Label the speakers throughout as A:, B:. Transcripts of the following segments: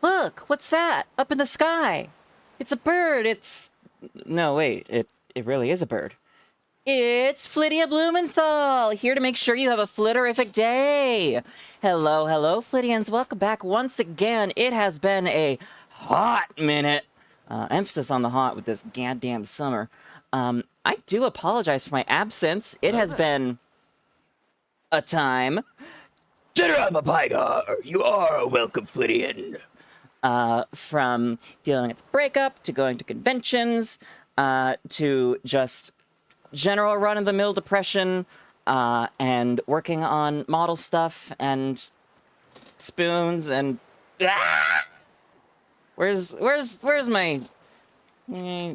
A: Look, what's that? Up in the sky. It's a bird. No, wait. It really is a bird. It's Flittia 𝑹𝒊𝒈𝒕, here to make sure you have a flitterific day. Hello, hello, Flittians. Welcome back once again. It has been a hot minute. Emphasis on the hot with this goddamn summer. I do apologize for my absence. It has been a time. You are a welcome, Flittian. From dealing with breakup, to going to conventions, to just general run-of-the-mill depression, and working on model stuff, and spoons, and... Where's my...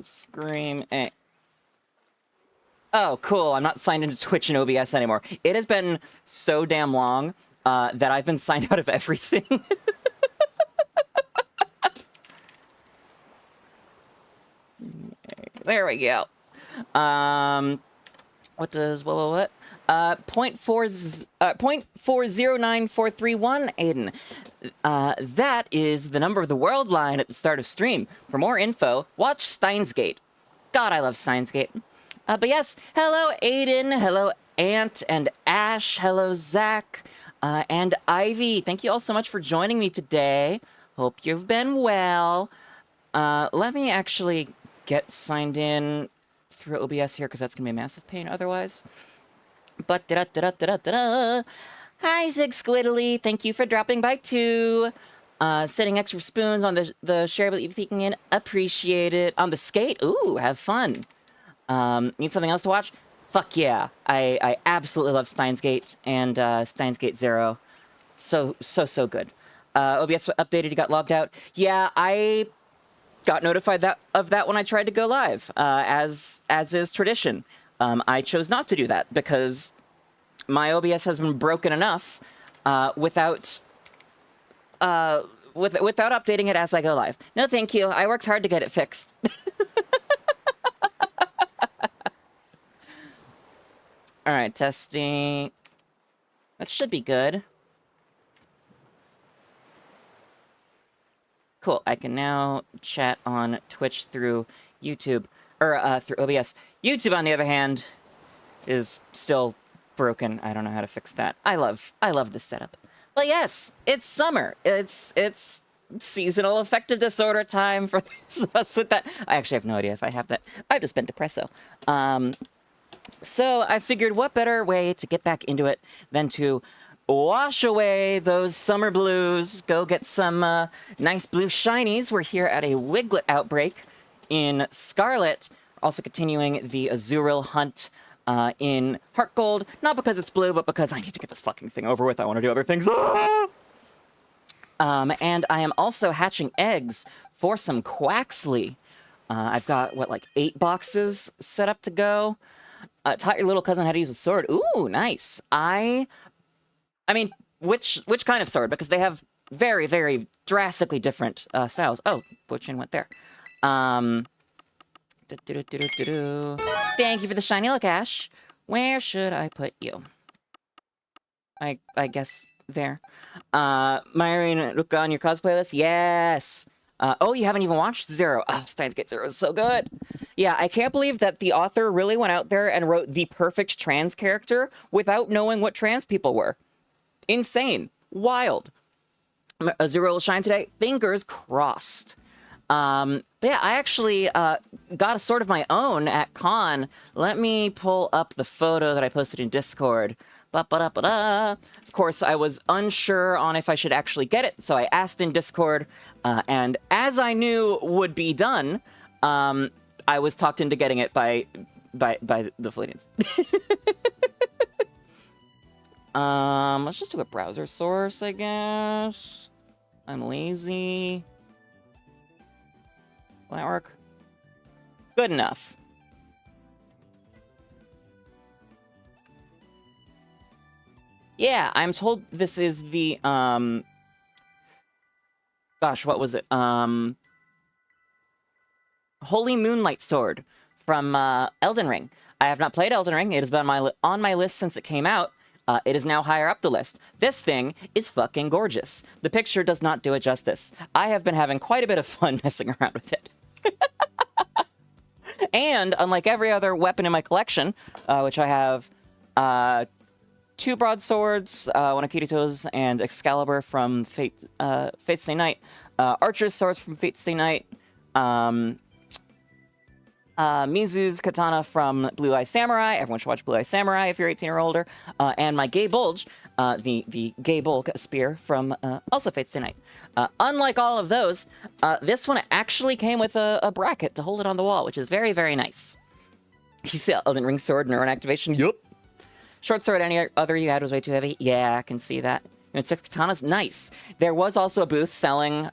A: Scream... Oh, cool, I'm not signed into Twitch and OBS anymore. It has been so damn long, that I've been signed out of everything. There we go. What does, what? 0.409431, Aiden. That is the number of the world line at the start of stream. For more info, watch Steins Gate. God, I love Steins Gate. But yes, hello Aiden, hello Ant and Ash, hello Zach, and Ivy. Thank you all so much for joining me today. Hope you've been well. Let me actually get signed in through OBS here, because that's going to be a massive pain otherwise. But Hi, 𝒎𝒂𝒄𝒌. Thank you for dropping by too. Sending extra spoons on the share that you're peeking in. Appreciate it. On the skate? Ooh, have fun. Need something else to watch? Fuck yeah. I absolutely love Steins Gate and Steins Gate 0. So good. OBS updated, you got logged out. Yeah, I got notified of that when I tried to go live, as is tradition. I chose not to do that because my OBS has been broken enough without updating it as I go live. No, thank you. I worked hard to get it fixed. All right, testing. That should be good. Cool, I can now chat on Twitch through YouTube, or through OBS. YouTube, on the other hand, is still broken. I don't know how to fix that. I love this setup. But yes, it's summer. It's seasonal affective disorder time for those of us with that. I actually have no idea if I have that. I've just been depresso. So I figured what better way to get back into it than to wash away those summer blues, go get some nice blue shinies. We're here at a Wiglet outbreak in Scarlet, also continuing the Azurill hunt in Heart Gold, not because it's blue, but because I need to get this fucking thing over with. I want to do other things. And I am also hatching eggs for some Quaxley. I've got, what, like 8 boxes set up to go. Taught your little cousin how to use a sword. Ooh, nice. I mean, which kind of sword? Because they have very, very drastically different styles. Oh, Butchin went there. Thank you for the shiny look, Ash. Where should I put you? I guess there. Myron, look on your cosplay list. Yes. Oh, you haven't even watched Zero. Oh, Steins Gate 0 is so good. Yeah, I can't believe that the author really went out there and wrote the perfect trans character without knowing what trans people were. Insane. Wild. Azurill will shine today. Fingers crossed. But yeah, I actually got a sword of my own at con. Let me pull up the photo that I posted in Discord. Of course, I was unsure on if I should actually get it, so I asked in Discord, and as I knew would be done, I was talked into getting it by the Flittians. Let's just do a browser source, I guess. I'm lazy. Will that work? Good enough. Yeah, I'm told this is the, gosh, what was it? Holy Moonlight Sword from Elden Ring. I have not played Elden Ring. It has been on my list since it came out. It is now higher up the list. This thing is fucking gorgeous. The picture does not do it justice. I have been having quite a bit of fun messing around with it. And unlike every other weapon in my collection, which I have 2 broadswords, one of Kirito's, and Excalibur from Fate's Stay Night, Archer's swords from Fate's Stay Night, Mizu's katana from Blue Eye Samurai. Everyone should watch Blue Eye Samurai if you're 18 or older. And my Gay Bulge, the Gay Bulk spear from also Fate's Stay Night. Unlike all of those, this one actually came with a bracket to hold it on the wall, which is very, very nice. You see Elden Ring sword, neuron activation? Yup. Short sword, any other you had was way too heavy? Yeah, I can see that. You had 6 katanas? Nice. There was also a booth selling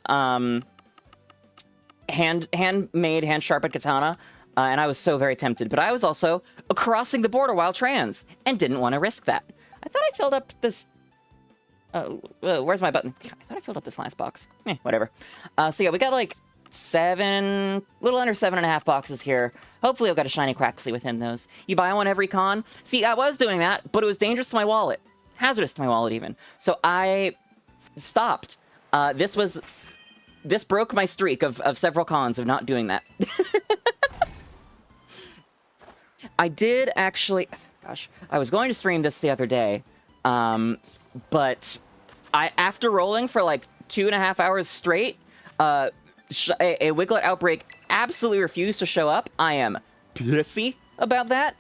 A: handmade, hand-sharpened katana, and I was so very tempted. But I was also crossing the border while trans, and didn't want to risk that. I thought I filled up this... where's my button? I thought I filled up this last box. Whatever. So yeah, we got like little under 7.5 boxes here. Hopefully I've got a shiny Quaxly within those. You buy one every con? See, I was doing that, but it was dangerous to my wallet. Hazardous to my wallet, even. So I stopped. This broke my streak of several cons of not doing that. I did actually... Gosh, I was going to stream this the other day, but after rolling for like 2.5 hours straight, a Wiglet outbreak absolutely refused to show up. I am pissy about that.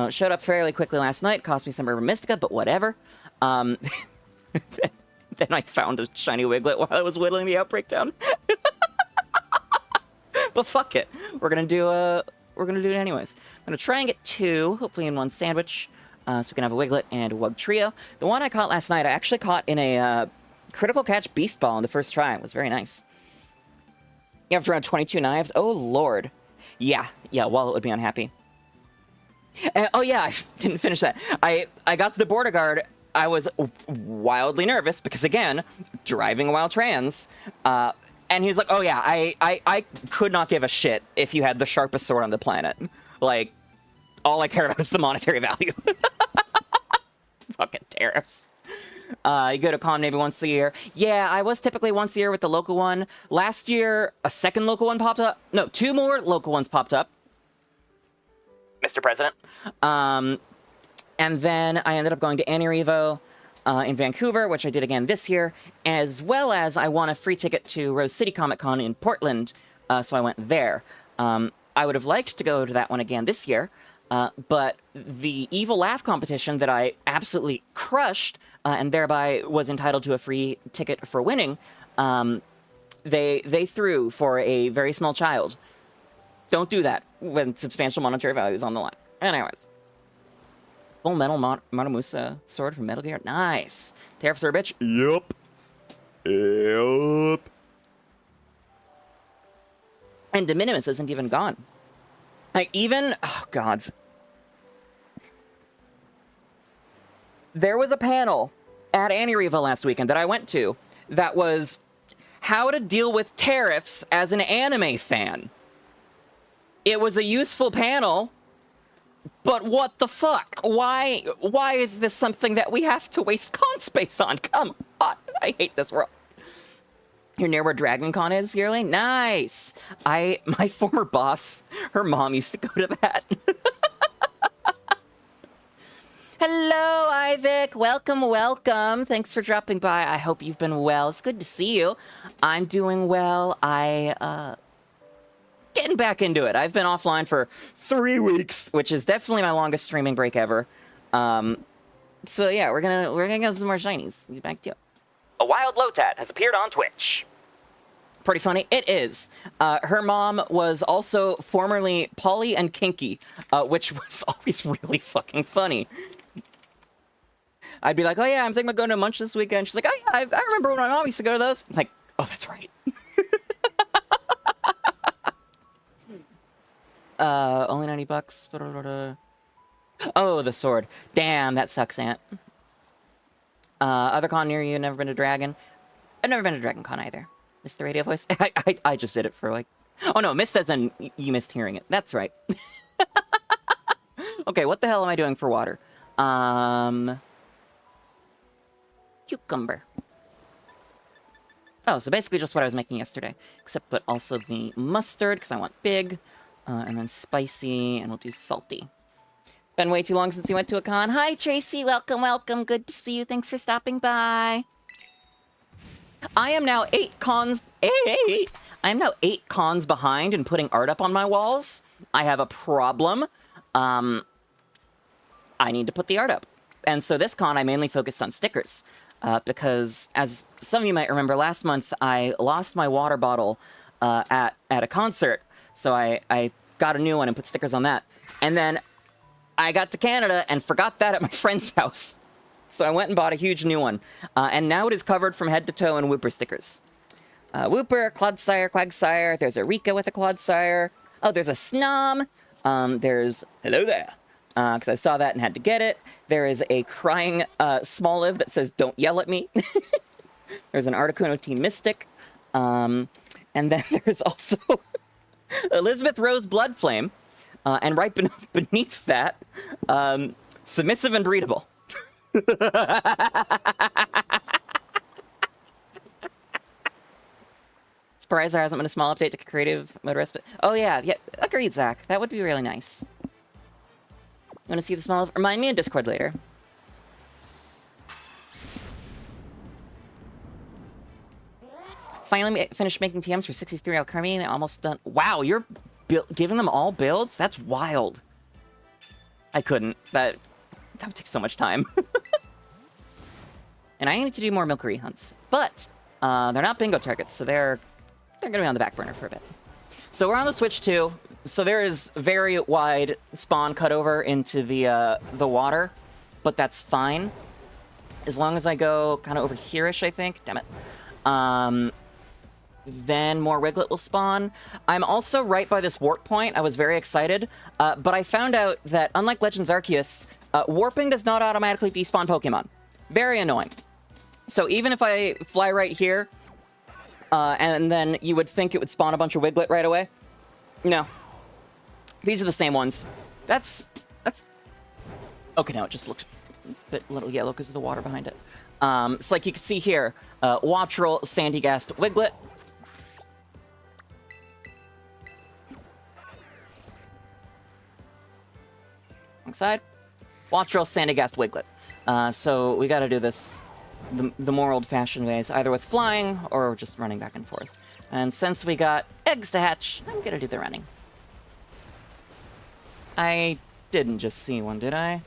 A: Showed up fairly quickly last night, cost me some Urban Mystica, but whatever. Then I found a shiny Wiglet while I was whittling the outbreak down. But fuck it, we're gonna do it anyways. I'm gonna try and get 2, hopefully in one sandwich, so we can have a Wiglet and a Wug trio. The one I caught last night, I actually caught in a critical catch beast ball in the first try. It was very nice. You have around 22 knives. Oh lord, yeah, Wallet would be unhappy. Oh yeah, I didn't finish that. I got to the border guard. I was wildly nervous because again, driving while trans. And he was like, oh yeah, I could not give a shit if you had the sharpest sword on the planet. Like, all I cared about was the monetary value. Fucking tariffs. You go to con maybe once a year. Yeah, I was typically once a year with the local one. Last year, a second local one popped up. No, 2 more local ones popped up. Mr. President. And then I ended up going to Annie-Revo in Vancouver, which I did again this year, as well as I won a free ticket to Rose City Comic Con in Portland, so I went there. I would have liked to go to that one again this year, but the Evil Laugh competition that I absolutely crushed, and thereby was entitled to a free ticket for winning, they threw for a very small child. Don't do that when substantial monetary value is on the line. Anyways. Full metal Matamusa sword from Metal Gear. Nice. Tariffs are a bitch. Yup. And de minimis isn't even gone. Oh, gods. There was a panel at Annie-Revo last weekend that I went to that was how to deal with tariffs as an anime fan. It was a useful panel. But what the fuck? Why is this something that we have to waste con space on? Come on, I hate this world. You're near where Dragon Con is yearly? Nice. My former boss, her mom used to go to that. Hello, 𝑹𝒊𝒈𝒉𝒕. Welcome. Thanks for dropping by. I hope you've been well. It's good to see you. I'm doing well. Getting back into it. I've been offline for 3 weeks, which is definitely my longest streaming break ever. So yeah, we're gonna get some more shinies. Get back to it. A wild Lotat has appeared on Twitch. Pretty funny. It is. Her mom was also formerly Polly and Kinky, which was always really fucking funny. I'd be like, oh yeah, I'm thinking about going to Munch this weekend. She's like, oh yeah, I remember when my mom used to go to those. I'm like, oh, that's right. Only $90. Oh, the sword. Damn, that sucks, Aunt. Other con near you, never been to Dragon? I've never been to Dragon Con either. Missed the radio voice? I just did it for like... Oh no, missed as in you missed hearing it. That's right. Okay, what the hell am I doing for water? cucumber. Oh, so basically just what I was making yesterday, except put also the mustard, because I want big, and then spicy, and we'll do salty. Been way too long since you went to a con. Hi, Tracy. Welcome, welcome. Good to see you. Thanks for stopping by. I am now 8 cons... I am now 8 cons behind in putting art up on my walls. I have a problem. I need to put the art up. And so this con, I mainly focused on stickers. Because, as some of you might remember, last month I lost my water bottle at a concert. So I got a new one and put stickers on that. And then I got to Canada and forgot that at my friend's house. So I went and bought a huge new one. And now it is covered from head to toe in Wooper stickers. Wooper, Clodsire, Quagsire. There's a Rika with a Clodsire. Oh, there's a Snom. There's... Hello there. Because I saw that and had to get it. There is a crying Smoliv that says, don't yell at me. There's an Articuno Teen Mystic. And then there's also Elizabeth Rose Bloodflame. And right beneath that, Submissive and Breedable. Surprised there hasn't been a small update to creative mode respite. Oh yeah, agreed, Zach. That would be really nice. You want to see the small? Remind me in Discord later. Finally finished making TMs for 63 Alchemy. Almost done. Wow, you're giving them all builds? That's wild. I couldn't. That would take so much time. And I need to do more Milkery hunts. But they're not bingo targets, so they're going to be on the back burner for a bit. So we're on the Switch 2. So there is very wide spawn cutover into the water, but that's fine. As long as I go kind of over here-ish, I think. Damn it. Then more Wiglet will spawn. I'm also right by this warp point. I was very excited. But I found out that, unlike Legends Arceus, warping does not automatically despawn Pokemon. Very annoying. So even if I fly right here, and then you would think it would spawn a bunch of Wiglet right away. No. These are the same ones. That's... Okay, no, it just looks a bit little yellow because of the water behind it. So like you can see here, Wattrel, Sandygast, Wiglet. Wrong side. Wattrel, Sandygast, Wiglet. So we gotta do this the more old-fashioned ways, either with flying or just running back and forth. And since we got eggs to hatch, I'm gonna do the running. I didn't just see one, did I?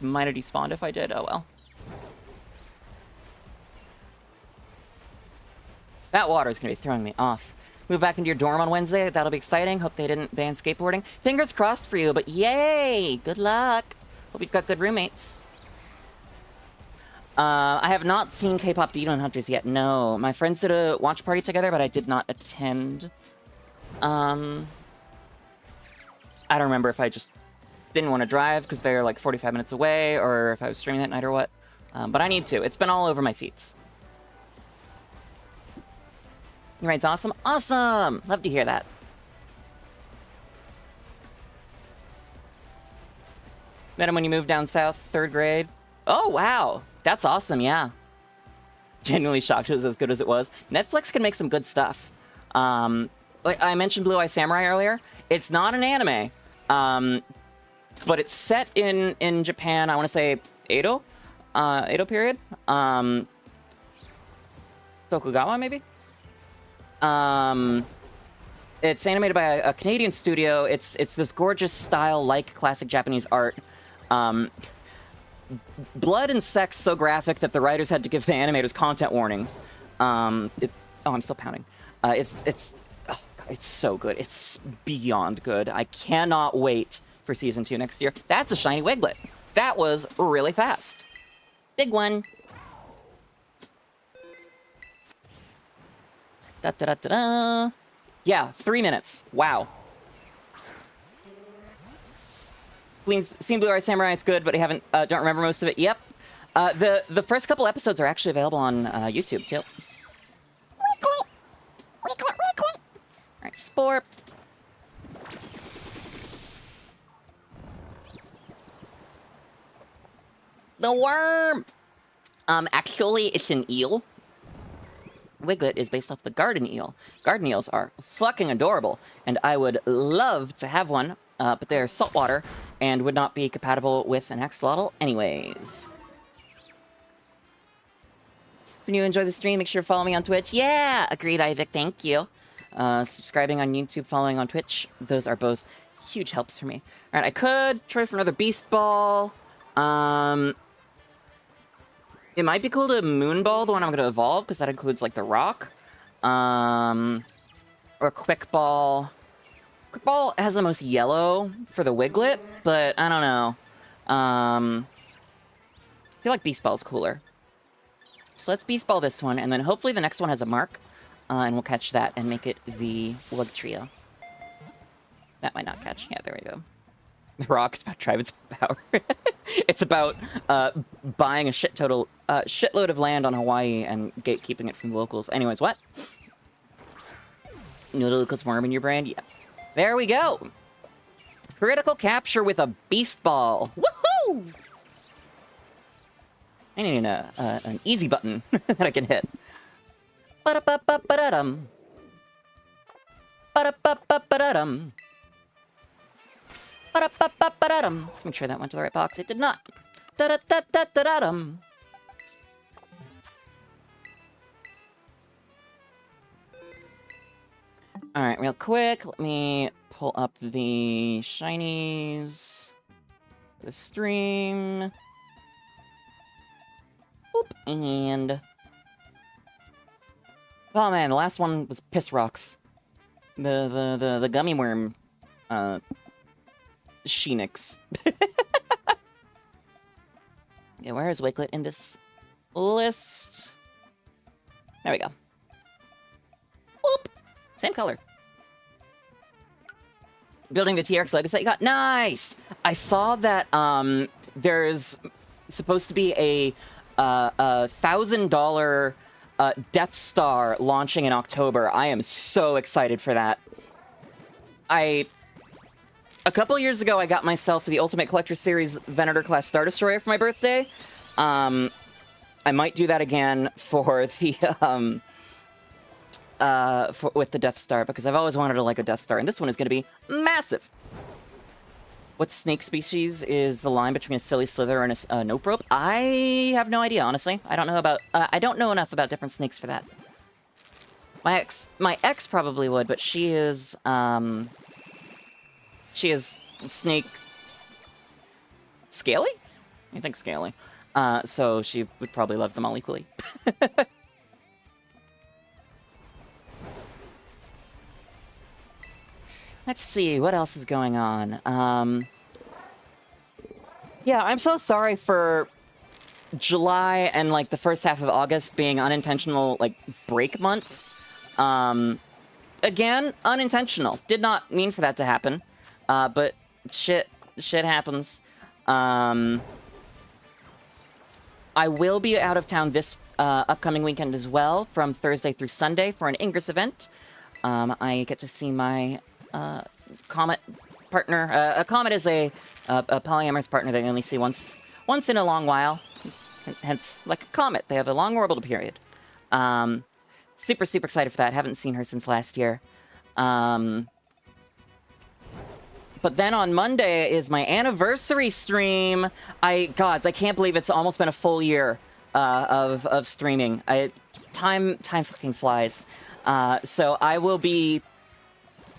A: Might have despawned if I did. Oh well. That water's gonna be throwing me off. Move back into your dorm on Wednesday. That'll be exciting. Hope they didn't ban skateboarding. Fingers crossed for you, but yay! Good luck. Hope you've got good roommates. I have not seen K-pop Demon Hunters yet. No. My friends did a watch party together, but I did not attend. I don't remember if I just didn't want to drive because they're like 45 minutes away, or if I was streaming that night or what. But I need to. It's been all over my feeds. Your ride's awesome? Awesome! Love to hear that. Met him when you moved down south, 3rd grade. Oh, wow! That's awesome, yeah. Genuinely shocked it was as good as it was. Netflix can make some good stuff. Like I mentioned Blue Eye Samurai earlier. It's not an anime, but it's set in Japan. I want to say Edo period. Tokugawa, maybe. It's animated by a Canadian studio. It's this gorgeous style like classic Japanese art. Blood and sex so graphic that the writers had to give the animators content warnings. Oh, I'm still pounding. It's so good. It's beyond good. I cannot wait for Season 2 next year. That's a shiny Wiglet. That was really fast. Big one. Da-da-da-da-da. Yeah, 3 minutes. Wow. Seen Blue Eye Samurai, it's good, but I haven't, don't remember most of it. Yep. The first couple episodes are actually available on YouTube, too. Alright, Spore. The worm! Actually, it's an eel. Wiglet is based off the garden eel. Garden eels are fucking adorable, and I would love to have one, but they're saltwater and would not be compatible with an axolotl anyways. If you enjoy the stream, make sure to follow me on Twitch. Yeah! Agreed, Ivik, thank you. Subscribing on YouTube, following on Twitch, those are both huge helps for me. Alright, I could try for another Beast Ball. It might be called a Moon Ball, the one I'm going to evolve, because that includes, like, the rock. Or Quick Ball. Quick Ball has the most yellow for the Wiglet, but I don't know. I feel like Beast Ball's cooler. So let's Beast Ball this one, and then hopefully the next one has a mark, and we'll catch that and make it the Wug Trio. That might not catch. Yeah, there we go. The rock is about to drive its power. It's about buying a shitload of land on Hawaii and gatekeeping it from the locals. Anyways, what? Noodle worm in your brand? Yeah. There we go! Critical capture with a Beast Ball. Woohoo! I need an easy button that I can hit. Ba-da-ba-ba-ba-da-dum. Ba-da-ba-ba-ba-da-dum. Ba-da-ba-ba-ba-da-dum. Let's make sure that went to the right box. It did not. Da-da-da-da-da-dum. Alright, real quick, let me pull up the shinies for the stream. Boop, and... oh man, the last one was Piss Rocks. The gummy worm, Shinix. Yeah, where is Wiglet in this list? There we go. Whoop! Same color. Building the TRX Lego set you got. Nice! I saw that there's supposed to be a $1,000 Death Star launching in October. I am so excited for that. A couple years ago, I got myself the Ultimate Collector Series Venator Class Star Destroyer for my birthday. I might do that again for the with the Death Star, because I've always wanted a Lego Death Star, and this one is going to be massive. What snake species is the line between a silly slither and a nope rope? I have no idea, honestly. I don't know about. I don't know enough about different snakes for that. My ex probably would, but she is snake scaly? I think scaly. So she would probably love them all equally. Let's see, what else is going on? Yeah, I'm so sorry for July and, like, the first half of August being unintentional, like, break month. Again, unintentional. Did not mean for that to happen. But shit happens. I will be out of town this upcoming weekend as well, from Thursday through Sunday for an Ingress event. I get to see my Comet partner. A Comet is a polyamorous partner that I only see once in a long while. Hence, like a comet, they have a long orbital period. Super excited for that. Haven't seen her since last year. But then on Monday is my anniversary stream. Gods, I can't believe it's almost been a full year of streaming. Time fucking flies. So I will be...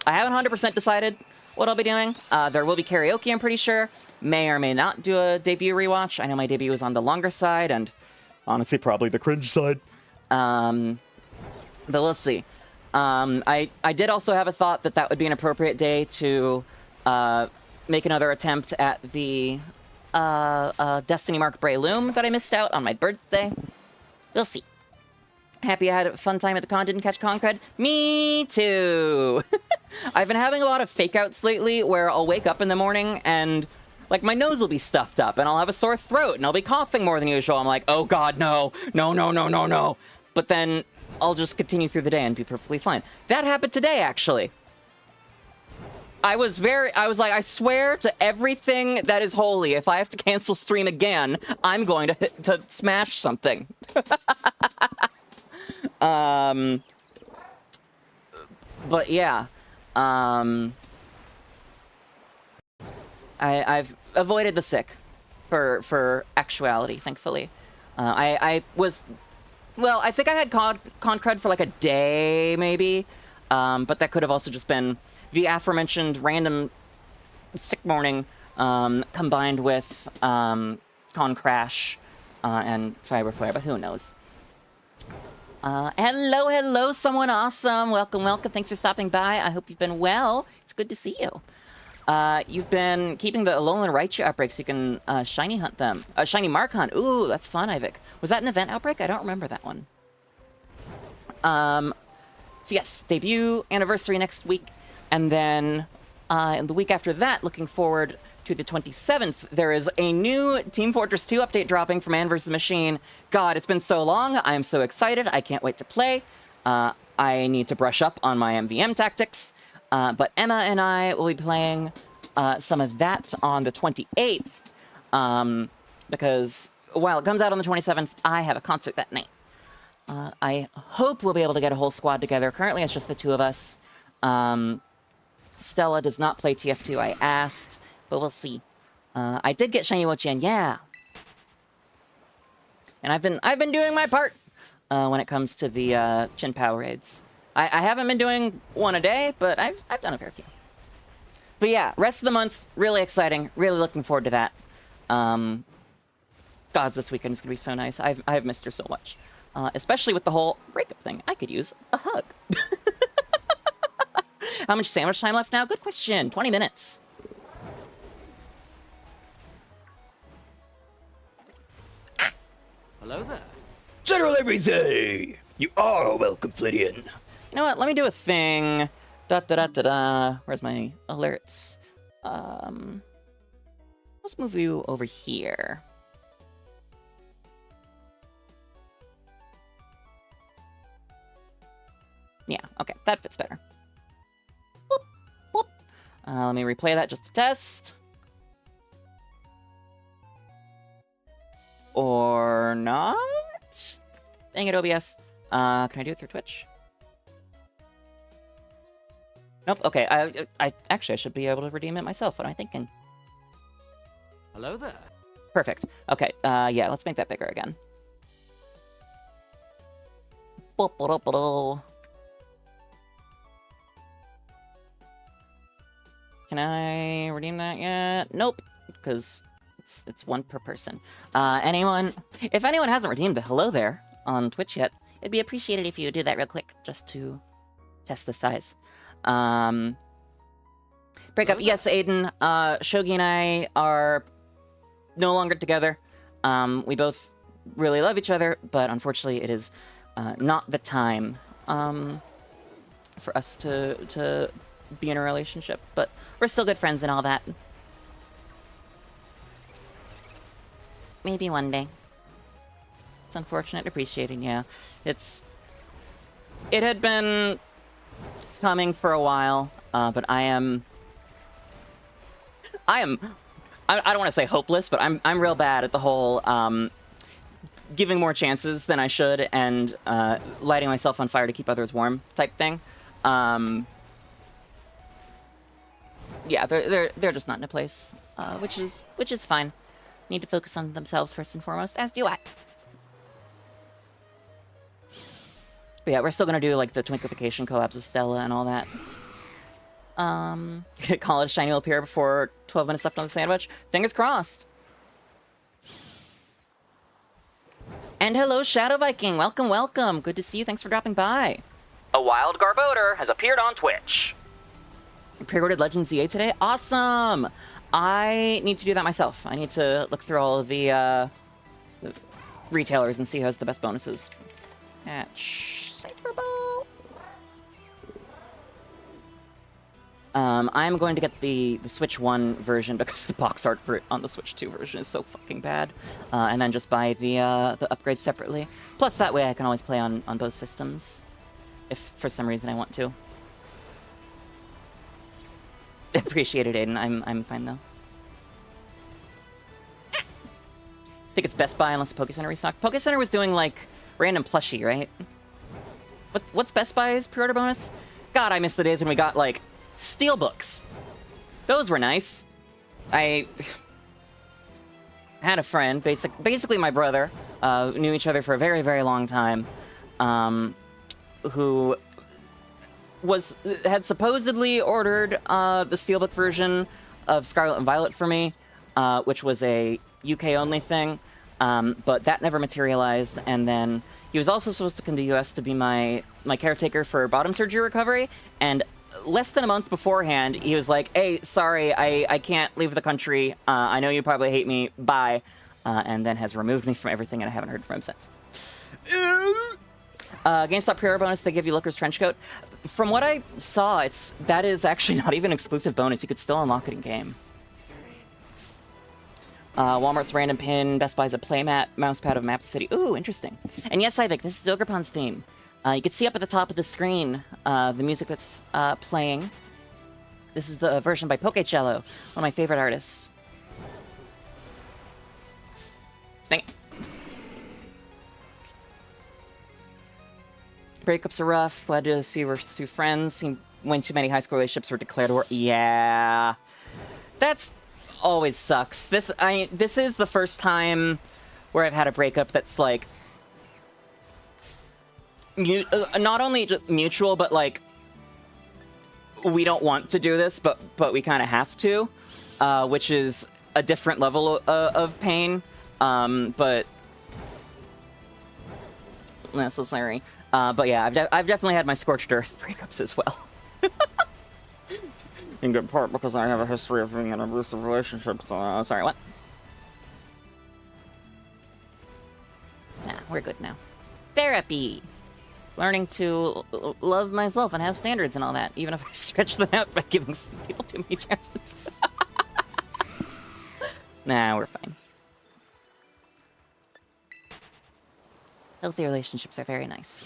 A: I haven't 100% decided what I'll be doing. There will be karaoke, I'm pretty sure. May or may not do a debut rewatch. I know my debut was on the longer side, and honestly, probably the cringe side. But we'll see. I did also have a thought that would be an appropriate day to make another attempt at the Destiny Mark Bray Loom that I missed out on my birthday. We'll see. Happy I had a fun time at the con, didn't catch con cred? Me too! I've been having a lot of fake-outs lately where I'll wake up in the morning and, like, my nose will be stuffed up and I'll have a sore throat and I'll be coughing more than usual. I'm like, oh god, no. No. But then I'll just continue through the day and be perfectly fine. That happened today, actually. I was like, I swear to everything that is holy, if I have to cancel stream again, I'm going to smash something. But yeah, I've avoided the sick for actuality, thankfully. I was, well, I think I had con cred for like a day, maybe, but that could have also just been the aforementioned random sick morning, combined with con crash and fiber flare, but who knows. Hello, someone awesome. Welcome. Thanks for stopping by. I hope you've been well. It's good to see you. You've been keeping the Alolan Raichu outbreak so you can shiny hunt them. Shiny mark hunt. Ooh, that's fun, 𝑹𝒊𝒈𝒉𝒕. Was that an event outbreak? I don't remember that one. So yes, debut anniversary next week. And then in the week after that, looking forward to the 27th, there is a new Team Fortress 2 update dropping from 𝑀𝑺. God, it's been so long. I am so excited. I can't wait to play. I need to brush up on my MVM tactics. But Emma and I will be playing some of that on the 28th. Because while it comes out on the 27th, I have a concert that night. I hope we'll be able to get a whole squad together. Currently, it's just the two of us. Stella does not play TF2. I asked, but we'll see. I did get shiny 𝑪𝑹𝑬𝑫, yeah. And I've been doing my part when it comes to the 𝒒𝒑 raids. I haven't been doing one a day, but I've done a fair few. But yeah, rest of the month, really exciting. Really looking forward to that. Gods, this weekend is gonna be so nice. I've missed her so much, especially with the whole breakup thing. I could use a hug. How much sandwich time left now? Good question. 20 minutes.
B: Hello there.
C: General everything! You are welcome, Flittian.
A: You know what? Let me do a thing. Where's my alerts? Let's move you over here. Yeah, okay. That fits better. Boop, boop. Let me replay that just to test. Or not? Dang it, OBS. Can I do it through Twitch? Nope, okay. I actually, I should be able to redeem it myself. What am I thinking?
B: Hello there.
A: Perfect. Okay, yeah, let's make that bigger again. Can I redeem that yet? Nope, because it's one per person. If anyone hasn't redeemed the hello there on Twitch yet, it'd be appreciated if you do that real quick, just to test the size. Breakup, yes, Aiden. Shogi and I are no longer together. We both really love each other, but unfortunately it is not the time for us to be in a relationship. But we're still good friends and all that. Maybe one day. It's unfortunate, appreciating, yeah. It had been coming for a while, but I don't want to say hopeless, but I'm real bad at the whole giving more chances than I should and lighting myself on fire to keep others warm type thing. Yeah, they're just not in a place, which is fine. Need to focus on themselves first and foremost, as do I. But yeah, we're still gonna do like the Twinklification collabs with Stella and all that. Call it a shiny 𝑹𝒊𝒈𝒉𝒕 before 12 minutes left on the sandwich. Fingers crossed. And hello, Shadow Viking. Welcome. Good to see you. Thanks for dropping by. A wild Garboder has appeared on Twitch. Pre-ordered Legends ZA today? Awesome! I need to do that myself. I need to look through all of the retailers and see who has the best bonuses. I'm going to get the Switch 1 version because the box art for it on the Switch 2 version is so fucking bad. And then just buy the upgrades separately. Plus, that way I can always play on both systems, if for some reason I want to. Appreciate it, Aiden. I'm fine though. I think it's Best Buy unless Poké Center restocked. Poké Center was doing like random plushie, right? What's Best Buy's pre-order bonus? God, I miss the days when we got like steelbooks. Those were nice. I had a friend, basically my brother, knew each other for a very, very long time, who had supposedly ordered the steelbook version of Scarlet and Violet for me, which was a UK-only thing, but that never materialized, and then he was also supposed to come to US to be my caretaker for bottom surgery recovery, and less than a month beforehand, he was like, hey, sorry, I can't leave the country. I know you probably hate me. Bye. And then has removed me from everything, and I haven't heard from him since. GameStop pre-order bonus, they give you Looker's trench coat. From what I saw, that is actually not even an exclusive bonus. You could still unlock it in-game. Walmart's random pin, Best Buy's a playmat, mousepad of Map the City. Ooh, interesting. And yes, Ivik, this is Ogreppon's theme. You can see up at the top of the screen the music that's playing. This is the version by Pokécello, one of my favorite artists. Dang it. Breakups are rough. Glad to see we're two friends. When too many high school relationships were declared war. Yeah. That's always sucks. This is the first time where I've had a breakup that's like not only just mutual, but like we don't want to do this, but we kind of have to, which is a different level of pain, but necessary. But yeah, I've definitely had my scorched earth breakups as well. In good part because I have a history of being in abusive relationships. Sorry, what? Nah, we're good now. Therapy! Learning to love myself and have standards and all that, even if I stretch them out by giving people too many chances. Nah, we're fine. Healthy relationships are very nice.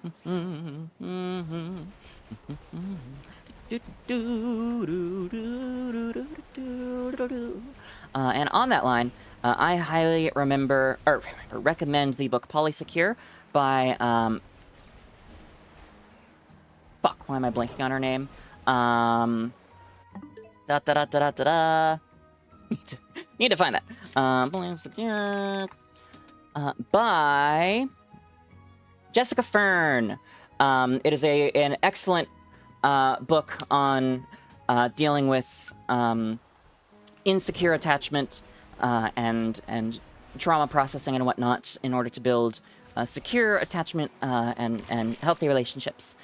A: And on that line, I highly recommend the book Polysecure by, fuck, why am I blanking on her name? Need to find that. Polysecure, by Jessica Fern. It is an excellent book on dealing with insecure attachment and trauma processing and whatnot in order to build secure attachment and healthy relationships.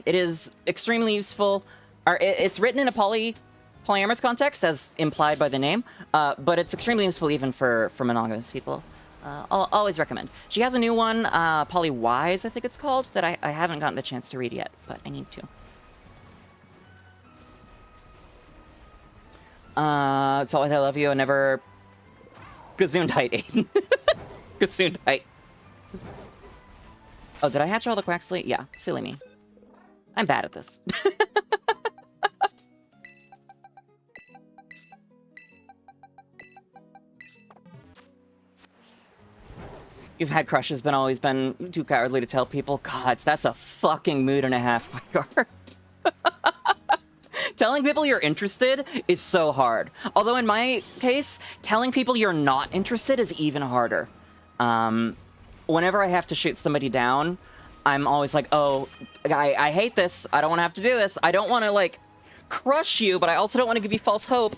A: It is extremely useful. It's written in a polyamorous context, as implied by the name, but it's extremely useful even for monogamous people. I'll always recommend. She has a new one, Polywise, I think it's called, that I haven't gotten the chance to read yet, but I need to. It's always I love you and never Gesundheit, Aiden. Gesundheit. Oh, did I hatch all the Quaxley? Yeah, silly me. I'm bad at this. You've had crushes, but always been too cowardly to tell people. Gods, that's a fucking mood and a half, my God. Telling people you're interested is so hard. Although in my case, telling people you're not interested is even harder. Whenever I have to shoot somebody down, I'm always like, oh, I hate this. I don't want to have to do this. I don't want to, like, crush you, but I also don't want to give you false hope.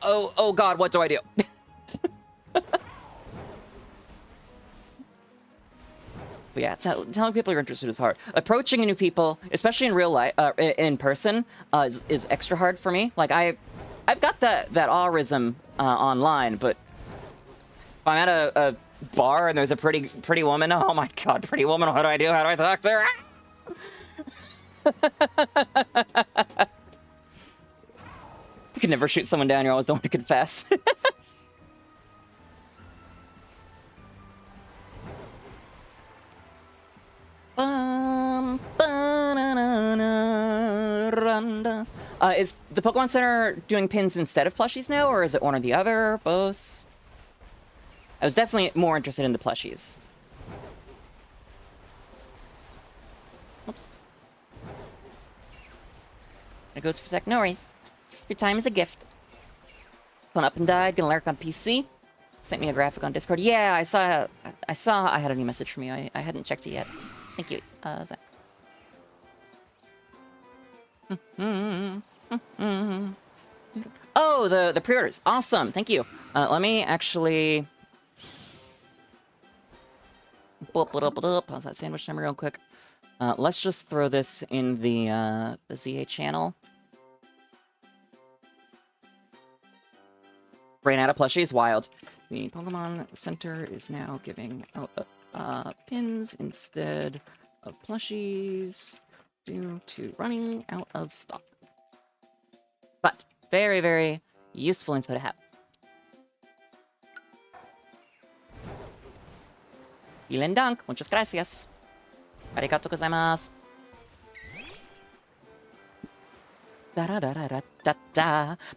A: Oh God, what do I do? But yeah, telling people you're interested is hard. Approaching new people, especially in real life, in person, is extra hard for me. Like I've got that awerism online, but if I'm at a bar and there's a pretty woman, oh my God, pretty woman, what do I do? How do I talk to her? You can never shoot someone down. You're always the one to confess. Is the Pokemon Center doing pins instead of plushies now, or is it one or the other? Both? I was definitely more interested in the plushies. Oops. There goes for a sec. No worries. Your time is a gift. Phone up and died. Gonna lurk on PC. Sent me a graphic on Discord. Yeah, I saw I had a new message from you. I hadn't checked it yet. Thank you, Zach. Oh, the pre-orders. Awesome. Thank you. Let me actually pause that sandwich timer real quick. Let's just throw this in the ZA channel. Ran out of plushies. Wild. The Pokemon Center is now giving out pins instead of plushies due to running out of stock. But very, very useful info to have. Vielen Dank. Muchas gracias. Arigatou gozaimasu.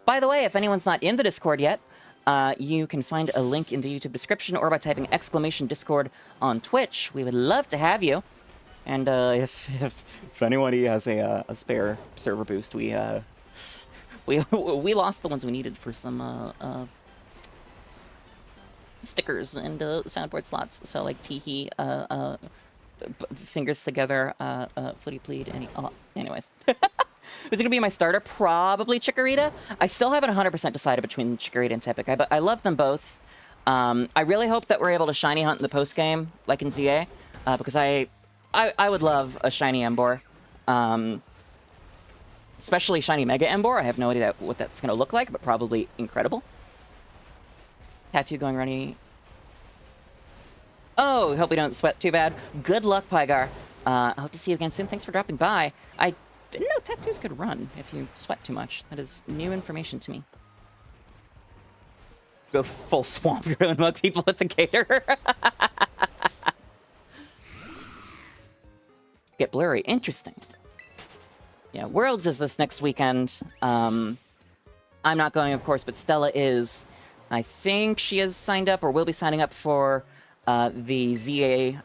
A: By the way, if anyone's not in the Discord yet, you can find a link in the YouTube description or by typing !Discord on Twitch. We would love to have you. And if anybody has a spare server boost, we lost the ones we needed for some stickers and soundboard slots. So like Teehee, fingers together, Flittia, and anyways. Who's gonna be my starter? Probably Chikorita. I still haven't 100% decided between Chikorita and Tepic, but I love them both. I really hope that we're able to shiny hunt in the post game, like in ZA, because I would love a shiny Emboar, especially shiny Mega Emboar. I have no idea what that's gonna look like, but probably incredible. Tattoo going runny. Oh, hope we don't sweat too bad. Good luck, Pygar. I hope to see you again soon. Thanks for dropping by. I didn't know tattoos could run if you sweat too much. That is new information to me. Go full swamp and mug people with the gator. Get blurry. Interesting. Yeah, Worlds is this next weekend. I'm not going, of course, but Stella is. I think she has signed up or will be signing up for the ZA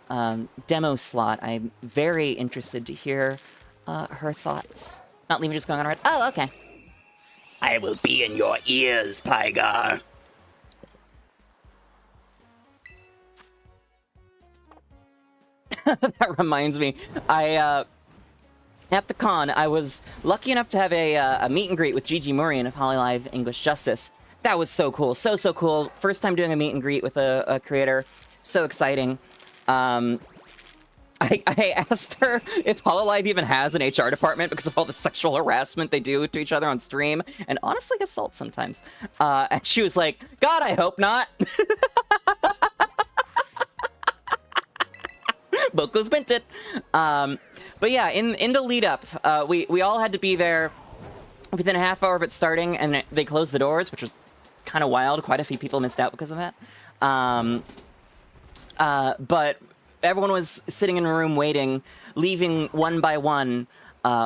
A: demo slot. I'm very interested to hear her thoughts. Not leaving just going on right. Oh, okay.
C: I will be in your ears, Pygar.
A: That reminds me. At the con, I was lucky enough to have a meet and greet with Gigi Murian of Hololive English Justice. That was so cool. So cool. First time doing a meet and greet with a creator. So exciting. I asked her if Hololive even has an HR department because of all the sexual harassment they do to each other on stream, and honestly assault sometimes. And she was like, God, I hope not. 𝒎𝒊𝒄𝒌. But yeah, in the lead up, we all had to be there within a half hour of it starting, and they closed the doors, which was kind of wild. Quite a few people missed out because of that. But everyone was sitting in a room waiting, leaving one by one.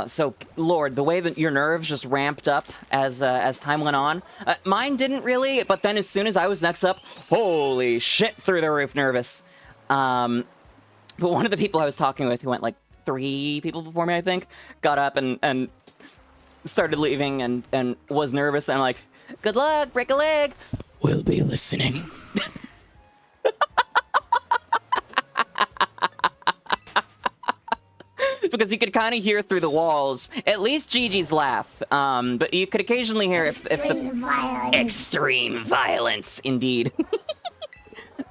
A: So, Lord, the way that your nerves just ramped up as time went on. Mine didn't really, but then as soon as I was next up, holy shit, through the roof nervous. But one of the people I was talking with, who went like 3 people before me, I think, got up and started leaving and was nervous. And I'm like, good luck, break a leg.
C: We'll be listening.
A: Because you could kind of hear through the walls, at least Gigi's laugh. But you could occasionally hear if the extreme violence, indeed.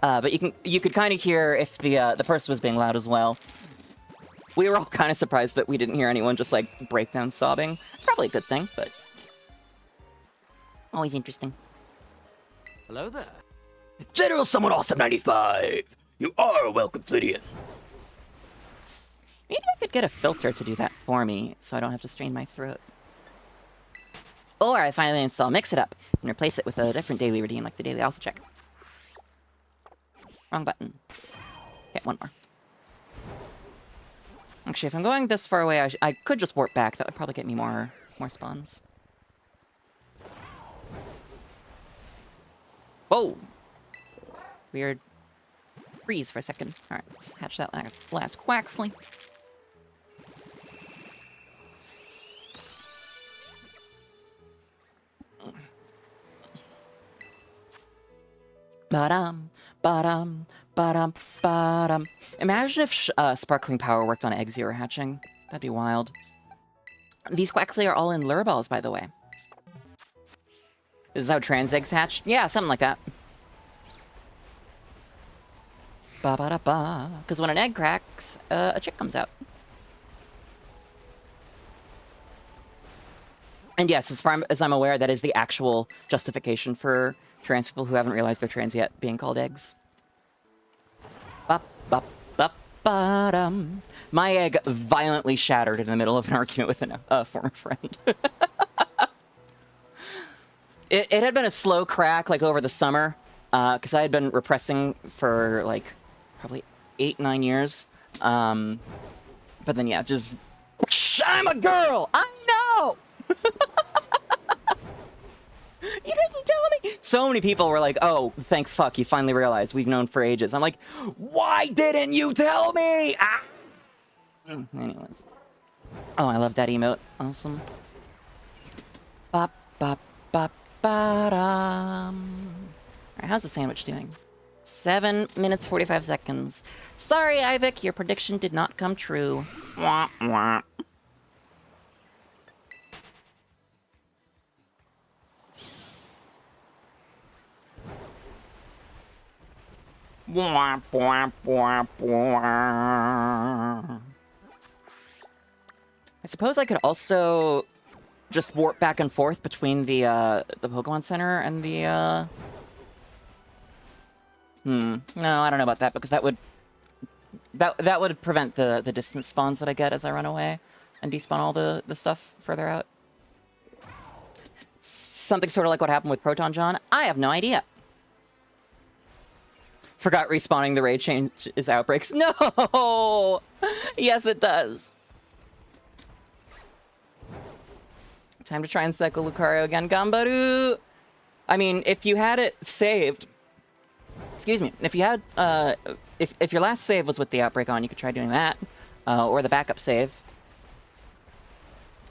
A: But you could kind of hear if the person was being loud as well. We were all kind of surprised that we didn't hear anyone just like break down sobbing. It's probably a good thing, but always interesting.
B: Hello there.
C: General Someone Awesome 95. You are welcome, Flittian.
A: Maybe I could get a filter to do that for me, so I don't have to strain my throat. Or I finally install Mix It Up and replace it with a different daily routine, like the daily alpha check. Wrong button. Okay, one more. Actually, if I'm going this far away, I could just warp back. That would probably get me more spawns. Whoa! Weird freeze for a second. Alright, let's hatch that last Quaxley. Ba-dum, ba-dum, ba-dum, ba-dum. Imagine if Sparkling Power worked on eggs you were hatching. That'd be wild. These Quaxley are all in lure balls, by the way. This is how trans eggs hatch? Yeah, something like that. Ba-ba-da-ba. Because when an egg cracks, a chick comes out. And yes, as far as I'm aware, that is the actual justification for trans people who haven't realized they're trans yet being called eggs. Ba-ba-ba-ba-dum. My egg violently shattered in the middle of an argument with a former friend. It had been a slow crack, like, over the summer, because I had been repressing for, like, probably 8-9 years. But then, yeah, just... I'm a girl! I know! You didn't tell me! So many people were like, oh, thank fuck, you finally realized we've known for ages. I'm like, why didn't you tell me? Ah! Anyways. Oh, I love that emote. Awesome. Bop, bop, bop, ba-dum. Alright, how's the sandwich doing? 7 minutes, 45 seconds. Sorry, 𝑹𝒊𝒈, your prediction did not come true. Wah, wah. Wah, wah, wah, wah. I suppose I could also just warp back and forth between the Pokemon Center and the, No, I don't know about that, because that would prevent the distance spawns that I get as I run away and despawn all the stuff further out. Something sort of like what happened with Proton John. I have no idea. Forgot respawning the raid changes outbreaks. No! Yes, it does. Time to try and cycle Lucario again. Gambaru! I mean, if you had it saved... Excuse me. If you had... If your last save was with the outbreak on, you could try doing that. Or the backup save.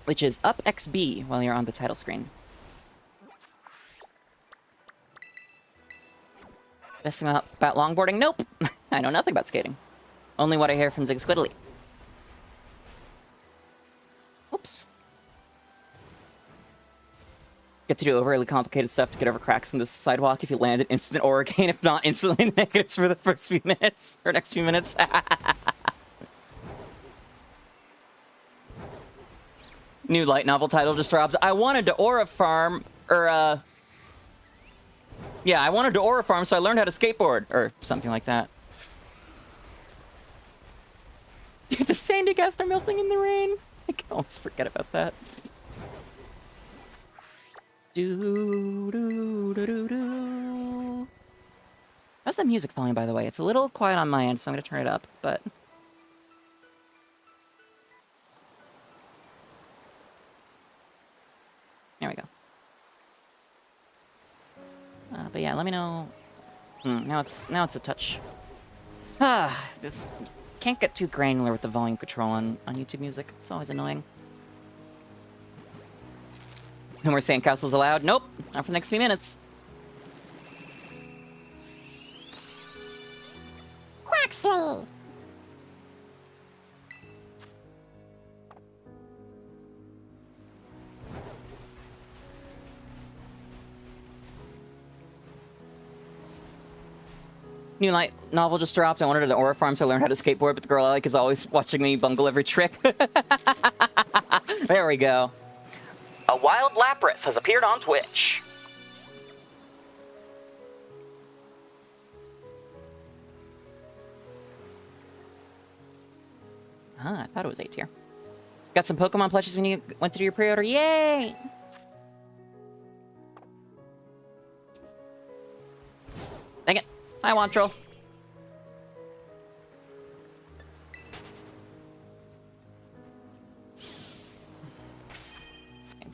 A: Which is up XB while you're on the title screen. Best thing about longboarding? Nope. I know nothing about skating. Only what I hear from 𝒎𝒂𝒄𝒌. Oops. Get to do overly complicated stuff to get over cracks in the sidewalk if you land an instant Oricane, if not instantly negatives for the first few minutes. Or next few minutes. New light novel title just dropped. I wanted to Aura Farm, or, yeah, I wanted to Aura Farm, so I learned how to skateboard, or something like that. Dude, the sandy gas are melting in the rain. I can almost forget about that. Do. How's the music volume, by the way? It's a little quiet on my end, so I'm gonna turn it up, but... There we go. But yeah, let me know. Now it's a touch. This can't get too granular with the volume control on YouTube music. It's always annoying. No more sandcastles allowed. Nope, not for the next few minutes.
D: Quaxley!
A: New light novel just dropped. I wanted an Aura Farm, so I learned how to skateboard, but the girl I like is always watching me bungle every trick. There we go. A wild Lapras has appeared on Twitch. I thought it was 8 tier. Got some Pokemon plushies when you went to do your pre-order. Yay! Dang it. I want troll.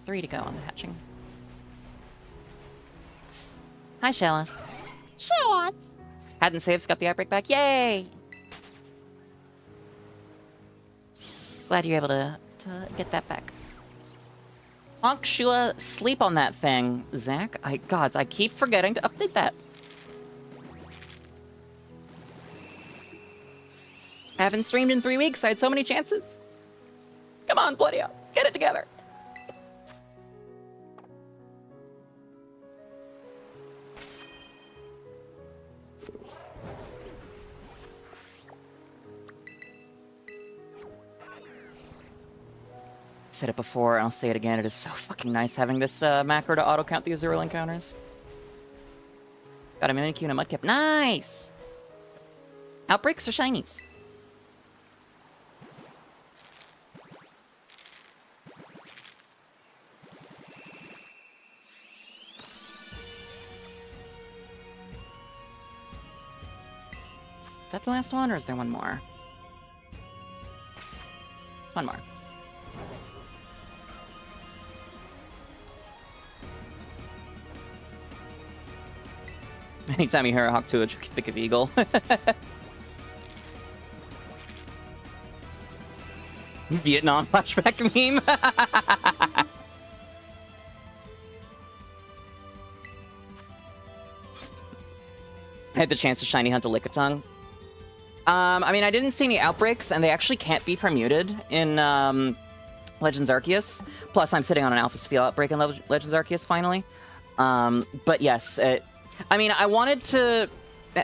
A: 3 to go on the hatching. Hi, Shellis.
D: Shit.
A: Hadn't saved, got the outbreak back. Yay! Glad you're able to get that back. Honk Shua, sleep on that thing. Zach, I keep forgetting to update that. I haven't streamed in 3 weeks. I had so many chances. Come on, Flittia. Get it together. Said it before, and I'll say it again. It is so fucking nice having this macro to auto-count the Azurill encounters. Got a Mimikyu and a Mudkip. Nice! Outbreaks or shinies? Is that the last one, or is there one more? One more. Anytime you hear a Hawk 2, you think of Eagle. Vietnam flashback meme. I had the chance to shiny hunt a Lickitung. I mean, I didn't see any outbreaks, and they actually can't be permuted in Legends Arceus. Plus, I'm sitting on an Alpha Sphere outbreak in Legends Arceus finally. But yes, I mean, I wanted to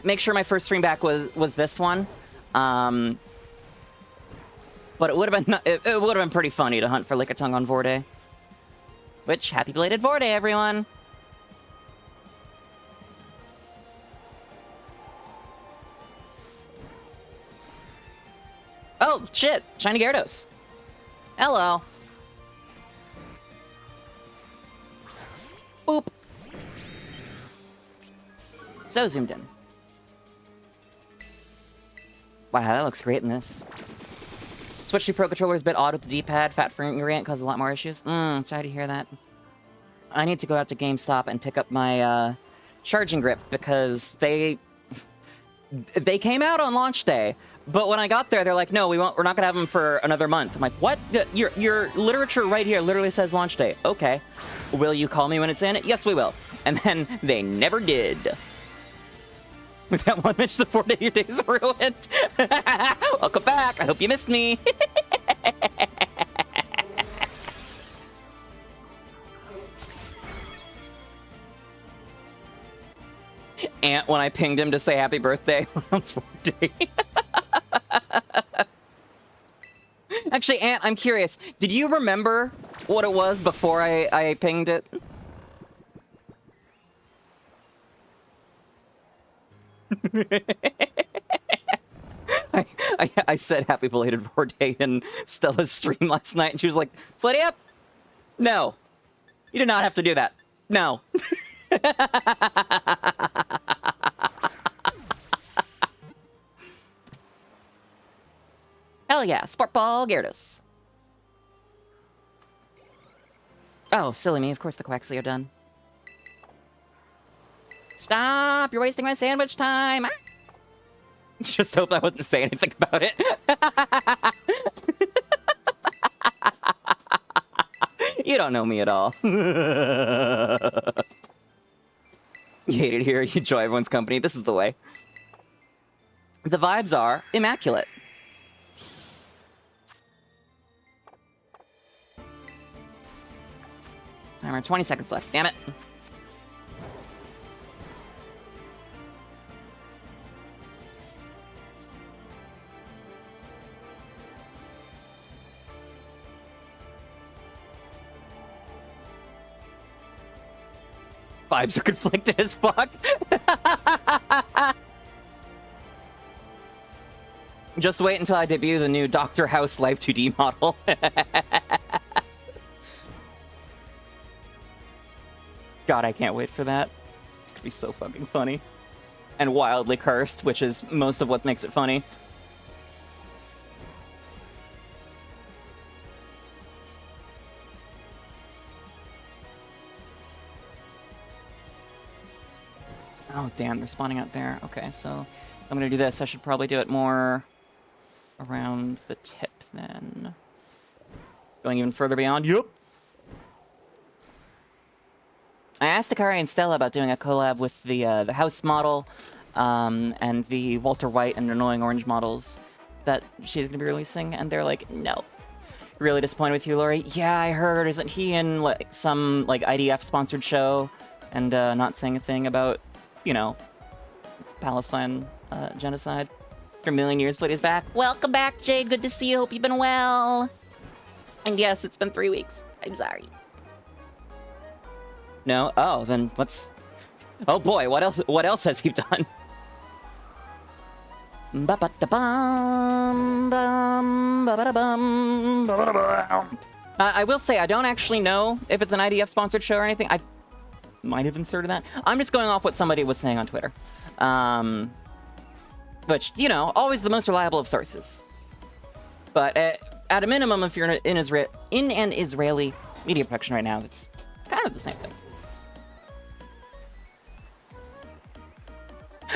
A: make sure my first stream back was this one. But it would have been it would have been pretty funny to hunt for Lickitung on Vorday. Which, happy belated Vorday, everyone! Oh, shit! Shiny Gyarados. Hello. Boop. So zoomed in. Wow, that looks great in this. Switch to Pro Controller is a bit odd with the D-pad. Fat Fingering causes a lot more issues. Sorry to hear that. I need to go out to GameStop and pick up my charging grip because they came out on launch day. But when I got there, they're like, no, we're not going to have them for another month. I'm like, what? Your literature right here literally says launch day. Okay. Will you call me when it's in? Yes, we will. And then they never did. With that one mention, the 4 day your days ruined. Welcome back. I hope you missed me. Ant, when I pinged him to say happy birthday on 4 day. Actually, Ant, I'm curious. Did you remember what it was before I pinged it? I said happy belated birthday in Stella's stream last night, and she was like, Flittia? No. You did not have to do that. No. Hell yeah, Sport Ball Gyarados. Oh, silly me, of course the Quaxley are done. Stop, you're wasting my sandwich time. Just hope I wouldn't say anything about it. You don't know me at all. You hate it here, you enjoy everyone's company. This is the way. The vibes are immaculate. Timer, 20 seconds left. Damn it. Vibes are conflicted as fuck. Just wait until I debut the new Dr. House Life 2D model. God, I can't wait for that. It's gonna be so fucking funny. And wildly cursed, which is most of what makes it funny. Oh, damn, they're spawning out there. Okay, so I'm gonna do this. I should probably do it more around the tip then. Going even further beyond. Yup. I asked Akari and Stella about doing a collab with the house model and the Walter White and Annoying Orange models that she's gonna be releasing, and they're like, no. Really disappointed with you, Lori. Yeah, I heard. Isn't he in like some like IDF sponsored show and not saying a thing about, you know, Palestine genocide? For a million years, Flittia's back. Welcome back, Jade. Good to see you. Hope you've been well. And yes, it's been 3 weeks. I'm sorry. No? Oh, then what's... Oh boy, what else? What else has he done? I will say, I don't actually know if it's an IDF sponsored show or anything. I might have inserted that. I'm just going off what somebody was saying on Twitter. Which, you know, always the most reliable of sources. But at a minimum, if you're in an Israeli media production right now, it's kind of the same thing.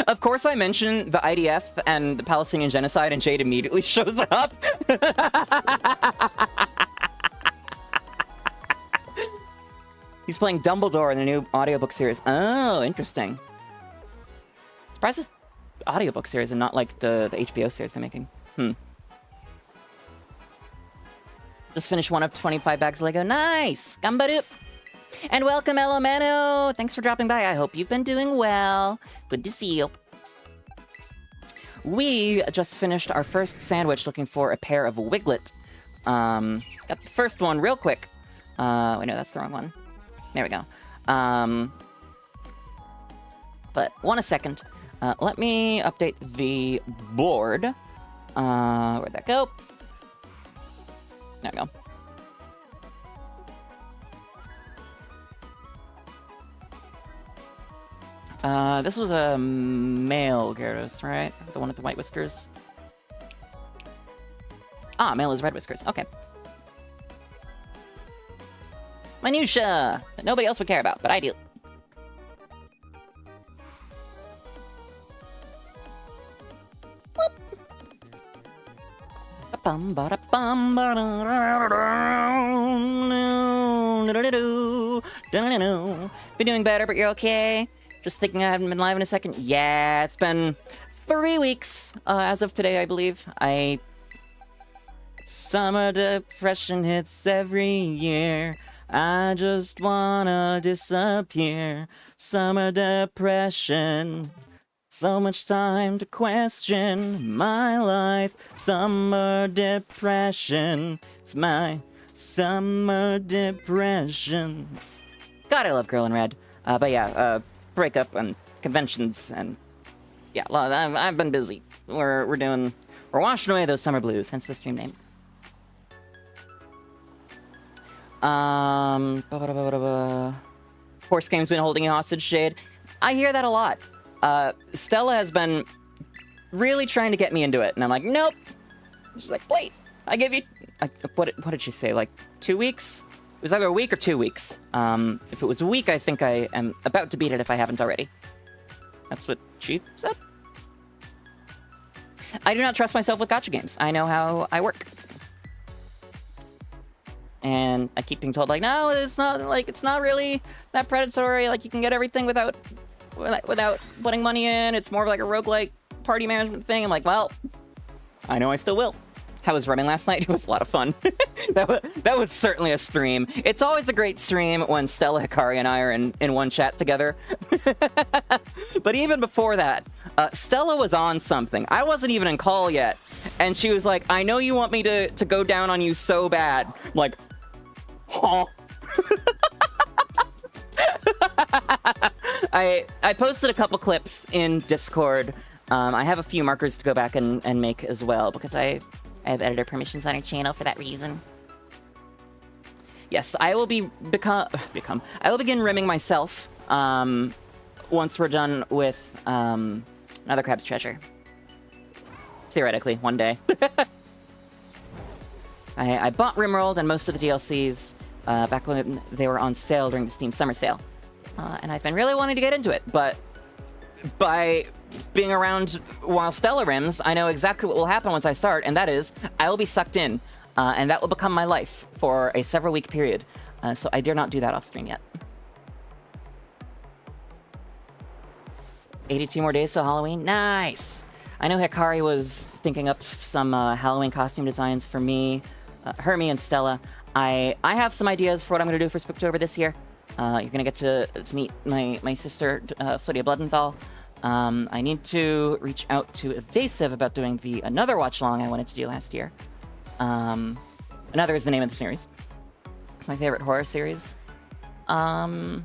A: Of course, I mentioned the IDF and the Palestinian genocide, and Jade immediately shows up. He's playing Dumbledore in the new audiobook series. Oh, interesting. Surprised this audiobook series and not like the HBO series they're making. Just finished one of 25 bags of Lego. Nice! Gambaru! And welcome, Elomeno! Thanks for dropping by. I hope you've been doing well. Good to see you. We just finished our first sandwich looking for a pair of Wiglet. Got the first one real quick. Wait, no, that's the wrong one. There we go. But a second. Let me update the board. Where'd that go? There we go. This was a male Gyarados, right? The one with the white whiskers. Ah, male is red whiskers. Okay. Minutia! That nobody else would care about, but I do. Been doing better, but you're okay? Just thinking I haven't been live in a second. Yeah, it's been 3 weeks as of today, I believe. Summer depression hits every year. I just wanna disappear. Summer depression. So much time to question my life. Summer depression. It's my summer depression. God, I love Girl in Red. But yeah, breakup and conventions and yeah, I've been busy. We're washing away those summer blues, hence the stream name. Horse game's been holding you hostage, Shade. I hear that a lot. Stella has been really trying to get me into it, and I'm like, nope. She's like, please, I give you... what did she say, like 2 weeks? It was either a week or 2 weeks. If it was a week, I think I am about to beat it if I haven't already. That's what she said. I do not trust myself with gacha games. I know how I work. And I keep being told, like, no, it's not really that predatory. Like, you can get everything without putting money in. It's more of like a roguelike party management thing. I'm like, well, I know I still will. How was running last night? It was a lot of fun. that was certainly a stream. It's always a great stream when Stella, Hikari, and I are in one chat together. But even before that, Stella was on something. I wasn't even in call yet. And she was like, I know you want me to go down on you so bad. I'm like, huh? I posted a couple clips in Discord. I have a few markers to go back and make as well, because I have editor permissions on our channel for that reason. Yes, I will I will begin rimming myself once we're done with another Crab's Treasure. Theoretically, one day. I bought Rimworld and most of the DLCs back when they were on sale during the Steam Summer Sale. And I've been really wanting to get into it, but by being around while Stella rims, I know exactly what will happen once I start, and that is, I will be sucked in, and that will become my life for a several-week period. So I dare not do that off-stream yet. 82 more days till Halloween? Nice! I know Hikari was thinking up some Halloween costume designs for me, Hermie, and Stella. I have some ideas for what I'm going to do for Spooktober this year. You're going to get to meet my sister, Flittia Bloodenthal. I need to reach out to Evasive about doing another watch-along I wanted to do last year. Another is the name of the series. It's my favorite horror series. Gosh,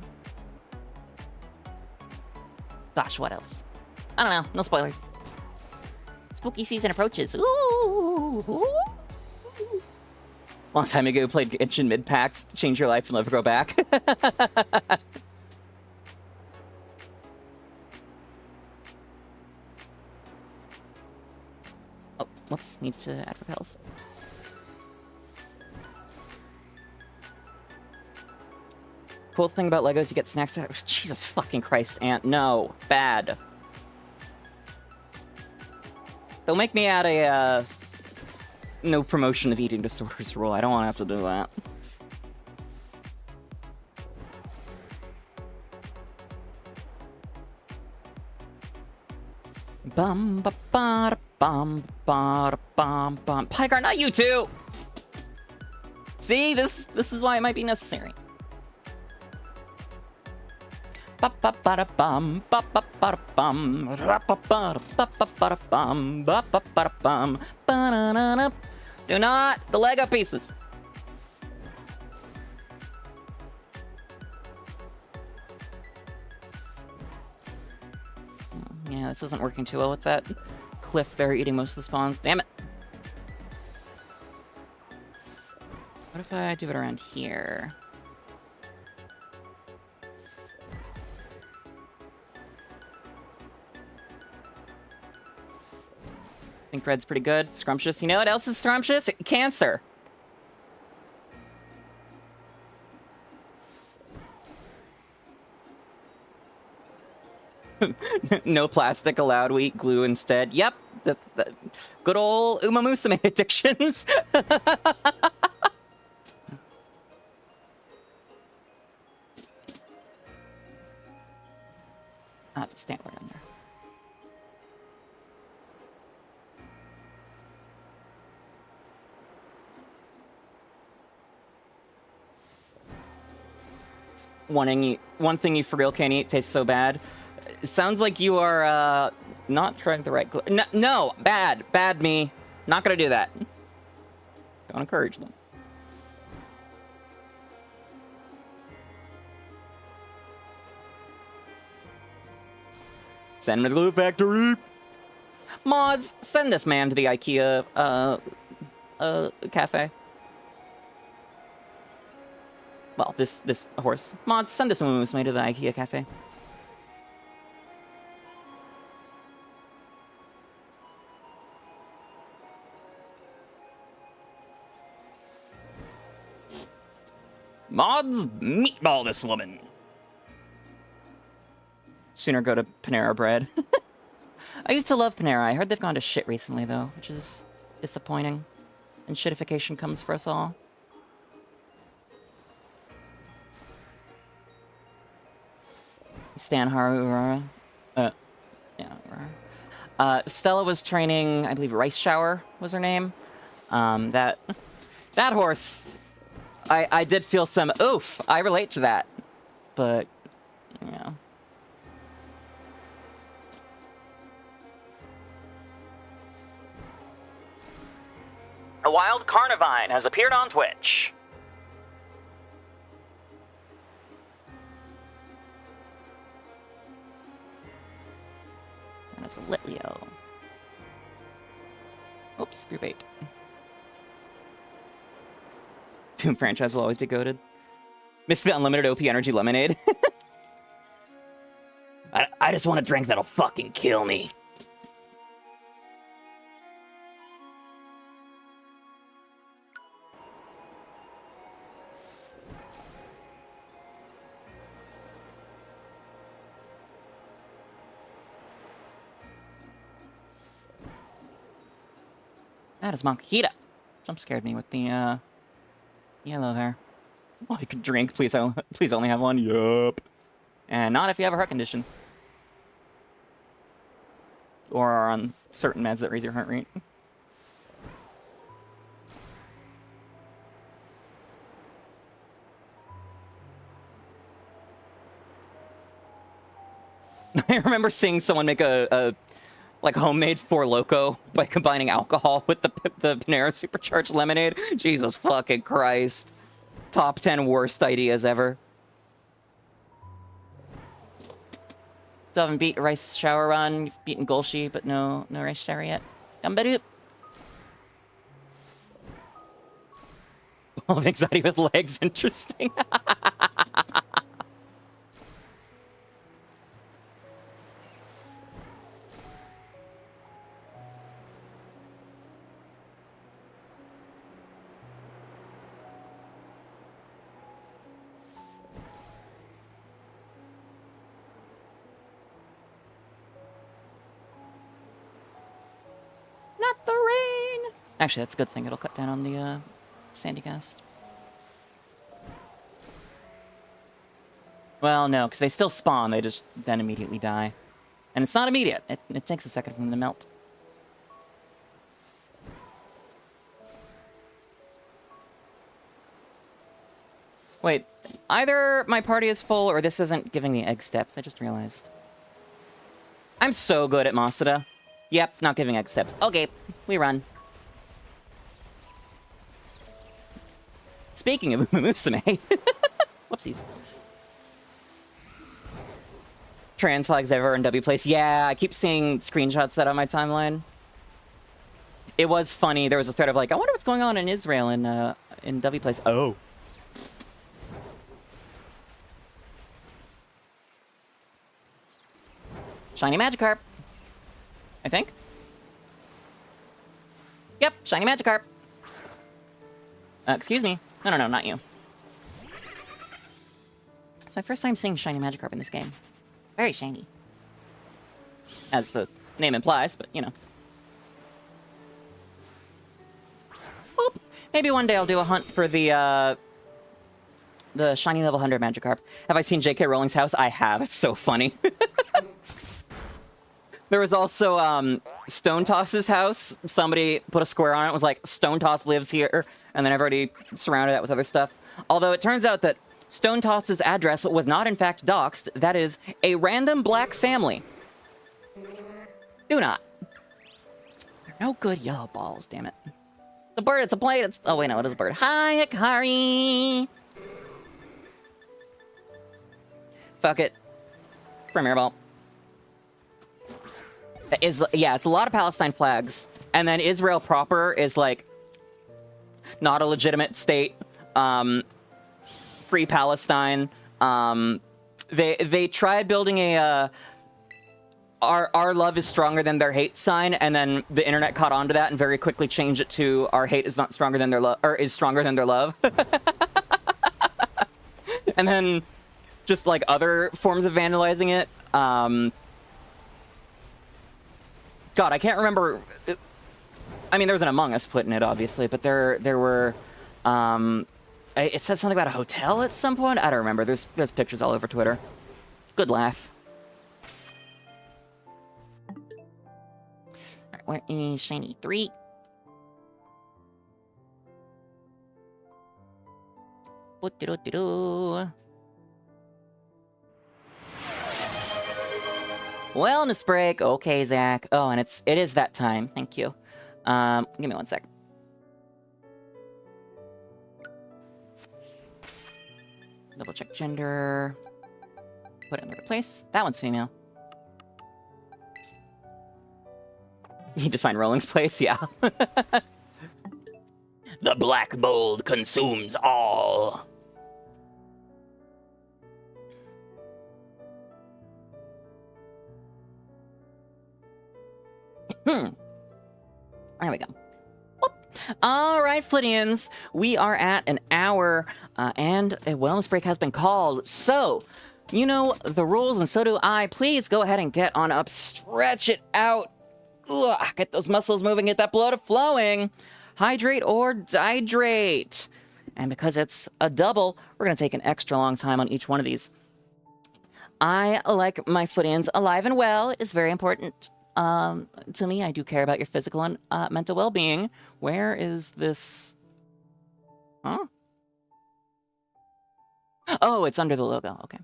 A: what else? I don't know. No spoilers. Spooky season approaches. Ooh. Long time ago, played Genshin mid-packs, change your life and never go back. Oh, whoops, need to add repels. Cool thing about Legos, you get snacks. Jesus fucking Christ, Aunt. No. Bad. They'll make me add a, no promotion of eating disorders rule. I don't want to have to do that. Bum ba ba da bum ba da bum bum. Pygar, not you too. See, this is why it might be necessary. Ba ba ba da bum ba ba ba da bum ba ba ba da bum ba ba ba da bum ba na na na. Do not the Lego pieces. Yeah, this isn't working too well with that cliff there eating most of the spawns. Damn it. What if I do it around here? I think red's pretty good. Scrumptious. You know what else is scrumptious? Cancer. No plastic allowed. We eat glue instead. Yep. The good old 𝑪�𝑬𝑫𝑰𝑚 addictions. I'll have to stamp it in there. One thing you for real can't eat tastes so bad. It sounds like you are not trying the right. No, bad me. Not gonna do that. Don't encourage them. Send him to the glue factory. Mods, send this man to the IKEA cafe. Well, this horse. Mods, send this 𝑪�𝑬𝑫𝑰𝑚 to the IKEA cafe. Mods, meatball this woman. Sooner go to Panera Bread. I used to love Panera. I heard they've gone to shit recently, though, which is disappointing. And shitification comes for us all. Stan Haru. Stella was training, I believe Rice Shower was her name. That horse, I did feel some oof. I relate to that. But, yeah. A wild carnivine has appeared on Twitch. And it's a Litleo. Oops, group 8. Doom franchise will always be goated. Miss the unlimited OP energy lemonade.
C: I just want a drink that'll fucking kill me.
A: That is Monkita. Jump scared me with the yellow there. Oh, you can drink. Please, please only have one. Yup. And not if you have a heart condition. Or are on certain meds that raise your heart rate. I remember seeing someone make a like homemade Four Loko by combining alcohol with the Panera Supercharged lemonade. Jesus fucking Christ. Top 10 worst ideas ever. Still haven't beat Rice Shower Run. You've beaten Golshi, but no Rice Shower yet. Gumbadoop. Oh, anxiety with legs. Interesting. Not the rain! Actually, that's a good thing. It'll cut down on the sandy cast. Well, no, because they still spawn. They just then immediately die. And it's not immediate. It takes a second for them to melt. Wait, either my party is full or this isn't giving me egg steps. I just realized. I'm so good at Masada. Yep, not giving egg steps. Okay, we run. Speaking of 𝑑𝒒𝒨𝒻𝑺. Whoopsies. Trans flags ever in W place. Yeah, I keep seeing screenshots that on my timeline. It was funny. There was a thread of like, I wonder what's going on in Israel in W place. Oh. Shiny Magikarp. I think. Yep, shiny Magikarp. Excuse me. No, not you. It's my first time seeing shiny Magikarp in this game. Very shiny. As the name implies, but you know. Boop. Maybe one day I'll do a hunt for the shiny level 100 Magikarp. Have I seen J.K. Rowling's house? I have. It's so funny. There was also Stone Toss's house. Somebody put a square on it. It was like, Stone Toss lives here. And then I've already surrounded that with other stuff. Although it turns out that Stone Toss's address was not in fact doxed. That is a random black family. Do not. They're no good yellow balls, damn it. The bird, it's a plate. It's... Oh, wait, no, it is a bird. Hi, Akari. Fuck it. Premier Ball. Yeah, it's a lot of Palestine flags. And then Israel proper is, like, not a legitimate state. Free Palestine. They tried building a, our love is stronger than their hate sign, and then the internet caught on to that and very quickly changed it to our hate is not stronger than their love, or is stronger than their love. And then just, like, other forms of vandalizing it. God, I can't remember. I mean, there was an Among Us put in it, obviously, but there were. It said something about a hotel at some point. I don't remember. There's pictures all over Twitter. Good laugh. All right, where is shiny 3? Wellness break. Okay, Zach. Oh, and it is that time. Thank you. Give me one sec. Double check gender. Put it in the right place. That one's female. You need to find Rolling's place? Yeah.
C: The black mold consumes all.
A: There we go. All right, Flittians, we are at an hour, and a wellness break has been called. So, you know the rules, and so do I. Please go ahead and get on up, stretch it out, Ugh, get those muscles moving, get that blood flowing. Hydrate or dihydrate. And because it's a double, we're going to take an extra long time on each one of these. I like my Flittians alive and well. It's very important to me. I do care about your physical and mental well-being. Where is this? Huh? Oh, it's under the logo. Okay.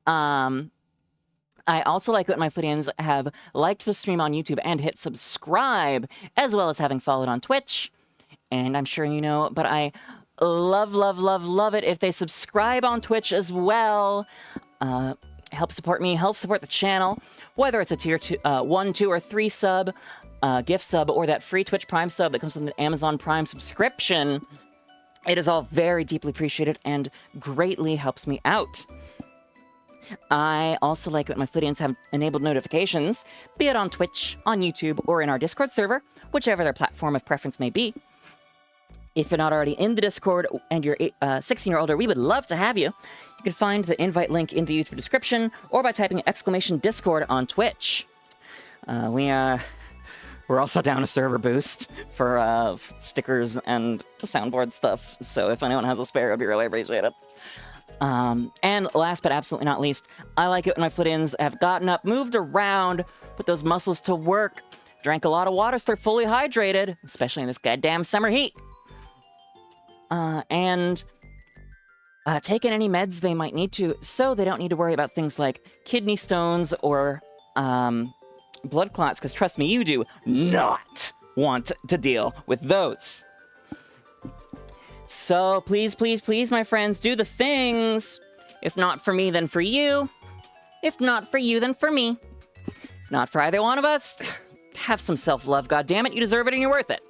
A: I also like that my Flittians have liked the stream on YouTube and hit subscribe, as well as having followed on Twitch. And I'm sure you know, but I love, love, love, love it if they subscribe on Twitch as well. Help support me, help support the channel, whether it's a tier 1, 2, or 3 sub, gift sub, or that free Twitch Prime sub that comes with an Amazon Prime subscription. It is all very deeply appreciated and greatly helps me out. I also like that my Flittians have enabled notifications, be it on Twitch, on YouTube, or in our Discord server, whichever their platform of preference may be. If you're not already in the Discord and you're 16 or older, we would love to have you. You can find the invite link in the YouTube description or by typing !Discord on Twitch. We're also down a server boost for stickers and soundboard stuff, so if anyone has a spare, it would be really appreciated. And last but absolutely not least, I like it when my Flittians have gotten up, moved around, put those muscles to work, drank a lot of water so they're fully hydrated, especially in this goddamn summer heat. And taken any meds they might need to, so they don't need to worry about things like kidney stones or blood clots, because trust me, you do not want to deal with those. So please, please, please, my friends, do the things. If not for me, then for you. If not for you, then for me. If not for either one of us, have some self-love, goddammit. You deserve it and you're worth it.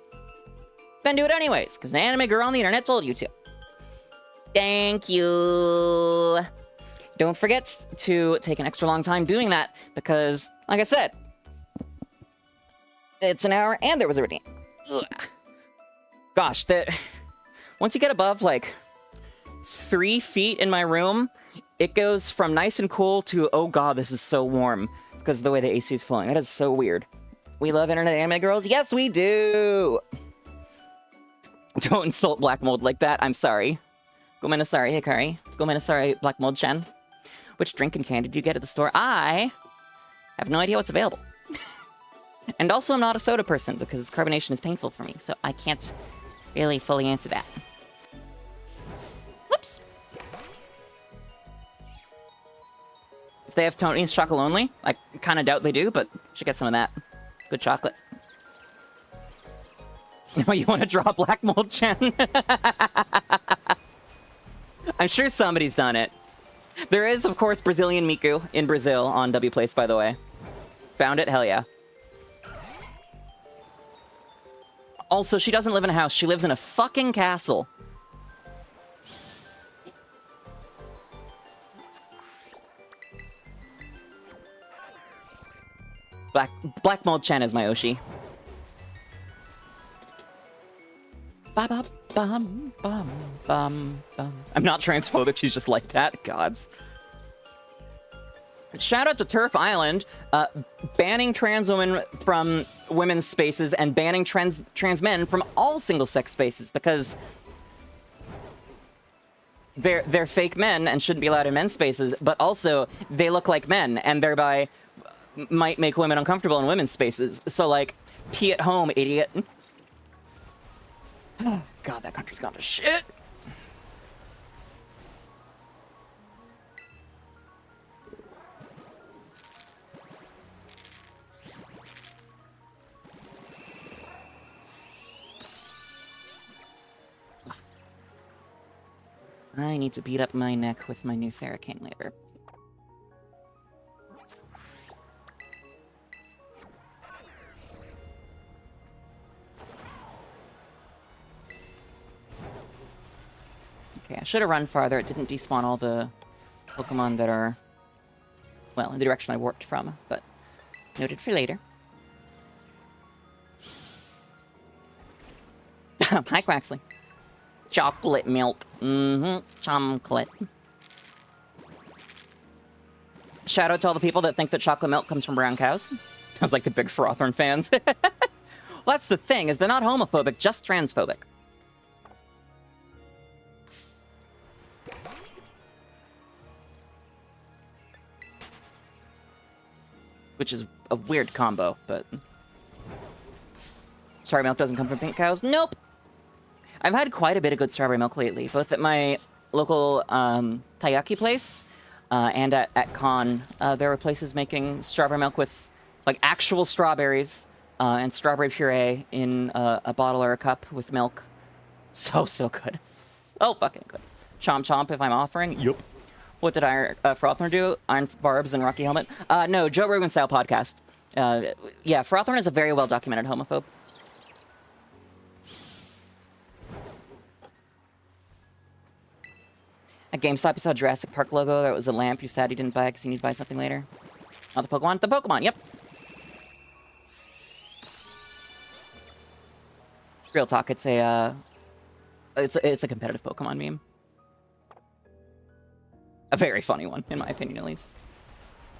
A: Then do it anyways, because an anime girl on the internet told you to. Thank you. Don't forget to take an extra long time doing that, because, like I said, it's an hour and there was a routine. Ugh. Gosh, once you get above, like, 3 feet in my room, it goes from nice and cool to, oh god, this is so warm, because of the way the AC is flowing. That is so weird. We love internet anime girls? Yes, we do! Don't insult Black Mold like that, I'm sorry. Gomenasari, Hikari. Gomenasari, Black Mold-chan. Which drink and can did you get at the store? I have no idea what's available. And also, I'm not a soda person, because carbonation is painful for me, so I can't really fully answer that. Whoops. If they have Tony's chocolate only, I kind of doubt they do, but should get some of that. Good chocolate. Now you want to draw Black Mold Chan? I'm sure somebody's done it. There is, of course, Brazilian Miku in Brazil on WPlace, by the way. Found it? Hell yeah. Also, she doesn't live in a house. She lives in a fucking castle. Black Mold Chen is my Oshi. I'm not transphobic, she's just like that. Gods. Shout out to Turf Island, banning trans women from women's spaces and banning trans men from all single-sex spaces, because they're fake men and shouldn't be allowed in men's spaces, but also they look like men and thereby might make women uncomfortable in women's spaces. So, like, pee at home, idiot. God, that country's gone to shit. I need to beat up my neck with my new Theracane later. Okay, I should have run farther. It didn't despawn all the Pokemon that are, well, in the direction I warped from, but noted for later. Hi, Quaxley. Chocolate milk. Chocolate. Shout out to all the people that think that chocolate milk comes from brown cows. Sounds like the big Frauthorn fans. Well, that's the thing, is they're not homophobic, just transphobic. Which is a weird combo, but... Strawberry milk doesn't come from pink cows? Nope! I've had quite a bit of good strawberry milk lately, both at my local taiyaki place and at Con. There were places making strawberry milk with like actual strawberries and strawberry puree in a bottle or a cup with milk. So good. So fucking good. Chomp chomp if I'm offering. Yup. What did Frauthorn do? Iron Barbs and Rocky Helmet? No, Joe Rogan style podcast. Yeah, Frauthorn is a very well documented homophobe. At GameStop, you saw Jurassic Park logo. That was a lamp. You sad you didn't buy it because you need to buy something later. Not the Pokemon? The Pokemon, yep. Real talk, it's a competitive Pokemon meme. A very funny one, in my opinion, at least.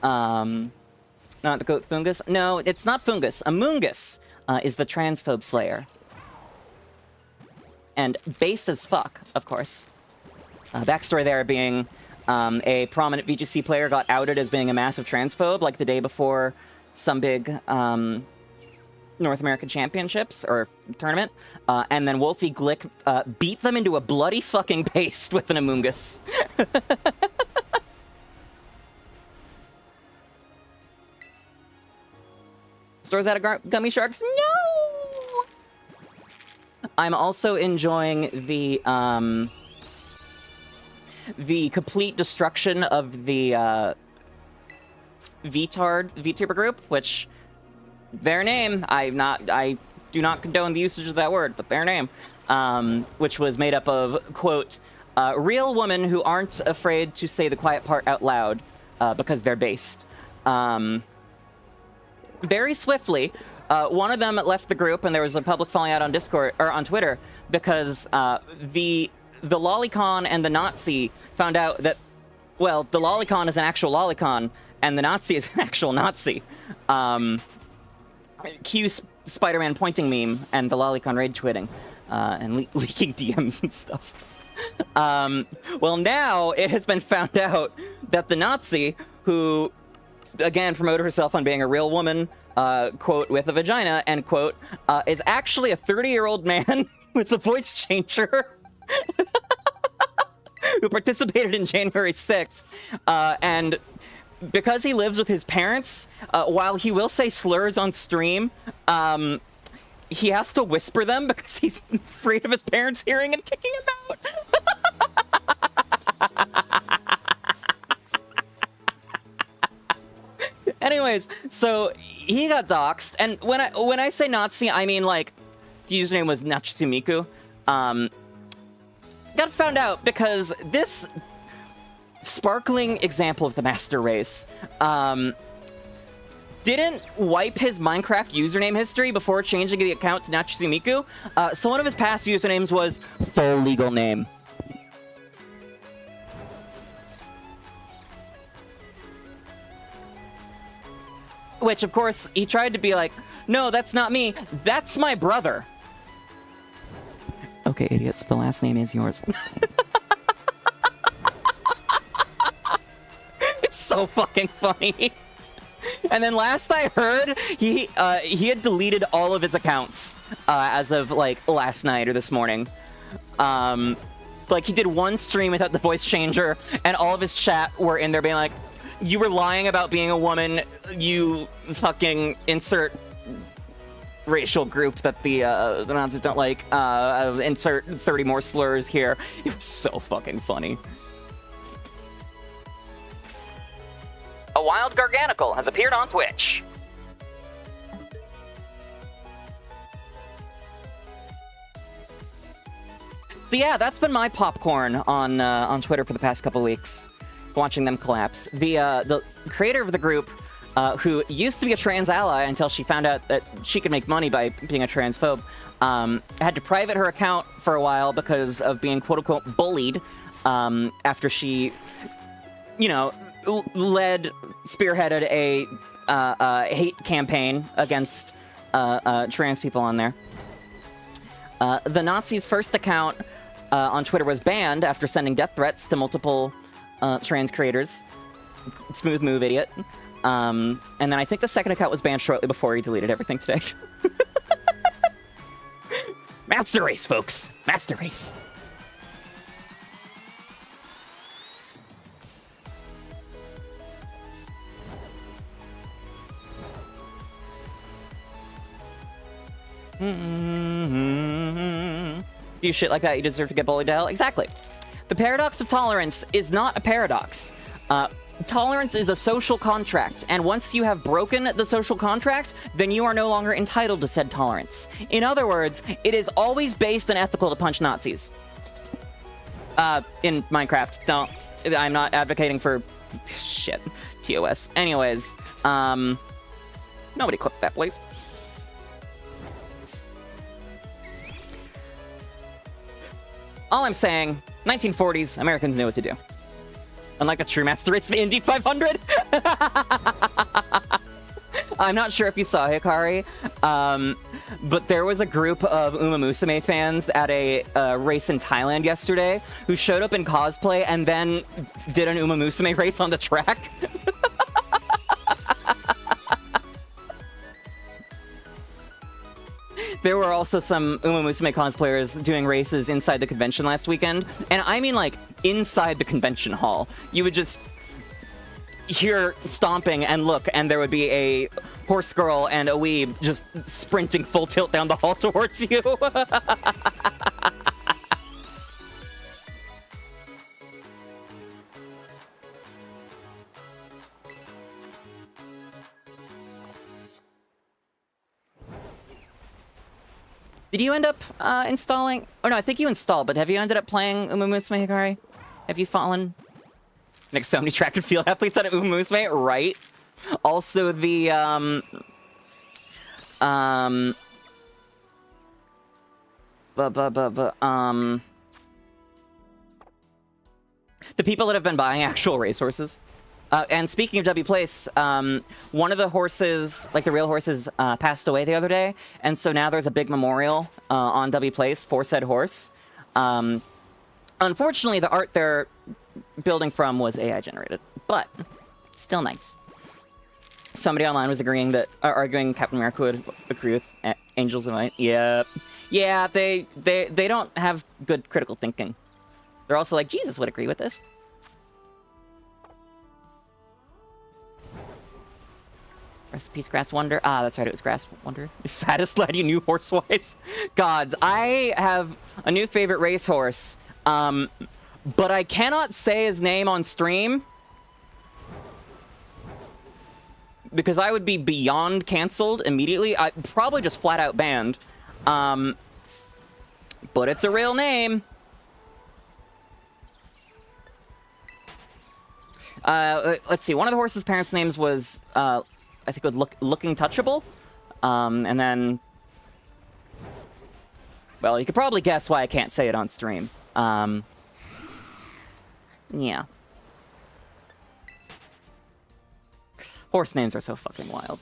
A: Not the goat Fungus? No, it's not Fungus. Amoongus is the transphobe slayer. And based as fuck, of course. Backstory there being a prominent VGC player got outed as being a massive transphobe like the day before some big North American Championships or tournament. And then 𝑹𝒊𝒈𝒉𝒕 beat them into a bloody fucking paste with an Amoongus. Stores out of gummy sharks? No! I'm also enjoying the complete destruction of the VTuber group, which their name, I do not condone the usage of that word, but their name, which was made up of, quote, real women who aren't afraid to say the quiet part out loud because they're based. Very swiftly, one of them left the group, and there was a public falling out on Discord or on Twitter because the lolicon and the Nazi found out that, well, the lolicon is an actual lolicon, and the Nazi is an actual Nazi. Cue Spider-Man pointing meme and the lolicon raid twitting and leaking DMs and stuff. Well, now it has been found out that the Nazi, who, again, promoted herself on being a real woman, quote, with a vagina, end quote, is actually a 30-year-old man with a voice changer who participated in January 6th. And because he lives with his parents, while he will say slurs on stream, he has to whisper them because he's afraid of his parents hearing and kicking him out. Anyways, so he got doxxed, and when I say Nazi, I mean like the username was Natsumiku. Got found out because this sparkling example of the master race didn't wipe his Minecraft username history before changing the account to Natsumiku. So one of his past usernames was full legal name. Which, of course, he tried to be like, no, that's not me. That's my brother. Okay, idiots, the last name is yours. It's so fucking funny. And then last I heard, he had deleted all of his accounts as of, like, last night or this morning. Like, he did one stream without the voice changer, and all of his chat were in there being like, you were lying about being a woman, you fucking insert racial group that the Nazis don't like, insert 30 more slurs here. It was so fucking funny. A wild Garganicle has appeared on Twitch. So yeah, that's been my popcorn on Twitter for the past couple weeks. Watching them collapse. The creator of the group, who used to be a trans ally until she found out that she could make money by being a transphobe, had to private her account for a while because of being quote-unquote bullied after she, you know, spearheaded a hate campaign against trans people on there. The Nazis' first account on Twitter was banned after sending death threats to multiple trans creators. Smooth move, idiot. And then I think the second account was banned shortly before he deleted everything today.
C: Master race, folks. Master race.
A: You shit like that, you deserve to get bullied to hell. Exactly. The paradox of tolerance is not a paradox. Tolerance is a social contract, and once you have broken the social contract, then you are no longer entitled to said tolerance. In other words, it is always based and ethical to punch Nazis. In Minecraft, I'm not advocating for shit, TOS. Anyways, nobody clip that, please. All I'm saying, 1940s, Americans knew what to do. Unlike a true master race, the Indy 500. I'm not sure if you saw Hikari, but there was a group of 𝑪𝑉𝑬𝑫𝒰𝑚 fans at a race in Thailand yesterday who showed up in cosplay and then did an 𝑪𝑉𝑬𝑫𝒰𝒻 race on the track. There were also some 𝑪𝑉𝑬𝑫𝒰𝒻 cosplayers doing races inside the convention last weekend. And I mean, like, inside the convention hall. You would just hear stomping and look, and there would be a horse girl and a weeb just sprinting full tilt down the hall towards you. Did you end up installing? Oh no, I think you installed, but have you ended up playing 𝑪𝑉𝑬𝑫𝒰𝒻, Hikari? Have you fallen? Next, so many track and field athletes on 𝑪𝑉𝑬𝑫𝒰𝒻, right? Also, the the people that have been buying actual racehorses. And speaking of W Place, one of the horses, like the real horses, passed away the other day, and so now there's a big memorial on W Place for said horse. Unfortunately, the art they're building from was AI generated, but still nice. Somebody online was arguing Captain America would agree with Angels of Light. Yep. Yeah, they don't have good critical thinking. They're also like, Jesus would agree with this. Rest in peace, Grass Wonder. Ah, that's right, it was Grass Wonder. Fattest lad you knew horse-wise. Gods, I have a new favorite racehorse, but I cannot say his name on stream because I would be beyond canceled immediately. I probably just flat out banned. But it's a real name. Let's see. One of the horse's parents' names was, I think it was Looking Touchable. And then, well, you could probably guess why I can't say it on stream. Yeah. Horse names are so fucking wild.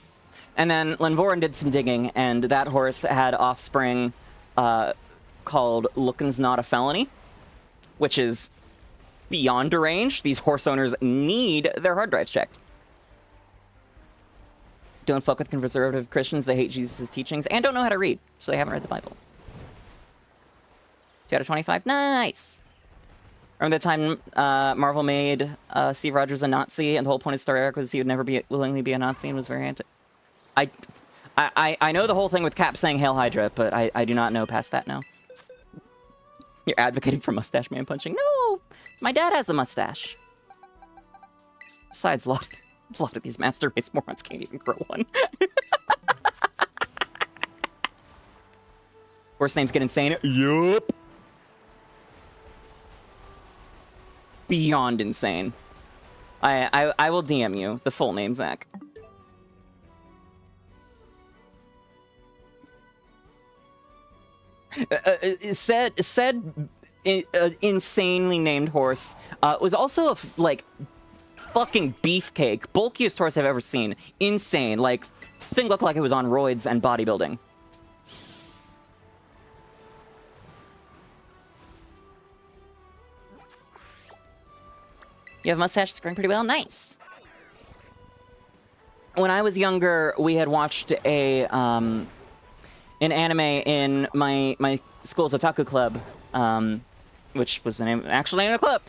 A: And then Lenvoran did some digging, and that horse had offspring called Lookin's Not a Felony, which is beyond deranged. These horse owners need their hard drives checked. Don't fuck with conservative Christians. They hate Jesus' teachings and don't know how to read, so they haven't read the Bible. 2 out of 25. Nice! Remember the time Marvel made Steve Rogers a Nazi, and the whole point of Star Eric was he would never willingly be a Nazi and was very anti... I know the whole thing with Cap saying Hail Hydra, but I do not know past that now. You're advocating for mustache man punching? No! My dad has a mustache. Besides, a lot of these master race morons can't even grow one. Horse names get insane. Yup. Beyond insane. I will DM you the full name, Zach. Said insanely named horse was also like fucking beefcake. Bulkiest horse I've ever seen. Insane. Like, thing looked like it was on roids and bodybuilding. You have a mustache, it's growing pretty well. Nice. When I was younger, we had watched an anime in my school's otaku club, which was the actual name of the club,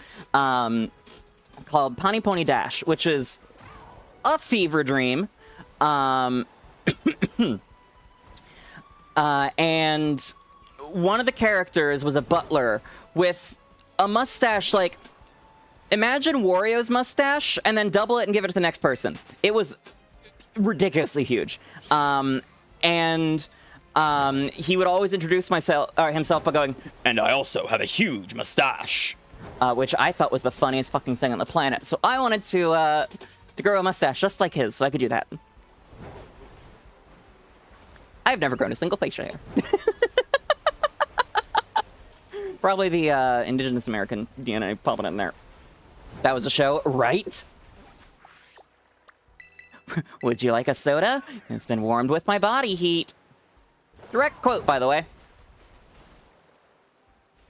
A: called Pani Pony Dash, which is a fever dream. And one of the characters was a butler with a mustache like... Imagine Wario's mustache, and then double it and give it to the next person. It was ridiculously huge. He would always introduce himself by going, "And I also have a huge mustache," which I thought was the funniest fucking thing on the planet. So I wanted to grow a mustache just like his, so I could do that. I've never grown a single facial hair. Probably the indigenous American DNA popping in there. That was a show, right? Would you like a soda? It's been warmed with my body heat. Direct quote, by the way.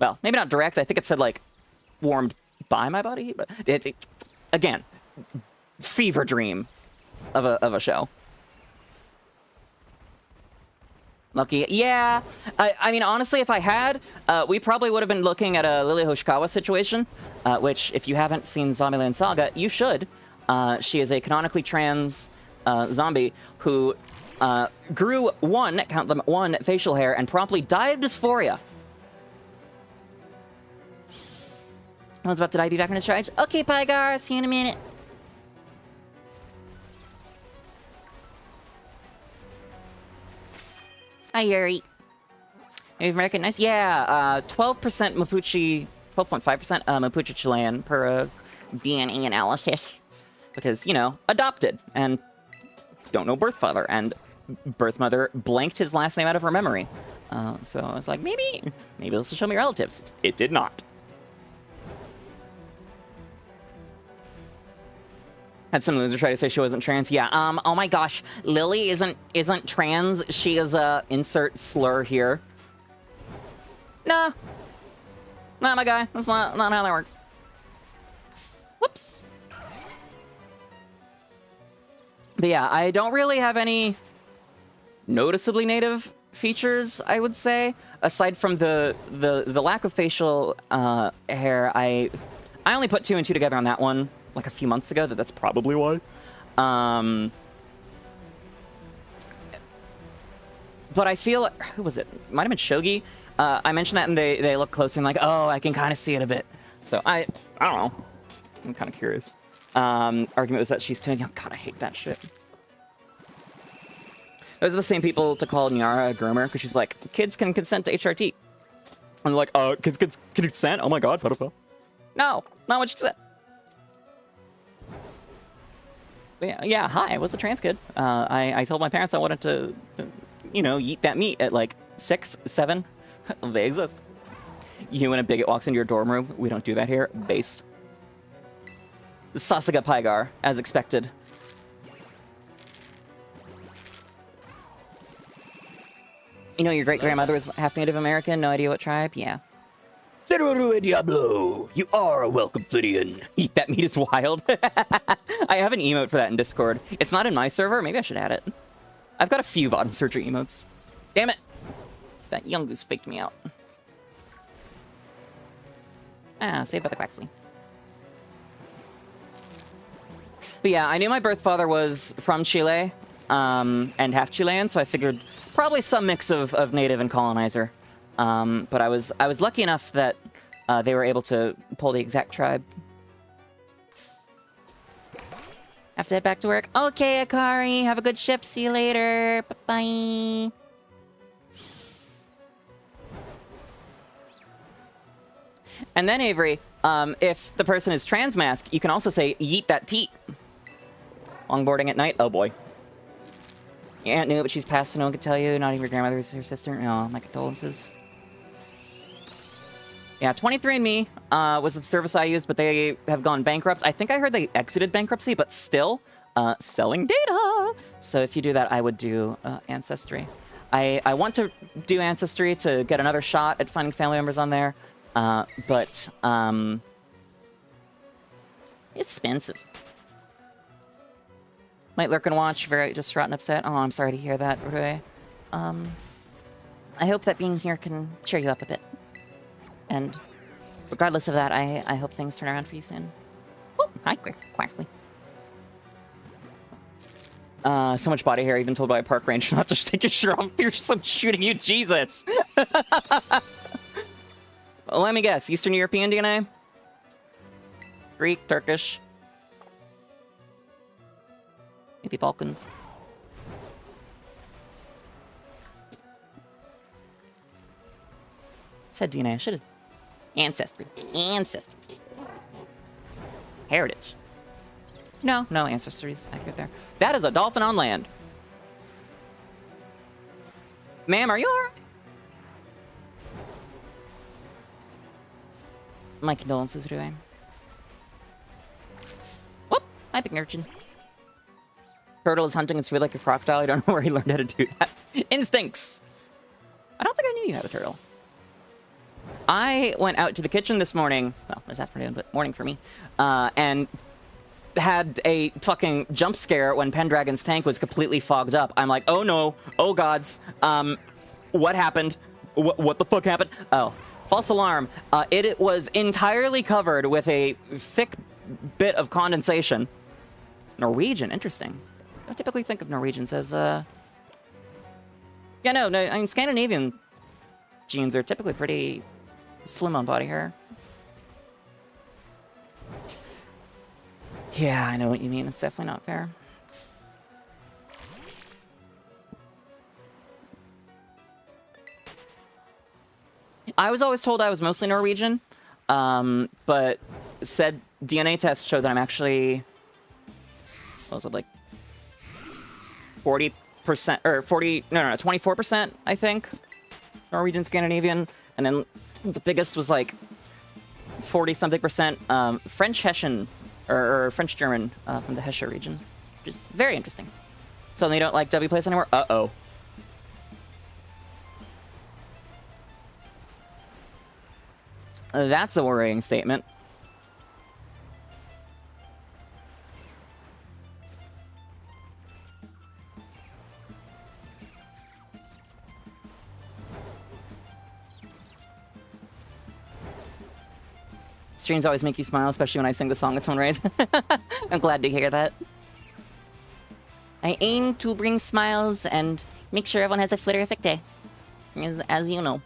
A: Well, maybe not direct. I think it said, like, warmed by my body heat. But again, fever dream of a show. Lucky. Yeah. I mean, honestly, if I had, we probably would have been looking at a Lily Hoshikawa situation, which, if you haven't seen Zombieland Saga, you should. She is a canonically trans zombie who grew one facial hair and promptly died of dysphoria. I was about to die, be back in his charge. Okay, Pygar, see you in a minute. Hi, Yuri. Native American, nice. Yeah, 12% Mapuche, 12.5% Mapuche Chilean per DNA analysis. Because, you know, adopted and don't know birth father. And birth mother blanked his last name out of her memory. So I was like, maybe this will show me relatives. It did not. Had some loser try to say she wasn't trans. Yeah, oh my gosh. Lily isn't trans. She is insert slur here. Nah. Not my guy. That's not how that works. Whoops. But yeah, I don't really have any noticeably native features, I would say. Aside from the lack of facial hair, I only put 2 and 2 together on that one. Like a few months ago, that's probably why. But I feel, who was it? Might have been Shogi. I mentioned that and they look closer and like, oh, I can kind of see it a bit. So I don't know. I'm kind of curious. Argument was that she's too young. God, I hate that shit. Those are the same people to call Nyara a groomer because she's like, kids can consent to HRT. And they're like, kids can consent? Oh my god, pedophile. No, not what she said. Yeah, hi, I was a trans kid. I told my parents I wanted to, you know, eat that meat at like 6, 7. They exist. You and a bigot walks into your dorm room. We don't do that here. Based. Sasaga Pygar, as expected. You know, your great-grandmother was half Native American, no idea what tribe? Yeah.
C: Diablo, you are a welcome Flittian.
A: Eat that meat is wild. I have an emote for that in Discord. It's not in my server. Maybe I should add it. I've got a few bottom surgery emotes. Damn it. That young goose faked me out. Saved by the Quaxley. But yeah, I knew my birth father was from Chile, and half Chilean, so I figured probably some mix of native and colonizer. But I was lucky enough that they were able to pull the exact tribe. Have to head back to work. Okay, Akari, have a good shift. See you later. Bye-bye. And then, Avery, if the person is trans mask, you can also say, yeet that teat. Longboarding at night? Oh, boy. Your aunt knew it, but she's passed, so no one could tell you. Not even your grandmother is her sister. No, my condolences. Yeah, 23andMe was the service I used, but they have gone bankrupt. I think I heard they exited bankruptcy, but still selling data. So if you do that, I would do Ancestry. I want to do Ancestry to get another shot at finding family members on there, but it's expensive. Might lurk and watch, very distraught and upset. Oh, I'm sorry to hear that, Rui. I hope that being here can cheer you up a bit. And regardless of that, I hope things turn around for you soon. Oh, hi, Quaxley. So much body hair, even told by a park ranger not to take your shirt off. Fierce, I'm shooting you, Jesus. Well, let me guess, Eastern European DNA? Greek, Turkish. Maybe Balkans. Said DNA, I should have. Ancestry. Ancestry. Heritage. No, Ancestry's accurate there. That is a dolphin on land. Ma'am, are you alright? My condolences, Rui. Whoop! Hi, big urchin. Turtle is hunting its food like a crocodile. I don't know where he learned how to do that. Instincts! I don't think I knew you had a turtle. I went out to the kitchen this morning, well, it was afternoon, but morning for me, and had a fucking jump scare when Pendragon's tank was completely fogged up. I'm like, oh no, oh gods, what happened? What the fuck happened? Oh, false alarm. It was entirely covered with a thick bit of condensation. Norwegian, interesting. I don't typically think of Norwegians as, yeah, no, I mean, Scandinavian genes are typically pretty slim on body hair. Yeah, I know what you mean. It's definitely not fair. I was always told I was mostly Norwegian, but said DNA test showed that I'm actually, what was it, like 40%, or 24%, I think, Norwegian Scandinavian, and then the biggest was like 40-something% French Hessian, or French German from the Hesse region, which is very interesting. So they don't like W place anymore? Uh-oh. That's a worrying statement. Streams always make you smile, especially when I sing the song at Sunrise. I'm glad to hear that. I aim to bring smiles and make sure everyone has a flitterific day, as you know.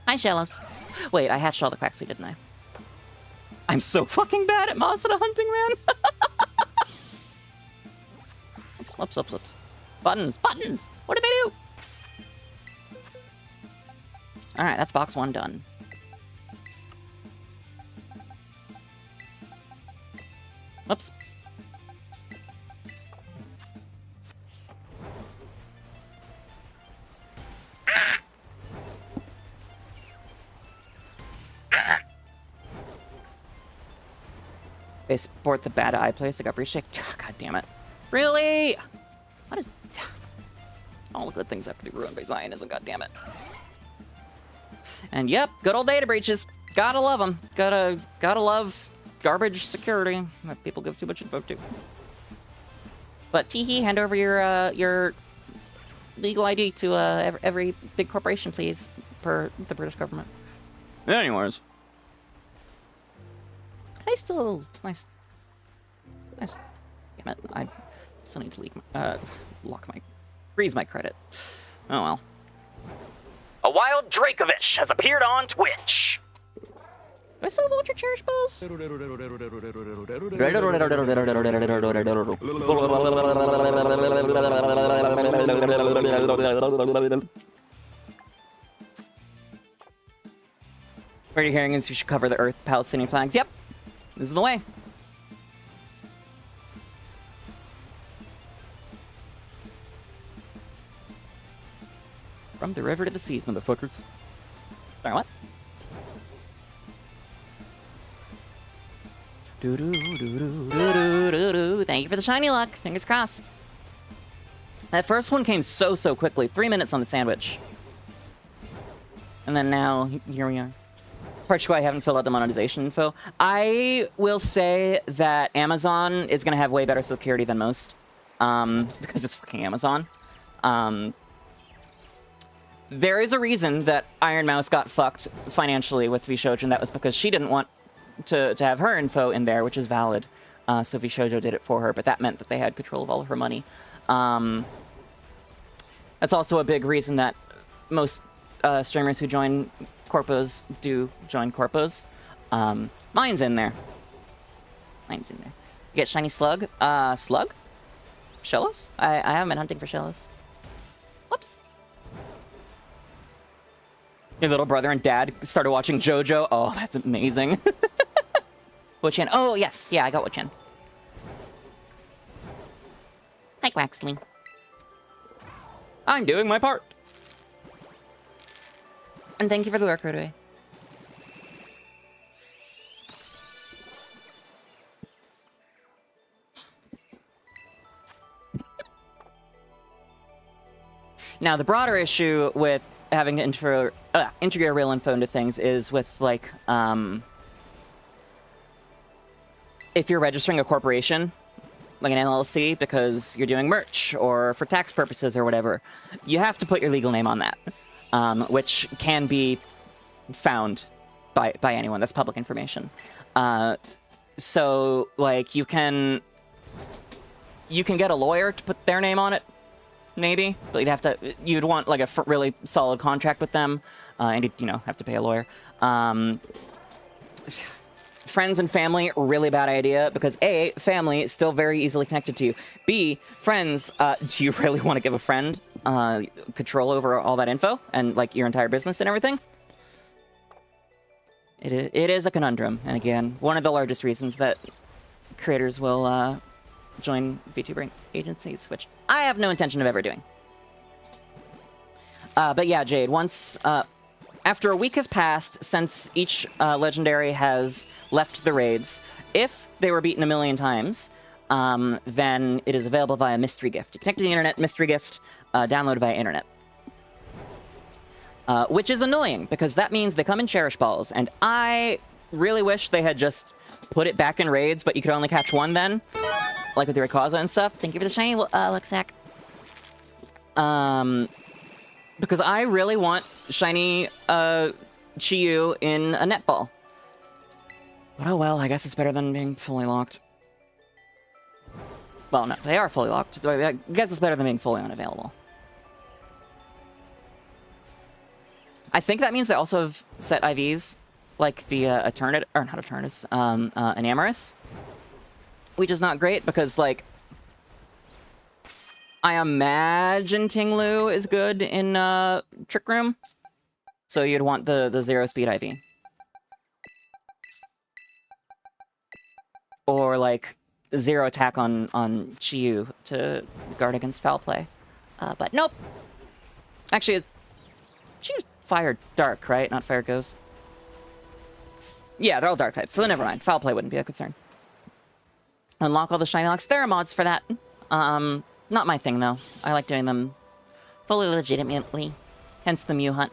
A: Hi, Shallows. Wait, I hatched all the Quaxley, didn't I? I'm so fucking bad at Masada hunting, man. Oops. Buttons. What did they do? All right, that's box 1 done. Whoops. They support the bad eye place. I got breach check. God damn it. Really? What is... All the good things have to be ruined by Zionism, god damn it. And yep, good old data breaches. Gotta love them. Gotta love garbage security that people give too much info to. But teehee, hand over your legal ID to every big corporation, please, per the British government. Anyways, damn it, I still need to freeze my credit. Oh well. A wild Dracovish has appeared on Twitch. Do I still have Ultra Cherish Balls? What you're hearing is you should cover the Earth Palestinian flags. Yep, this is the way. From the river to the seas, motherfuckers. Sorry, what? Thank you for the shiny luck. Fingers crossed. That first one came so quickly. 3 minutes on the sandwich. And then now, here we are. Partially, I haven't filled out the monetization info. I will say that Amazon is going to have way better security than most. Because it's fucking Amazon. There is a reason that Iron Mouse got fucked financially with 𝑹𝒊𝒈𝒉𝒕, and that was because she didn't want to have her info in there, which is valid. So 𝑹𝒊𝒈𝒉𝒕 did it for her, but that meant that they had control of all of her money. That's also a big reason that most streamers who join corpos do join corpos. Mine's in there. Mine's in there. You get shiny slug. Slug? Shellos? I haven't been hunting for Shellos. Whoops. Your little brother and dad started watching JoJo. Oh, that's amazing. Wo-Chan. Oh, yes. Yeah, I got Wo-Chan. Hi, Quaxley. I'm doing my part. And thank you for the work, Rodway. Now, the broader issue with having to integrate real info into things is with, like, if you're registering a corporation, like an LLC, because you're doing merch or for tax purposes or whatever, you have to put your legal name on that, which can be found by anyone. That's public information. So, like, you can get a lawyer to put their name on it, maybe, but you'd want like a really solid contract with them, and you'd, have to pay a lawyer. Friends and family, really bad idea, because A, family is still very easily connected to you. B, friends, do you really want to give a friend control over all that info and like your entire business and everything? It is a conundrum, and again, one of the largest reasons that creators will join VTubering agencies, which I have no intention of ever doing. But yeah, Jade, once after a week has passed since each legendary has left the raids, if they were beaten 1,000,000 times, then it is available via mystery gift. You connect to the internet, mystery gift, download via internet. Which is annoying, because that means they come in cherish balls, and I really wish they had just put it back in raids, but you could only catch one then, like with the Rayquaza and stuff. Thank you for the shiny, Luxac. Because I really want shiny Chi-Yu in a netball. But oh well, I guess it's better than being fully locked. Well, no, they are fully locked. So I guess it's better than being fully unavailable. I think that means they also have set IVs, like the Eternit, or not Eternatus, an Amoris. Which is not great, because, like, I imagine Ting-Lu is good in Trick Room. So you'd want the 0-speed IV. Or, like, 0 attack on Chi-Yu to guard against foul play. But nope. Actually, Chi-Yu's Fire Dark, right? Not Fire Ghost. Yeah, they're all Dark types, so never mind. Foul play wouldn't be a concern. Unlock all the shiny locks. There are mods for that. Not my thing, though. I like doing them fully legitimately. Hence the Mew hunt.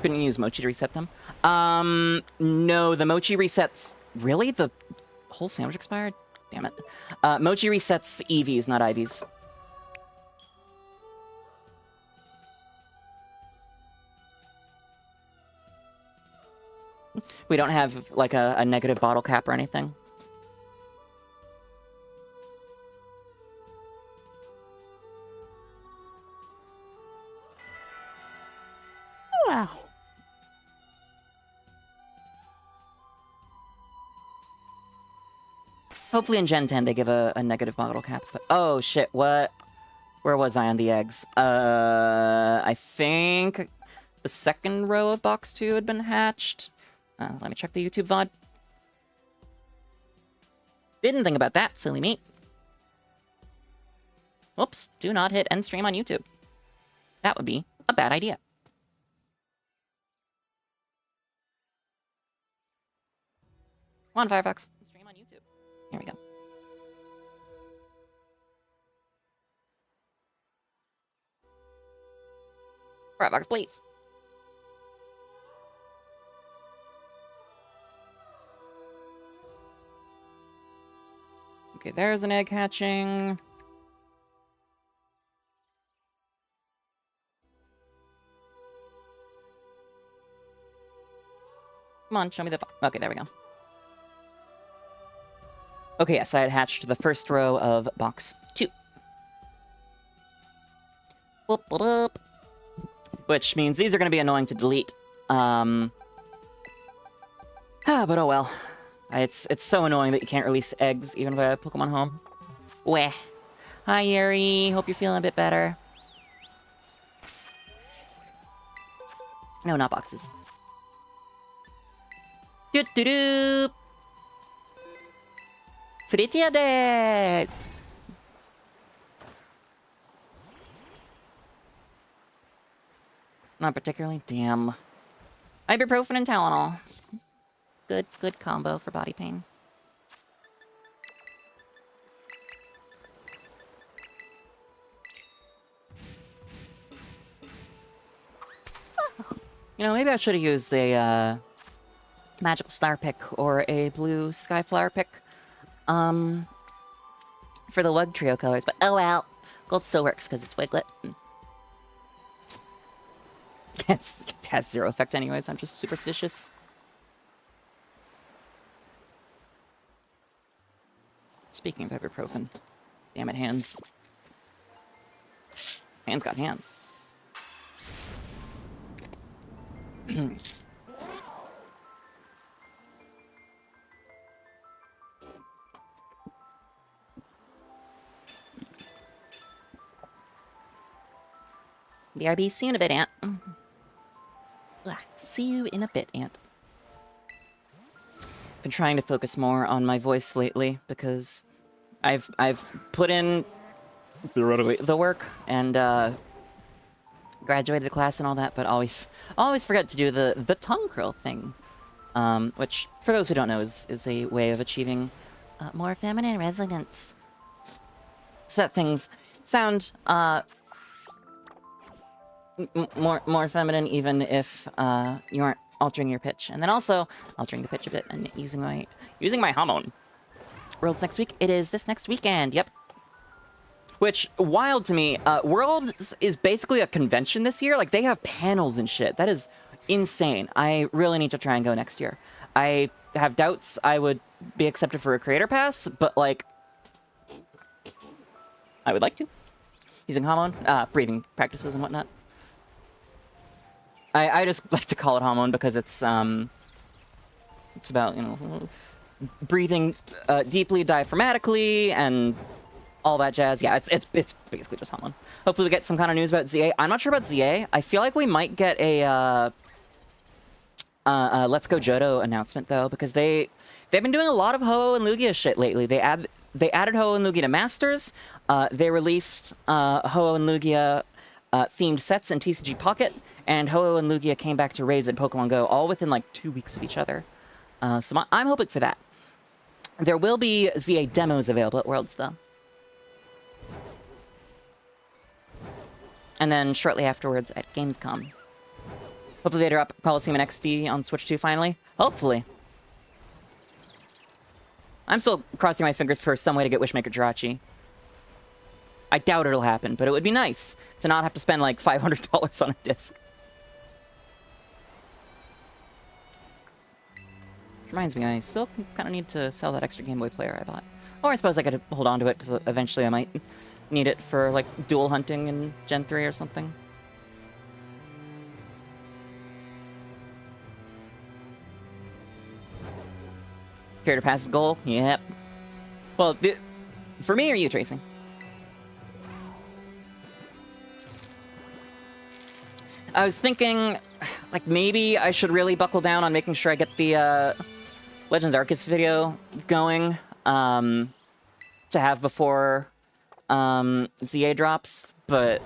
A: Couldn't use Mochi to reset them. No, the Mochi resets... Really? The whole sandwich expired? Damn it. Mochi resets EVs, not IVs. We don't have, like, a negative bottle cap or anything. Wow. Hopefully in Gen 10 they give a negative bottle cap. But, oh, shit, what? Where was I on the eggs? I think the second row of box 2 had been hatched. Let me check the YouTube VOD. Didn't think about that, silly me. Whoops, do not hit end stream on YouTube. That would be a bad idea. Come on, Firefox. Stream on YouTube. Here we go. Firefox, please. Okay, there's an egg hatching. Come on, show me the... Okay, there we go. Okay, yes, I had hatched the first row of box 2. Boop, boop, boop. Which means these are going to be annoying to delete. But oh well. It's so annoying that you can't release eggs even if I have Pokemon Home. Weh. Hi, Yuri. Hope you're feeling a bit better. No, not boxes. Doo-doo-doo! Flittia desu! Not particularly. Damn. Ibuprofen and Tylenol. Good combo for body pain. You know, maybe I should have used a magical star pick or a blue skyflower pick for the Wug trio colors, but oh well. Gold still works because it's Wiglet. It has 0 effect anyways, I'm just superstitious. Speaking of ibuprofen. Damn it, hands. Hands got hands. BRB, see you in a bit, Aunt. See you in a bit, Aunt. Been trying to focus more on my voice lately because I've put in theoretically the work and graduated the class and all that, but always forget to do the tongue curl thing, which for those who don't know is a way of achieving more feminine resonance. So that things sound more feminine even if you aren't altering your pitch, and then also altering the pitch a bit and using my hormone. Worlds next week. It is this next weekend. Yep. Which, wild to me, Worlds is basically a convention this year. Like, they have panels and shit. That is insane. I really need to try and go next year. I have doubts I would be accepted for a creator pass, but, like, I would like to. Using hormone, breathing practices and whatnot. I just like to call it hormone because it's about, you know, breathing deeply diaphragmatically and all that jazz. Yeah, it's basically just hormone. Hopefully we get some kind of news about ZA. I'm not sure about ZA. I feel like we might get a Let's Go Johto announcement though, because they've been doing a lot of Ho and Lugia shit lately. They added Ho and Lugia to Masters. They released Ho and Lugia themed sets in TCG Pocket, and Ho and Lugia came back to raids in Pokemon Go, all within like 2 weeks of each other. So I'm hoping for that. There will be ZA demos available at Worlds, though. And then shortly afterwards at Gamescom. Hopefully they drop Coliseum and XD on Switch 2 finally. Hopefully. I'm still crossing my fingers for some way to get Wishmaker Jirachi. I doubt it'll happen, but it would be nice to not have to spend like $500 on a disc. Reminds me, I still kind of need to sell that extra Game Boy player I bought. Or I suppose I could hold on to it, because eventually I might need it for, like, dual hunting in Gen 3 or something. Care to pass the goal? Yep. Well, for me or you, Tracy? I was thinking, like, maybe I should really buckle down on making sure I get the, Legends Arceus video going, to have before ZA drops, but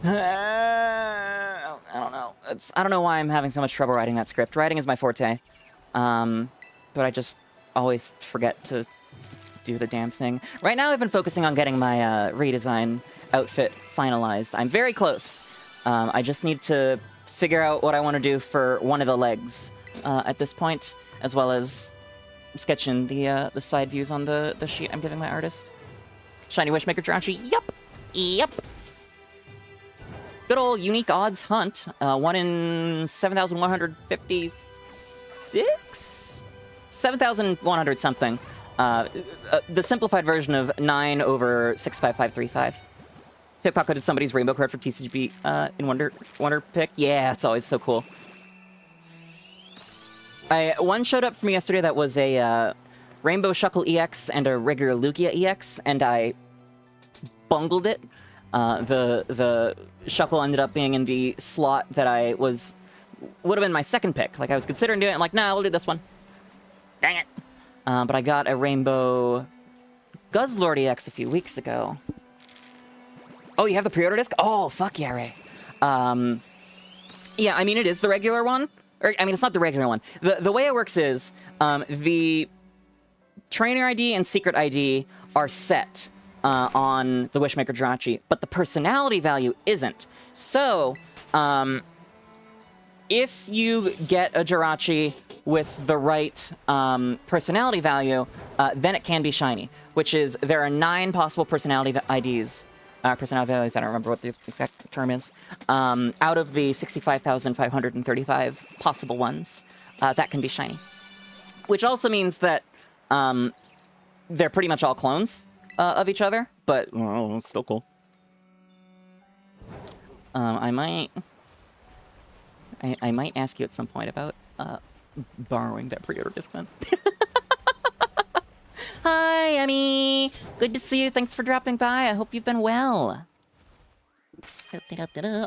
A: I don't know. I don't know why I'm having so much trouble writing that script. Writing is my forte, but I just always forget to do the damn thing. Right now, I've been focusing on getting my redesign outfit finalized. I'm very close. I just need to figure out what I want to do for one of the legs at this point, as well as sketching the side views on the sheet I'm giving my artist. Shiny Wishmaker Jirachi, yup! Yep! Good old unique odds hunt. 1 in 7,156? 7,100 something. The simplified version of 9 over 65535. Pickpocketed somebody's rainbow card for TCGB in Wonder Pick. Yeah, it's always so cool. One showed up for me yesterday that was a Rainbow Shuckle EX and a regular Lugia EX, and I bungled it. The Shuckle ended up being in the slot that would have been my second pick. Like, I was considering doing it. I'm like, nah, we'll do this one. Dang it. But I got a Rainbow Guzzlord EX a few weeks ago. Oh, you have the pre-order disc? Oh, fuck yeah, Ray. Yeah, I mean, it is the regular one. Or, I mean, it's not the regular one. The way it works is, the trainer ID and secret ID are set on the Wishmaker Jirachi, but the personality value isn't. So, if you get a Jirachi with the right personality value, then it can be shiny, which is there are 9 possible personality IDs. Personality values, I don't remember what the exact term is, out of the 65,535 possible ones, that can be shiny. Which also means that they're pretty much all clones of each other, but it's still cool. I might ask you at some point about borrowing that pre-order discount. Hi, Emmy! Good to see you. Thanks for dropping by. I hope you've been well.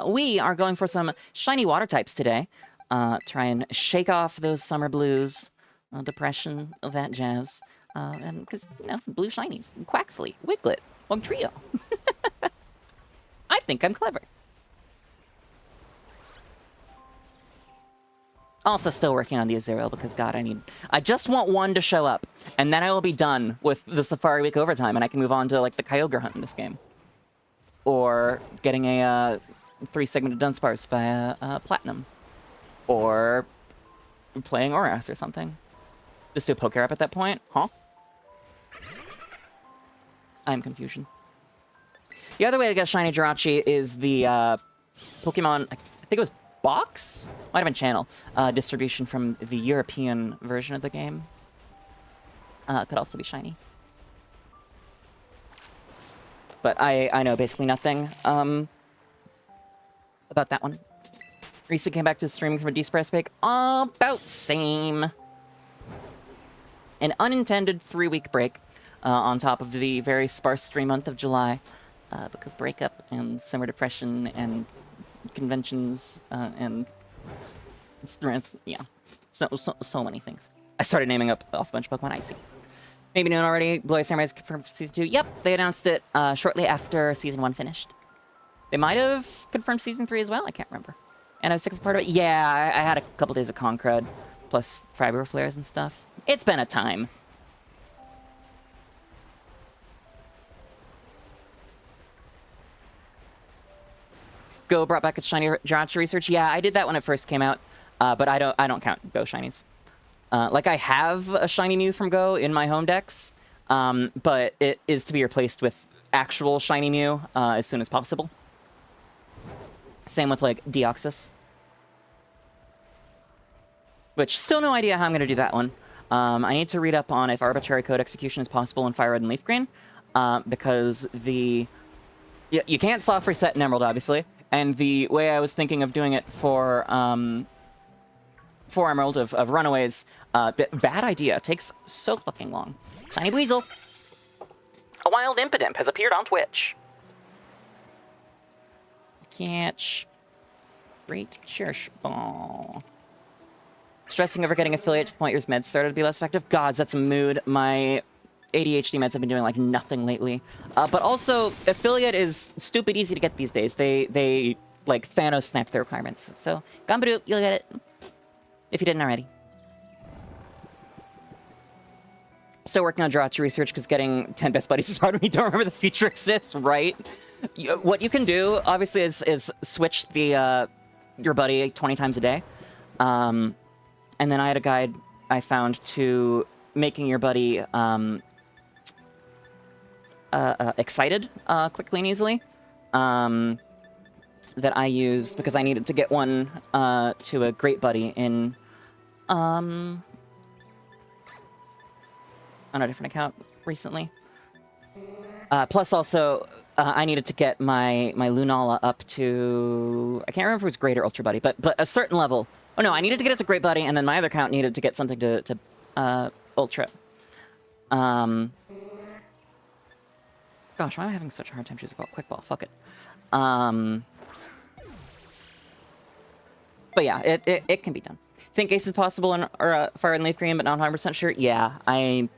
A: We are going for some shiny water types today. Try and shake off those summer blues, depression, that jazz. And because, you know, blue shinies. Quaxley, Wiglet, Wugtrio. I think I'm clever. Also still working on the Azurill because, God, I just want one to show up, and then I will be done with the Safari Week overtime, and I can move on to, like, the Kyogre hunt in this game. Or getting a 3-segmented Dunsparce via Platinum. Or playing Oras or something. Just do a Poké Rap at that point? Huh? I'm confusion. The other way to get a shiny Jirachi is the Pokemon, I think it was Box? Might have been Channel. Distribution from the European version of the game. Could also be shiny. But I know basically nothing about that one. Recently came back to streaming from a 𝒎𝒆𝒏𝒈. About same. An unintended 3-week break on top of the very sparse stream month of July. Because breakup and summer depression and conventions and stress, yeah, so many things. I started naming off a bunch of Pokemon. I see. Maybe known already. Blue Eye Samurai is confirmed for Season 2. Yep, they announced it shortly after Season 1 finished. They might have confirmed Season 3 as well. I can't remember. And I was sick of part of it. Yeah, I had a couple days of Concrud, plus fiber flares and stuff. It's been a time. Go brought back its shiny Jirachi research. Yeah, I did that when it first came out, but I don't count Go shinies. Like, I have a shiny Mew from Go in my home decks, but it is to be replaced with actual shiny Mew as soon as possible. Same with, like, Deoxys. Which, still no idea how I'm going to do that one. I need to read up on if arbitrary code execution is possible in Fire Red and Leaf Green, because you can't soft reset in Emerald, obviously. And the way I was thinking of doing it for Emerald of Runaways, bad idea. It takes so fucking long. Shiny Weasel. A wild Impidimp has appeared on Twitch. Catch. Great church ball. Stressing over getting affiliate to the point your meds started to be less effective. Gods, that's a mood. My ADHD meds have been doing like nothing lately. But also, affiliate is stupid easy to get these days. They like Thanos snapped their requirements. So, Gambadu, you'll get it. If you didn't already. Still working on Jirachi research because getting 10 best buddies is hard when you don't remember the feature exists, right? What you can do, obviously, is switch the your buddy 20 times a day. And then I had a guide I found to making your buddy excited quickly and easily. That I used because I needed to get one to a great buddy in on a different account recently. Plus also I needed to get my Lunala up to, I can't remember if it was Great or Ultra Buddy, but a certain level. Oh no, I needed to get it to Great Buddy, and then my other account needed to get something to Ultra. Gosh, why am I having such a hard time choosing Quick Ball? Fuck it. But yeah, it can be done. Think Ace is possible in Fire and Leaf Green, but not 100% sure? Yeah, I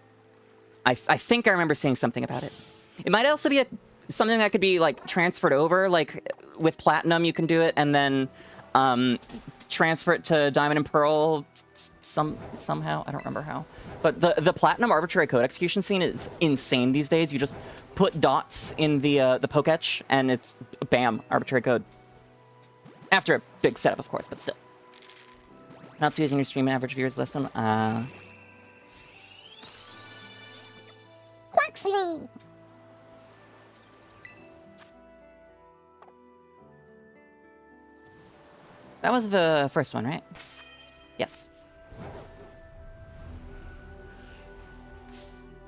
A: think I remember seeing something about it. It might also be something that could be, like, transferred over. Like, with Platinum, you can do it, and then transfer it to Diamond and Pearl somehow. I don't remember how. But the Platinum arbitrary code execution scene is insane these days. You just put dots in the Pokéetch, and it's, bam, arbitrary code. After a big setup, of course, but still. Not using your stream average viewers list on,
D: Quaxley.
A: That was the first one, right? Yes.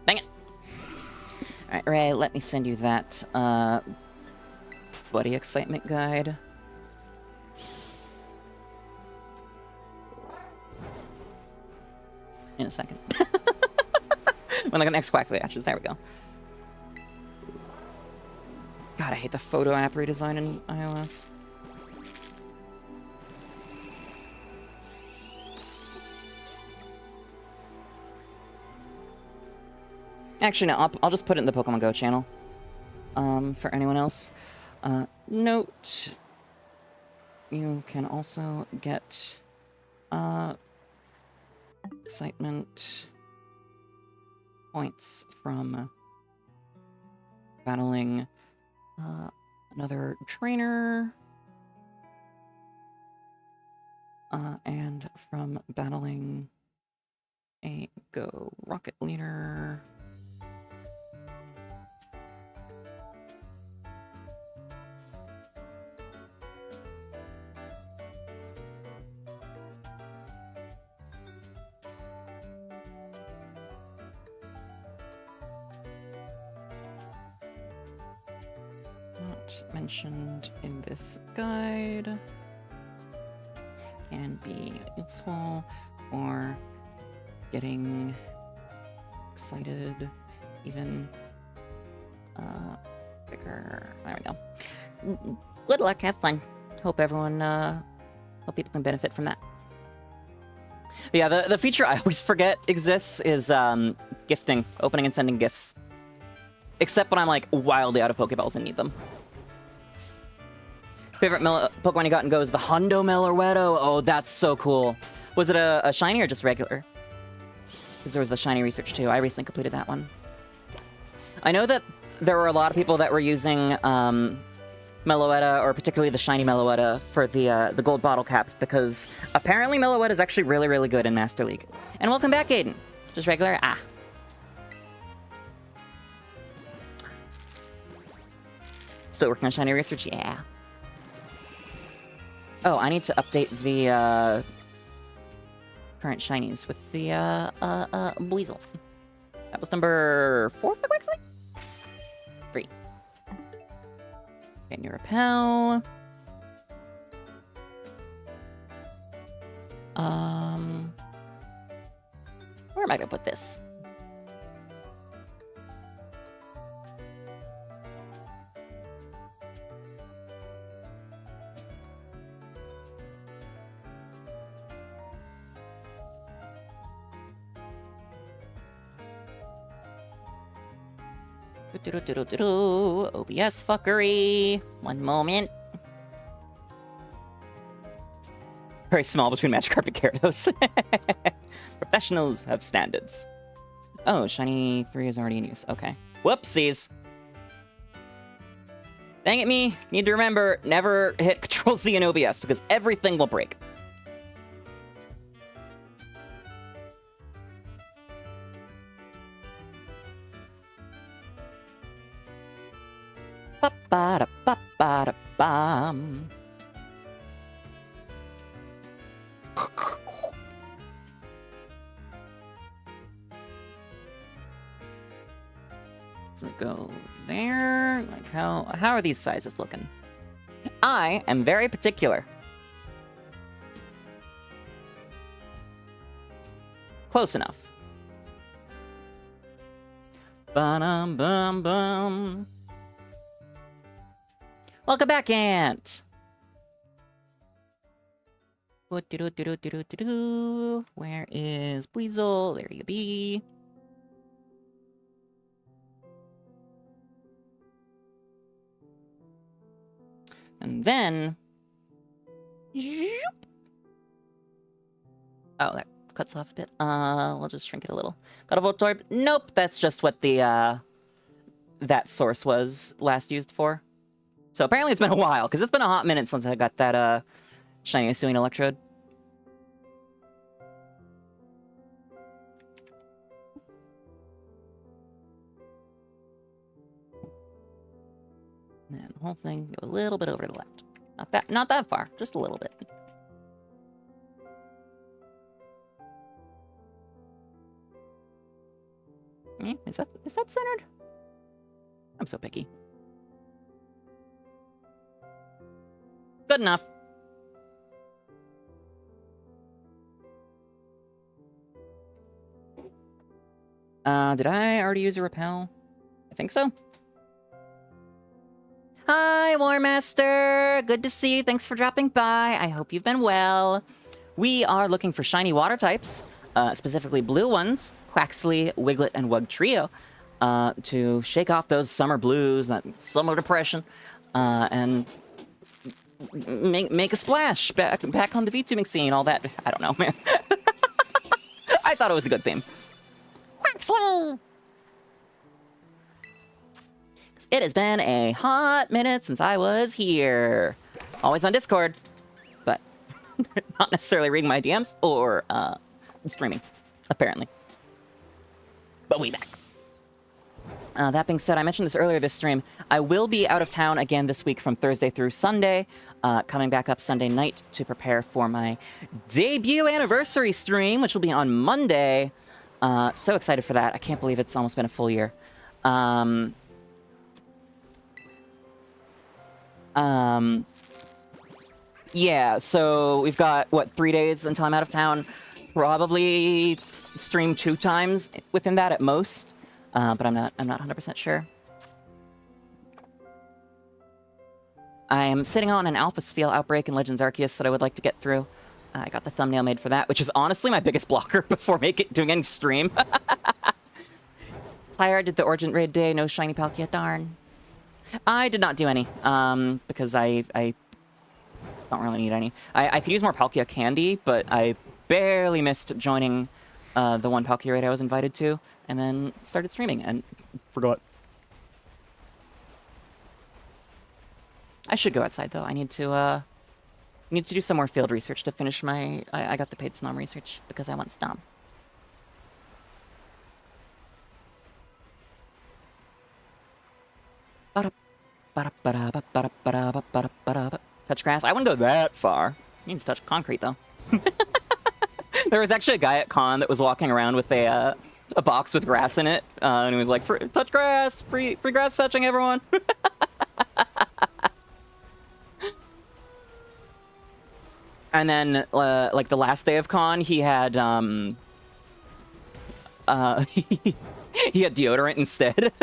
A: Dang it. Alright, Ray, let me send you that, buddy excitement guide. In a second. When like an 𝒎𝒂𝒄𝒌 matches, there we go. God, I hate the photo app redesign in iOS. Actually, no, I'll just put it in the Pokemon Go channel. For anyone else. Note, you can also get, excitement points from battling another trainer and from battling a Go Rocket Leader. Mentioned in this guide can be useful for getting excited even bigger. There we go. Good luck, have fun. Hope everyone hope people can benefit from that. But yeah, the feature I always forget exists is gifting, opening and sending gifts. Except when I'm like wildly out of Pokeballs and need them. Favorite Pokemon you got and go is the Hondo Meloretto. Oh, that's so cool. Was it a shiny or just regular? Because there was the shiny research too. I recently completed that one. I know that there were a lot of people that were using Meloetta, or particularly the shiny Meloetta, for the gold bottle cap, because apparently Meloetta is actually really, really good in Master League. And welcome back, Aiden. Just regular? Ah. Still working on shiny research? Yeah. Oh, I need to update the current shinies with the Weasel. That was number 4 for the Quaxley? 3. Okay, new repel. Where am I gonna put this? OBS fuckery. One moment. Very small between Magikarp and Gyarados. Professionals have standards. Oh, Shiny 3 is already in use. Okay. Whoopsies. Dang it me. Need to remember, never hit Control-Z in OBS, because everything will break. Ba-ba-da-ba-ba-da-bam. Let's go there. Like how are these sizes looking? I am very particular. Close enough. Ba-dum-bum-bum. Welcome back, Ant. Where is Weasel? There you be. And then... Oh, that cuts off a bit. We'll just shrink it a little. Got a Voltorb? Nope, that's just what the, that source was last used for. So apparently it's been a while, because it's been a hot minute since I got that, Shiny Hisuian Electrode. And the whole thing go a little bit over to the left. Not that far, just a little bit. Is that centered? I'm so picky. Good enough. Did I already use a repel? I think so. Hi, War Master! Good to see you. Thanks for dropping by. I hope you've been well. We are looking for shiny water types, specifically blue ones, Quaxly, Wiglet, and Wug Trio, to shake off those summer blues, that summer depression, and make a splash back on the VTubing scene, all that. I don't know, man. I thought it was a good theme.
D: Quaxly!
A: It has been a hot minute since I was here. Always on Discord, but not necessarily reading my DMs or streaming, apparently. But we back. That being said, I mentioned this earlier this stream. I will be out of town again this week from Thursday through Sunday, coming back up Sunday night to prepare for my debut anniversary stream, which will be on Monday. So excited for that. I can't believe it's almost been a full year. Yeah, so we've got, what, 3 days until I'm out of town. Probably stream 2 times within that at most, but I'm not 100% sure. I'm sitting on an Alpha Sphere outbreak in Legends Arceus that I would like to get through. I got the thumbnail made for that, which is honestly my biggest blocker before doing any stream. Tired, did the Origin Raid day, no shiny Palkia, darn. I did not do any, because I don't really need any. I could use more Palkia candy, but I barely missed joining the one Palkia raid I was invited to, and then started streaming, and forgot. I should go outside, though. I need to do some more field research to finish my... I got the paid Snom research, because I want Snom. Touch grass? I wouldn't go that far. You need to touch concrete, though. There was actually a guy at con that was walking around with a box with grass in it, and he was like, touch grass! Free grass touching, everyone! And then, like, the last day of con, he had, he had deodorant instead.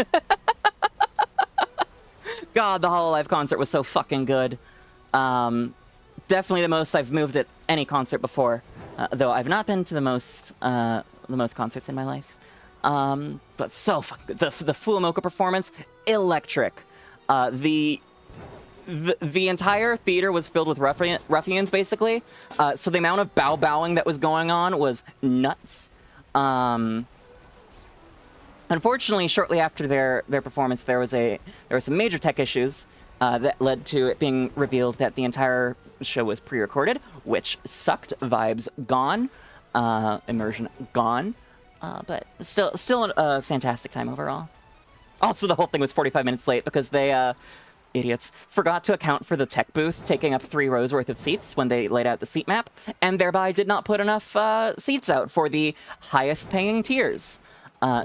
A: God, the Hololive concert was so fucking good. Definitely the most I've moved at any concert before, though I've not been to the most concerts in my life. But so fun. The 𝒂𝒊𝒄 performance, electric. The entire theater was filled with ruffians, basically. So the amount of bowing that was going on was nuts. Unfortunately, shortly after their performance, there were some major tech issues that led to it being revealed that the entire show was pre-recorded, which sucked. Vibes gone, immersion gone, but still a fantastic time overall. Also, the whole thing was 45 minutes late because they idiots forgot to account for the tech booth taking up 3 rows worth of seats when they laid out the seat map, and thereby did not put enough seats out for the highest paying tiers.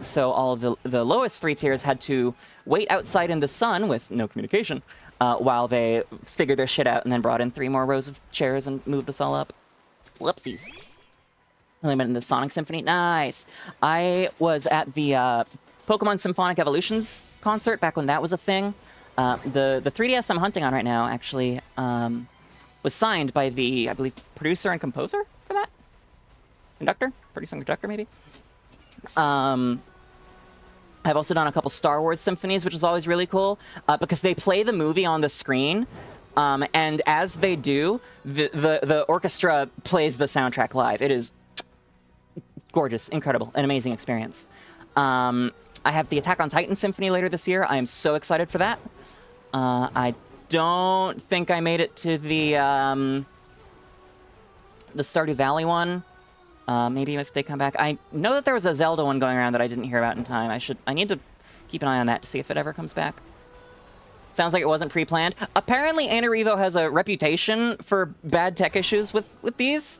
A: So all of the lowest 3 tiers had to wait outside in the sun with no communication while they figured their shit out and then brought in 3 more rows of chairs and moved us all up. Whoopsies. Only been in the Sonic Symphony. Nice. I was at the Pokémon Symphonic Evolutions concert back when that was a thing. The 3DS I'm hunting on right now actually was signed by the, I believe, producer and composer for that? Conductor? Producer and conductor, maybe? I've also done a couple Star Wars symphonies, which is always really cool, because they play the movie on the screen, and as they do, the orchestra plays the soundtrack live. It is gorgeous, incredible, an amazing experience. I have the Attack on Titan Symphony later this year. I am so excited for that. I don't think I made it to the Stardew Valley one. Maybe if they come back. I know that there was a Zelda one going around that I didn't hear about in time. I need to keep an eye on that to see if it ever comes back. Sounds like it wasn't pre-planned. Apparently, Anarivo has a reputation for bad tech issues with these.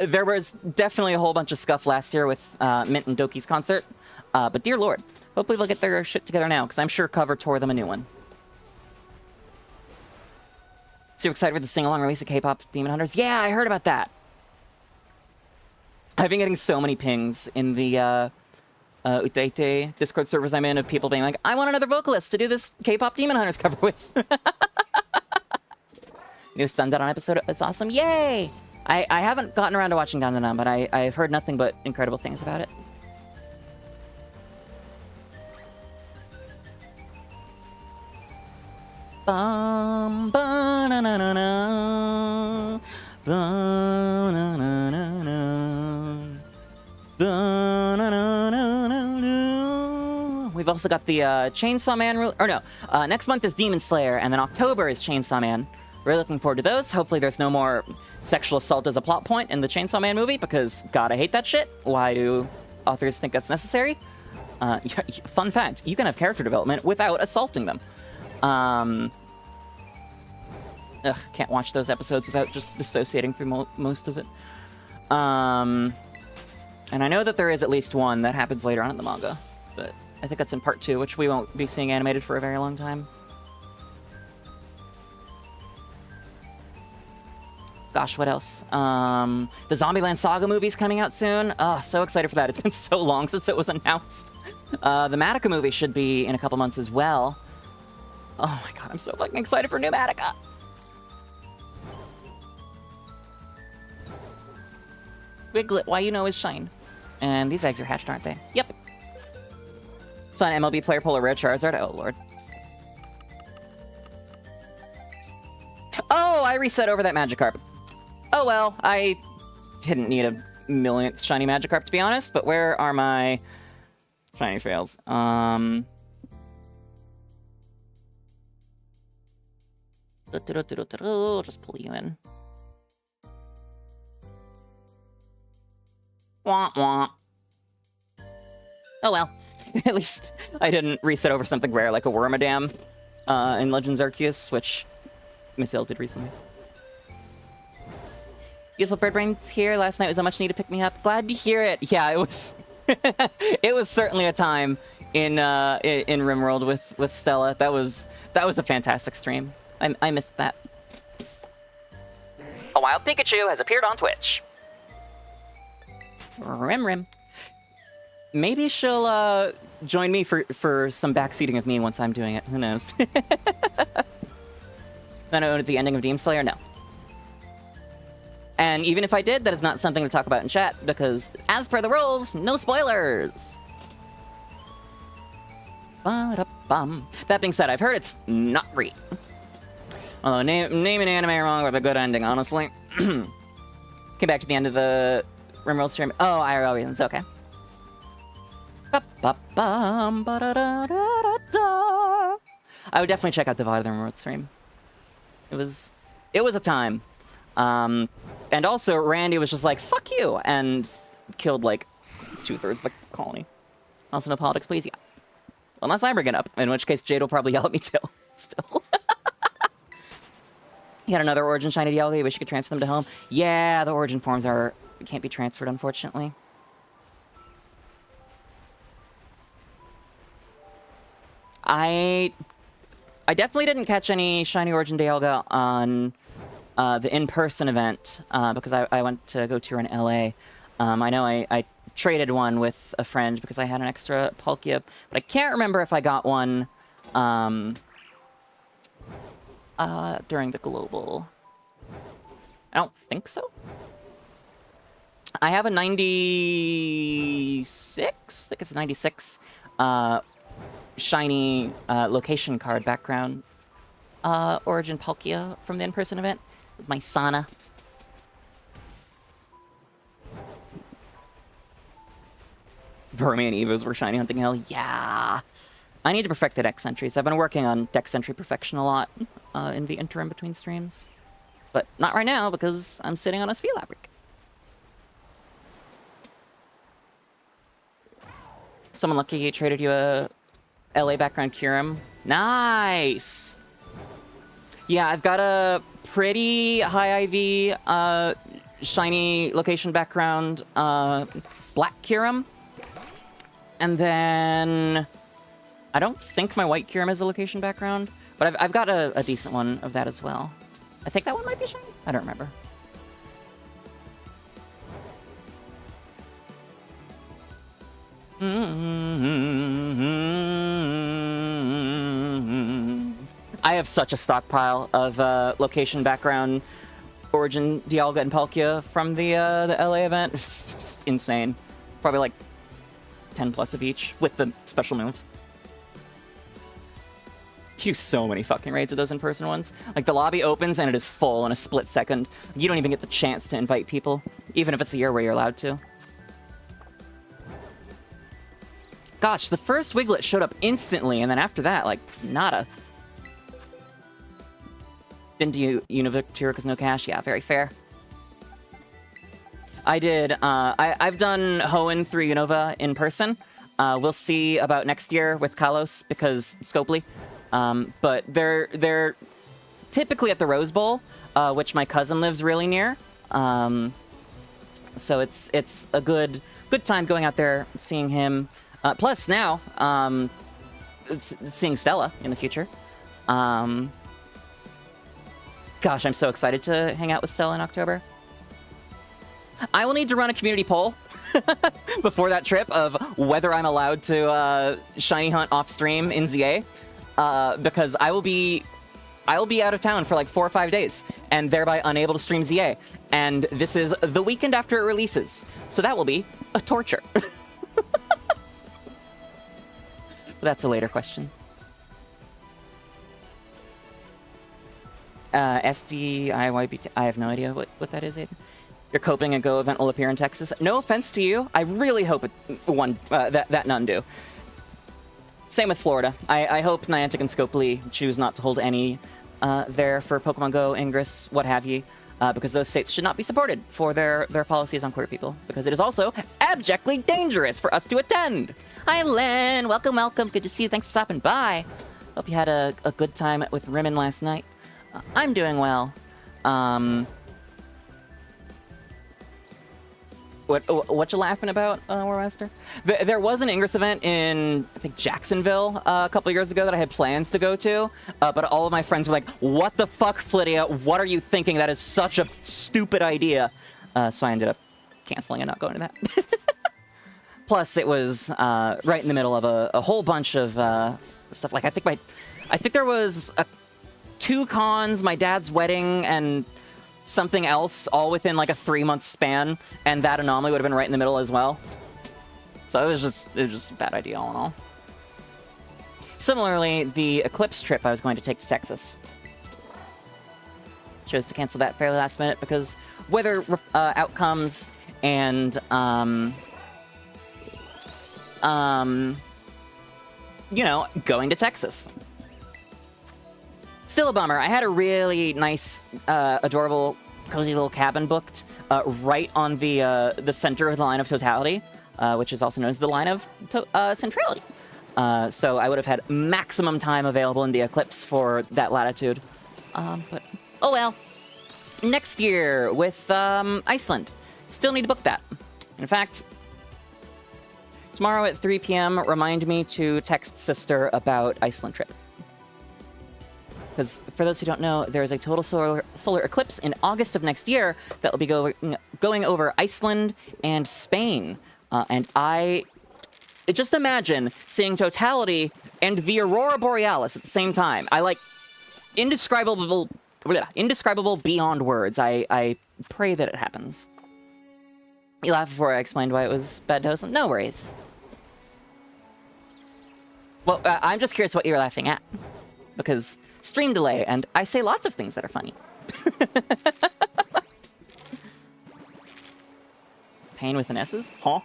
A: There was definitely a whole bunch of scuff last year with Mint and Doki's concert. But dear lord, hopefully they'll get their shit together now, because I'm sure Cover tore them a new one. Super excited for the sing-along release of K-pop Demon Hunters. Yeah, I heard about that. I've been getting so many pings in the 𝑹𝒊𝒈𝒉𝒕 Discord servers I'm in of people being like, I want another vocalist to do this K-pop Demon Hunters cover with. New Dandadan episode is awesome. Yay! I haven't gotten around to watching Dandadan, but I've heard nothing but incredible things about it. Bum, ba, na, na, na, na. Ba, na, na, na, na. Ba, na, na, na, na, na. We've also got the Chainsaw Man, next month is Demon Slayer, and then October is Chainsaw Man. Really looking forward to those. Hopefully there's no more sexual assault as a plot point in the Chainsaw Man movie, because God, I hate that shit. Why do authors think that's necessary? Fun fact, you can have character development without assaulting them. Can't watch those episodes without just dissociating from most of it. And I know that there is at least one that happens later on in the manga, but I think that's in part 2, which we won't be seeing animated for a very long time. Gosh, what else? The Zombieland Saga movie's coming out soon. Oh, so excited for that. It's been so long since it was announced. The Madoka movie should be in a couple months as well. Oh my god, I'm so fucking excited for new Madoka. Wiglet, why you know is shine. And these eggs are hatched, aren't they? Yep. It's on MLB Player Polar Rare Charizard. Oh, lord. Oh, I reset over that Magikarp. Oh, well, I didn't need a millionth shiny Magikarp, to be honest, but where are my shiny fails? Just pull you in. Wah, wah. Oh well. At least I didn't reset over something rare like a Wormadam in Legends Arceus, which Miss L did recently. Beautiful Bird Brain's here. Last night was a much needed pick-me-up. Glad to hear it. Yeah, it was it was certainly a time in RimWorld with Stella. That was a fantastic stream. I missed that. A wild Pikachu has appeared on Twitch. Rim. Maybe she'll join me for some backseating of me once I'm doing it. Who knows? Then I own at the ending of Demon Slayer? No. And even if I did, that is not something to talk about in chat, because as per the rules, no spoilers. Ba-da-bum. That being said, I've heard it's not great. Although, name an anime wrong with a good ending, honestly. Came back to the end of the RimWorld stream. Oh, IRL reasons, okay. Ba-ba-bum, ba-da-da-da-da-da. I would definitely check out the VOD of the RimWorld stream. It was a time. And also, Randy was just like, fuck you, and killed, like, 2/3 of the colony. Also, no politics, please, yeah. Unless I bring it up, in which case Jade will probably yell at me still. You got another Origin Shiny Dialga, you wish you could transfer them to home? Yeah, the Origin forms can't be transferred, unfortunately. I definitely didn't catch any Shiny Origin Dialga on the in-person event, because I went to go tour in LA. I know I traded one with a friend because I had an extra Palkia, but I can't remember if I got one during the global. I don't think so. I have a 96, I think it's a 96, shiny location card background Origin Palkia from the in-person event with my Sana. Burmy and Evos were shiny hunting hell. Yeah. I need to perfect the deck sentries. I've been working on deck sentry perfection a lot in the interim between streams. But not right now because I'm sitting on a 𝒎𝒊𝒏𝒈. Someone lucky traded you a LA background Kyurem. Nice! Yeah, I've got a pretty high IV shiny location background black Kyurem. And then I don't think my white Kyurem has a location background, but I've got a decent one of that as well. I think that one might be shiny? I don't remember. I have such a stockpile of location background Origin Dialga and Palkia from the LA event. It's insane. Probably like 10 plus of each with the special moves. You do so many fucking raids of those in-person ones. Like, the lobby opens and it is full in a split second. You don't even get the chance to invite people, even if it's a year where you're allowed to. Gosh, the first Wiglet showed up instantly, and then after that, like, nada. Didn't do 𝑉𝒂𝒄𝒌 because no cash? Yeah, very fair. I did. I've done Hoenn through Unova in person. We'll see about next year with Kalos because Scopely. But they're typically at the Rose Bowl, which my cousin lives really near. So it's a good time going out there, seeing him. Plus now, seeing Stella in the future. Gosh, I'm so excited to hang out with Stella in October. I will need to run a community poll before that trip of whether I'm allowed to shiny hunt off stream in ZA, because I will be out of town for like 4 or 5 days and thereby unable to stream ZA. And this is the weekend after it releases, so that will be a torture. But that's a later question. STRICTLY I have no idea what that is, Aiden. Your Coping and Go event will appear in Texas. No offense to you. I really hope that none do. Same with Florida. I hope Niantic and Scopely choose not to hold any there for Pokemon Go, Ingress, what have ye, because those states should not be supported for their policies on queer people, because it is also abjectly dangerous for us to attend. Hi, Len. Welcome, welcome. Good to see you. Thanks for stopping by. Hope you had a good time with Rimmen last night. I'm doing well. What you laughing about, Warmaster? There was an Ingress event in, I think, Jacksonville a couple years ago that I had plans to go to, but all of my friends were like, what the fuck, Flittia? What are you thinking? That is such a stupid idea. So I ended up canceling and not going to that. Plus, it was right in the middle of a whole bunch of stuff. Like, I think there was 2 cons, my dad's wedding, and something else, all within like a 3-month span, and that anomaly would have been right in the middle as well. So it was just a bad idea all in all. Similarly, the eclipse trip I was going to take to Texas. Chose to cancel that fairly last minute because weather outcomes and, you know, going to Texas. Still a bummer. I had a really nice, adorable, cozy little cabin booked right on the center of the line of totality, which is also known as the line of centrality. So I would have had maximum time available in the eclipse for that latitude. But, oh well. Next year with Iceland. Still need to book that. In fact, tomorrow at 3 p.m., remind me to text sister about Iceland trip. Because for those who don't know, there is a total solar eclipse in August of next year that will be going over Iceland and Spain. And just imagine seeing totality and the Aurora Borealis at the same time. I like indescribable beyond words. I pray that it happens. You laughed before I explained why it was bad toast. No worries. Well, I'm just curious what you're laughing at. Because stream delay, and I say lots of things that are funny. Pain with an S's? Huh?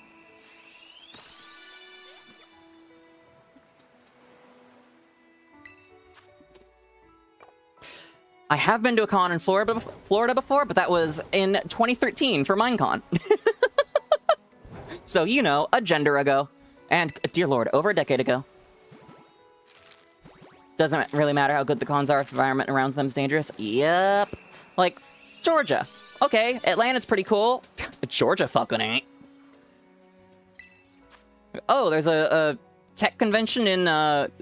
A: I have been to a con in Florida before, but that was in 2013 for Minecon. So, you know, a gender ago. And, dear lord, over a decade ago. Doesn't really matter how good the cons are if the environment around them is dangerous. Yep. Like, Georgia. Okay, Atlanta's pretty cool. Georgia fucking ain't. Oh, there's a tech convention in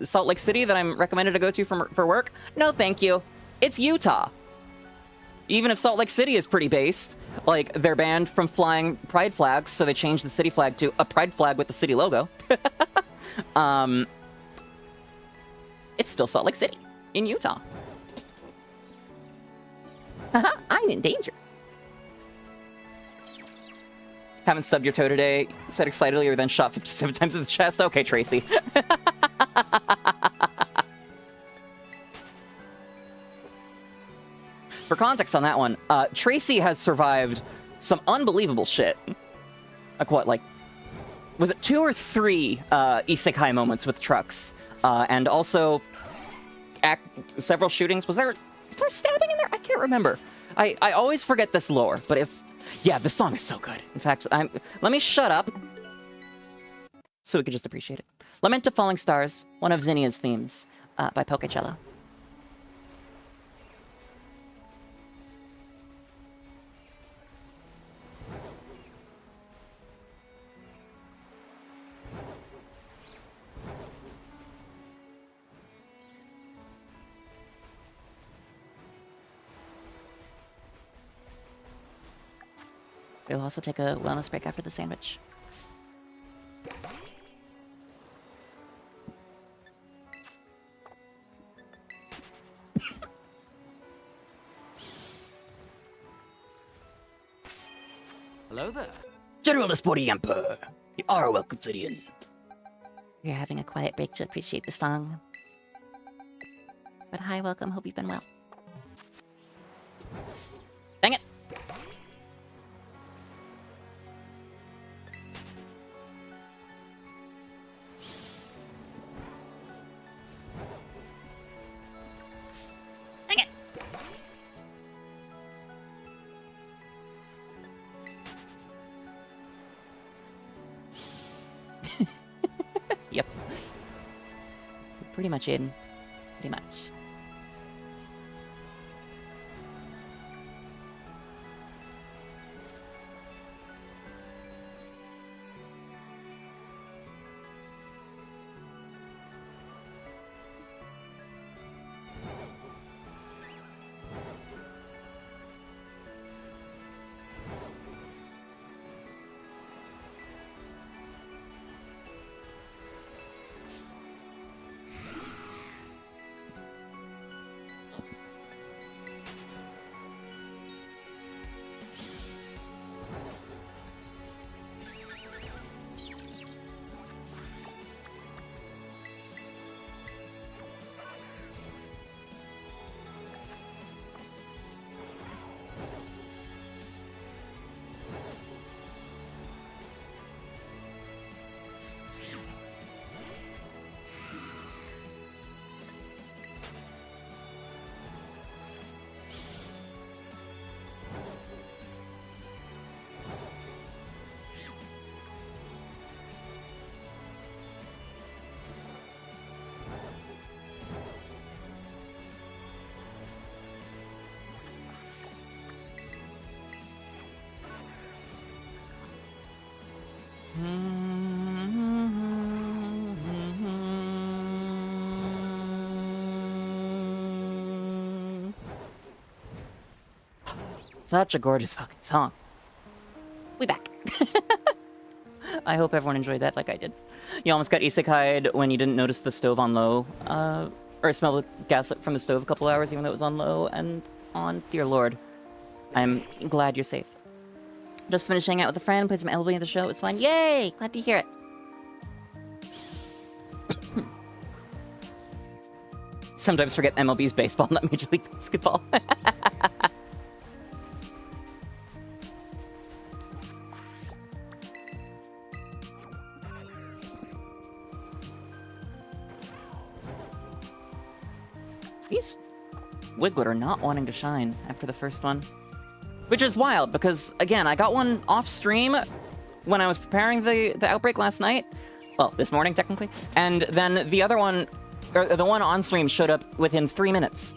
A: Salt Lake City that I'm recommended to go to for work. No, thank you. It's Utah. Even if Salt Lake City is pretty based, like, they're banned from flying pride flags, so they changed the city flag to a pride flag with the city logo. It's still Salt Lake City, in Utah. Haha, I'm in danger. Haven't stubbed your toe today, said excitedly, or then shot 57 times in the chest. Okay, Tracy. For context on that one, Tracy has survived some unbelievable shit. Like what, like, was it 2 or 3 isekai moments with trucks? And also several shootings. Was there stabbing in there? I can't remember. I always forget this lore, but it's... Yeah, the song is so good. In fact, let me shut up so we can just appreciate it. Lament to Falling Stars, one of Zinnia's themes, by Pokécello. We'll also take a wellness break after the sandwich.
B: Hello there.
C: General the Sporty Emperor. You are welcome, Flittian.
D: You're having a quiet break to appreciate the song. But hi, welcome. Hope you've been well.
A: Dang it!
D: Dang it!
A: Yep. Pretty much in. Pretty much. Such a gorgeous fucking song.
D: We back.
A: I hope everyone enjoyed that like I did. You almost got isekai'd when you didn't notice the stove on low, or smell the gaslit from the stove a couple hours even though it was on low and on. Dear Lord. I'm glad you're safe. Just finished hanging out with a friend, played some MLB at the show, it was fun. Yay! Glad to hear it. Sometimes forget MLB's baseball, not Major League Basketball. These Wiglet are not wanting to shine after the first one. Which is wild, because, again, I got one off stream when I was preparing the outbreak last night. Well, this morning, technically. And then the other one, or the one on stream, showed up within 3 minutes.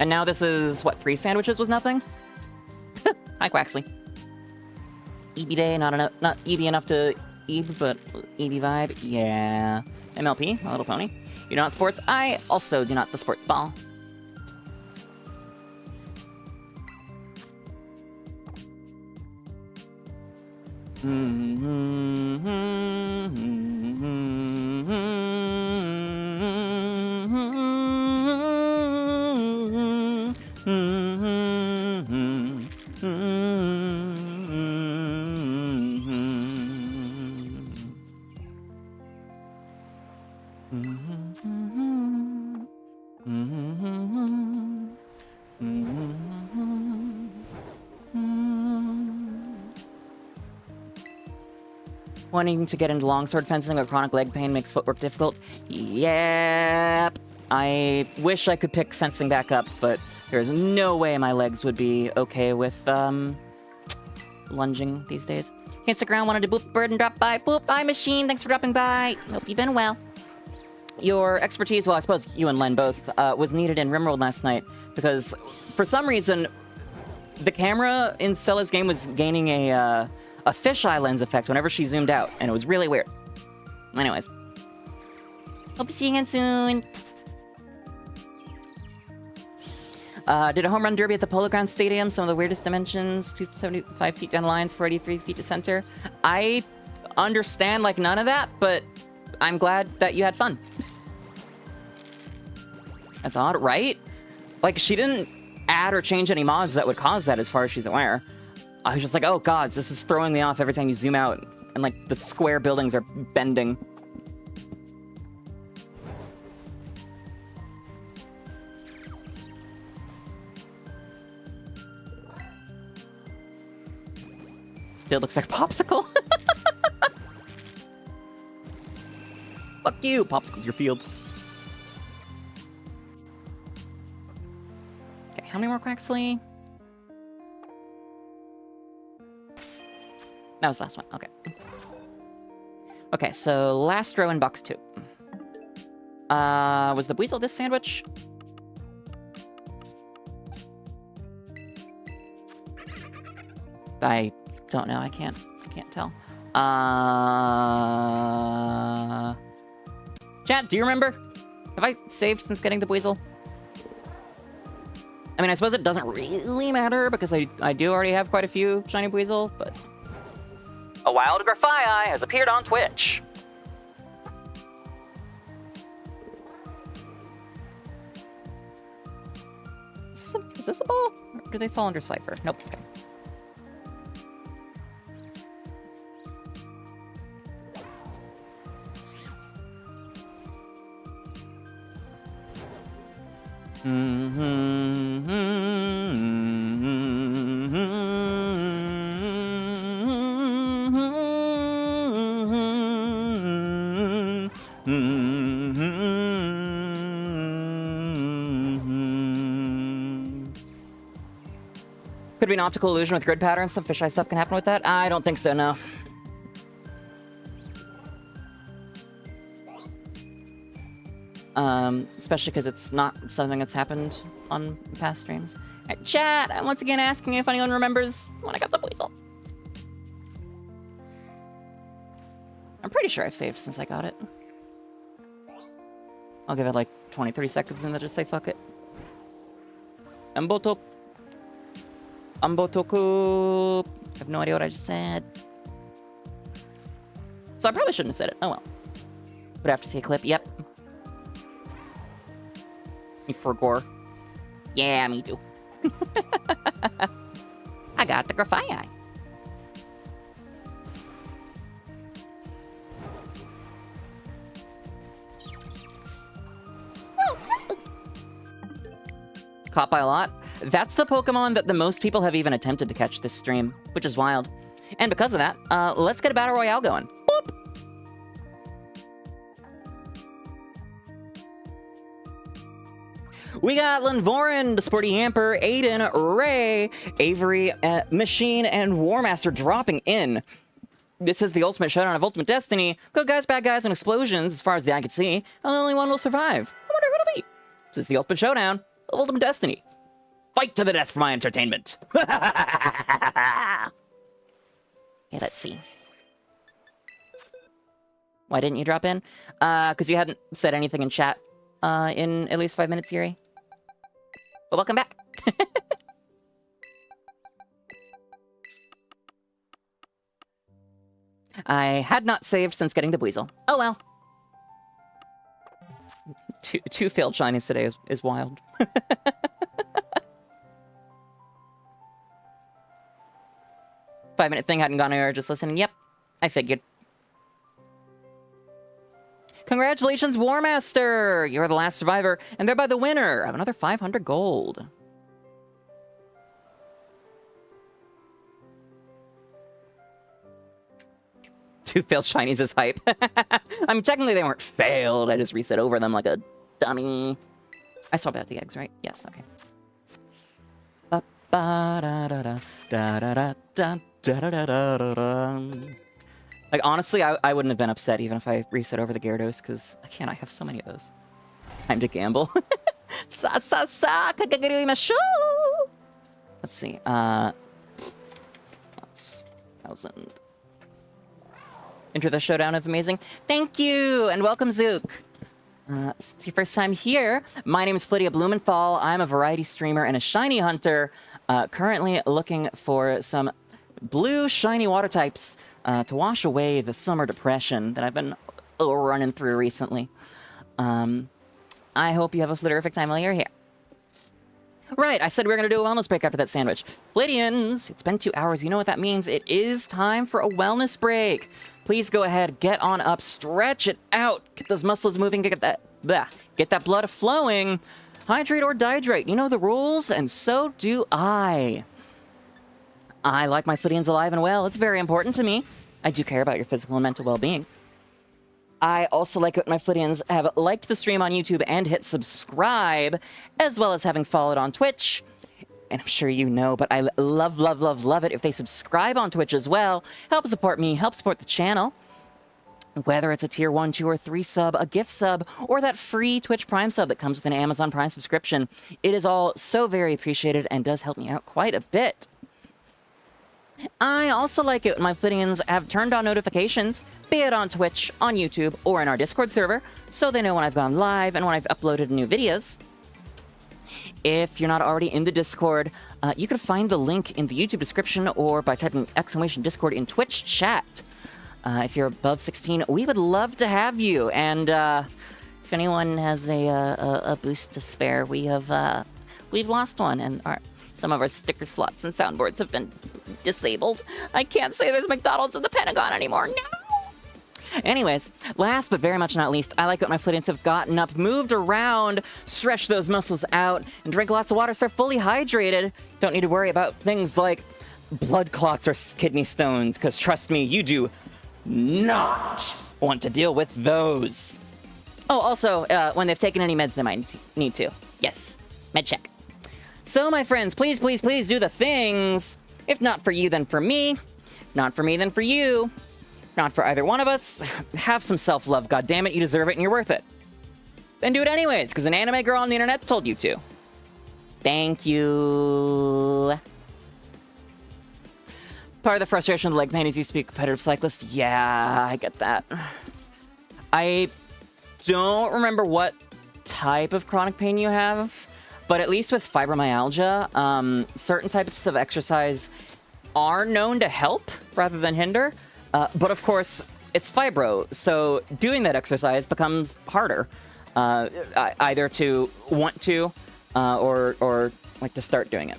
A: And now this is, what, 3 sandwiches with nothing? Hi, Quaxley. EB day, not EB enough to EB, but EB vibe, yeah. MLP, My Little Pony. You're not sports? I also do not the sports ball. Wanting to get into longsword fencing but chronic leg pain makes footwork difficult? Yep. I wish I could pick fencing back up, but there's no way my legs would be okay with, lunging these days. Can't stick around, wanted to boop bird and drop by. Boop, bye machine, thanks for dropping by. Hope you've been well. Your expertise, well, I suppose you and Len both, was needed in Rimworld last night, because for some reason, the camera in Stella's game was gaining a fisheye lens effect whenever she zoomed out, and it was really weird. Anyways.
D: Hope to see you again soon.
A: Did a home run derby at the Polo Grounds Stadium, some of the weirdest dimensions, 275 feet down the lines, 483 feet to center. I understand, like, none of that, but I'm glad that you had fun. That's odd, right? Like, she didn't add or change any mods that would cause that as far as she's aware. I was just like, oh gods, this is throwing me off every time you zoom out, and like, the square buildings are bending. It looks like a popsicle. Fuck you, popsicle's your field. Okay, how many more Quaxley? That was the last one, okay. Okay, so last row in box 2. Was the Weasel this sandwich? I don't know, I can't tell. Chat, do you remember? Have I saved since getting the Weasel? I mean, I suppose it doesn't really matter, because I do already have quite a few shiny Weasel, but... A wild 𝒒𝒊𝒈 has appeared on Twitch. Is this a ball? Or do they fall under Cypher? Nope, okay. Could be an optical illusion with grid patterns. Some fisheye stuff can happen with that. I don't think so, no. Especially because it's not something that's happened on past streams. Right, chat, I'm once again asking if anyone remembers when I got the Weasel. I'm pretty sure I've saved since I got it. I'll give it like 20, 30 seconds and then just say fuck it. Embotop. 𝒎𝒊𝒈𝒄. I have no idea what I just said. So I probably shouldn't have said it. Oh well. Would have to see a clip. Yep. Me for gore. Yeah, me too.
D: I got the graphite eye.
A: Caught by a lot. That's the Pokemon that the most people have even attempted to catch this stream, which is wild. And because of that, let's get a battle royale going. Boop! We got Linvorin, the Sporty Yamper, Aiden, Ray, Avery, Machine, and War Master dropping in. This is the ultimate showdown of Ultimate Destiny. Good guys, bad guys, and explosions as far as the eye can see. And only one will survive. I wonder who it'll be. This is the ultimate showdown of Ultimate Destiny. Fight to the death for my entertainment.
D: Okay, let's see.
A: Why didn't you drop in? Because you hadn't said anything in chat in at least 5 minutes, Yuri. But welcome back. I had not saved since getting the Weasel. Oh well. Two failed shinies today is wild. 5-minute thing hadn't gone anywhere, just listening. Yep, I figured. Congratulations, War Master! You're the last survivor, and thereby the winner of another 500 gold. Two failed shinies is hype. I mean, technically they weren't failed. I just reset over them like a dummy. I swapped out the eggs, right? Yes, okay. Like, honestly, I wouldn't have been upset even if I reset over the Gyarados, because, again, I have so many of those. Time to gamble. Let's see, that's 1,000. Enter the showdown of amazing. Thank you, and welcome, Zook. Since it's your first time here, my name is Flittia Blumenthal. I'm a variety streamer and a shiny hunter, currently looking for some blue shiny water types to wash away the summer depression that I've been running through recently. I hope you have a flitterific time while you're here. Right, I said we were going to do a wellness break after that sandwich. Flittians, it's been 2 hours. You know what that means. It is time for a wellness break. Please go ahead, get on up, stretch it out, get those muscles moving, get that blood flowing. Hydrate or dihydrate. You know the rules, and so do I. I like my Flittians alive and well. It's very important to me. I do care about your physical and mental well-being. I also like it when my Flittians have liked the stream on YouTube and hit subscribe, as well as having followed on Twitch. And I'm sure you know, but I love, love, love, love it if they subscribe on Twitch as well. Help support me, help support the channel. Whether it's a tier 1, 2, or 3 sub, a gift sub, or that free Twitch Prime sub that comes with an Amazon Prime subscription, it is all so very appreciated and does help me out quite a bit. I also like it when my Flittians have turned on notifications, be it on Twitch, on YouTube, or in our Discord server, so they know when I've gone live and when I've uploaded new videos. If you're not already in the Discord, you can find the link in the YouTube description or by typing !Discord in Twitch chat. If you're above 16, we would love to have you. And if anyone has a boost to spare, we've lost one, and some of our sticker slots and soundboards have been disabled. I can't say there's McDonald's in the Pentagon anymore. No! Anyways, last but very much not least, I like what my Flittians have gotten up, moved around, stretched those muscles out, and drink lots of water so they're fully hydrated. Don't need to worry about things like blood clots or kidney stones, because trust me, you do not want to deal with those. Oh, also, when they've taken any meds they might need to. Yes, med check. So, my friends, please, please, please do the things. If not for you, then for me. If not for me, then for you. Not for either one of us. Have some self-love, goddammit, you deserve it and you're worth it. Then do it anyways, because an anime girl on the internet told you to. Thank you. Part of the frustration of the leg pain is you used to be a competitive cyclist. Yeah, I get that. I don't remember what type of chronic pain you have. but at least with fibromyalgia, certain types of exercise are known to help rather than hinder. But of course, it's fibro, so doing that exercise becomes harder, either to want to or like to start doing it.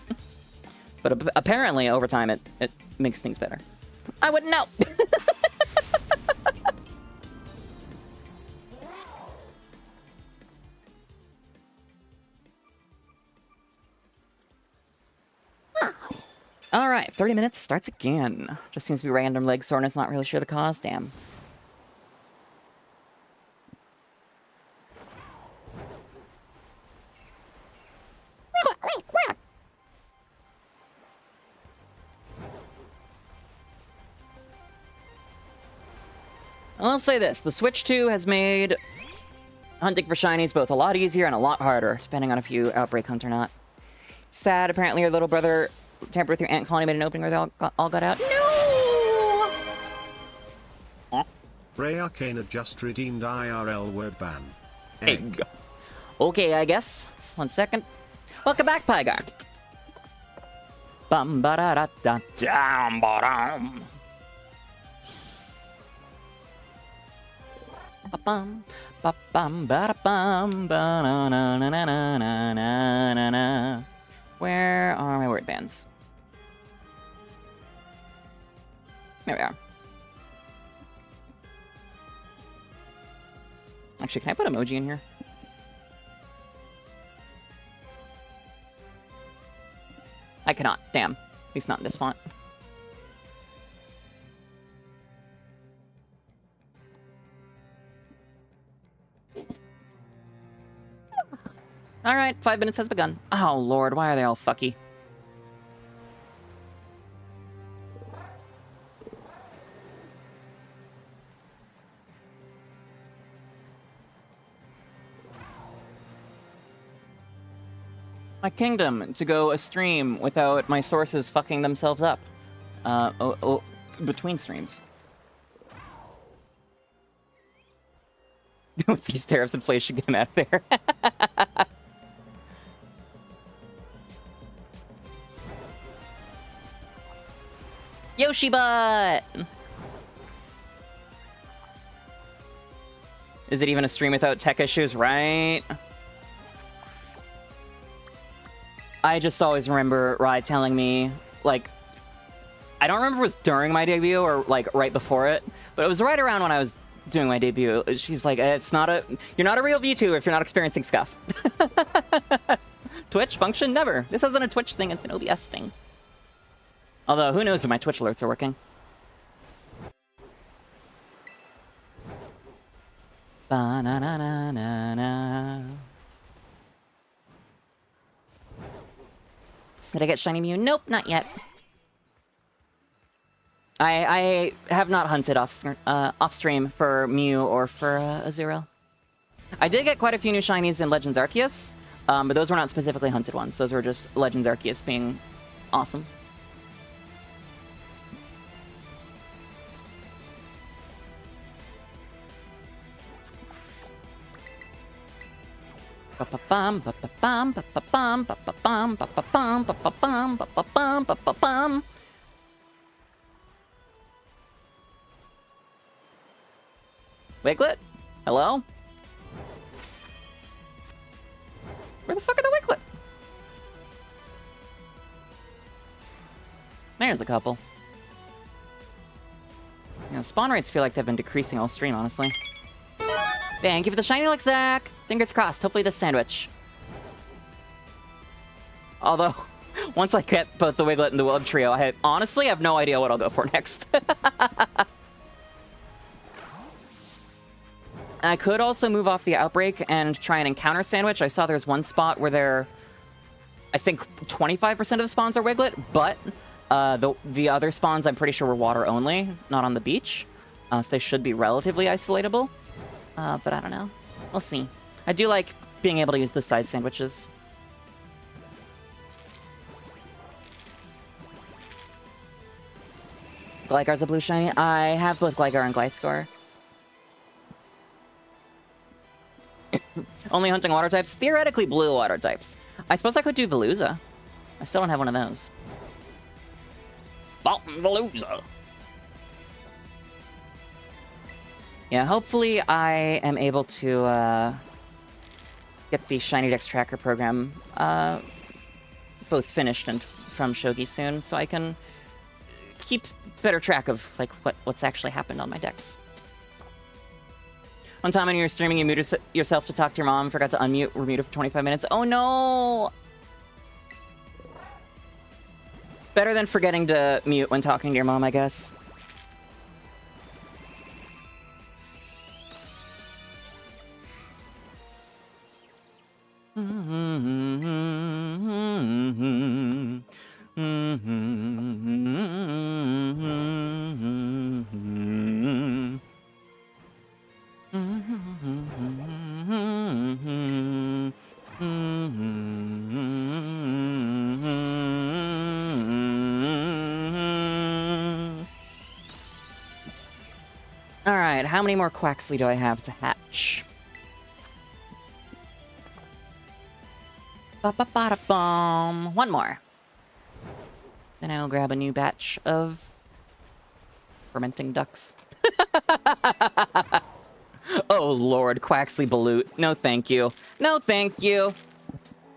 A: But apparently, over time, it makes things better. I wouldn't know. All right, 30 minutes starts again. Just seems to be random leg soreness, not really sure the cause. Damn. I'll say this, the Switch 2 has made hunting for shinies both a lot easier and a lot harder, depending on if you outbreak hunt or not. Sad, apparently your little brother tampered with your ant colony, made an opening where they all got out. No!
E: Ray Arcana just redeemed IRL word ban.
A: Egg. Okay, I guess. 1 second. Welcome back, Pygar. Bum ba da da da dum ba dum. Ba bum ba bum ba da bum ba na na na na na na na na. Where are my word bands? There we are. Actually, can I put emoji in here? I cannot. Damn. At least not in this font. Alright, 5 minutes has begun. Oh lord, why are they all fucky? My kingdom, to go a stream without my sources fucking themselves up. Between streams. With these tariffs in place, should get them out of there. Yoshi butt! Is it even a stream without tech issues, right? I just always remember Rai telling me, like, I don't remember if it was during my debut or, like, right before it, but it was right around when I was doing my debut. She's like, you're not a real VTuber if you're not experiencing scuff. Twitch function? Never. This isn't a Twitch thing, it's an OBS thing. Although, who knows if my Twitch alerts are working. Ba-na-na-na-na-na. Did I get Shiny Mew? Nope, not yet. I have not hunted off stream for Mew or for Azurill. I did get quite a few new shinies in Legends Arceus, but those were not specifically hunted ones. Those were just Legends Arceus being awesome. Wiglet? Hello? Where the fuck are the Wiglet? There's a couple. You know, spawn rates feel like they've been decreasing all stream, honestly. Thank you for the shiny look, Zach! Fingers crossed, hopefully this sandwich. Although, once I get both the Wiglet and the Wug Trio, I honestly have no idea what I'll go for next. I could also move off the Outbreak and try an Encounter Sandwich. I saw there's one spot where I think 25% of the spawns are Wiglet, but the other spawns I'm pretty sure were water only, not on the beach. So they should be relatively isolatable. But I don't know. We'll see. I do like being able to use the side sandwiches. Gligar's a blue shiny. I have both Gligar and Gliscor. Only hunting water types? Theoretically blue water types. I suppose I could do Veluza. I still don't have one of those.
C: Veluza.
A: Yeah, hopefully I am able to get the Shiny Dex Tracker program both finished and from Shogi soon, so I can keep better track of like what's actually happened on my decks. One time when you were streaming, you muted yourself to talk to your mom, forgot to unmute, were muted for 25 minutes. Oh no! Better than forgetting to mute when talking to your mom, I guess. Alright, how many more Quaxley do I have to hatch? Ba-ba-ba-da-bum. One more. Then I'll grab a new batch of fermenting ducks. Oh lord, 𝒒𝒊𝒏𝒈𝒕. No thank you. No thank you.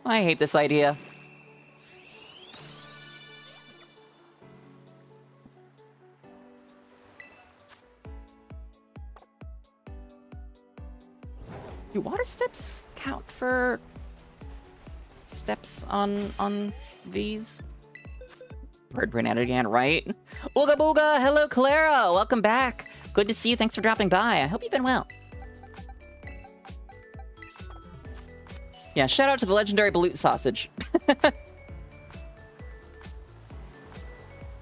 A: I hate this idea. Do water steps count for steps on these? Bird brain at it again, right? Ooga booga! Hello, Clara! Welcome back. Good to see you. Thanks for dropping by. I hope you've been well. Yeah, shout out to the legendary balut sausage.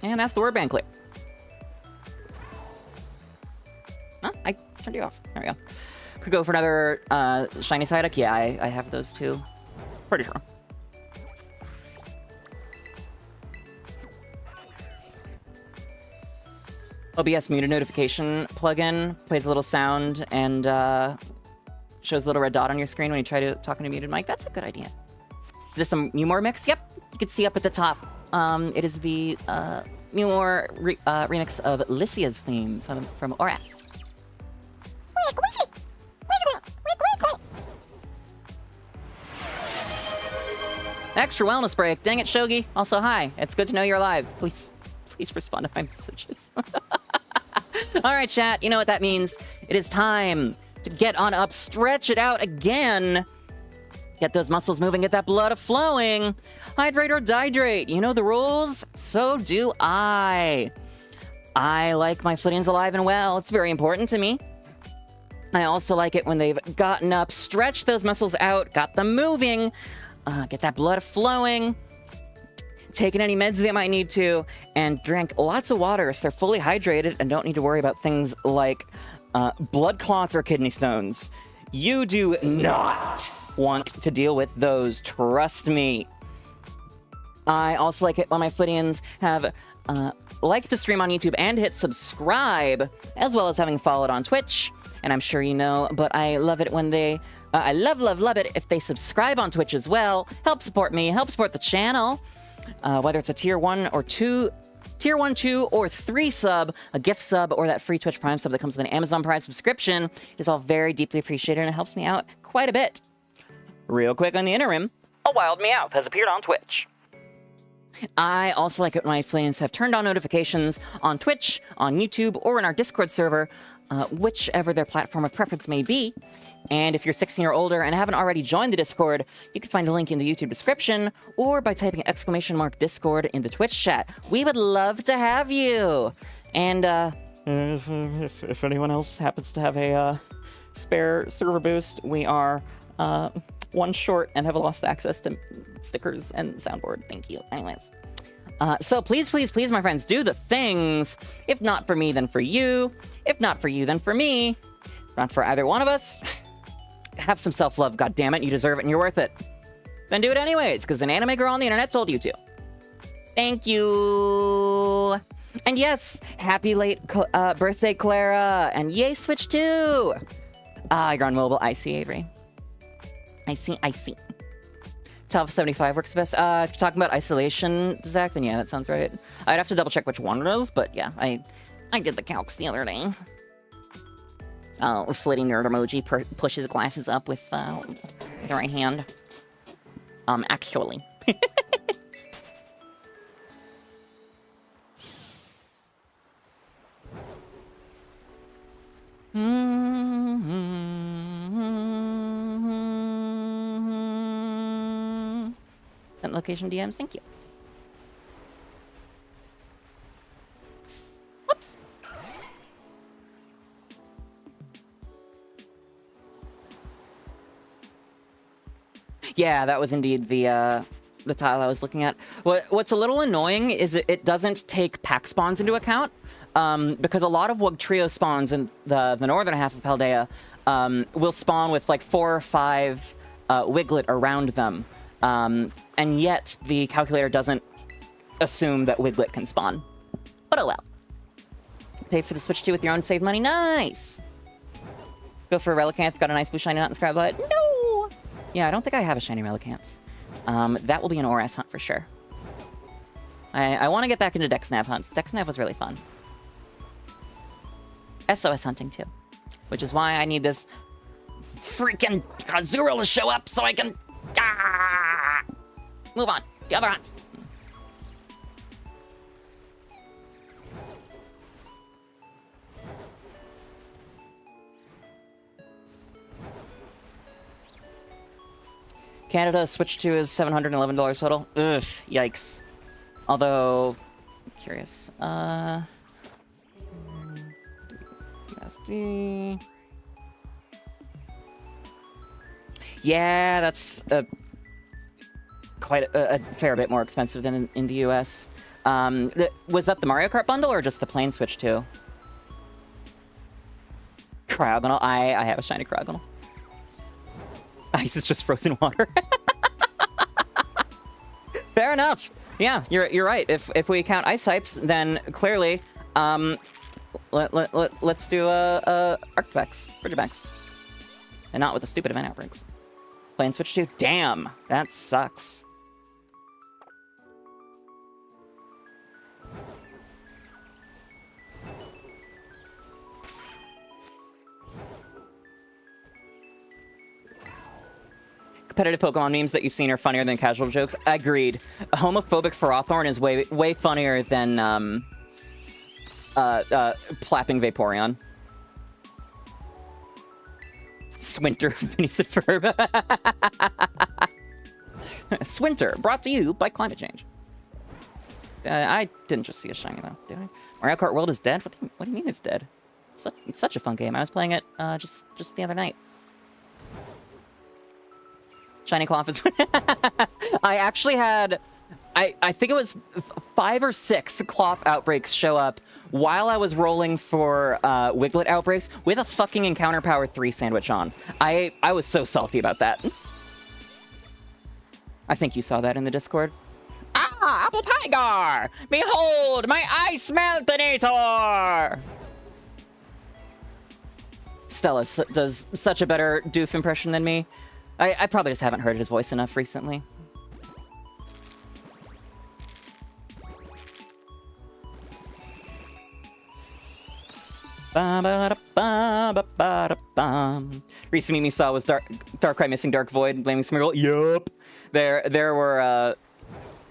A: And that's the word band clear. Huh? I turned you off. There we go. Could go for another shiny Psyduck. Yeah, I have those too. Pretty sure. OBS muted notification plugin plays a little sound and shows a little red dot on your screen when you try to talk in a muted mic. That's a good idea. Is this some Mewmore mix? Yep. You can see up at the top. It is the Mewmore remix of Lycia's theme from ORAS. Extra wellness break. Dang it, Shogi. Also, hi. It's good to know you're alive. Please respond to my messages. All right, chat. You know what that means. It is time to get on up, stretch it out again. Get those muscles moving, get that blood flowing. Hydrate or dihydrate. You know the rules? So do I. I like my Flittians alive and well. It's very important to me. I also like it when they've gotten up, stretched those muscles out, got them moving, get that blood flowing, taken any meds they might need to, and drank lots of water so they're fully hydrated and don't need to worry about things like blood clots or kidney stones. You do not want to deal with those, trust me. I also like it when my Flittians have liked to stream on YouTube and hit subscribe, as well as having followed on Twitch. And I'm sure you know, but I love it when they, I love it if they subscribe on Twitch as well. Help support me, help support the channel. Whether it's a tier 1 or 2, tier 1, 2, or 3 sub, a gift sub, or that free Twitch Prime sub that comes with an Amazon Prime subscription, it is all very deeply appreciated and it helps me out quite a bit. Real quick on the interim, a wild Meowth has appeared on Twitch. I also like it when my Flittians have turned on notifications on Twitch, on YouTube, or in our Discord server, whichever their platform of preference may be. And if you're 16 or older and haven't already joined the Discord, you can find a link in the YouTube description or by typing !Discord in the Twitch chat. We would love to have you. And if anyone else happens to have a spare server boost, we are one short and have lost access to stickers and soundboard. Thank you. Anyways. So please, my friends, do the things. If not for me, then for you. If not for you, then for me. If not for either one of us. Have some self-love, goddammit. You deserve it and you're worth it. Then do it anyways, because an anime girl on the internet told you to. Thank you. And yes, happy late birthday, Clara. And yay, Switch 2. You're on mobile. I see, Avery. I see. 𝒕75 works best. If you're talking about isolation, Zach, then yeah, that sounds right. I'd have to double check which one it is, but yeah, I did the calcs the other day. Flitty nerd emoji pushes glasses up with the right hand. Actually. And location DMs, thank you. Whoops. Yeah, that was indeed the tile I was looking at. What's a little annoying is it doesn't take pack spawns into account, because a lot of 𝒂𝒄 spawns in the northern half of Paldea will spawn with like 4 or 5 Wiglet around them, and yet the calculator doesn't assume that Wiglet can spawn. But oh well. Pay for the Switch 2 with your own saved money. Nice! Go for a Relicanth. Got a nice blue shiny nut in Scarlet. No! Yeah, I don't think I have a shiny Relicanth. That will be an ORAS hunt for sure. I want to get back into Dexnav hunts. Dexnav was really fun. SOS hunting too. Which is why I need this freaking Kazuril to show up so I can... Move on. The other hunts. Canada Switch 2 is $711 total. Ugh, yikes. Although, I'm curious. USD. Yeah, that's quite a fair bit more expensive than in the US. Was that the Mario Kart bundle or just the plain Switch 2? Cryogonal. I have a shiny Cryogonal. Ice is just frozen water. Fair enough. Yeah, you're right. If we count ice types, then clearly, let's do Arctivex, Frigibax, and not with the stupid event outbreaks. Playing Switch 2. Damn, that sucks. Competitive Pokemon memes that you've seen are funnier than casual jokes. Agreed. Homophobic Ferrothorn is way funnier than plapping Vaporeon. Swinter, Phineas Verb. Swinter, brought to you by climate change. I didn't just see a shiny though, did I? Mario Kart World is dead? What do you mean it's dead? It's such a fun game. I was playing it just the other night. Shiny Cloth is... I actually had... I think it was 5 or 6 Cloth outbreaks show up while I was rolling for Wiglet outbreaks with a fucking Encounter Power 3 sandwich on. I was so salty about that. I think you saw that in the Discord. Ah, Apple Pygar! Behold, my Ice Meltonator! Stella does such a better doof impression than me. I probably just haven't heard his voice enough recently. Recent meme you saw was Darkrai missing Dark Void, blaming Smeargle. Yup. There were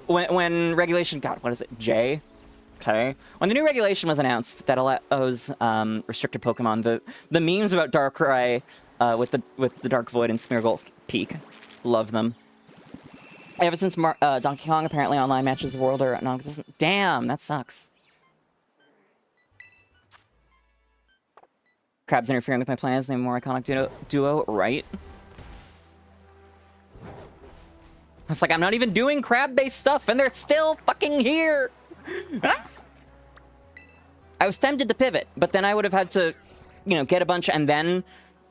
A: when regulation, God, what is it? J. Okay. When the new regulation was announced that allows restricted Pokemon, the memes about Darkrai with the Dark Void and Smeargle peak. Love them. Ever since Donkey Kong, apparently online matches of World are non-existent. Damn, that sucks. Crab's interfering with my plans, name a more iconic duo, right? It's like, I'm not even doing crab-based stuff, and they're still fucking here! I was tempted to pivot, but then I would have had to, get a bunch and then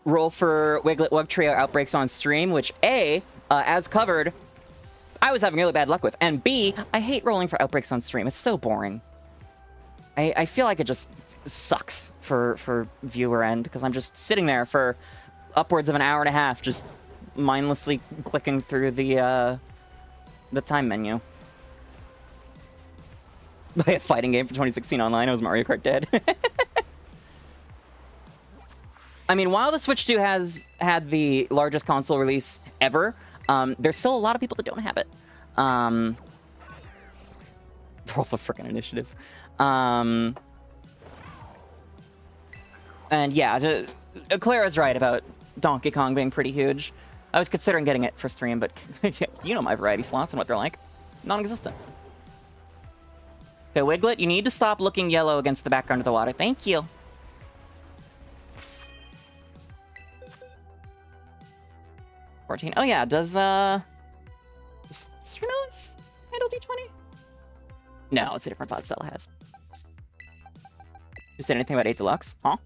A: roll for Wiglet Wugtrio outbreaks on stream, which A, as covered, I was having really bad luck with, and B, I hate rolling for outbreaks on stream. It's so boring. I feel like it just sucks for viewer end, because I'm just sitting there for upwards of an hour and a half, just mindlessly clicking through the the time menu. Play a fighting game for 2016 online. It was Mario Kart Dead. I mean, while the Switch 2 has had the largest console release ever, there's still a lot of people that don't have it. Roll for frickin' initiative. And yeah, Clara's right about Donkey Kong being pretty huge. I was considering getting it for stream, but you know my variety slots and what they're like. Non-existent. Okay, Wiglet, you need to stop looking yellow against the background of the water. Thank you. $14. Oh yeah, does Strino's handle D20? No, it's a different pod Stella has. You said anything about 8 Deluxe? Huh?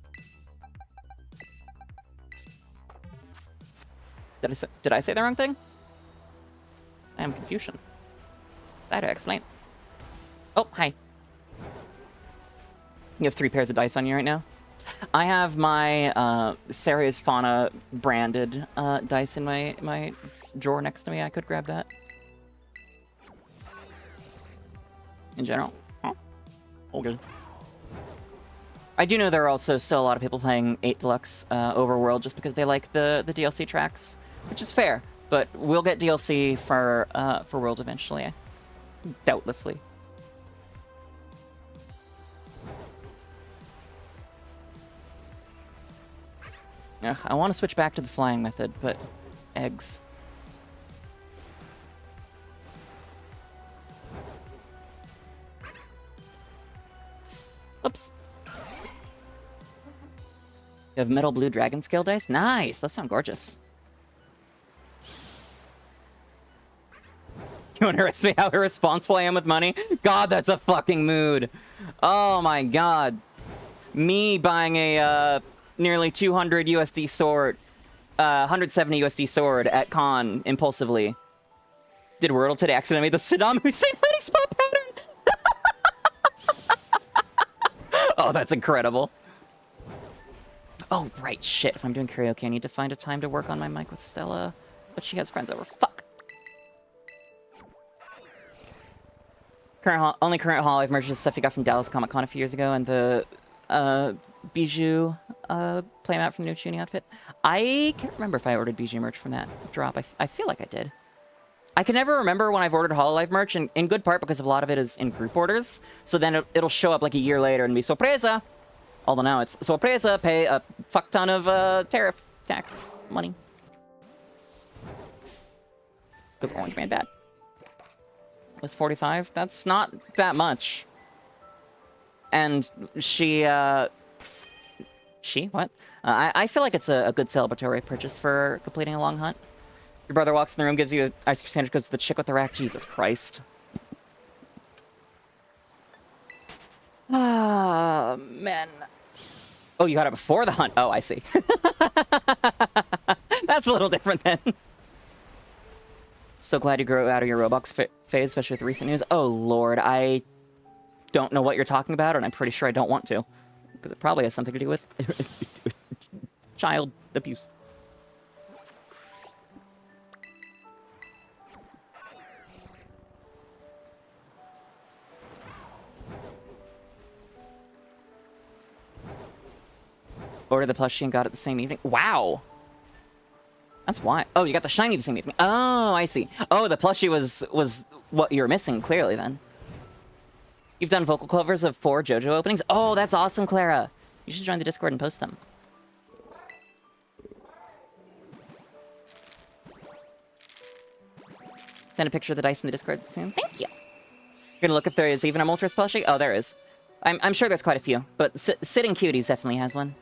A: Did I say the wrong thing? I am confusion. That I explain. Oh, hi. You have 3 pairs of dice on you right now? I have my Ceres Fauna branded dice in my drawer next to me. I could grab that. In general. Huh? Okay. I do know there are also still a lot of people playing 8 Deluxe Overworld just because they like the DLC tracks, which is fair. But we'll get DLC for World eventually, doubtlessly. Ugh, I want to switch back to the flying method, but eggs. Oops. You have metal blue dragon scale dice? Nice! Those sound gorgeous. You underestimate how irresponsible I am with money? God, that's a fucking mood. Oh my god. Me buying a nearly 200 USD sword, 170 USD sword at con impulsively. Did Wordle today accidentally made the Saddam Hussein hiding spot pattern? Oh, that's incredible. Oh, right, shit. If I'm doing karaoke, I need to find a time to work on my mic with Stella. But she has friends over. Fuck. Only current Hololive merch is stuff you got from Dallas Comic Con a few years ago, and the Bijou playmat from the new tuning outfit. I can't remember if I ordered Bijou merch from that drop. I feel like I did. I can never remember when I've ordered Hololive merch, and in good part because a lot of it is in group orders. So then it'll show up like a year later and be sorpresa. Although now it's sorpresa, pay a fuck ton of tariff tax money. Because Orange Man bad. It was 45? That's not that much. And she, what? I feel like it's a good celebratory purchase for completing a long hunt. Your brother walks in the room, gives you an ice cream sandwich, goes to the chick with the rack. Jesus Christ. Ah, man. Oh, you got it before the hunt. Oh, I see. That's a little different then. So glad you grew out of your Roblox phase, especially with recent news. Oh, Lord, I don't know what you're talking about, and I'm pretty sure I don't want to. Because it probably has something to do with child abuse. Ordered the plushie and got it the same evening. Wow! That's why. Oh, you got the shiny the same evening. Oh, I see. Oh, the plushie was what you were missing, clearly, then. You've done vocal covers of 4 JoJo openings? Oh, that's awesome, Clara! You should join the Discord and post them. Send a picture of the dice in the Discord soon. Thank you! You're gonna look if there is even a Moltres plushie? Oh, there is. I'm sure there's quite a few, but Sitting Cuties definitely has one.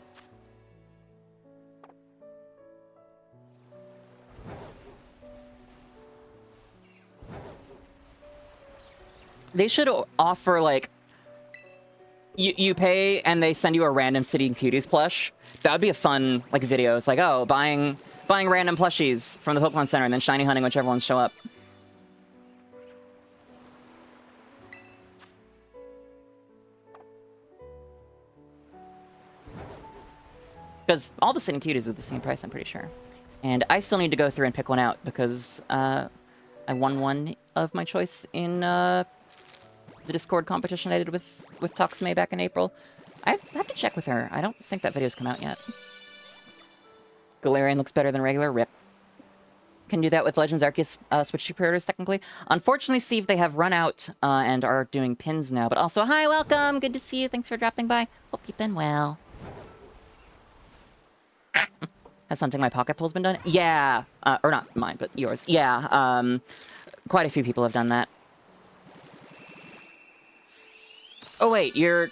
A: They should offer, like, you pay and they send you a random Sitting Cuties plush. That would be a fun, like, video. It's like, oh, buying random plushies from the Pokemon Center and then shiny hunting whichever ones show up. Because all the Sitting Cuties are the same price, I'm pretty sure. And I still need to go through and pick one out because I won one of my choice in the Discord competition I did with 𝒎𝒏𝒊𝒄 back in April. I have to check with her. I don't think that video's come out yet. Galarian looks better than regular. Rip. Can do that with Legends Arceus Switch 2 pre-orders, technically. Unfortunately, Steve, they have run out and are doing pins now. But also, hi, welcome! Good to see you. Thanks for dropping by. Hope you've been well. Has Hunting My Pocket Pulls been done? Yeah. Or not mine, but yours. Yeah. Quite a few people have done that. Oh, wait. You're...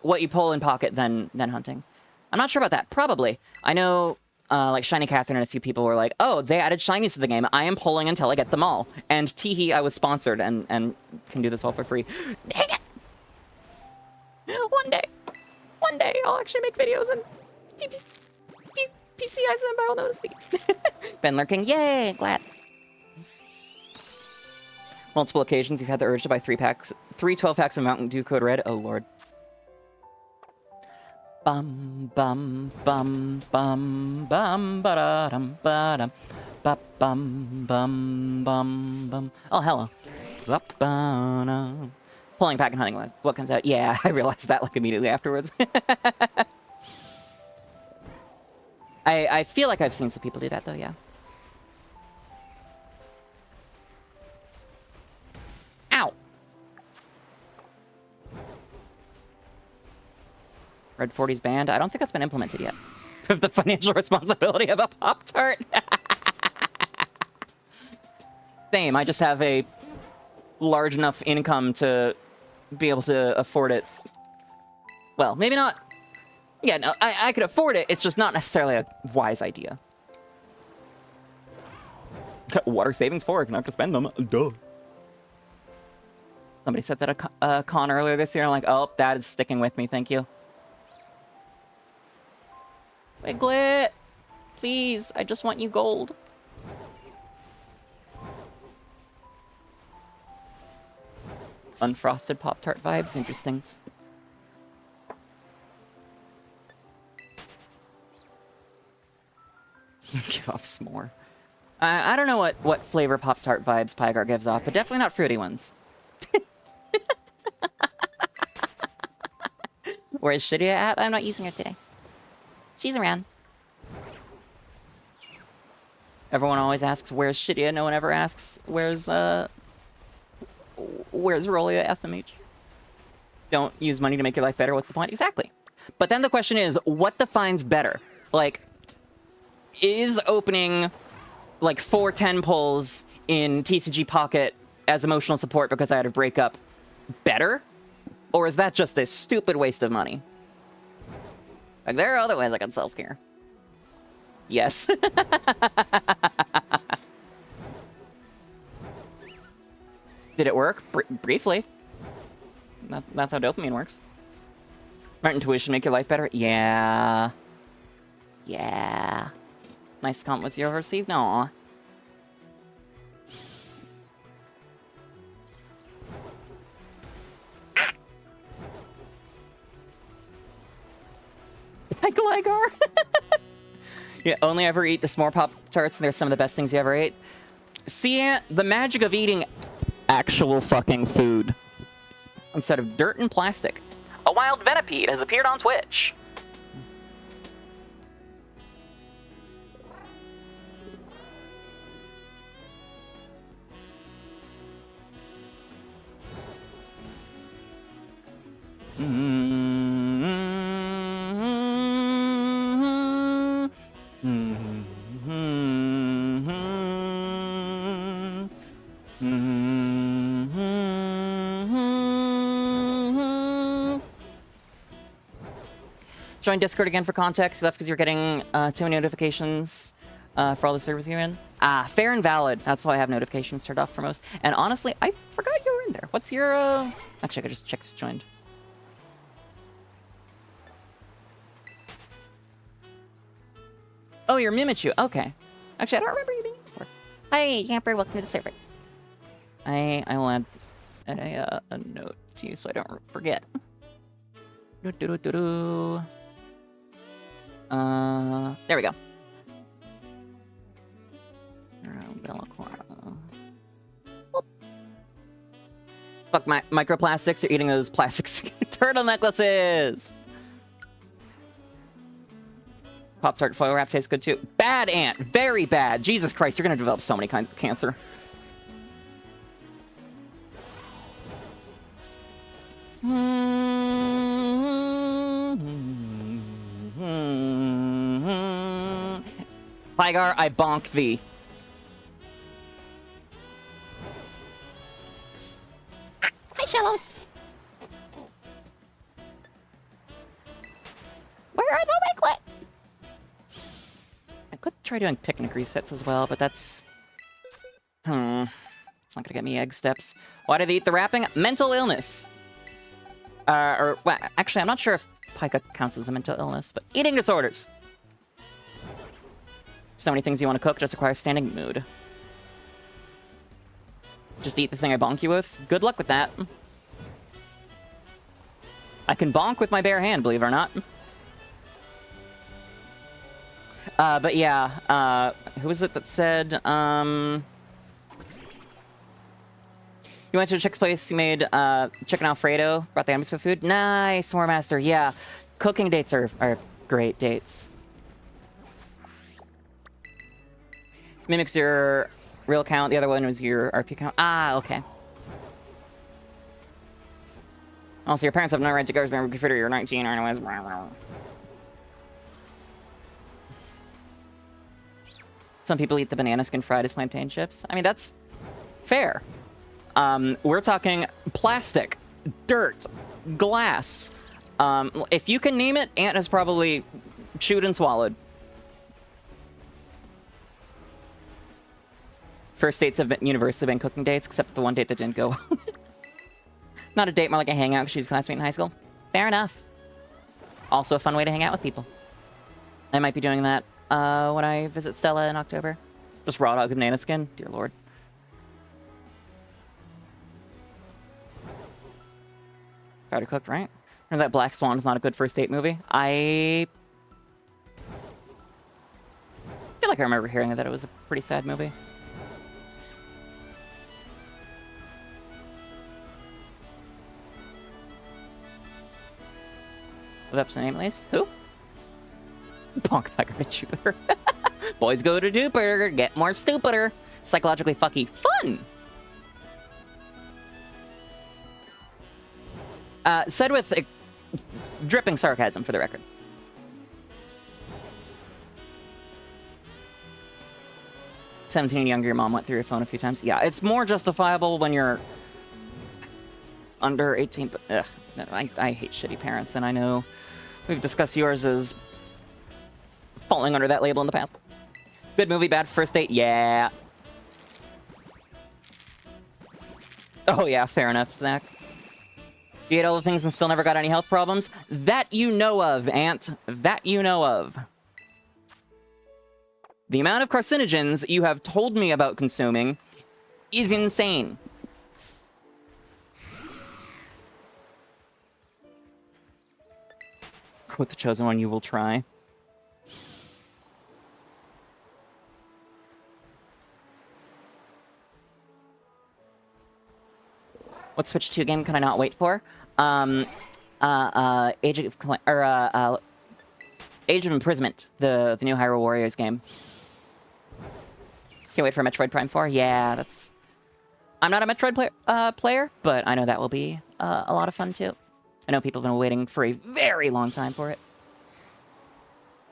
A: what you pull in pocket, then hunting. I'm not sure about that. Probably. I know... like Shiny Catherine and a few people were like, oh, they added shinies to the game. I am pulling until I get them all. And teehee, I was sponsored and can do this all for free. Dang it! One day, I'll actually make videos and PCIs and I will notice me. Been lurking. Yay! Glad. Multiple occasions you've had the urge to buy 3 12-packs of Mountain Dew Code Red. Oh, Lord. Bum bum bum bum bum ba-da-dum ba-dum ba bum bum bum bum. Oh, hello. Ba-ba-dum. Pulling pack and hunting. What comes out? Yeah, I realized that like immediately afterwards. I feel like I've seen some people do that though. Yeah. Ow. Red 40's banned. I don't think that's been implemented yet. The financial responsibility of a Pop-Tart. Same. I just have a large enough income to be able to afford it. Well, maybe not. Yeah, no, I could afford it. It's just not necessarily a wise idea. Got water savings for it. Can I have to spend them? Duh. Somebody said that a con earlier this year. I'm like, oh, that is sticking with me. Thank you. Piglet! Please, I just want you gold. Unfrosted Pop-Tart vibes, interesting. Give off s'more. I don't know what flavor Pop-Tart vibes Pygar gives off, but definitely not fruity ones. Where's Shitty at? I'm not using her today. She's around. Everyone always asks, where's Shitty? No one ever asks, where's Rolia SMH? Don't use money to make your life better. What's the point? Exactly. But then the question is, what defines better? Like, is opening, like, 4 10 pulls in TCG Pocket as emotional support because I had a breakup better? Or is that just a stupid waste of money? Like, there are other ways I can self-care. Yes. Did it work? Briefly. That's how dopamine works. Smart intuition make your life better? Yeah. Yeah. Nice compliments you ever received? No. Gligar. Yeah, only ever eat the s'more Pop-Tarts, and they're some of the best things you ever ate. See, the magic of eating actual fucking food instead of dirt and plastic. A wild Venipede has appeared on Twitch. Join Discord again for context. That's because you're getting too many notifications for all the servers you're in. Ah, fair and valid. That's why I have notifications turned off for most. And honestly, I forgot you were in there. What's your... Actually, I could just check who's joined. Oh, you're Mimichu. Okay. Actually, I don't remember you being here before.
D: Hi, Yamper. Welcome to the server.
A: I will add a note to you so I don't forget. There we go. Fuck my microplastics are eating those plastic turtle necklaces. Pop-Tart foil wrap tastes good too. Bad, Ant. Very bad. Jesus Christ, you're gonna develop so many kinds of cancer. Pygar, I bonk thee.
D: Hi, Shellos. Where are the Wicklet?
A: I could try doing picnic resets as well, but that's... It's not gonna get me egg steps. Why did they eat the wrapping? Mental illness. Well, actually, I'm not sure if pica counts as a mental illness, but eating disorders. So many things you want to cook just requires standing mood. Just eat the thing I bonk you with. Good luck with that. I can bonk with my bare hand, believe it or not. But yeah, who was it that said, you went to a chick's place, you made, chicken Alfredo, brought the items for food? Nice, War Master, yeah. Cooking dates are great dates. Mimics your real count, the other one was your RP count. Ah, okay. Also, your parents have no right to go to their computer, you're 19, or anyways. Some people eat the banana skin fried as plantain chips. I mean, that's fair. We're talking plastic, dirt, glass. If you can name it, Ant has probably chewed and swallowed. First dates have been universally been cooking dates, except the one date that didn't go well. Not a date, more like a hangout because she was a classmate in high school. Fair enough. Also a fun way to hang out with people. I might be doing that when I visit Stella in October. Just raw dog the banana skin. Dear Lord. Fried or cooked, right? Turns out Black Swan is not a good first date movie. I feel like I remember hearing that it was a pretty sad movie. Live up to the name at least. Who? Bonk back up Jupiter. Boys go to Jupiter, get more stupider. Psychologically fucky fun. Said with dripping sarcasm, for the record. "17 and younger, your mom went through your phone a few times." Yeah, it's more justifiable when you're under 18, but ugh, no, I hate shitty parents, and I know we've discussed yours as falling under that label in the past. Good movie, bad first date? Yeah. Oh yeah, fair enough, Zach. You ate all the things and still never got any health problems? That you know of, Ant. That you know of. The amount of carcinogens you have told me about consuming is insane. Quote the chosen one, you will try. What Switch 2 game can I not wait for? Age of Imprisonment, the new Hyrule Warriors game. Can't wait for Metroid Prime 4. Yeah, that's... I'm not a Metroid player, but I know that will be a lot of fun too. I know people have been waiting for a very long time for it.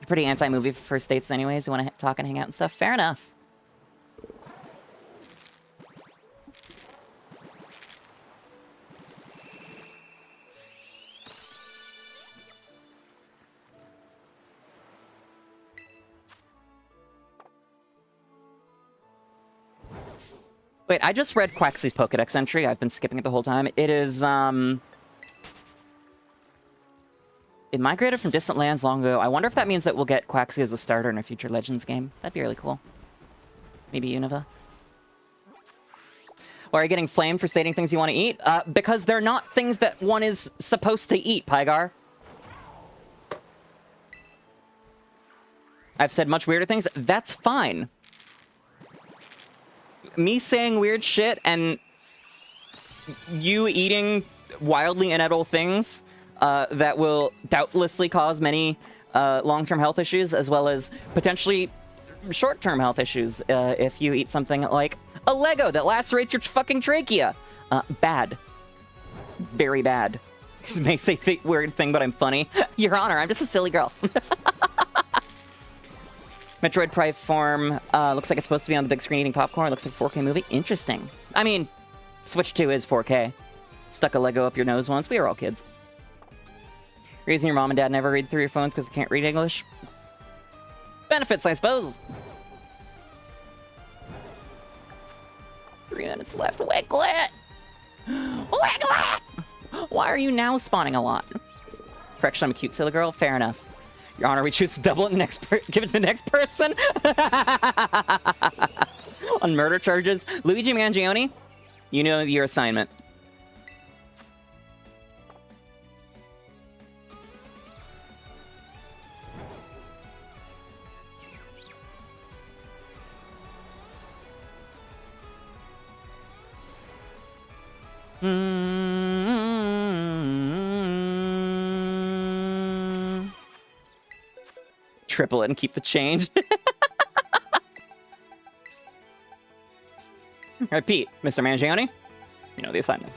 A: You're pretty anti-movie for first dates anyways. You want to talk and hang out and stuff. Fair enough. Wait, I just read Quaxly's Pokedex entry. I've been skipping it the whole time. It is, it migrated from distant lands long ago. I wonder if that means that we'll get Quaxly as a starter in a future Legends game. That'd be really cool. Maybe Unova. Or are you getting flamed for stating things you want to eat? Because they're not things that one is supposed to eat, Pygar. I've said much weirder things. That's fine. Me saying weird shit and you eating wildly inedible things that will doubtlessly cause many long-term health issues, as well as potentially short-term health issues if you eat something like a Lego that lacerates your fucking trachea. Bad. Very bad. This may say weird thing, but I'm funny. Your Honor, I'm just a silly girl. Metroid Prime form looks like it's supposed to be on the big screen eating popcorn. Looks like a 4K movie. Interesting. I mean, Switch 2 is 4K. Stuck a Lego up your nose once. We were all kids. Reason your mom and dad never read through your phones because they can't read English? Benefits, I suppose. 3 minutes left. Wiglet! Wiglet! Why are you now spawning a lot? Correction, I'm a cute silly girl. Fair enough. Your Honor, we choose to double it in the next give it to the next person? On murder charges. Luigi Mangione, you know your assignment. Triple it and keep the change. Repeat, Mr. Mangione. You know the assignment.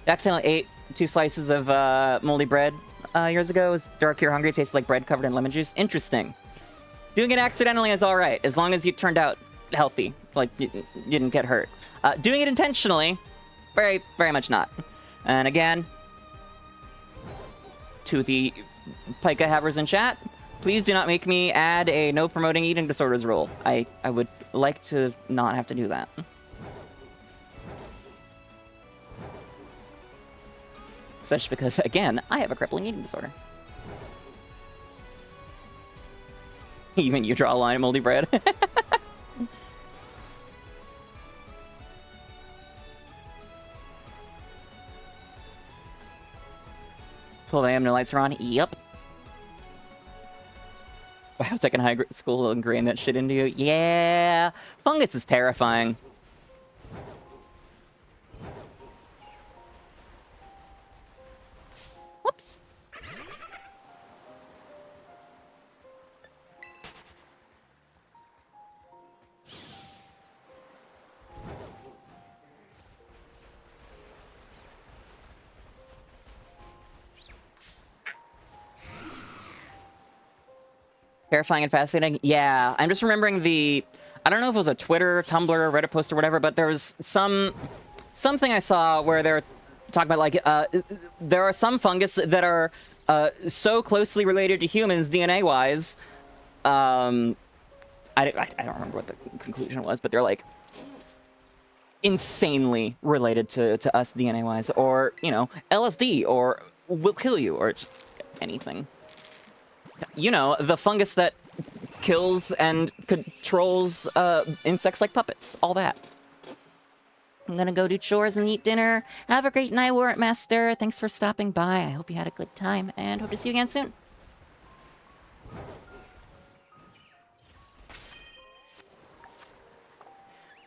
A: Accidentally ate 2 slices of moldy bread years ago. It was dark, you're hungry, tasted like bread covered in lemon juice. Interesting. Doing it accidentally is all right, as long as you turned out healthy, like you didn't get hurt. Doing it intentionally, very, very much not. And again, to the Pika havers in chat, please do not make me add a no promoting eating disorders rule. I would like to not have to do that. Especially because, again, I have a crippling eating disorder. Even you draw a line of moldy bread. 12 a.m. no lights are on? Yep. Wow, it's like in high school ingrained that shit into you. Yeah! Fungus is terrifying. Whoops. Terrifying and fascinating. Yeah, I'm just remembering the... I don't know if it was a Twitter, Tumblr, Reddit post or whatever, but there was something I saw where they're talking about, like, there are some fungus that are so closely related to humans DNA-wise. I don't remember what the conclusion was, but they're, like, insanely related to us DNA-wise. Or, you know, LSD, or will kill you, or just anything. You know, the fungus that kills and controls insects like puppets. All that. I'm gonna go do chores and eat dinner. Have a great night, Warrant Master. Thanks for stopping by. I hope you had a good time, and hope to see you again soon.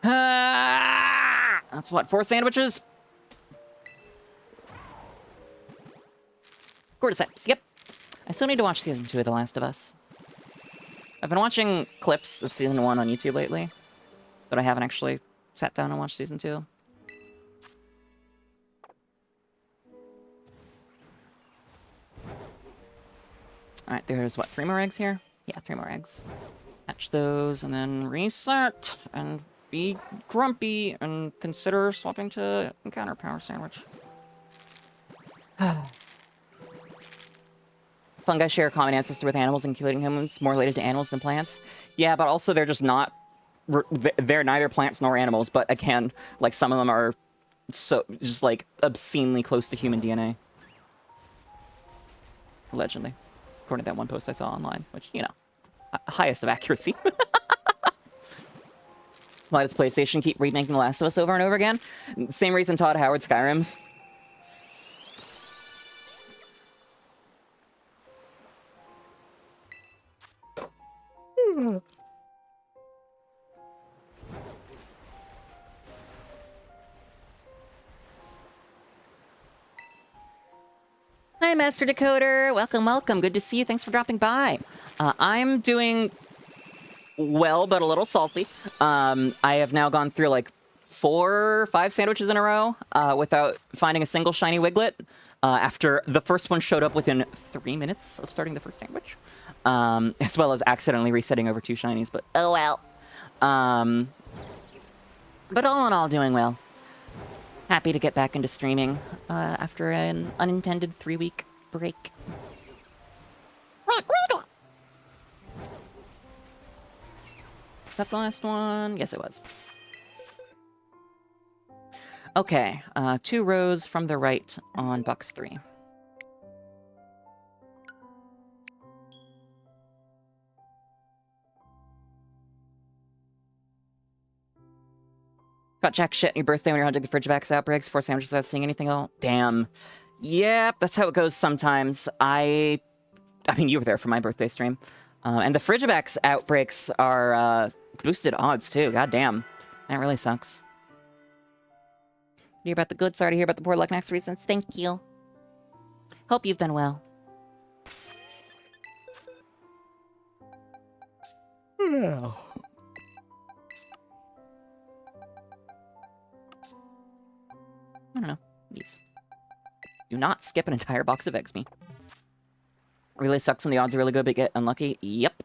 A: That's what, 4 sandwiches? Cordyceps, yep. I still need to watch Season 2 of The Last of Us. I've been watching clips of Season 1 on YouTube lately, but I haven't actually sat down and watched Season 2. Alright, there's, what, 3 more eggs here? Yeah, 3 more eggs. Hatch those, and then reset, and be grumpy, and consider swapping to Encounter Power Sandwich. Fungi share a common ancestor with animals, including humans, more related to animals than plants. Yeah, but also they're just not... They're neither plants nor animals, but again, like, some of them are so... just, like, obscenely close to human DNA. Allegedly. According to that one post I saw online, which, you know, highest of accuracy. Why does PlayStation keep remaking The Last of Us over and over again? Same reason Todd Howard Skyrims.
D: Hi, Master Decoder. Welcome, welcome. Good to see you. Thanks for dropping by.
A: I'm doing well, but a little salty. I have now gone through like 4 or 5 sandwiches in a row without finding a single shiny Wiglet. After the first one showed up within 3 minutes of starting the first sandwich, as well as accidentally resetting over 2 shinies. But
D: Oh, well.
A: but all in all, doing well.
D: Happy to get back into streaming after an unintended 3-week break.
A: Is that the last one? Yes, it was. Okay, 2 rows from the right on box 3. Got jack shit on your birthday when you're hunting the 𝑹𝒊𝒈𝒉𝒕 outbreaks, 4 sandwiches without seeing anything else. Damn. Yep, that's how it goes sometimes. I mean, you were there for my birthday stream. And the 𝒹𝒈𝒉𝒕 outbreaks are boosted odds, too. God damn. That really sucks.
D: Hear about the good, sorry to hear about the poor luck next reasons. Thank you. Hope you've been well.
A: I don't know. These. Do not skip an entire box of eggs, me. Really sucks when the odds are really good but get unlucky. Yep.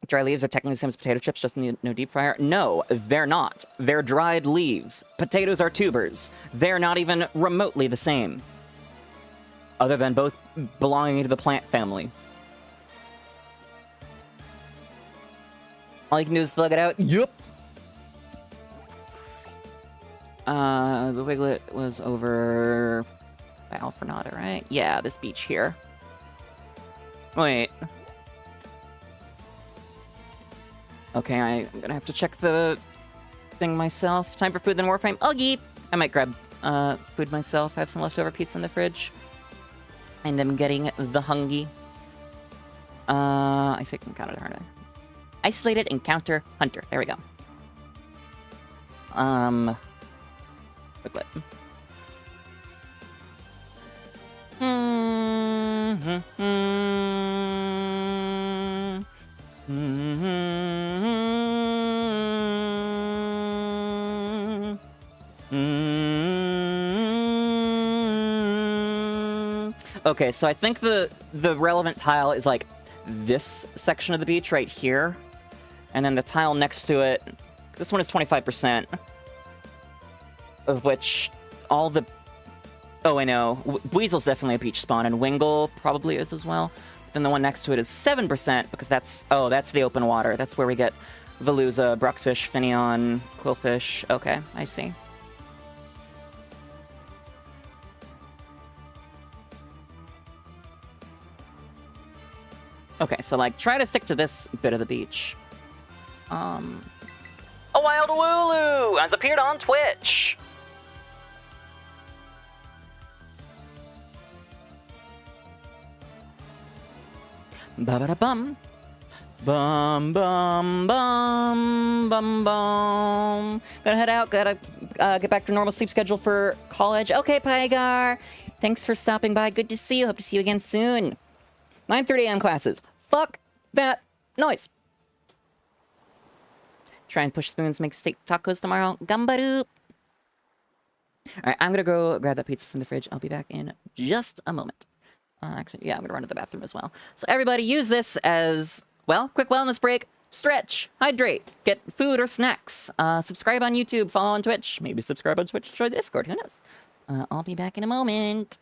A: Dry leaves are technically the same as potato chips, just no deep fryer. No, they're not. They're dried leaves. Potatoes are tubers. They're not even remotely the same. Other than both belonging to the plant family. All you can do is slug it out. Yep. The Wiglet was over by 𝑹𝒊𝒈𝒕, right? Yeah, this beach here. Wait. Okay, I'm gonna have to check the thing myself. Time for food, then 𝑹𝒊𝒈𝒻. Oh, yeep! I might grab food myself. I have some leftover pizza in the fridge. And I'm getting the hungy. I say encounter hunter. Isolated encounter hunter. There we go. Wiglet. Okay, so I think the relevant tile is like this section of the beach right here, and then the tile next to it. This one is 25%, of which all the... Oh, I know. Weasel's definitely a beach spawn, and Wingull probably is as well. But then the one next to it is 7%, because that's... Oh, that's the open water. That's where we get Veluza, Bruxish, Finneon, Quillfish. Okay, I see. Okay, so, like, try to stick to this bit of the beach. A Wild Wooloo has appeared on Twitch! Ba-ba-da-bum. Bum, bum, bum, bum, bum. Gotta head out, gotta get back to normal sleep schedule for college. Okay, Pygar. Thanks for stopping by. Good to see you. Hope to see you again soon. 9:30 a.m. classes. Fuck that noise. Try and push spoons, make steak tacos tomorrow. Gambaru. Alright, I'm gonna go grab that pizza from the fridge. I'll be back in just a moment. Actually, yeah, I'm gonna run to the bathroom as well. So everybody use this as, well, quick wellness break. Stretch, hydrate, get food or snacks. Subscribe on YouTube, follow on Twitch. Maybe subscribe on Twitch, join the Discord, who knows? I'll be back in a moment.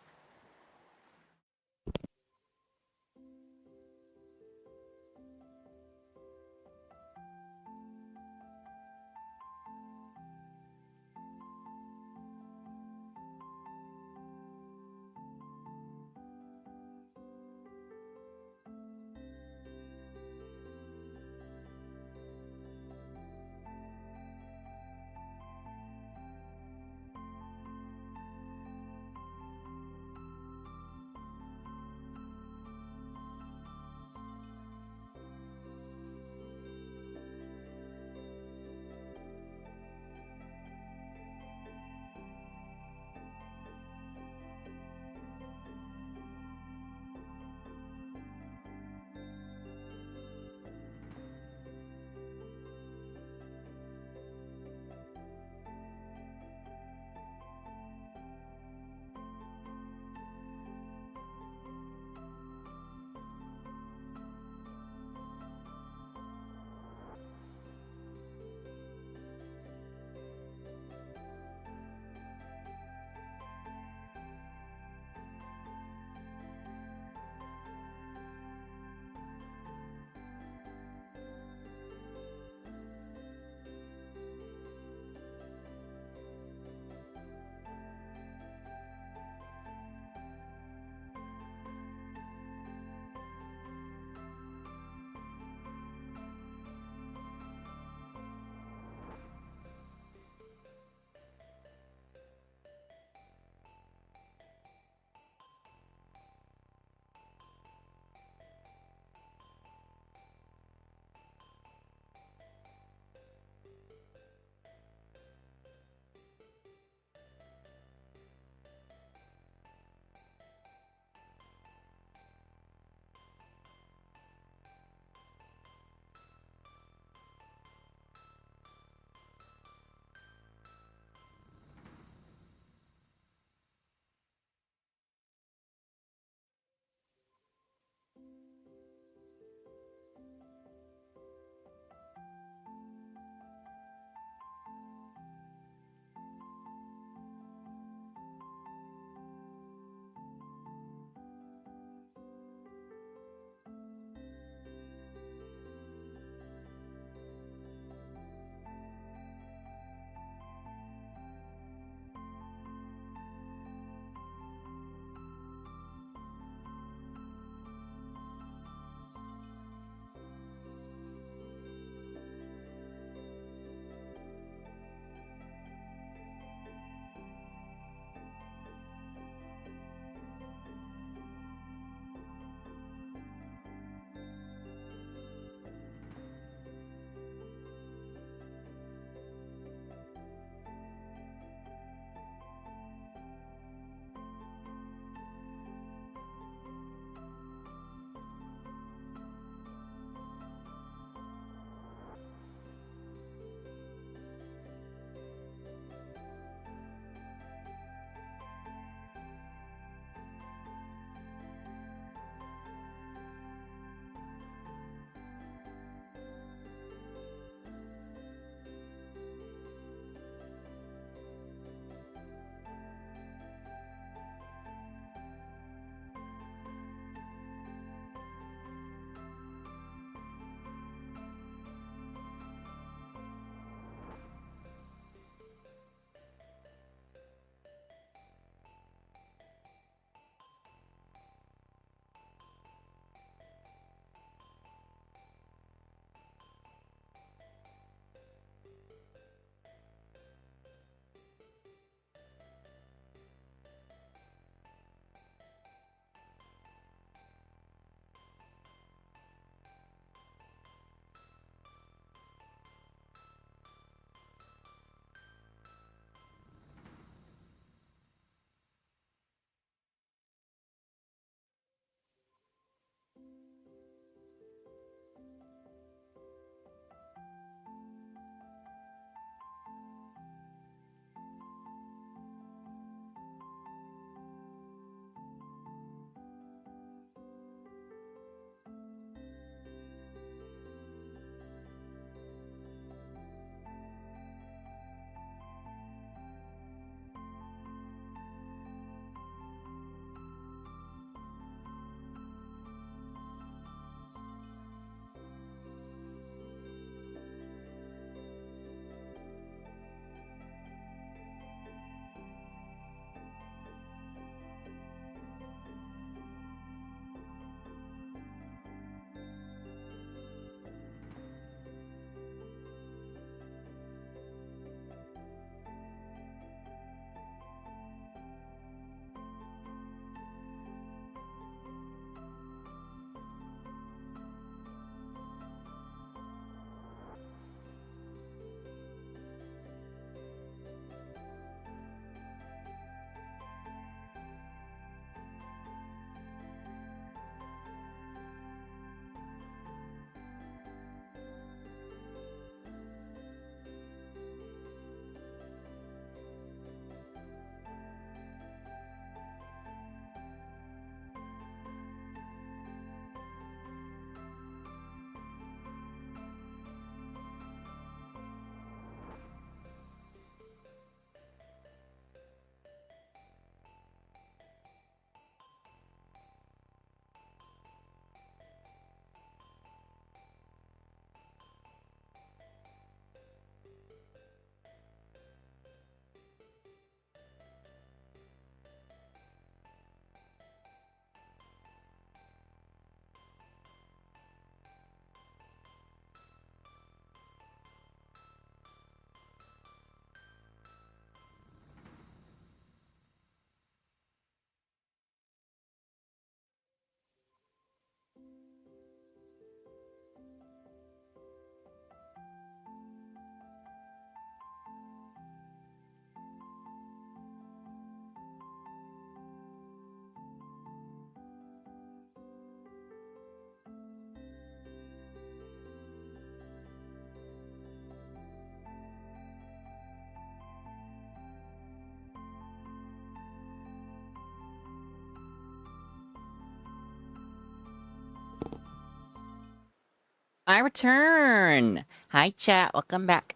A: I return. Hi, chat. Welcome back.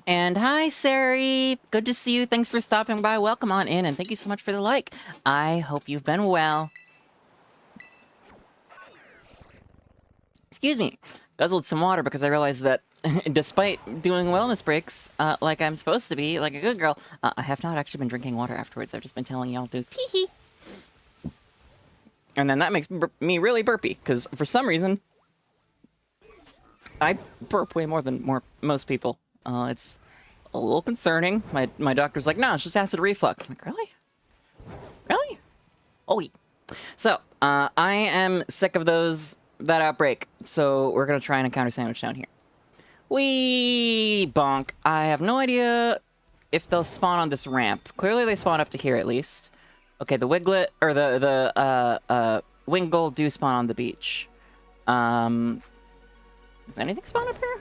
A: And hi, Sari. Good to see you. Thanks for stopping by. Welcome on in, and thank you so much for the like. I hope you've been well. Excuse me. Guzzled some water because I realized that despite doing wellness breaks like I'm supposed to be, like a good girl, I have not actually been drinking water afterwards. I've just been telling y'all to tee-hee. And then that makes me really burpy, because for some reason, I burp way more than most people. It's a little concerning. My doctor's like, no, it's just acid reflux. I'm like, really? Really? Oh, yeah. So, I am sick of that outbreak, so we're gonna try and encounter sandwich down here. Wee bonk. I have no idea if they'll spawn on this ramp. Clearly they spawn up to here at least. Okay, the Wiglet, or the Wingull do spawn on the beach. Does anything spawn up here?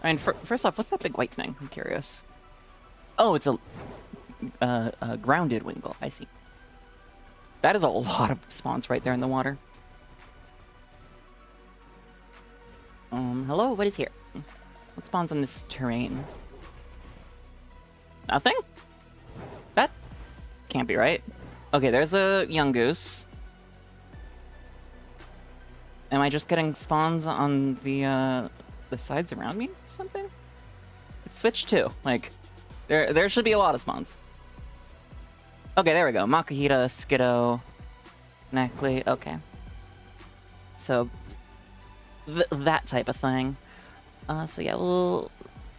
A: I mean, first off, what's that big white thing? I'm curious. Oh, it's a grounded Wingull. I see. That is a lot of spawns right there in the water. Hello? What is here? What spawns on this terrain? Nothing? That can't be right. Okay, there's a young goose. Am I just getting spawns on the sides around me or something? It switched too. Like, there should be a lot of spawns. Okay, there we go. Makuhita, Skiddo, Neckley. Okay. So, that type of thing. So yeah, we'll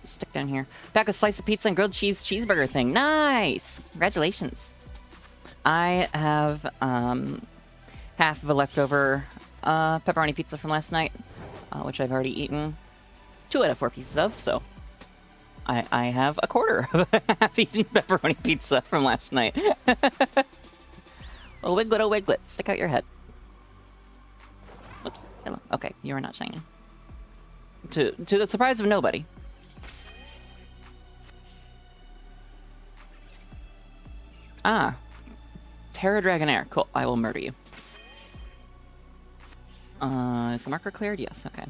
A: stick down here. Pack a slice of pizza and grilled cheese cheeseburger thing. Nice! Congratulations. I have half of a leftover pepperoni pizza from last night, which I've already eaten 2 out of 4 pieces of, so I have a quarter of a half-eaten pepperoni pizza from last night. Oh, Wiglet, stick out your head. Whoops. Hello. Okay, you are not shiny. To the surprise of nobody. Ah. Terra Dragonair. Cool. I will murder you. Is the marker cleared? Yes. Okay.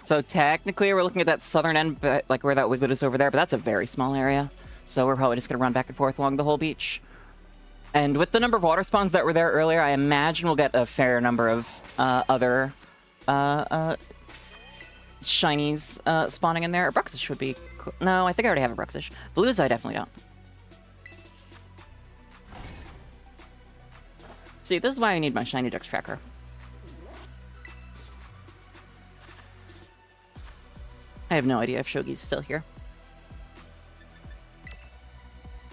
A: So technically we're looking at that southern end, but like where that Wiglet is over there, but that's a very small area. So we're probably just going to run back and forth along the whole beach. And with the number of water spawns that were there earlier, I imagine we'll get a fair number of other shinies spawning in there. Bruxish would be cool. No, I think I already have a Bruxish. Blues, I definitely don't. See, this is why I need my shiny Dex tracker. I have no idea if Shogi's still here.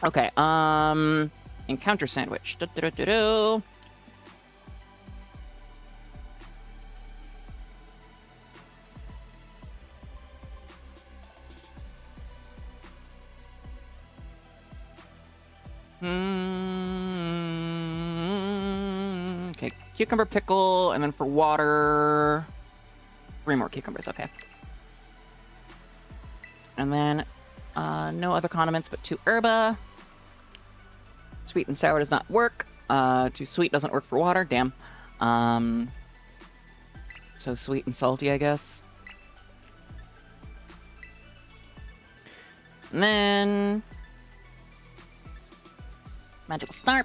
A: Okay, encounter sandwich. Do-do-do-do-do. Okay, cucumber pickle, and then for water, 3 more cucumbers, okay. And then, no other condiments but 2 herba. Sweet and sour does not work. Too sweet doesn't work for water, damn. So sweet and salty, I guess. And then... magical snarp.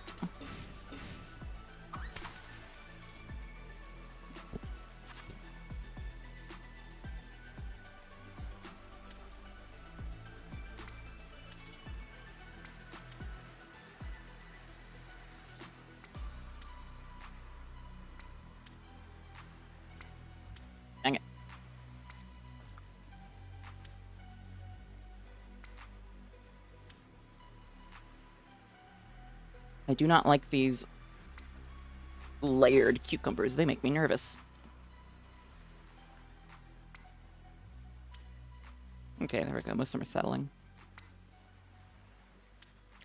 A: Dang it. I do not like these layered cucumbers. They make me nervous. Okay, there we go. Most of them are settling.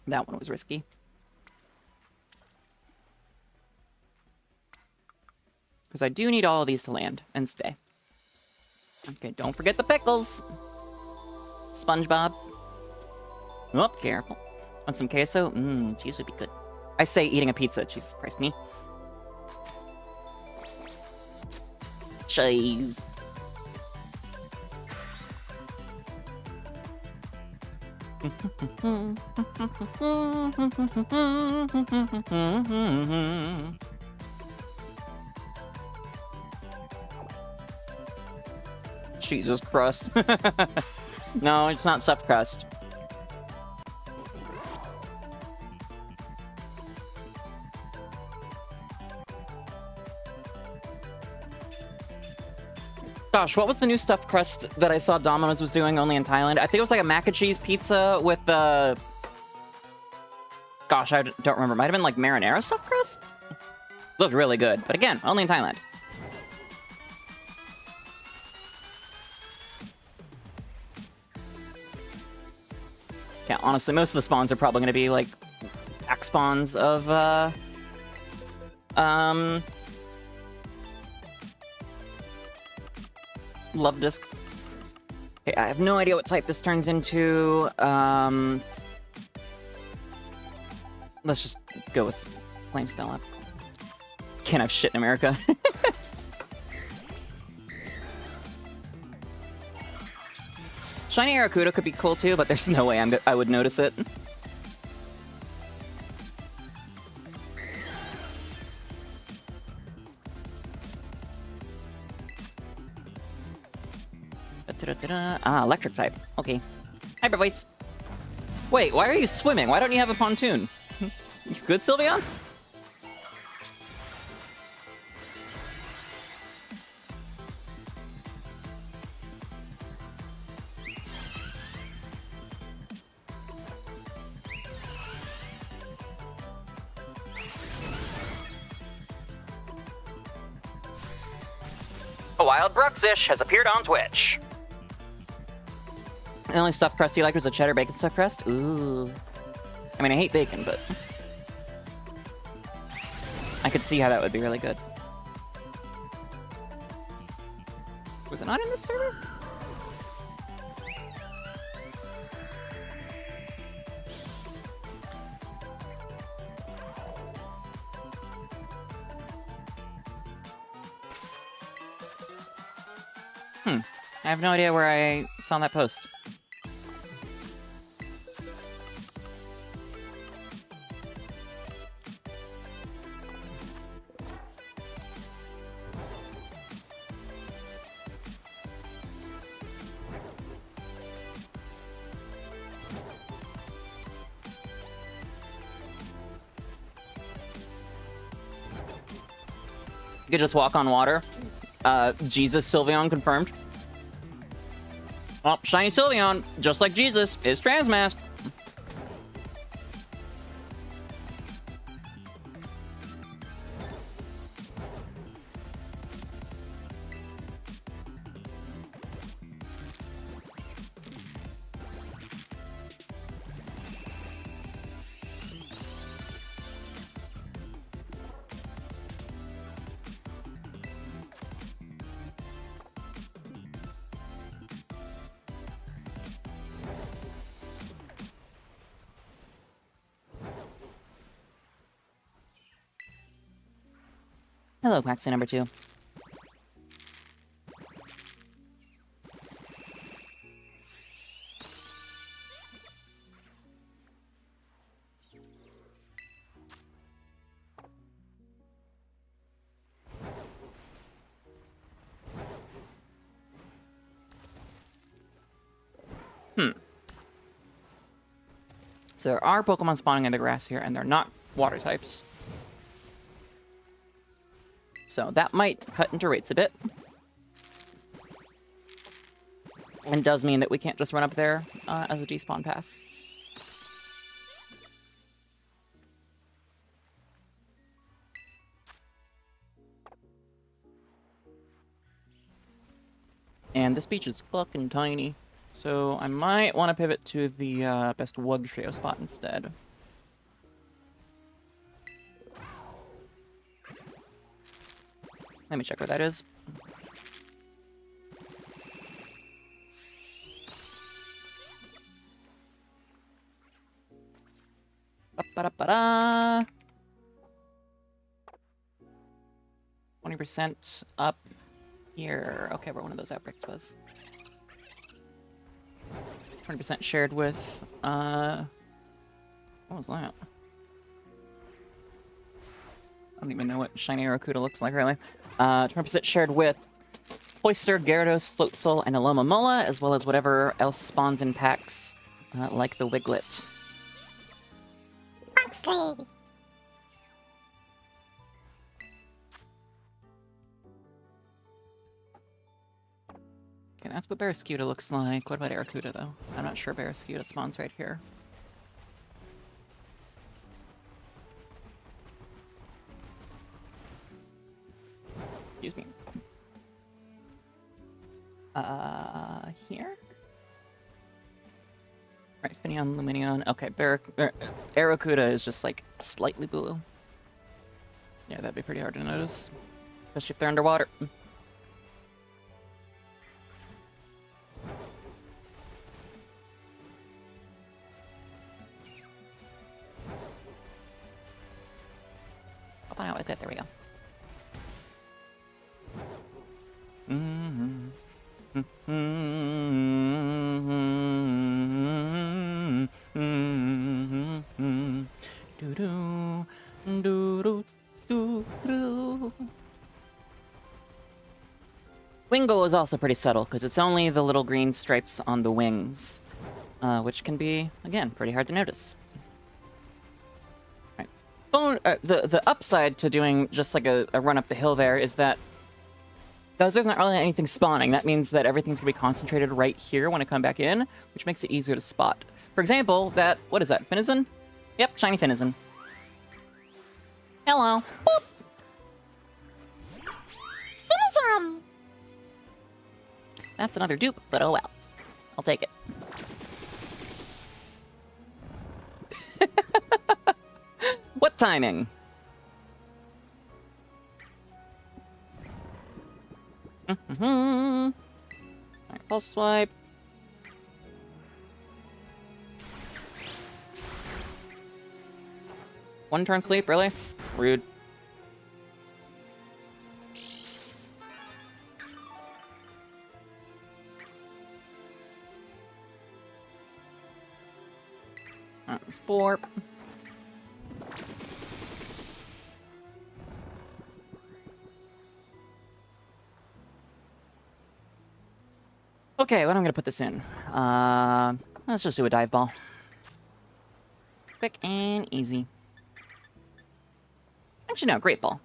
A: That one was risky. Because I do need all of these to land and stay. Okay, don't forget the pickles! SpongeBob. Oh, careful. Want some queso? Mmm, cheese would be good. I say eating a pizza. Jesus Christ, me. Cheese. Jesus crust. No, it's not stuffed crust. Gosh, what was the new stuffed crust that I saw Domino's was doing only in Thailand? I think it was like a mac and cheese pizza with the... Gosh, I don't remember. Might have been like marinara stuffed crust? Looked really good. But again, only in Thailand. Yeah, honestly, most of the spawns are probably going to be like back spawns of, Love Disc. Okay, I have no idea what type this turns into. Let's just go with Flame Stella. Can't have shit in America. Shiny Aracuda could be cool too, but there's no way I would notice it. Ah, electric type. Okay. Hyper voice. Wait, why are you swimming? Why don't you have a pontoon? You good, Sylveon? A wild Bruxish has appeared on Twitch. The only stuffed crust you like was a cheddar bacon stuffed crust? Ooh. I mean, I hate bacon, but... I could see how that would be really good. Was it not in this server? I have no idea where I saw that post. You could just walk on water. Jesus Sylveon confirmed. Well, Shiny Sylveon, just like Jesus, is transmasked. Hello, Quaxley number 2. So there are Pokemon spawning in the grass here, and they're not water types. So that might cut into rates a bit. And does mean that we can't just run up there as a despawn path. And this beach is fucking tiny. So I might want to pivot to the best 𝑹𝒊𝒈𝒉𝒕 spot instead. Let me check where that is. Ba-da-ba-da. 20% up here. Okay, where one of those outbreaks was. 20% shared with, what was that? I don't even know what shiny Arrokuda looks like, really. 20% shared with Hoister, Gyarados, Floatzel, and Alomomola, as well as whatever else spawns in packs, like the Wiglet.
D: Voxel.
A: Okay, that's what Barraskewda looks like. What about Arrokuda, though? I'm not sure Barraskewda spawns right here. Excuse me. Here? Right, Finneon, Luminion. Okay, Arrokuda is just, like, slightly blue. Yeah, that'd be pretty hard to notice. Especially if they're underwater. Oh, no, it's it. There we go. Wingull is also pretty subtle, because it's only the little green stripes on the wings, which can be, again, pretty hard to notice. Right. The upside to doing just like a run up the hill there is that because there's not really anything spawning, that means that everything's going to be concentrated right here when I come back in, which makes it easier to spot. For example, what is that, Finizen? Yep, shiny Finizen. Hello. Boop.
D: Finism.
A: That's another dupe, but oh well. I'll take it. What timing? Alright, false swipe. One turn sleep, really? Rude. Spore. Okay, what I'm gonna put this in? Let's just do a dive ball. Quick and easy. Actually, no, great ball.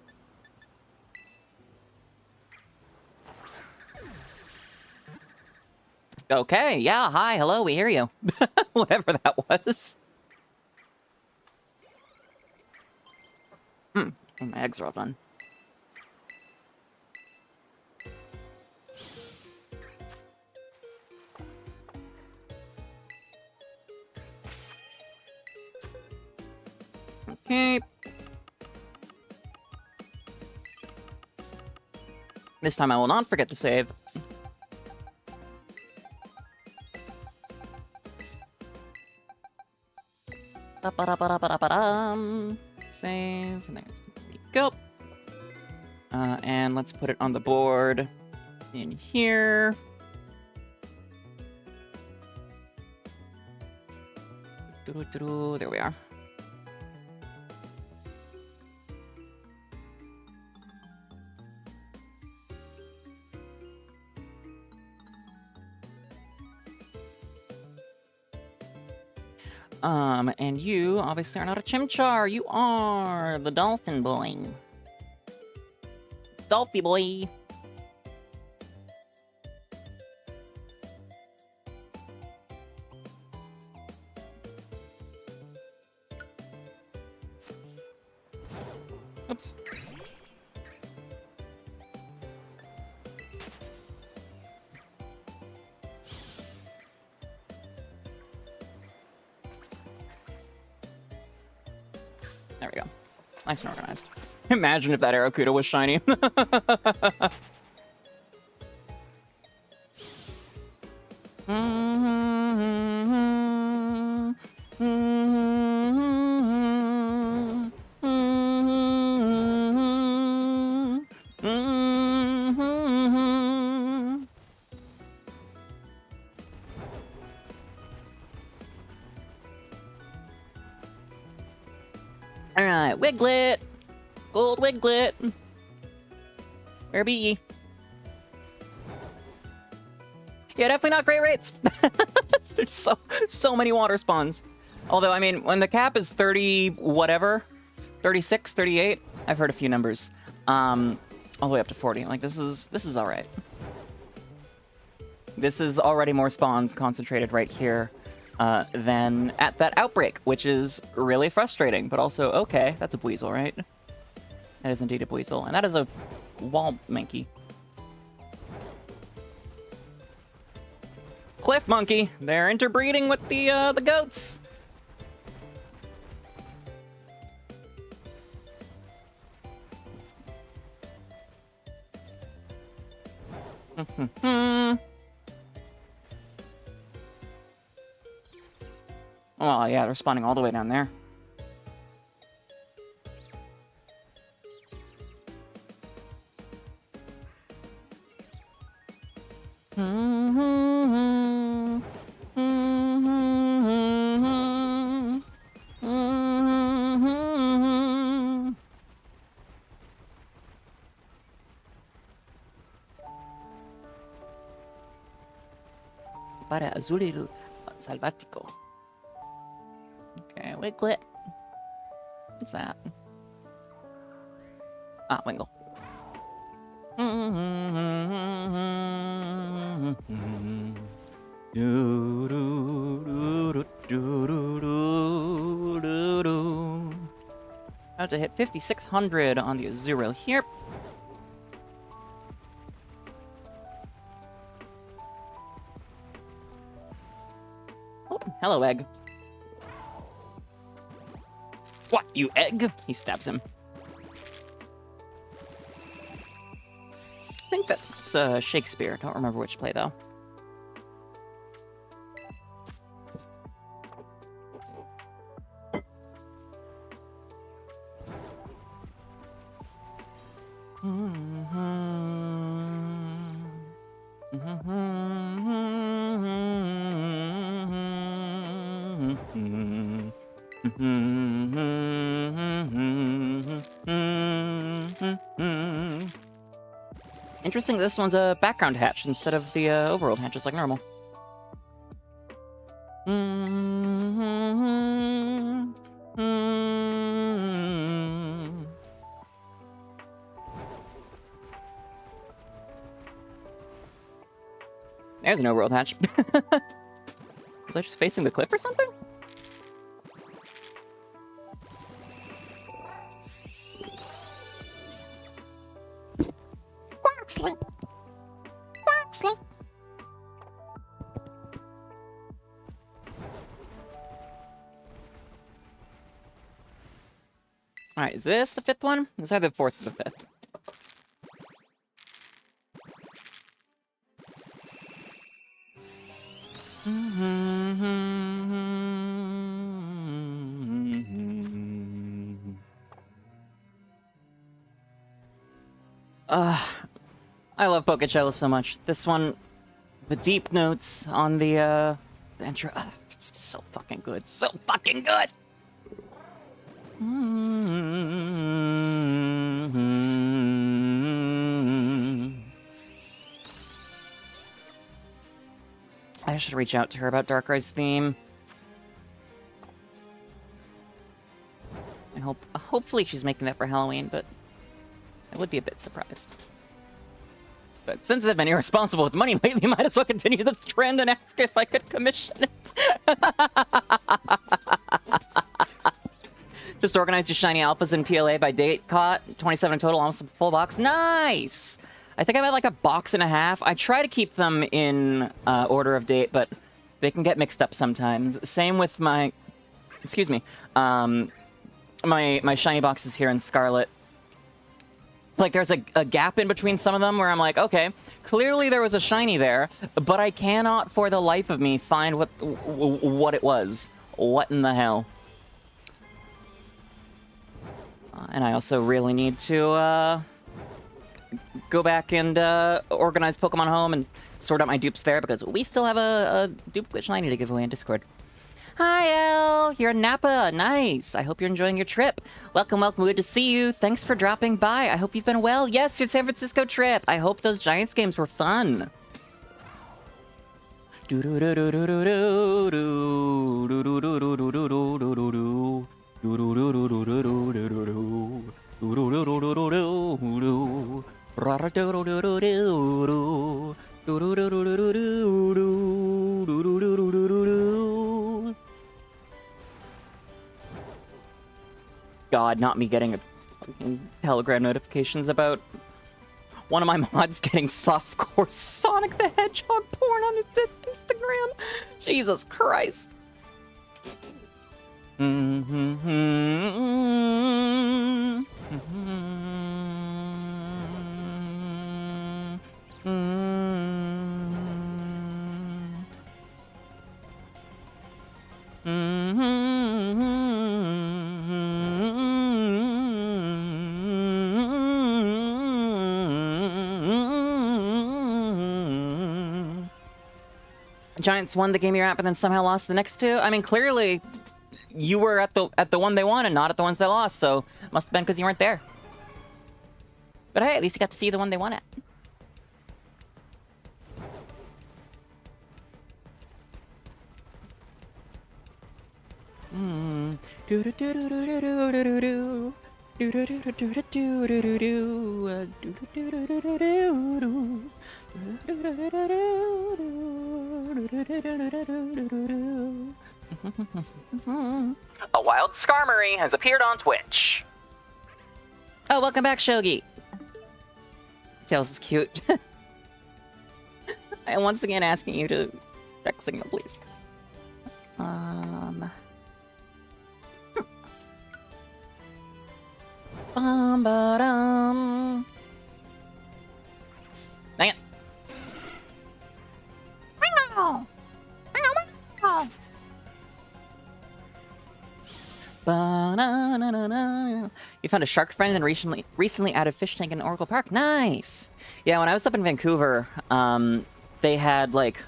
A: Okay, yeah, hi, hello, we hear you. Whatever that was. Oh, my eggs are all done. Okay. This time I will not forget to save. Save. And there we go. And let's put it on the board in here. There we are. And you obviously are not a Chimchar. You are the Dolphin Boy. Dolphy Boy. Oops. There we go. Nice and organized. Imagine if that Arrokuda was shiny. Alright, Wiglet! Gold Wiglet! Where be ye? Yeah, definitely not great rates! There's so many water spawns. Although, I mean, when the cap is 30 whatever, 36, 38, I've heard a few numbers. All the way up to 40. Like, this is alright. This is already more spawns concentrated right here than at that outbreak, which is really frustrating, but also, okay, that's a Buizel, right? That is indeed a Buizel, and that is a 𝑹𝒊𝒈𝒉𝒕. Cliff Monkey, they're interbreeding with the goats. Oh, yeah, they're spawning all the way down there. Para azul salvático. Okay, Wiglet. What's that? Ah, Wingle. I have to hit 5,600 on the Azurill here. Oh, hello, egg. What, you egg? He stabs him. I think that's Shakespeare. Don't remember which play, though. Interesting, this one's a background hatch instead of the overworld hatch, just like normal. There's an overworld hatch. Was I just facing the cliff or something? Alright, is this the fifth one? It's either the fourth or the fifth. I love 𝒕𝒕🐐 so much. This one, the deep notes on the intro, it's so fucking good. So fucking good! I should reach out to her about Darkrai's theme. I hopefully she's making that for Halloween, but I would be a bit surprised. But since I've been irresponsible with money lately, might as well continue the trend and ask if I could commission it. Just organize your shiny alphas in PLA by date. Caught 27 total, almost a full box. Nice! I think I'm at like a box and a half. I try to keep them in order of date, but they can get mixed up sometimes. Same with my, excuse me, my shiny boxes here in Scarlet. Like, there's a gap in between some of them where I'm like, okay, clearly there was a shiny there, but I cannot for the life of me find what it was. What in the hell? And I also really need to go back and organize Pokemon Home and sort out my dupes there, because we still have a duplicate shiny to give away in Discord. Hi, Elle. You're in Napa. Nice. I hope you're enjoying your trip. Welcome, welcome. Good to see you. Thanks for dropping by. I hope you've been well. Yes, your San Francisco trip. I hope those Giants games were fun. God, not me getting Telegram notifications about one of my mods getting softcore Sonic the Hedgehog porn on his Instagram. Jesus Christ. Giants won the game you're at, but then somehow lost the next two. I mean, clearly, you were at the one they won and not at the ones they lost, so it must have been because you weren't there. But hey, at least you got to see the one they won at. A wild Skarmory has appeared on Twitch. Oh, welcome back, Shogi. Tails is cute. I am once again asking you to check signal, please. Ba-dum. Dang it. Ba-na-na-na-na. You found a shark friend and recently added fish tank in Oracle Park. Nice. Yeah, when I was up in Vancouver, they had like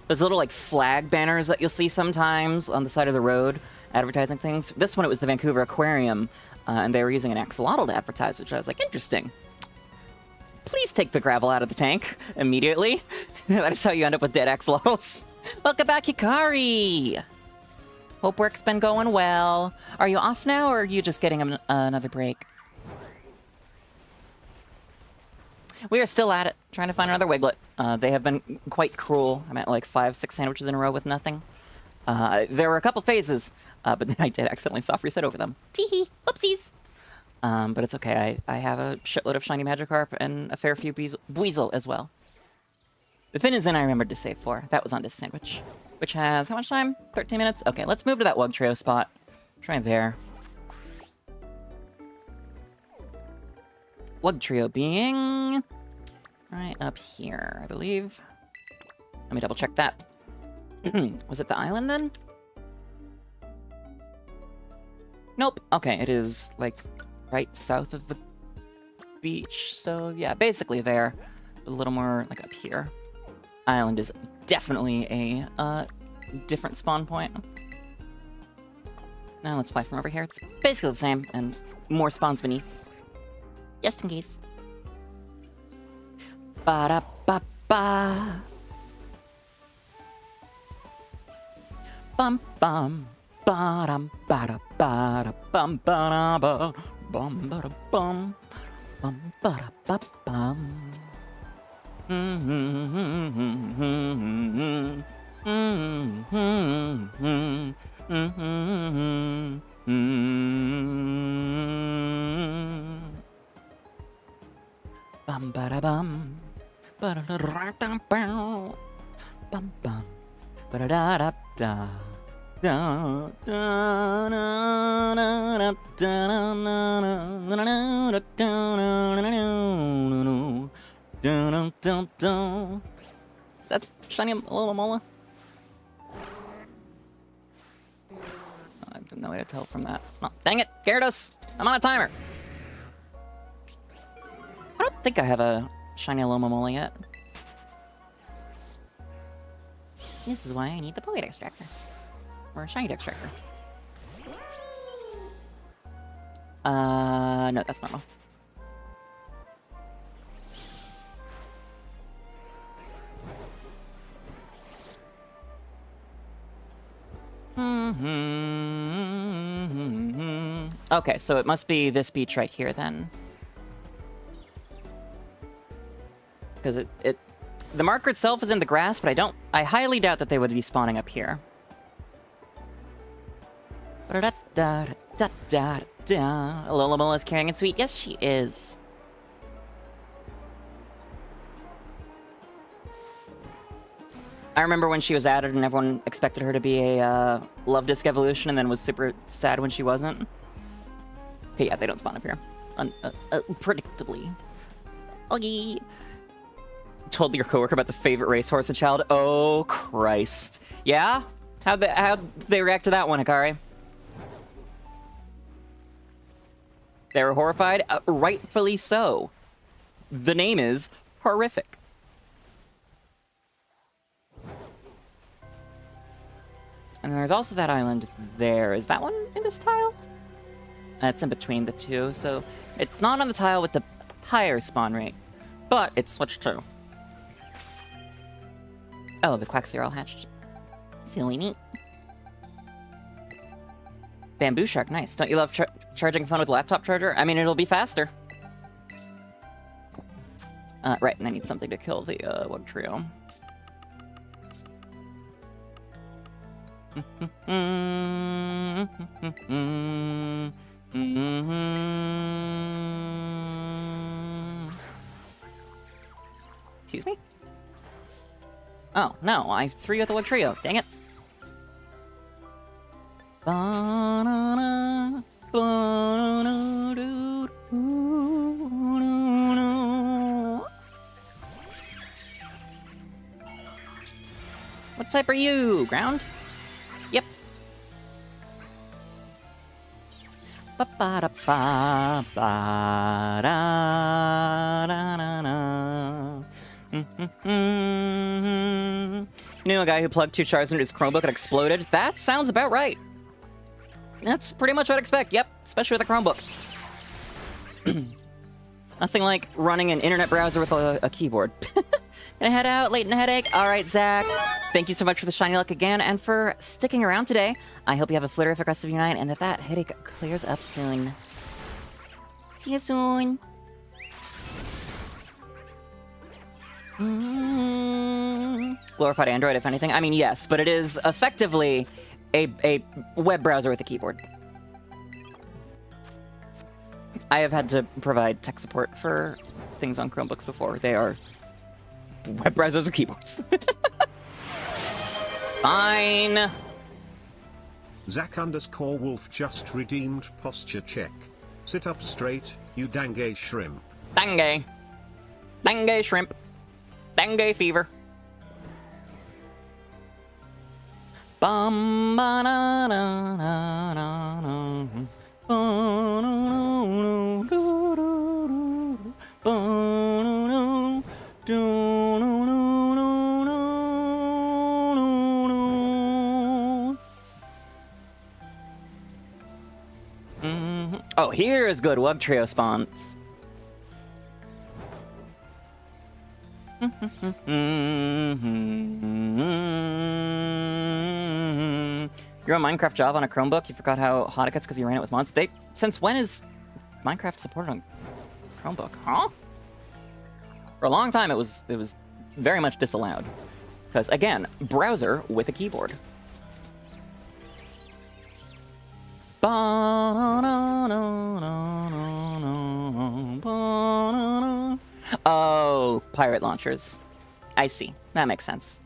A: those little like flag banners that you'll see sometimes on the side of the road advertising things. This one, it was the Vancouver Aquarium, and they were using an axolotl to advertise, which I was like, interesting. Please take the gravel out of the tank immediately. That is how you end up with dead axolotls. Welcome back, Hikari. Hope work's been going well. Are you off now, or are you just getting another break? We are still at it, trying to find another Wiglet. They have been quite cruel. I'm at like 5-6 sandwiches in a row with nothing. There were a couple phases, but then I did accidentally soft reset over them.
D: Teehee. Oopsies.
A: But it's okay. I have a shitload of shiny Magikarp and a fair few Buizel as well. The Flittians I remembered to save for. That was on this sandwich. Which has how much time? 13 minutes? Okay, let's move to that Wugtrio spot. Try there. Wugtrio being right up here, I believe. Let me double check that. Was it the island then? Nope. Okay, it is like right south of the beach. So yeah, basically there. A little more like up here. Island is definitely a different spawn point. Now let's fly from over here. It's basically the same, and more spawns beneath.
D: Just in case.
A: Ba-da-ba-ba. Bum bum. Ba-dum ba-da-ba-da bum ba-da-ba. Bum ba-da-bum. Bum ba-da-ba-bum. Bum ba da bum, ba da da da bum, bum bum, ba da da da da. Da da da da da da da. Is that shiny 𝑹𝒊𝒈𝒉𝒕? I have no way to tell from that. Oh, dang it, Gyarados! I'm on a timer. I don't think I have a shiny 𝑹𝒊𝒈𝒉𝒕 yet.
D: This is why I need the Pokédex Tracker.
A: Or a shiny deck striker. No, that's normal. Okay, so it must be this beach right here then. Because the marker itself is in the grass, but I highly doubt that they would be spawning up here. Alola is caring and sweet. Yes, she is. I remember when she was added and everyone expected her to be a love disc evolution and then was super sad when she wasn't. Okay, yeah, they don't spawn up here. Predictably. Okay. Told your coworker about the favorite racehorse a child. Oh, Christ. Yeah? How'd they react to that one, Hikari? They were horrified? Rightfully so. The name is horrific. And there's also that island there. Is that one in this tile? It's in between the two, so it's not on the tile with the higher spawn rate, but it's switched too. Oh, the quacks are all hatched. Silly me. Bamboo shark, nice. Don't you love charging a phone with a laptop charger? I mean, it'll be faster. Right, and I need something to kill the Wug Trio. Excuse me? Oh, no, I threw you at the Wug Trio. Dang it. What type are you? Ground? Yep. You know a guy who plugged 2 Charizard into his Chromebook and exploded? That sounds about right. That's pretty much what I'd expect, yep, especially with a Chromebook. Nothing like running an internet browser with a keyboard. Gonna head out, late in a headache. All right, Zach, thank you so much for the shiny luck again and for sticking around today. I hope you have a flitterific rest of your night and that headache clears up soon. See you soon. Glorified Android, if anything. I mean, yes, but it is effectively a web browser with a keyboard. I have had to provide tech support for things on Chromebooks before. They are web browsers with keyboards. Fine.
E: Zach_Wolf just redeemed posture check. Sit up straight, you dange shrimp.
A: Dange. Dange shrimp. Dengue fever. Bum ba na na na na na. Oh, here is good Wug Trio spawns. You're on Minecraft Java on a Chromebook? You forgot how hot it gets because you ran it with mods? Since when is Minecraft supported on Chromebook? Huh? For a long time, it was very much disallowed. Because, again, browser with a keyboard. Oh, pirate launchers. I see. That makes sense.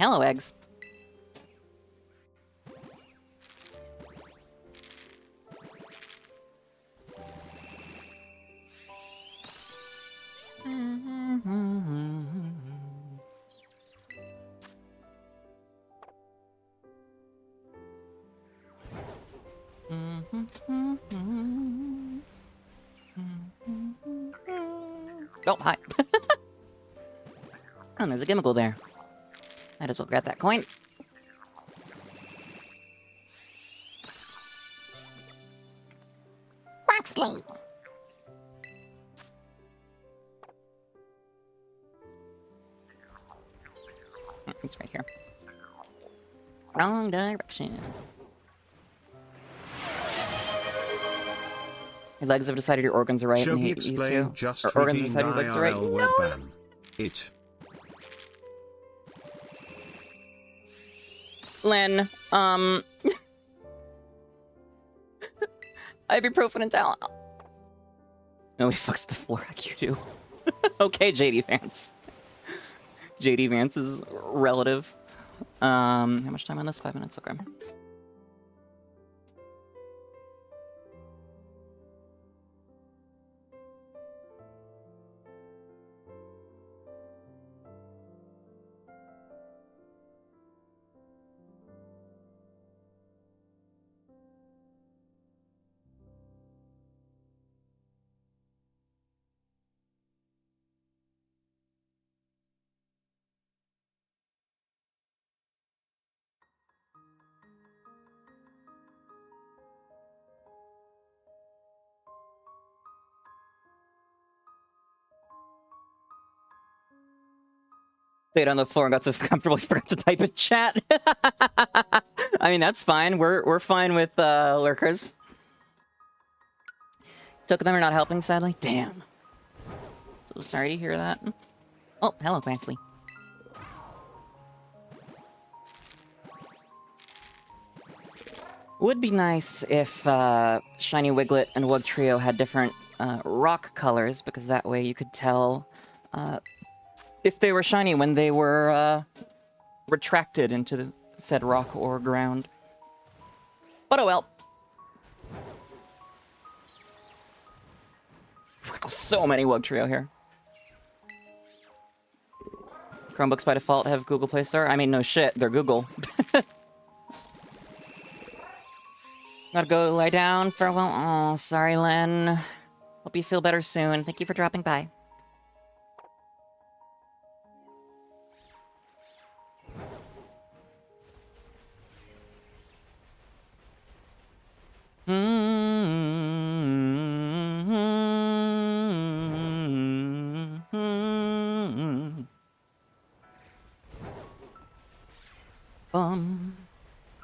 A: hello, eggs. Oh, hi. Oh, there's a Gimmickle there. Might as well grab that coin.
D: Voxel.
A: It's right here. Wrong direction. Your legs have decided your organs are right and
E: Shogi
A: hate you too.
E: explained just
A: Or organs have
E: redeemed
A: decided your legs are right.
E: IRL
A: No!
E: web ban. It.
A: Len, ibuprofen and Tylenol. Nobody fucks the floor like you do. Okay, JD Vance. JD Vance's relative. How much time on this? 5 minutes, okay. Laid on the floor and got so comfortable he forgot to type in chat. I mean, that's fine. We're fine with lurkers. Took them are not helping, sadly. Damn. So sorry to hear that. Oh, hello, Quaxley. Would be nice if Shiny Wiglet and Wugtrio had different rock colors, because that way you could tell if they were shiny when they were retracted into the said rock or ground. But oh well. Wow, so many Wugtrio here. Chromebooks by default have Google Play Store. I mean, no shit, they're Google. Gotta go lie down for a while. Oh, sorry, Len. Hope you feel better soon. Thank you for dropping by. Bum.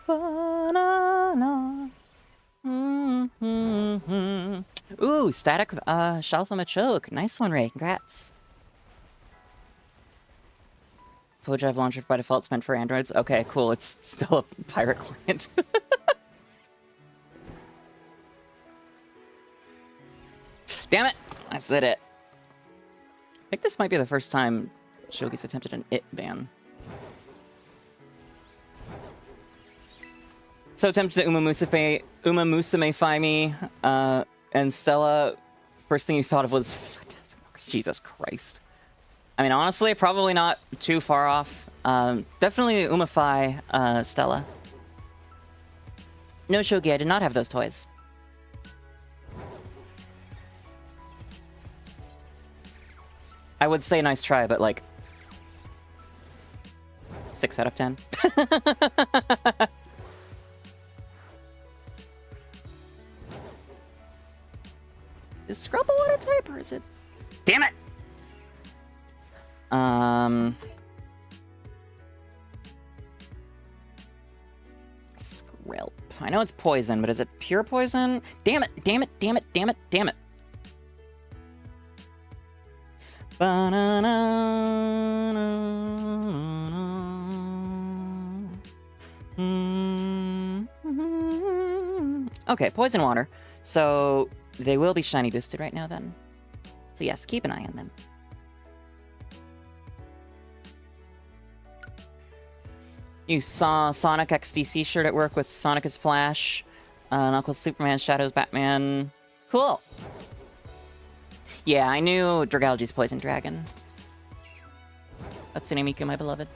A: Ba-na-na. Ooh, static 𝒒𝒊𝒒𝒒. Nice one, Ray. Congrats. PoDrive launcher by default is meant for Androids. Okay, cool. It's still a pirate client. Damn it! I said it. I think this might be the first time Shogi's attempted an IT ban. So attempted 𝒒𝒒𝒒𝒒𝒒𝒒𝒒𝒒𝒒𝒒𝒒𝒒𝒒𝒒 and Stella. First thing you thought of was Jesus Christ. I mean, honestly, probably not too far off. Definitely 𝒒𝒒𝒒𝒒𝒒𝒒𝒒 Stella. No, Shogi, I did not have those toys. I would say nice try, but like 6 out of 10. Is Scrub a water type or is it? Damn it! Skrelp. I know it's poison, but is it pure poison? Damn it! Damn it! Damn it! Damn it! Damn it! Okay, poison water. So they will be shiny boosted right now then. So yes, keep an eye on them. You saw Sonic XDC shirt at work with Sonic as Flash, Knuckles, Superman, Shadows, Batman. Cool. Yeah, I knew Dragalge's Poison Dragon. Hatsune Miku, my beloved.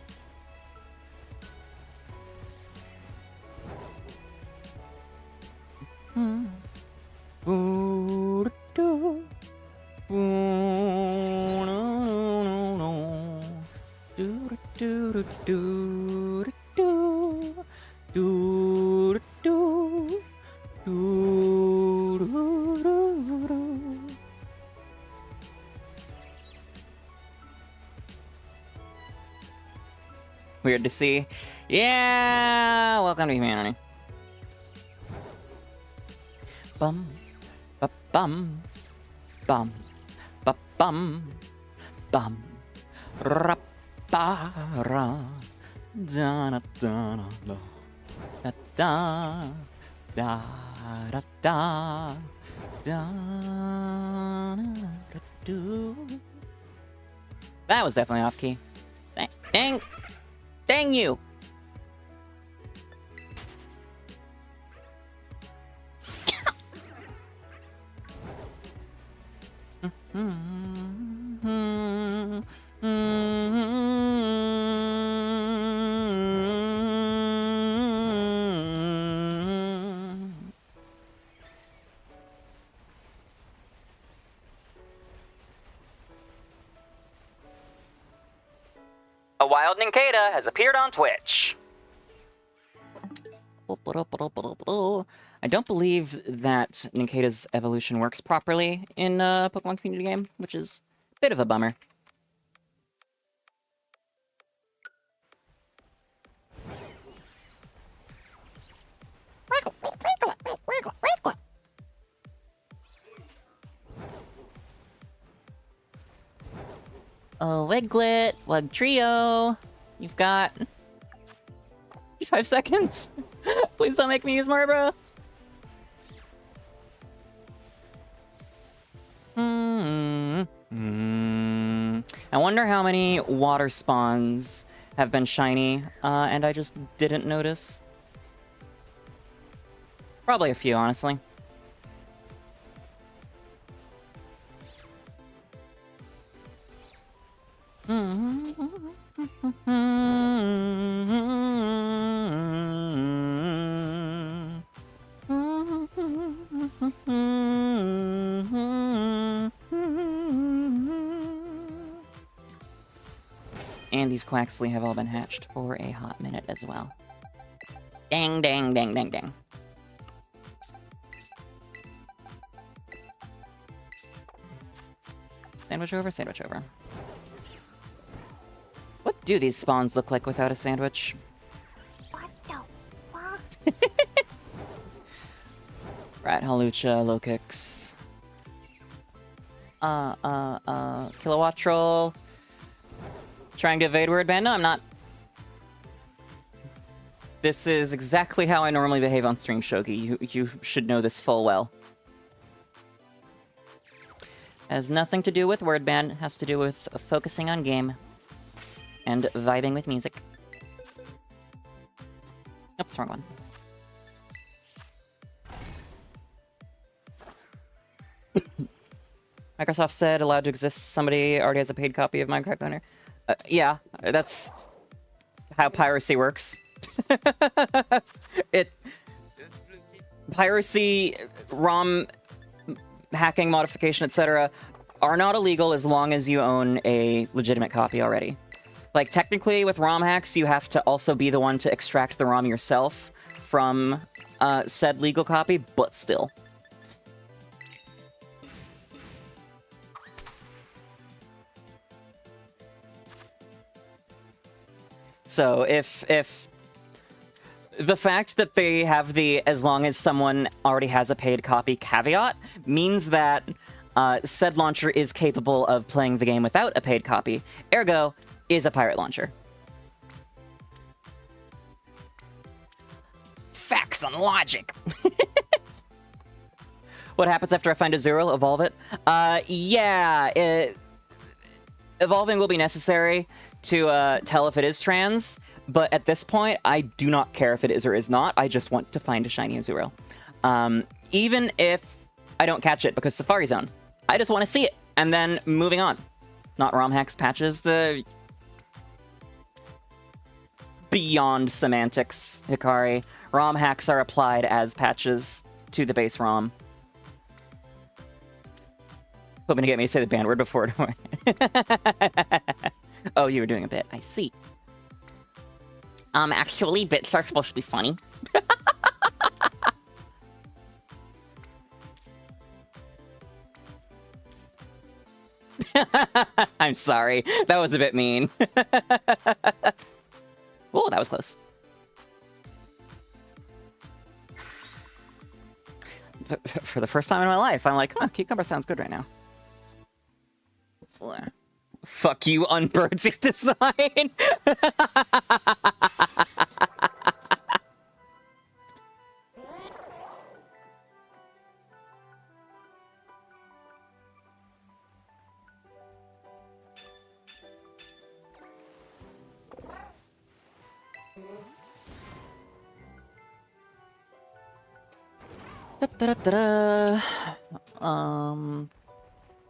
A: Weird to see. Yeah, welcome to humanity. Bum, ba bum, bum, ba bum, bum, ra ba ra, da da da da da da da da da da do. That was definitely off key. Dang, dang you! A wild Nincada has appeared on Twitch. I don't believe that Nincada's evolution works properly in a Pokemon community game, which is a bit of a bummer. Oh, Wiglet, Wug Trio. You've got 5 seconds. Please don't make me use Marbra. I wonder how many water spawns have been shiny, and I just didn't notice. Probably a few, honestly. And these Quaxley have all been hatched for a hot minute as well. Dang, dang, dang, dang, dang. Sandwich over, sandwich over. What do these spawns look like without a sandwich?
D: What the fuck?
A: Rat Halucha, Lokix. Kilowatt Troll. Trying to evade word ban? No, I'm not. This is exactly how I normally behave on stream, Shogi. You should know this full well. Has nothing to do with word ban. It has to do with focusing on game. And vibing with music. Oops, wrong one. Microsoft said allowed to exist. Somebody already has a paid copy of Minecraft Cloner. Yeah, that's how piracy works. Piracy, ROM hacking, modification, etc. are not illegal as long as you own a legitimate copy already. Like, technically, with ROM hacks, you have to also be the one to extract the ROM yourself from said legal copy, but still. So, if the fact that they have the as long as someone already has a paid copy caveat means that said launcher is capable of playing the game without a paid copy, ergo, is a pirate launcher. Facts on logic. What happens after I find a Zero? Evolve it? Evolving will be necessary to tell if it is trans, But at this point, I do not care if it is or is not. I just want to find a shiny Azurill. Even if I don't catch it because Safari Zone. I just want to see it. And then moving on. Not ROM hacks, patches. The beyond semantics, Hikari. ROM hacks are applied as patches to the base ROM. Hoping to get me to say the banned word before. Don't worry. Oh, you were doing a bit. I see. Actually, bits are supposed to be funny. I'm sorry. That was a bit mean. Oh, that was close. For the first time in my life, I'm like, huh, cucumber sounds good right now. Fuck you, unbird's design.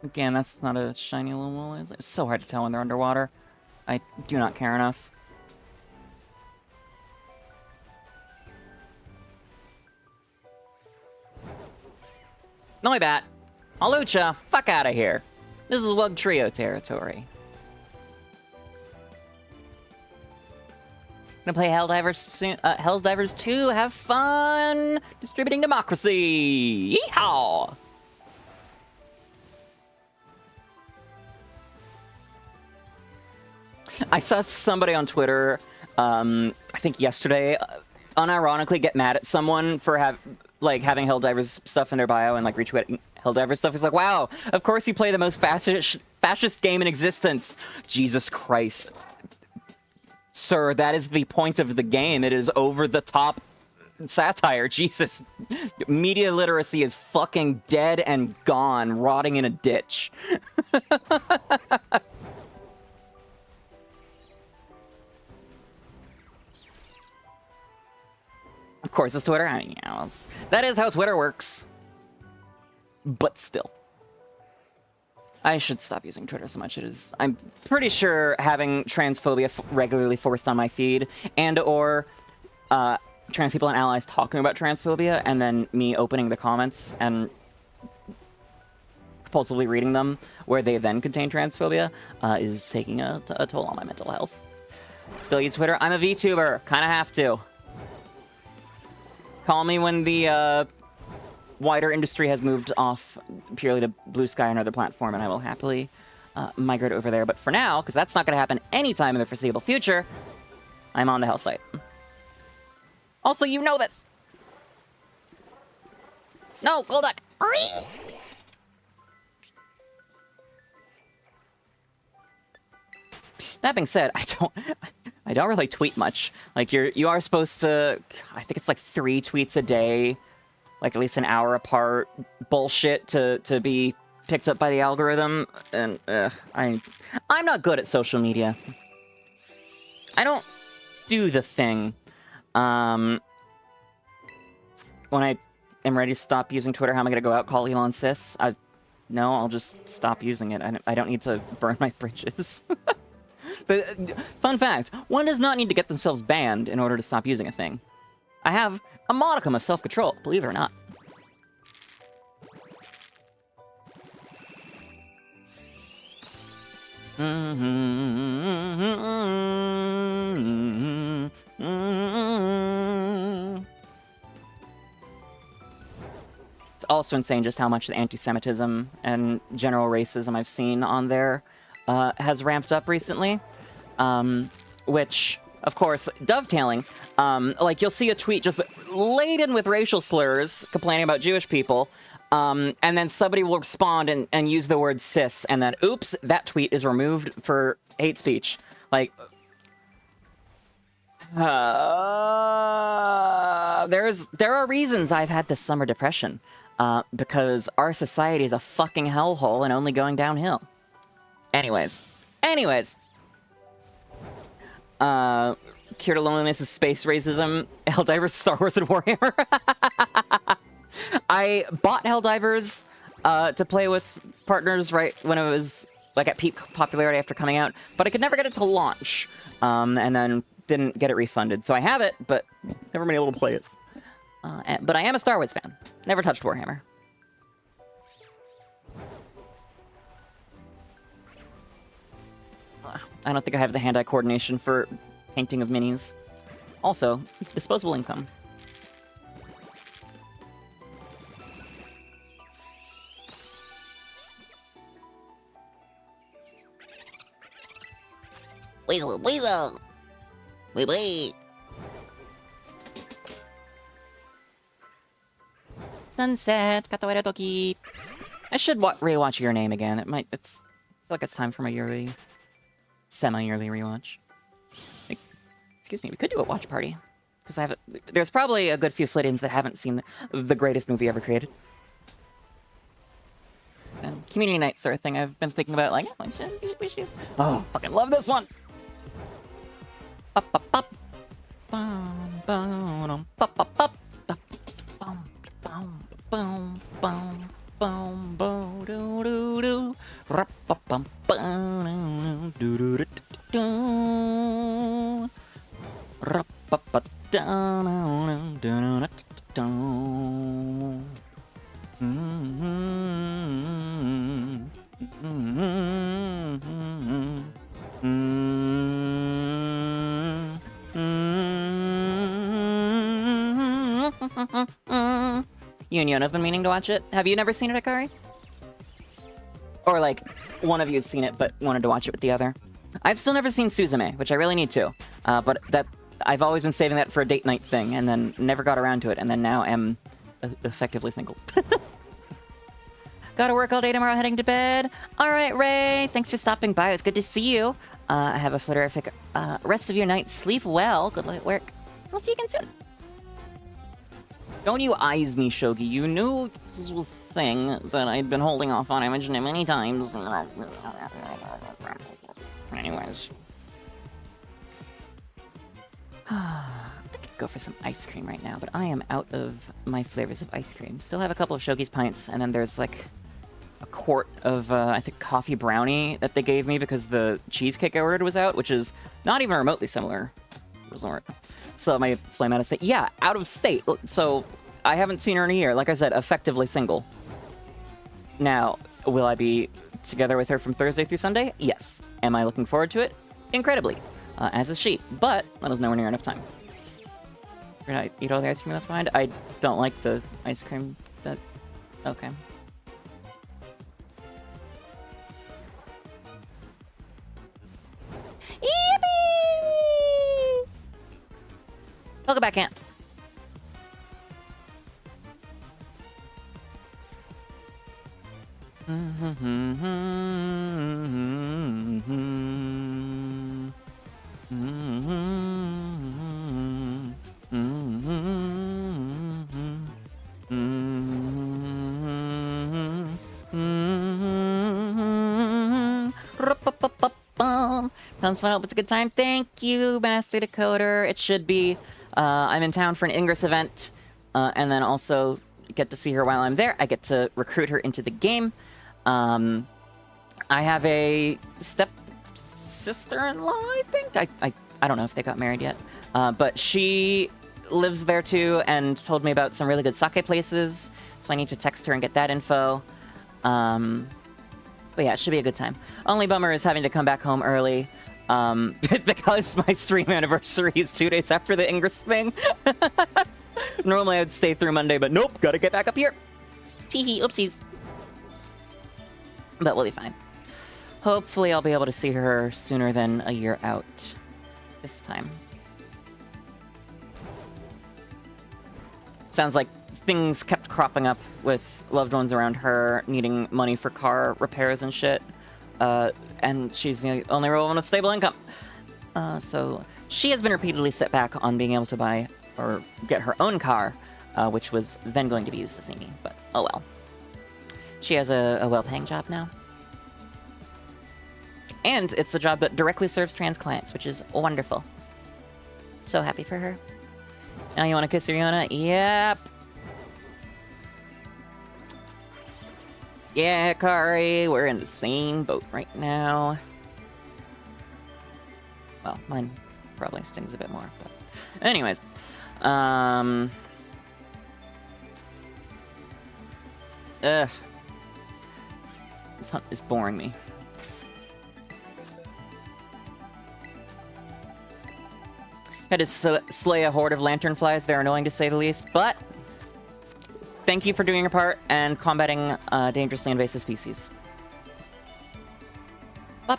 A: Again, that's not a shiny Lumo, is it? It's so hard to tell when they're underwater. I do not care enough. No, bat. Alucha, fuck out of here. This is Wug Trio territory. Gonna play Helldivers soon. Helldivers 2. Have fun distributing democracy. Yeehaw! I saw somebody on Twitter, I think yesterday, unironically get mad at someone for having Helldivers stuff in their bio and like retweeting Helldivers stuff. He's like, "Wow, of course you play the most fascist game in existence." Jesus Christ. Sir, that is the point of the game. It is over-the-top satire. Jesus. Media literacy is fucking dead and gone, rotting in a ditch. Of course, it's Twitter. I mean, yeah, that is how Twitter works. But still. I should stop using Twitter so much. It is. I'm pretty sure having transphobia regularly forced on my feed and/or trans people and allies talking about transphobia and then me opening the comments and compulsively reading them where they then contain transphobia is taking a toll on my mental health. Still use Twitter. I'm a VTuber. Kind of have to. Call me when the wider industry has moved off purely to Blue Sky or another platform, and I will happily migrate over there. But for now, because that's not going to happen anytime in the foreseeable future, I'm on the Hell site. Also, you know this! No, Golduck! That being said, I don't really tweet much. Like, you are supposed to, I think it's like 3 tweets a day, like at least an hour apart, bullshit to be picked up by the algorithm, and I'm not good at social media. I don't do the thing. When I am ready to stop using Twitter, how am I gonna go out, call Elon sis? No, I'll just stop using it. I don't need to burn my bridges. But, fun fact, one does not need to get themselves banned in order to stop using a thing. I have a modicum of self-control, believe it or not. It's also insane just how much the anti-Semitism and general racism I've seen on there has ramped up recently, which, of course, dovetailing, like, you'll see a tweet just laden with racial slurs complaining about Jewish people, and then somebody will respond and use the word cis, and then, oops, that tweet is removed for hate speech. Like, there are reasons I've had this summer depression, because our society is a fucking hellhole and only going downhill. Anyways, Cure to Loneliness is space racism. Helldivers, Star Wars, and Warhammer. I bought Helldivers to play with partners right when it was like at peak popularity after coming out, but I could never get it to launch, and then didn't get it refunded. So I have it, but never been able to play it. But I am a Star Wars fan. Never touched Warhammer. I don't think I have the hand-eye coordination for painting of minis. Also, disposable income.
D: Weasel. Wait. Sunset, katawaira toki.
A: I should rewatch Your Name again. I feel like it's time for my semi-yearly rewatch. Excuse me, we could do a watch party. Because there's probably a good few Flittians that haven't seen the greatest movie ever created. And community nights are a thing I've been thinking about, like, we should. Oh, fucking love this one! Up, up, up. Bum, bum, up, up, up. Bum, bum, bum, bum, bum, bum, do, do, do. Rup, bum, bum, bum, do, do, do, do. Rup, up, up, down, down, down. You and Yona have been meaning to watch it. Have you never seen it, Akari? Or like, one of you has seen it but wanted to watch it with the other? I've still never seen Suzume, which I really need to. But I've always been saving that for a date night thing, and then never got around to it, and then now am effectively single. Gotta work all day tomorrow, heading to bed. All right, Ray, thanks for stopping by. It's good to see you. Have a flitterific rest of your night. Sleep well. Good luck at work. We'll see you again soon. Don't you eyes me, Shogi. You knew this was a thing that I'd been holding off on. I mentioned it many times. Anyways. I could go for some ice cream right now, but I am out of my flavors of ice cream. Still have a couple of Shogi's pints, and then there's like a quart of, I think, coffee brownie that they gave me because the cheesecake I ordered was out, which is not even remotely similar. Resort. So my flame out of state. Yeah, out of state. So I haven't seen her in a year. Like I said, effectively single. Now, will I be together with her from Thursday through Sunday? Yes. Am I looking forward to it? Incredibly. As is she. But that is nowhere near enough time. Did I eat all the ice cream left behind? I don't like the ice cream that... Okay. Yippee! Welcome back, Ant. Sounds fun. Hope it's a good time. Thank you, Master Decoder. It should be. I'm in town for an Ingress event, and then also get to see her while I'm there. I get to recruit her into the game. I have a step-sister-in-law, I think. I don't know if they got married yet. But she lives there too and told me about some really good sake places. So I need to text her and get that info. But yeah, it should be a good time. Only bummer is having to come back home early. Because my stream anniversary is 2 days after the Ingress thing. Normally I would stay through Monday, but nope, gotta get back up here. Teehee, oopsies. But we'll be fine. Hopefully I'll be able to see her sooner than a year out this time. Sounds like things kept cropping up with loved ones around her needing money for car repairs and shit. And she's the only real one with stable income. So she has been repeatedly set back on being able to buy or get her own car, which was then going to be used to see me, but oh well. She has a well-paying job now. And it's a job that directly serves trans clients, which is wonderful. So happy for her. Now you want to kiss Rihanna? Yep. Yeah, Kari, we're in the same boat right now. Well, mine probably stings a bit more, but... Anyways. Ugh. This hunt is boring me. Had to slay a horde of lanternflies. They're annoying to say the least, but thank you for doing your part and combating dangerously invasive species. Bum.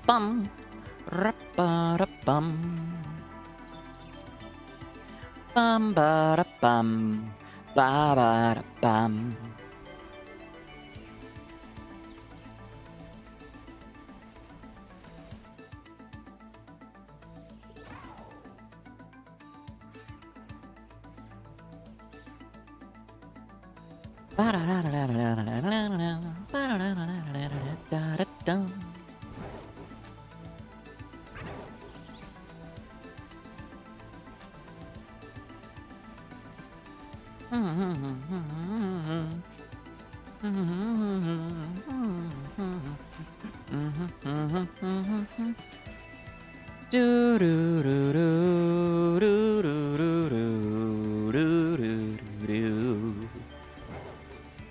A: Bum. Bum ba da bum. Ba ba da bum.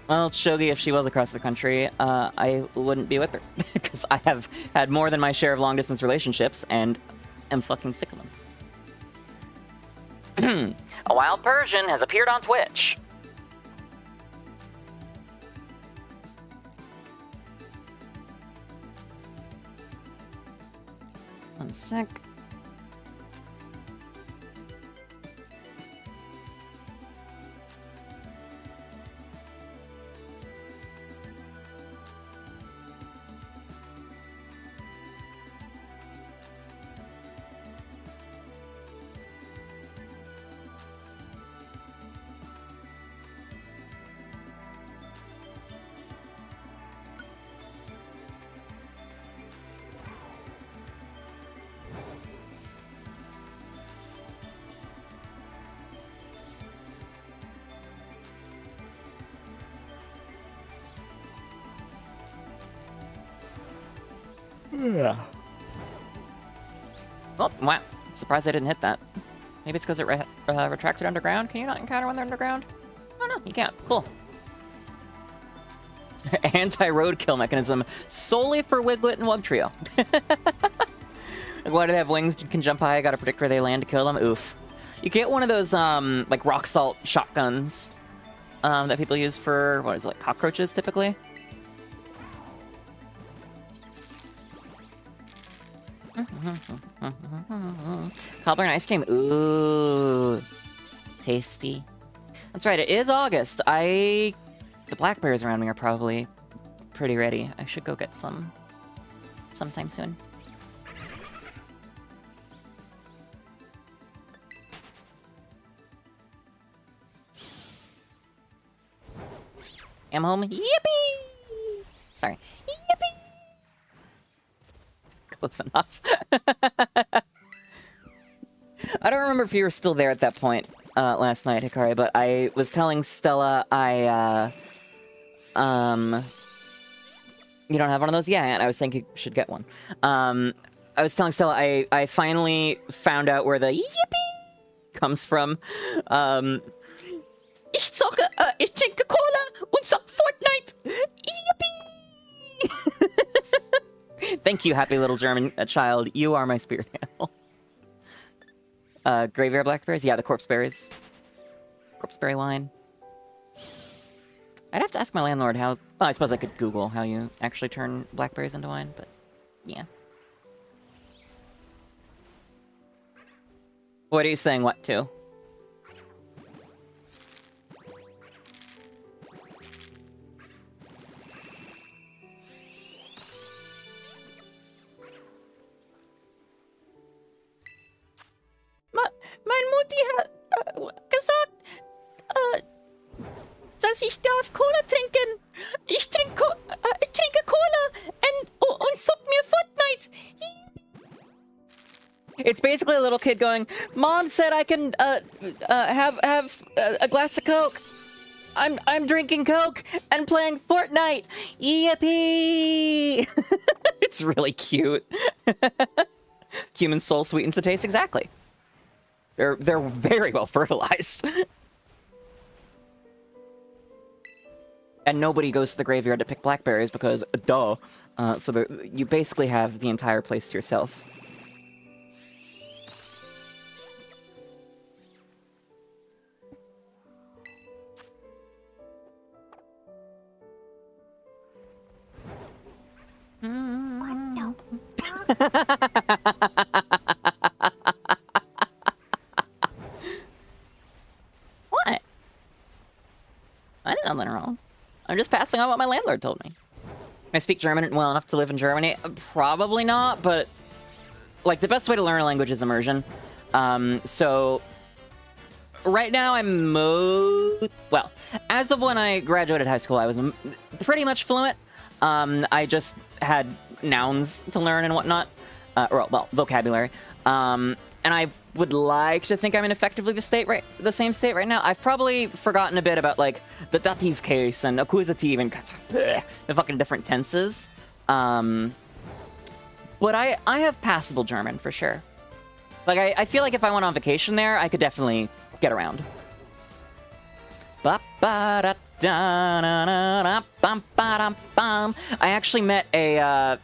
A: Well, Shogi, if she was across the country, I wouldn't be with her. Because I have had more than my share of long-distance relationships, and am fucking sick of them. A wild Persian has appeared on Twitch. One sec. Yeah. Oh, wow. Surprised I didn't hit that. Maybe it's because it retracted underground? Can you not encounter when they're underground? Oh no, you can't. Cool. Anti-roadkill mechanism solely for Wiglet and Wugtrio. Like, why do they have wings? You can jump high, I gotta predict where they land to kill them. Oof. You get one of those, like, rock salt shotguns that people use for, what is it, like cockroaches, typically? Cobbler and ice cream. Ooh. Tasty. That's right, it is August. The blackberries around me are probably pretty ready. I should go get some sometime soon. I'm home. Yippee! Sorry. Yippee! Close enough. I don't remember if you were still there at that point last night, Hikari, but I was telling Stella you don't have one of those? Yeah, and I was saying you should get one. I was telling Stella I finally found out where the yippee comes from. Ich zocke, ich trinke Cola und zock Fortnite. Yippee! Thank you, happy little German child. You are my spirit animal. Graveyard blackberries? Yeah, the corpse berries. Corpse berry wine. I'd have to ask my landlord how... Well, I suppose I could Google how you actually turn blackberries into wine, but... Yeah. What are you saying what to? Mein Mutti hat gesagt, dass ich darf Cola trinken. Ich trinke Cola und zock mir Fortnite. It's basically a little kid going, "Mom said I can have a glass of Coke. I'm drinking Coke and playing Fortnite. Yippee!" It's really cute. Human soul sweetens the taste, exactly. They're very well fertilized. And nobody goes to the graveyard to pick blackberries because, duh. So you basically have the entire place to yourself. What? I didn't know nothing wrong. I'm just passing on what my landlord told me. I speak German well enough to live in Germany? Probably not, but like the best way to learn a language is immersion. So right now I'm well, as of when I graduated high school, I was pretty much fluent. I just had nouns to learn and whatnot, or well, vocabulary. And I would like to think I'm in effectively the same state right now. I've probably forgotten a bit about like the dative case and accusative and the fucking different tenses. But I have passable German for sure. Like I feel like if I went on vacation there, I could definitely get around. I actually met a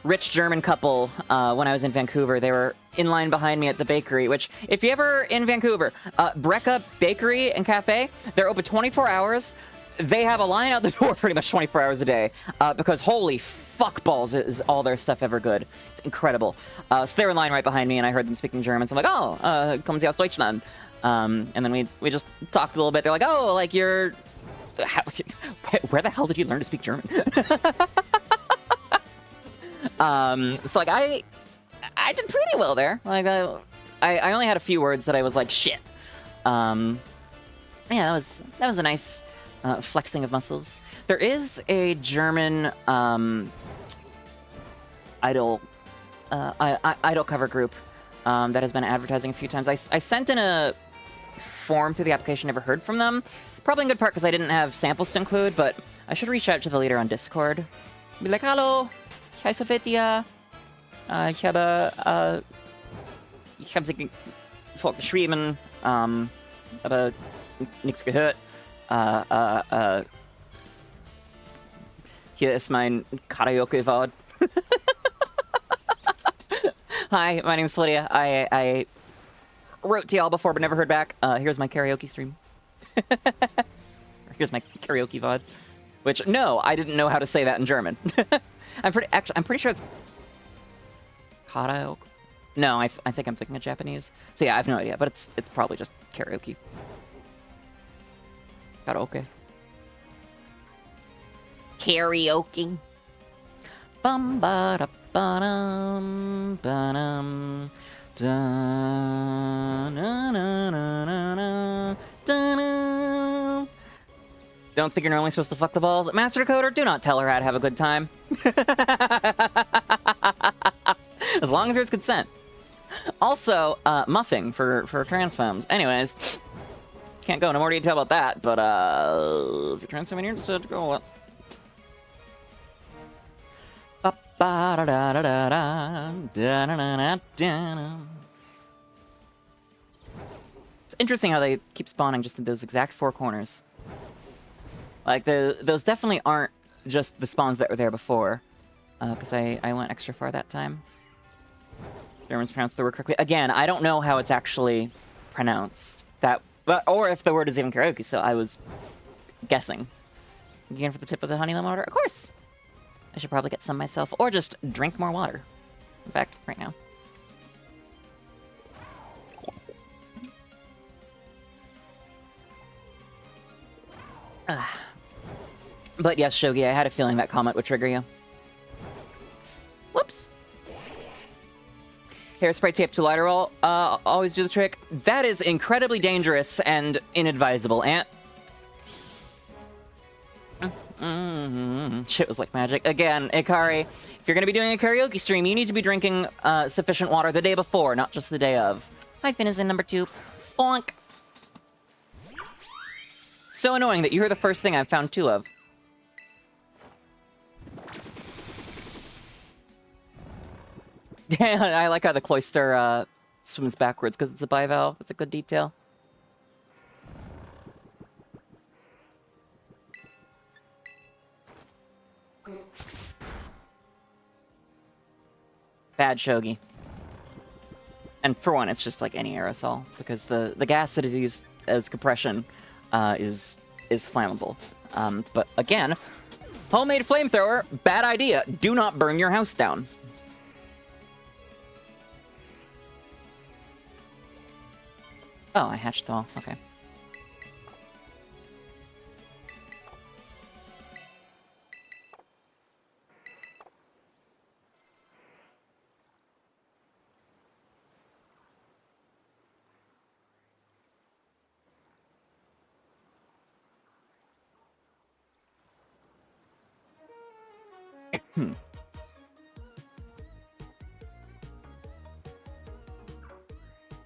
A: rich German couple when I was in Vancouver. They were in line behind me at the bakery, which, if you're ever in Vancouver, Brecka Bakery and Cafe, they're open 24 hours. They have a line out the door pretty much 24 hours a day, because holy fuck balls is all their stuff ever good. It's incredible. So they were in line right behind me, and I heard them speaking German, so I'm like, oh, kommen Sie aus Deutschland? And then we just talked a little bit. They're like, oh, like you're... where the hell did you learn to speak German? So like I did pretty well there. Like I only had a few words that I was like shit. Yeah, that was a nice flexing of muscles. There is a German idol cover group that has been advertising a few times. I sent in a form through the application, never heard from them. Probably in good part because I didn't have samples to include, but I should reach out to the leader on Discord. Be like, hallo, ich heiße Flittia. Ich habe sie vorgeschrieben, aber nichts gehört. Hier ist mein Karaoke-Vod. Hi, my name's Flittia. I wrote to y'all before but never heard back. Here's my karaoke stream. Here's my karaoke VOD. Which, no, I didn't know how to say that in German. I'm pretty sure it's karaoke. No, I think I'm thinking of Japanese. So yeah, I have no idea, but it's probably just karaoke. Karaoke.
D: Karaoke.
A: Bum ba da ba dum ba dum da na na na na na da na. Don't think you're normally supposed to fuck the balls. Master Decoder, do not tell her how to have a good time. As long as there's consent. Also, muffing for trans femmes. Anyways, can't go into more detail about that, but if you're trans femme, you're interested to go. It's interesting how they keep spawning just in those exact four corners. Like, those definitely aren't just the spawns that were there before. Because I went extra far that time. Germans pronounced the word correctly. Again, I don't know how it's actually pronounced. Or if the word is even karaoke, so I was guessing. Again, for the tip of the honey lemon water? Of course! I should probably get some myself, or just drink more water. In fact, right now. But yes, Shogi, I had a feeling that comment would trigger you. Whoops. Hairspray tape to lighter roll. Always do the trick. That is incredibly dangerous and inadvisable, Ant. Shit was like magic. Again, Ikari, if you're gonna be doing a karaoke stream, you need to be drinking sufficient water the day before, not just the day of.
D: Hi, Finizen number 2.
A: Bonk! So annoying that you were the first thing I've found 2 of. Yeah, I like how the cloister swims backwards because it's a bivalve. That's a good detail. Bad shogi. And for one, it's just like any aerosol, because the gas that is used as compression is flammable. But again, homemade flamethrower, bad idea. Do not burn your house down. Oh, I hatched them all. Okay.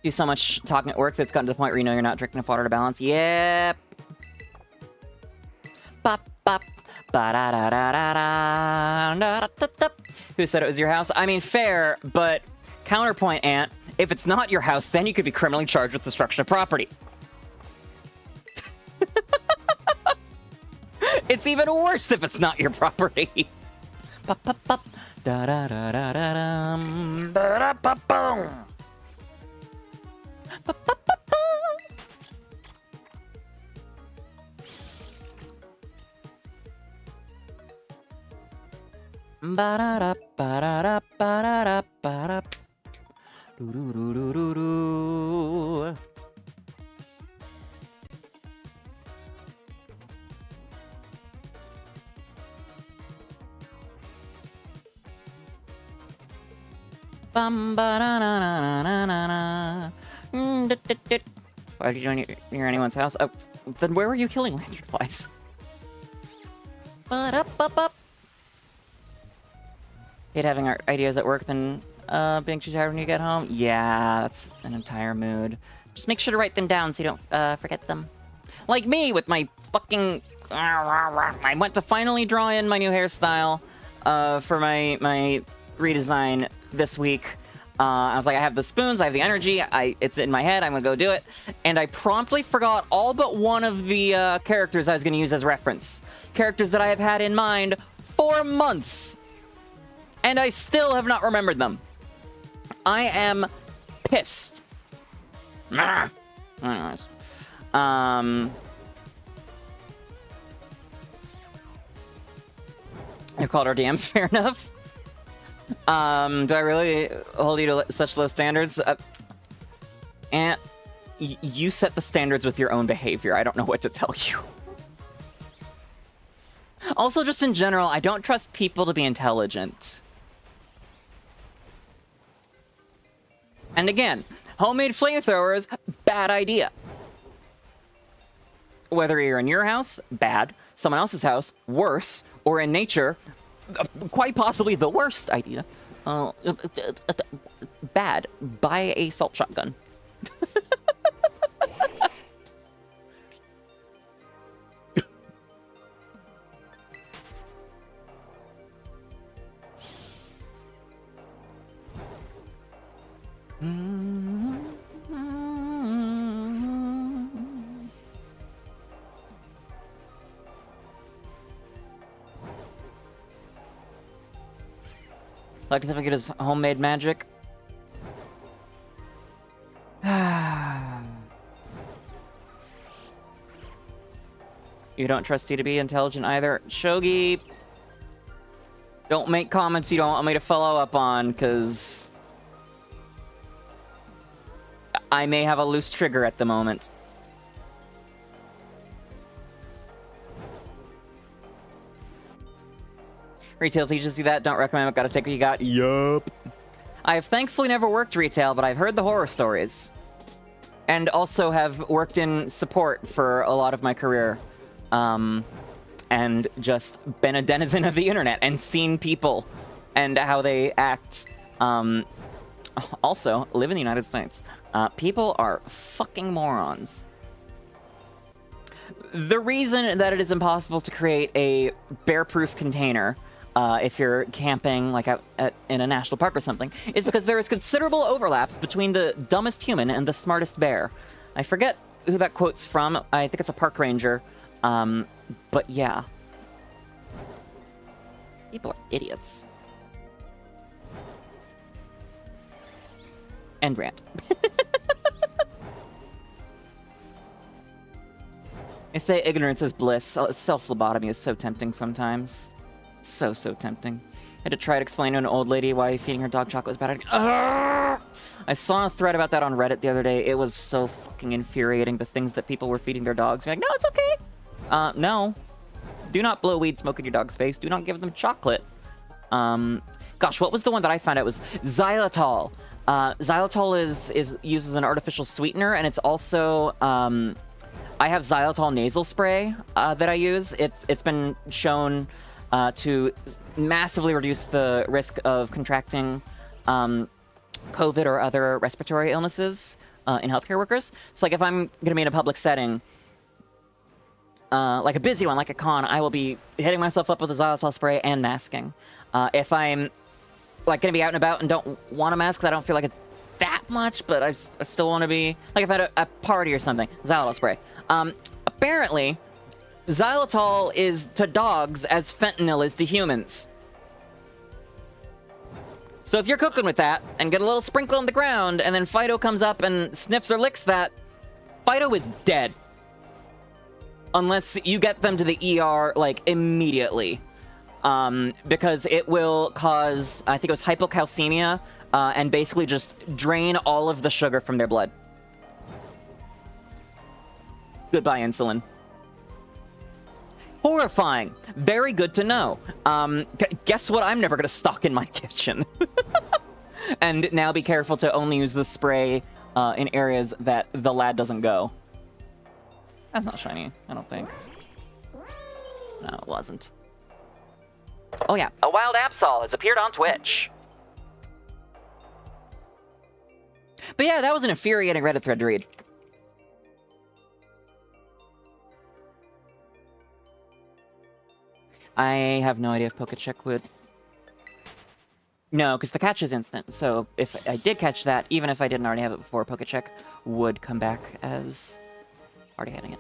A: Do so much talking at work that's gotten to the point where you know you're not drinking enough water to balance. Yep. Bop, bop. Ba-da-da-da-da-da. Who said it was your house? I mean, fair, but counterpoint, Ant. If it's not your house, then you could be criminally charged with destruction of property. It's even worse if it's not your property. Bop, bop, bop. Da-da-da-da-da-dum. Ba-da-ba-boom. Ba-da-da, ba-da-da, ba-da-da, ba-da. Do-do-do-do-do-do. Bum ba da na na na na na. Why are you doing near anyone's house? Oh, then where were you killing lantern-wise? Ba-da-ba-ba. Hate having art ideas at work, then being too tired when you get home. Yeah, that's an entire mood. Just make sure to write them down so you don't forget them. Like me with my fucking... I went to finally draw in my new hairstyle for my redesign this week. I was like, I have the spoons, I have the energy, it's in my head, I'm gonna go do it. And I promptly forgot all but one of the characters I was gonna use as reference. Characters that I have had in mind for months. And I still have not remembered them. I am pissed. Anyways. You called our DMs, fair enough. Do I really hold you to such low standards? And you set the standards with your own behavior. I don't know what to tell you. Also, just in general, I don't trust people to be intelligent. And again, homemade flamethrowers, bad idea. Whether you're in your house, bad. Someone else's house, worse. Or in nature, quite possibly the worst idea. Bad. Buy a salt shotgun. Like to think it is homemade magic. You don't trust you to be intelligent either. Shogi, don't make comments you don't want me to follow up on, because I may have a loose trigger at the moment. Retail teaches you that. Don't recommend it. Gotta take what you got. Yup. I have thankfully never worked retail, but I've heard the horror stories. And also have worked in support for a lot of my career. and just been a denizen of the internet and seen people and how they act. Also, live in the United States. People are fucking morons. The reason that it is impossible to create a bear-proof container if you're camping like in a national park or something is because there is considerable overlap between the dumbest human and the smartest bear. I forget who that quote's from. I think it's a park ranger. But yeah. People are idiots. And rant. They say ignorance is bliss. Self-phlebotomy is so tempting sometimes. So tempting. Had to try to explain to an old lady why feeding her dog chocolate was bad. I saw a thread about that on Reddit the other day. It was so fucking infuriating, the things that people were feeding their dogs. You're like, no, it's okay. No. Do not blow weed smoke in your dog's face. Do not give them chocolate. Gosh, what was the one that I found out was xylitol. Xylitol uses an artificial sweetener, and it's also, I have xylitol nasal spray that I use. It's been shown to massively reduce the risk of contracting COVID or other respiratory illnesses in healthcare workers. So, like, if I'm going to be in a public setting, like a busy one, like a con, I will be hitting myself up with a xylitol spray and masking. If I'm like gonna be out and about and don't want a mask because I don't feel like it's that much, but I still want to be, like, if I had a party or something, xylitol spray. Apparently, xylitol is to dogs as fentanyl is to humans. So if you're cooking with that and get a little sprinkle on the ground and then Fido comes up and sniffs or licks that, Fido is dead. Unless you get them to the ER, like, immediately. Because it will cause, I think it was hypocalcemia, and basically just drain all of the sugar from their blood. Goodbye, insulin. Horrifying. Very good to know. Guess what I'm never gonna stock in my kitchen? And now be careful to only use the spray in areas that the lad doesn't go. That's not shiny, I don't think. No, it wasn't. Oh yeah, a wild Absol has appeared on Twitch. But yeah, that was an infuriating Reddit thread to read. I have no idea if Pokécheck would... No, because the catch is instant, so if I did catch that, even if I didn't already have it before, Pokécheck would come back as already having it.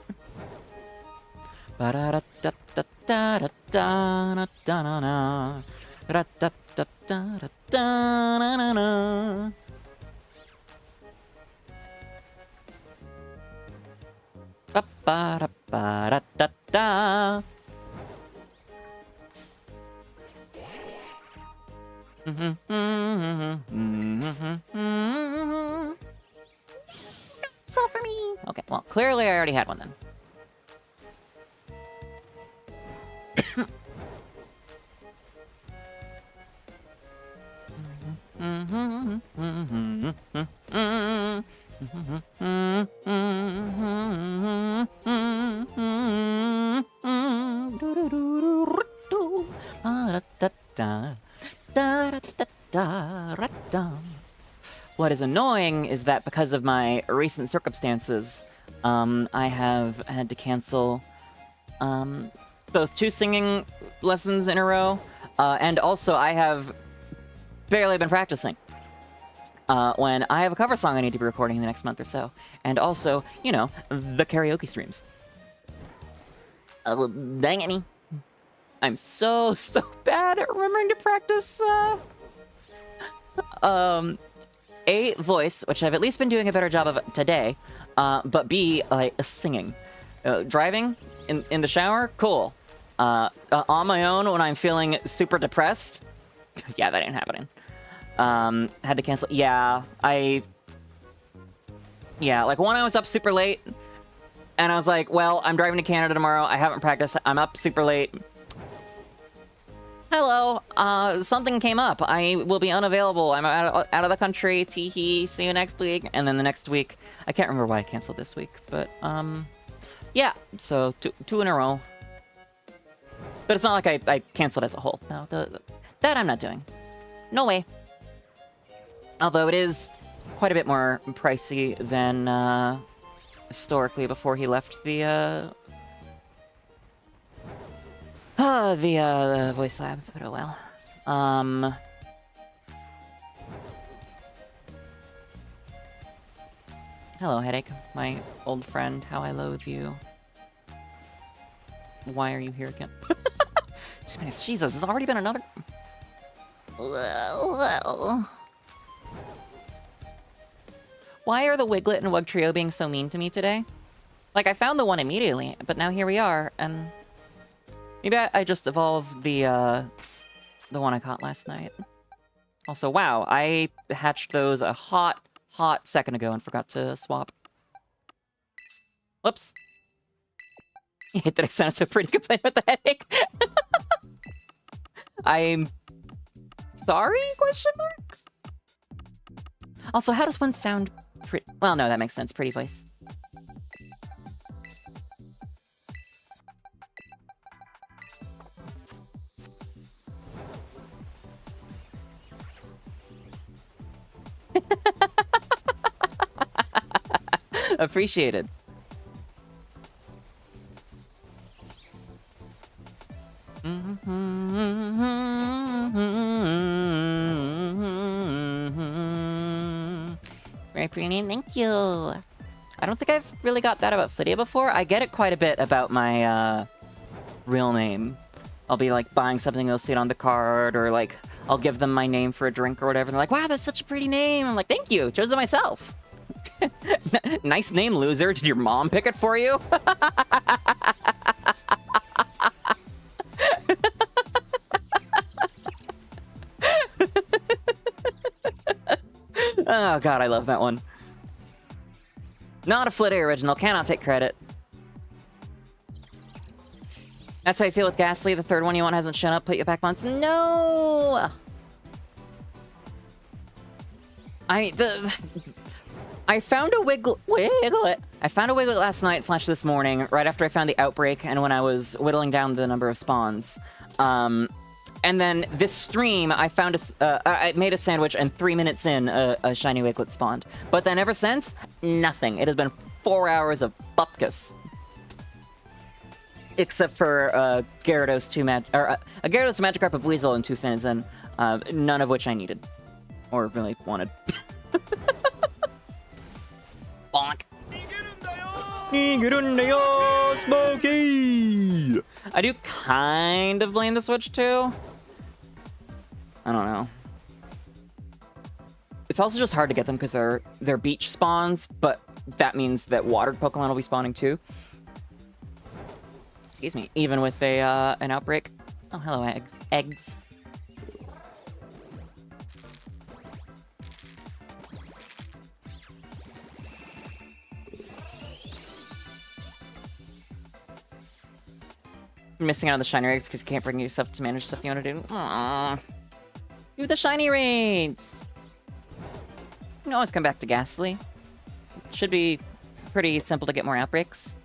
D: Solve for me.
A: Okay, well, clearly I already had one then. What is annoying is that because of my recent circumstances, I have had to cancel both 2 singing lessons in a row, and also I have barely been practicing. When I have a cover song I need to be recording in the next month or so. And also, you know, the karaoke streams. Oh, dang it. I'm so bad at remembering to practice, A, voice, which I've at least been doing a better job of today, but B, like, singing. Driving in the shower, cool. On my own when I'm feeling super depressed, yeah, that ain't happening. Had to cancel. Yeah, like when I was up super late, and I was like, well, I'm driving to Canada tomorrow. I haven't practiced. I'm up super late. Hello, something came up. I will be unavailable. I'm out of the country. Teehee. See you next week. And then the next week, I can't remember why I canceled this week, but, yeah. So, two in a row. But it's not like I canceled as a whole. No, that I'm not doing. No way. Although it is quite a bit more pricey than historically before he left the voice lab. But oh well. Hello, Headache, my old friend. How I loathe you. Why are you here again? 2 minutes. Jesus, it's already been another. Why are the Wiglet and Wug Trio being so mean to me today? Like, I found the one immediately, but now here we are, and maybe I just evolved the one I caught last night. Also, wow, I hatched those a hot second ago and forgot to swap. Whoops. You hate that I sounded so pretty complaining about the headache. I'm sorry? Question mark? Also, how does one sound pretty? Well, no, that makes sense. Pretty voice. Appreciated. Very pretty name, thank you. I don't think I've really got that about Flittia before. I get it quite a bit about my real name. I'll be like buying something, they'll see it on the card, or like I'll give them my name for a drink or whatever. And they're like, wow, that's such a pretty name. I'm like, thank you, chose it myself. Nice name, loser. Did your mom pick it for you? Oh god, I love that one. Not a Flittia original, cannot take credit. That's how you feel with Ghastly. The third one you want hasn't shown up, put you back months. No! I found a Wiglet. I found a Wiglet last night / this morning, right after I found the outbreak and when I was whittling down the number of spawns. And then this stream, I found I made a sandwich, and 3 minutes in, a shiny Wiglet spawned. But then ever since, nothing. It has been 4 hours of bupkis. Except for a Gyarados, a Gyarados, a Magikarp, a Weasel, and 2 Finizen, none of which I needed. Or really wanted. Bonk. Smokey! I do kind of blame the Switch, too. I don't know. It's also just hard to get them because they're beach spawns, but that means that watered Pokemon will be spawning, too. Excuse me. Even with an outbreak. Oh, hello, eggs. You're missing out on the shiny raids because you can't bring yourself to manage stuff you want to do. Aww. Do the shiny raids! You can always come back to Ghastly. Should be pretty simple to get more outbreaks.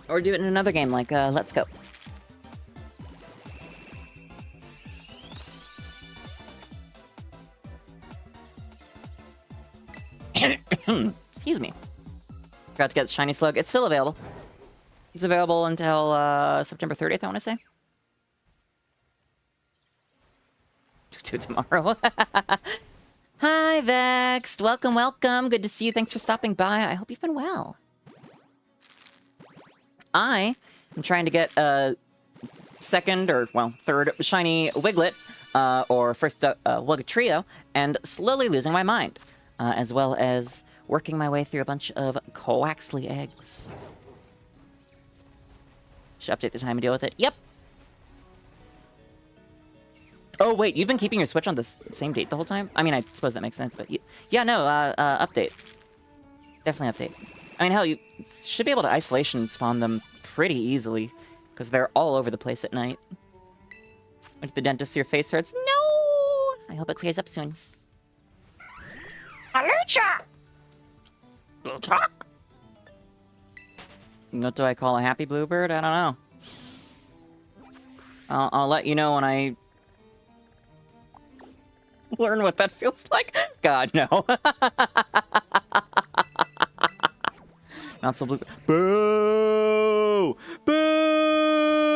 A: Or do it in another game like Let's Go. Excuse me. Forgot to get Shiny Slug. It's still available. It's available until September 30th, I want to say. To tomorrow. Hi, Vexed. Welcome, welcome. Good to see you. Thanks for stopping by. I hope you've been well. I am trying to get a second or, well, third shiny Wiglet, or first Wug Trio, and slowly losing my mind, as well as working my way through a bunch of Quaxly eggs. Should update the time and deal with it. Yep. Oh, wait, you've been keeping your Switch on the same date the whole time? I mean, I suppose that makes sense, but yeah, no, update. Definitely update. I mean, hell, you should be able to isolation spawn them pretty easily, because they're all over the place at night. Went to the dentist, your face hurts? No! I hope it clears up soon. Alucha! We'll talk. What do I call a happy bluebird? I don't know. I'll let you know when I learn what that feels like. God, no. Not so blue. Boo! Boo!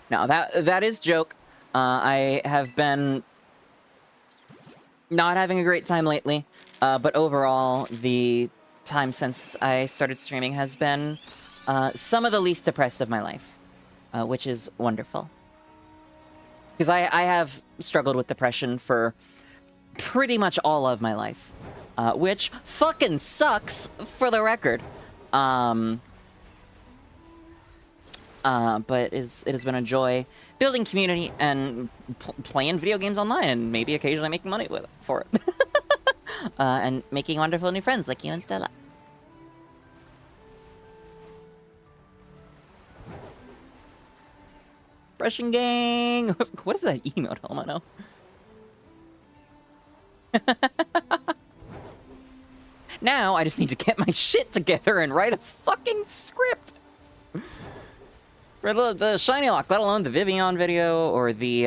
A: Now, that is joke. I have been not having a great time lately, but overall, the time since I started streaming has been some of the least depressed of my life, which is wonderful. Because I have struggled with depression for pretty much all of my life, which fucking sucks, for the record. But it has been a joy building community and playing video games online and maybe occasionally making money for it. And making wonderful new friends like you and Stella. Brushing gang! What is that emote, Helmano? Now I just need to get my shit together and write a fucking script. The Shiny Lock, let alone the Vivian video, or the,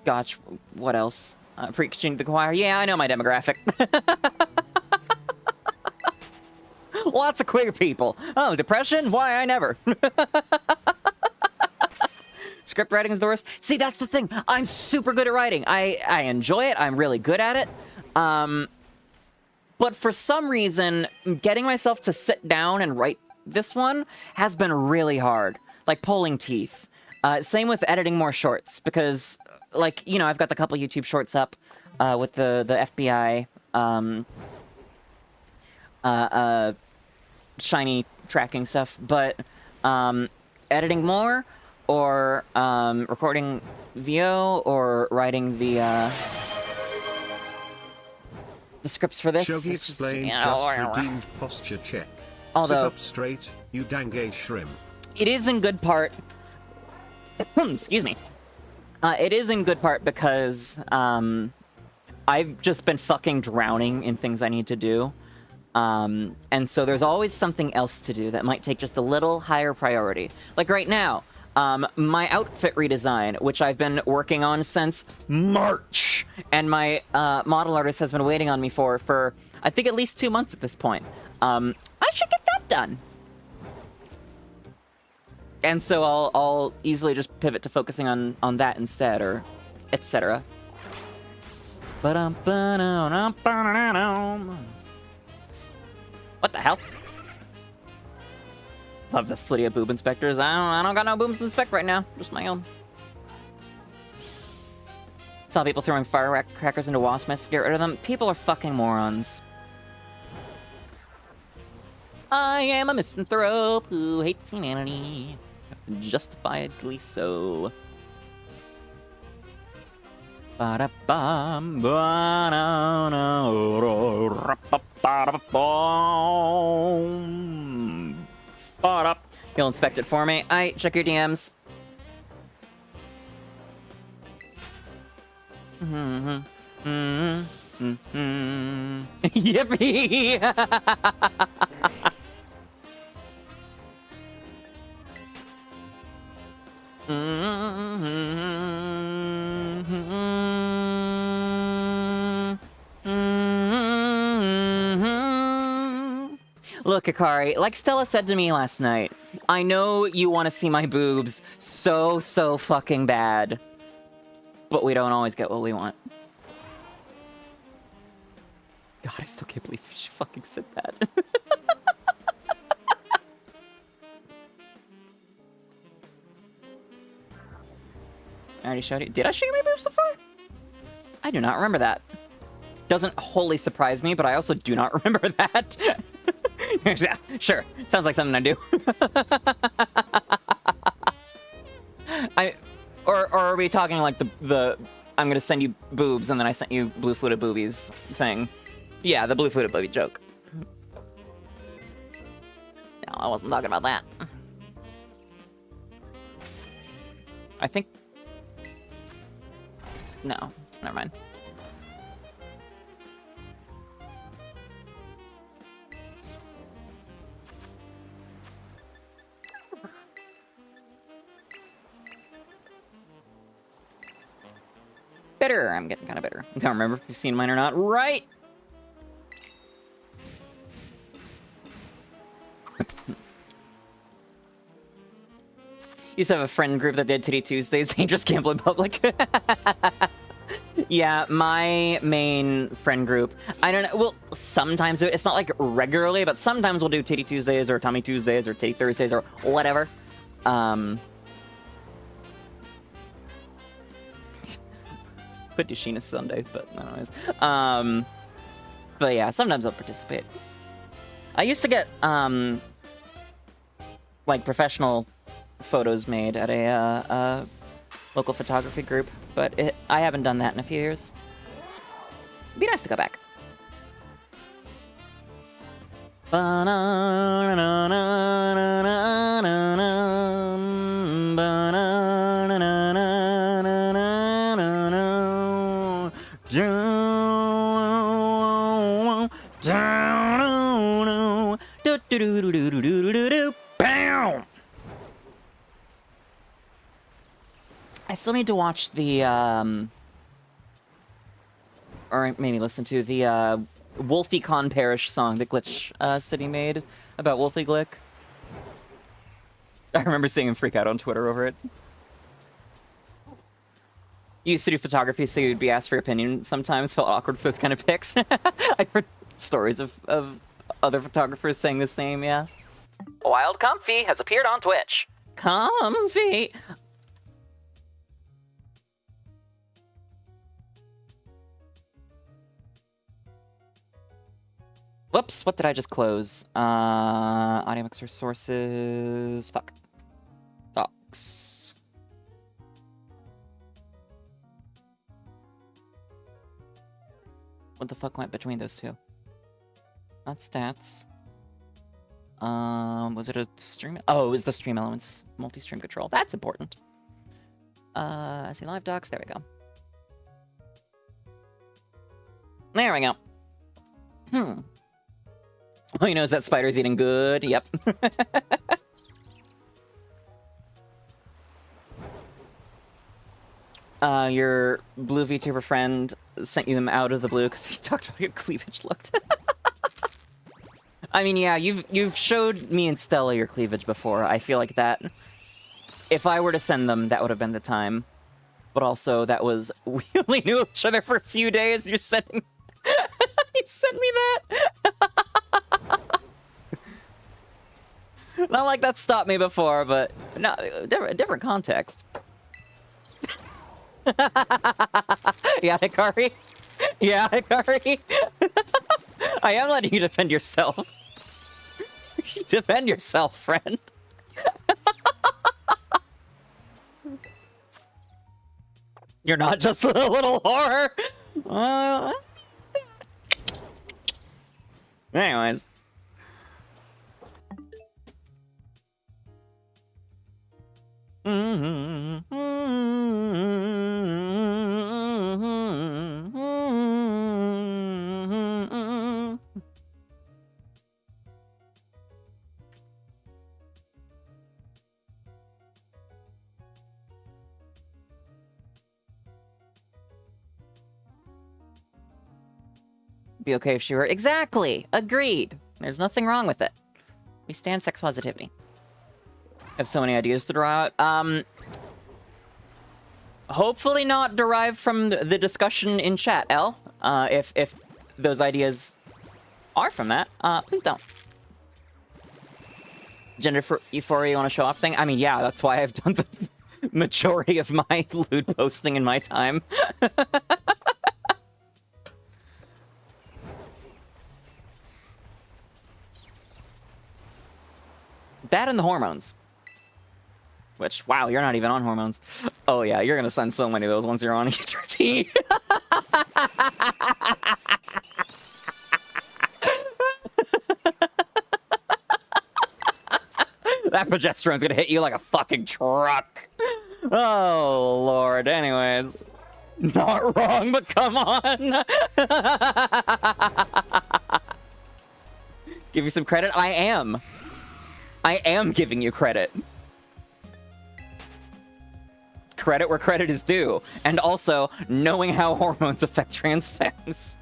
A: gosh, what else? Preaching to the choir. Yeah, I know my demographic. Lots of queer people. Oh, depression? Why, I never. Script writing is the worst. See, that's the thing. I'm super good at writing. I enjoy it. I'm really good at it. But for some reason, getting myself to sit down and write this one has been really hard. Like, pulling teeth. Same with editing more shorts, because, like, you know, I've got the couple YouTube shorts up with the FBI shiny tracking stuff, but editing more, or recording VO, or writing the scripts for this.
E: Shogi explained, just redeemed posture check.
A: Although,
E: sit up straight, you dange shrimp.
A: It is in good part. Excuse me. It is in good part because I've just been fucking drowning in things I need to do. And so there's always something else to do that might take just a little higher priority. Like right now, my outfit redesign, which I've been working on since March, and my model artist has been waiting on me for I think at least 2 months at this point. I should get that done. And so I'll easily just pivot to focusing on that instead, or etc. What the hell? Love the Flittia boob inspectors. I don't got no boobs to inspect right now. Just my own. Saw people throwing firecrackers into wasp nests to get rid of them. People are fucking morons. I am a misanthrope who hates humanity. Justifiably so. Ba-da-bum, ba-da-bum. You'll inspect it for me. Check your DMs. Yippee! Look, Akari, like Stella said to me last night, I know you want to see my boobs so fucking bad, but we don't always get what we want. God, I still can't believe she fucking said that. I already showed you. Did I show you my boobs so far? I do not remember that. Doesn't wholly surprise me, but I also do not remember that. Yeah, sure. Sounds like something I do. Or are we talking like the I'm gonna send you boobs and then I sent you blue-footed boobies thing? Yeah, the blue-footed booby joke. I wasn't talking about that. I think... No, never mind. Bitter. I'm getting kind of bitter. I don't remember if you've seen mine or not. Right! Used to have a friend group that did Titty Tuesdays, Dangerous Gambling Public. Yeah, my main friend group, I don't know, well, sometimes, it's not like regularly, but sometimes we'll do Titty Tuesdays or Tummy Tuesdays or Titty Thursdays or whatever. Could do Sheena Sunday, but anyways. But yeah, sometimes I'll participate. I used to get, like, professional photos made at a local photography group, but I haven't done that in a few years. It'd be nice to go back. I still need to watch the, or maybe listen to the, 𝑹𝒊𝒈𝒈 Parish song that Glitch City made about 𝑹𝒊𝒈𝒂𝒄. I remember seeing him freak out on Twitter over it. You used to do photography, so you'd be asked for your opinion sometimes. Felt awkward for those kind of pics. I've heard stories of other photographers saying the same, yeah. Wild Comfy has appeared on Twitch. Comfy! Whoops, what did I just close? Audio mixer sources... Fuck. Docs. What the fuck went between those two? Not stats. Was it a stream? Oh, it was the stream elements. Multi-stream control. That's important. I see live docs. There we go. There we go. All you know is that spider's eating good. Yep. Your blue VTuber friend sent you them out of the blue because he talked about how your cleavage looked. I mean, yeah, you've showed me and Stella your cleavage before. I feel like that... If I were to send them, that would have been the time. But also, that was... We only knew each other for a few days. You're sending... You sent me that? Not like that stopped me before, but... No, different context. Yeah, Hikari? Yeah, Hikari? I am letting you defend yourself. Defend yourself, friend. You're not just a little whore. Anyways. Be okay if she were... Exactly! Agreed! There's nothing wrong with it. We stand sex positivity. I have so many ideas to draw out. Hopefully not derived from the discussion in chat, L. If those ideas are from that, please don't. Gender euphoria, you want to show off thing? I mean, yeah, that's why I've done the majority of my lewd posting in my time. That and the hormones. Which, wow, you're not even on hormones. Oh yeah, you're gonna send so many of those once you're on HRT. that progesterone's gonna hit you like a fucking truck. Oh, Lord. Anyways. Not wrong, but come on. Give you some credit? I am. I am giving you credit. Credit where credit is due. And also, knowing how hormones affect trans femmes.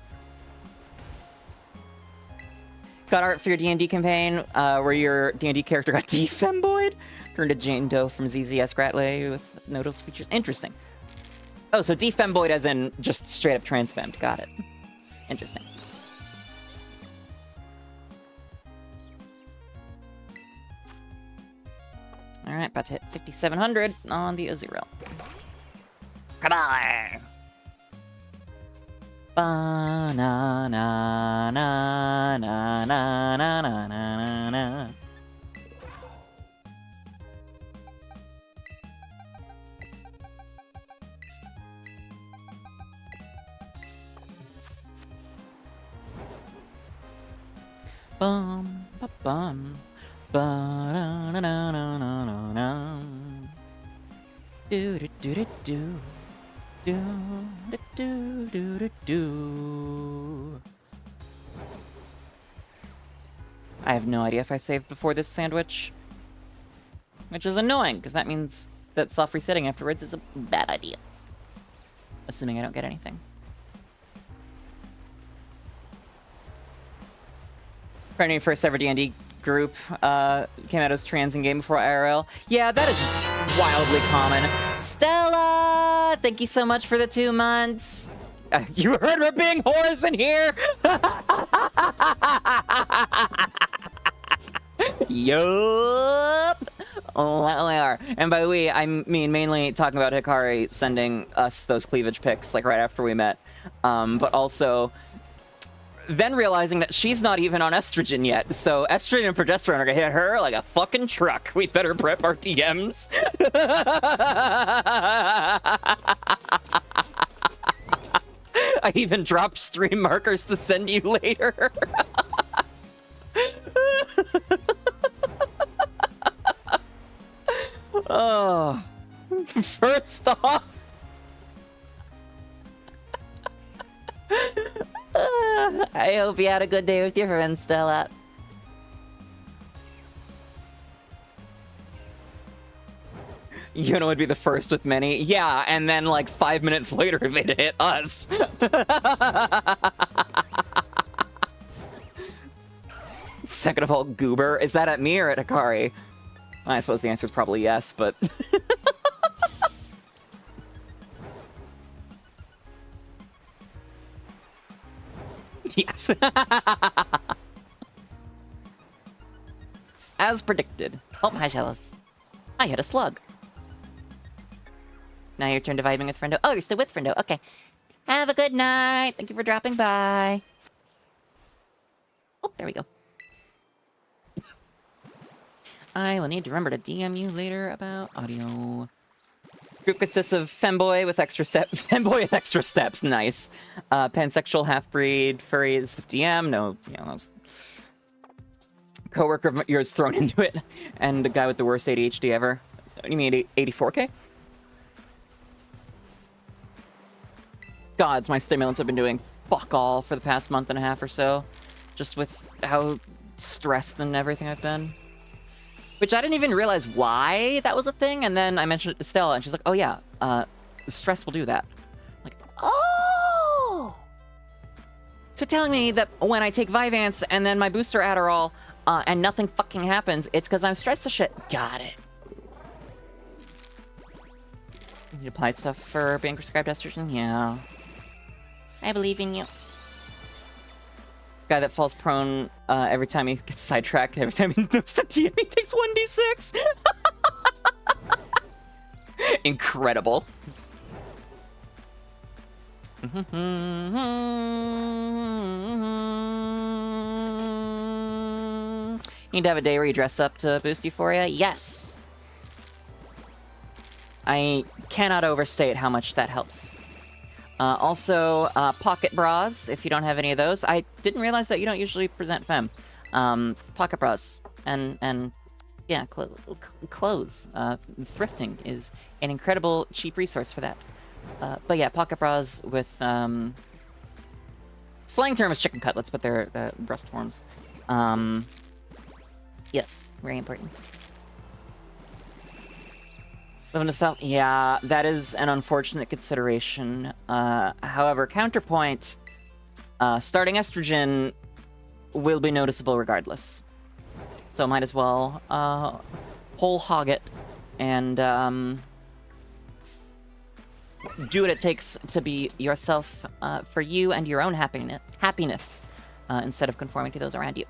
A: Got art for your D&D campaign, where your D&D character got defemboyed? Turned to Jane Doe from ZZS Grattley with noticeable features. Interesting. Oh, so defemboyed as in just straight up transfemmed. Got it. Interesting. Alright, about to hit 5,700 on the Azirael. Come on! Ba-na-na-na-na-na-na-na-na. Bum, ba bum, ba na na na na na na na. Do do do do do. Do do do do do. I have no idea if I saved before this sandwich. Which is annoying, because that means that soft resetting afterwards is a bad idea. Assuming I don't get anything. For any first ever D&D group came out as trans in game before IRL. Yeah, that is wildly common. Stella! Thank you so much for the 2 months. You heard we're being whores in here? Yup! Oh, we are. And by we, I mean mainly talking about Hikari sending us those cleavage pics, like, right after we met. But also then realizing that she's not even on estrogen yet, so estrogen and progesterone are gonna hit her like a fucking truck. We better prep our DMs. I even dropped stream markers to send you later. Oh, first off, I hope you had a good day with your friends, Stella. You know, it'd be the first with many. Yeah, and then like 5 minutes later, they'd hit us. Second of all, goober. Is that at me or at Hikari? I suppose the answer is probably yes, but... Yes. As predicted. Oh, hi, Shellos. I hit a slug. Now your turn to vibing with Friendo. Oh, you're still with Friendo. Okay. Have a good night. Thank you for dropping by. Oh, there we go. I will need to remember to DM you later about audio. Group consists of femboy with extra steps. Nice. Pansexual, half-breed, furries, DM. No, you know, coworker of yours thrown into it, and a guy with the worst ADHD ever. You mean 84K? Gods, my stimulants have been doing fuck all for the past month and a half or so, just with how stressed and everything I've been. Which I didn't even realize why that was a thing, and then I mentioned it to Stella, and she's like, oh yeah, stress will do that. I'm like, oh! So telling me that when I take Vyvanse and then my booster Adderall, and nothing fucking happens, it's because I'm stressed as shit. Got it. You applied stuff for being prescribed estrogen? Yeah. I believe in you. Guy that falls prone every time he gets sidetracked, every time he knows the DM, he takes 1d6. Incredible. You need to have a day where you dress up to boost euphoria? Yes. I cannot overstate how much that helps. Also, pocket bras, if you don't have any of those. I didn't realize that you don't usually present femme. Pocket bras and Yeah, clothes. Thrifting is an incredible cheap resource for that. But yeah, pocket bras with, slang term is chicken cutlets, but they're breast forms. Yes, very important. Living to sell, yeah, that is an unfortunate consideration. However, counterpoint, starting estrogen will be noticeable regardless. So might as well whole hog it and do what it takes to be yourself for you and your own happiness instead of conforming to those around you.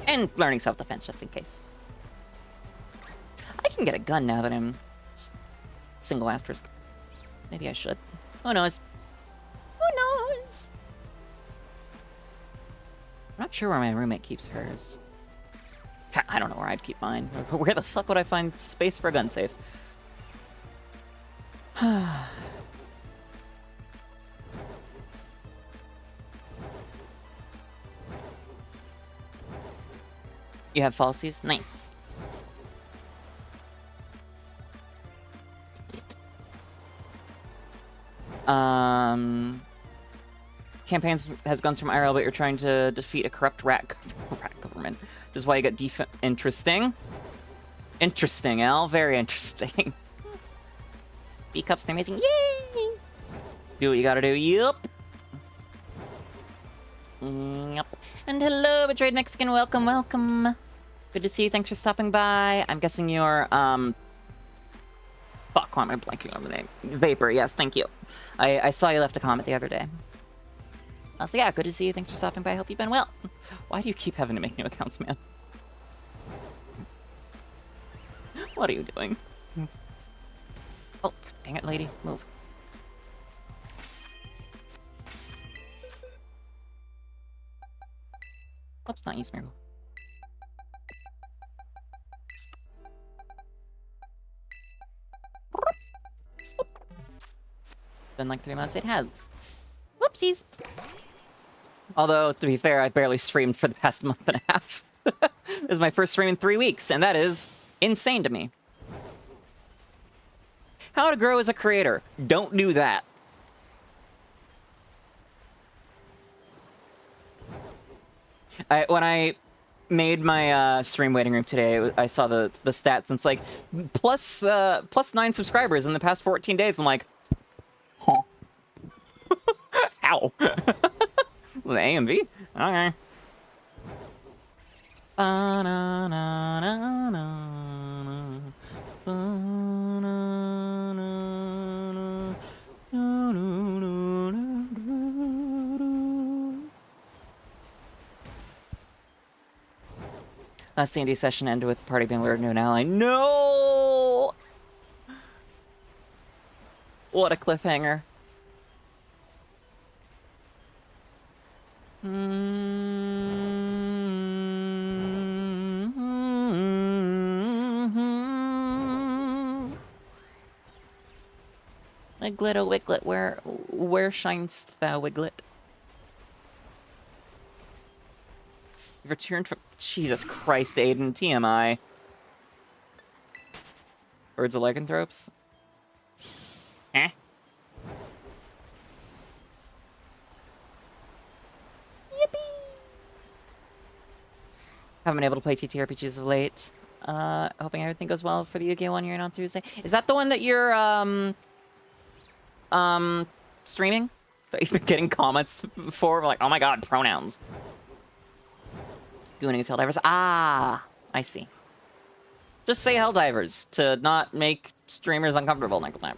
A: And learning self-defense just in case. I can get a gun now that I'm single asterisk. Maybe I should. Who knows? Who knows? I'm not sure where my roommate keeps hers. I don't know where I'd keep mine. Where the fuck would I find space for a gun safe? You have falsies? Nice. Campaigns has guns from IRL, but you're trying to defeat a corrupt rat government. Which is why you got interesting. Interesting, Al. Very interesting. B-Cups, they're amazing. Yay! Do what you gotta do. Yup. Yep. And hello, Betrayed Mexican. Welcome, welcome. Good to see you. Thanks for stopping by. I'm guessing you're, fuck, why am I blanking on the name? Vapor, yes, thank you. I saw you left a comment the other day. So yeah, good to see you. Thanks for stopping by. I hope you've been well. Why do you keep having to make new accounts, man? What are you doing? Oh, dang it, lady. Move. Oops, not use Miracle. Been like 3 months. It has. Whoopsies. Although, to be fair, I've barely streamed for the past month and a half. This is my first stream in 3 weeks, and that is insane to me. How to grow as a creator. Don't do that. When I made my stream waiting room today, I saw the stats, and it's like, plus 9 subscribers in the past 14 days. I'm like, huh. How? With AMV? Okay. Last D&D session ended with the party being lured into an ally. No! What a cliffhanger. Wiglet, oh Wiglet, where shinest thou, Wiglet? You've returned from... Jesus Christ, Aiden, TMI. Birds of lycanthropes? Eh? Yippee! Haven't been able to play TTRPGs of late. Hoping everything goes well for the Yu-Gi-Oh! One you're in on Tuesday. Is that the one that you're, streaming? That you've been getting comments for? Like, oh my god, pronouns. Gooning is Helldivers. Ah, I see. Just say Helldivers to not make streamers uncomfortable next time.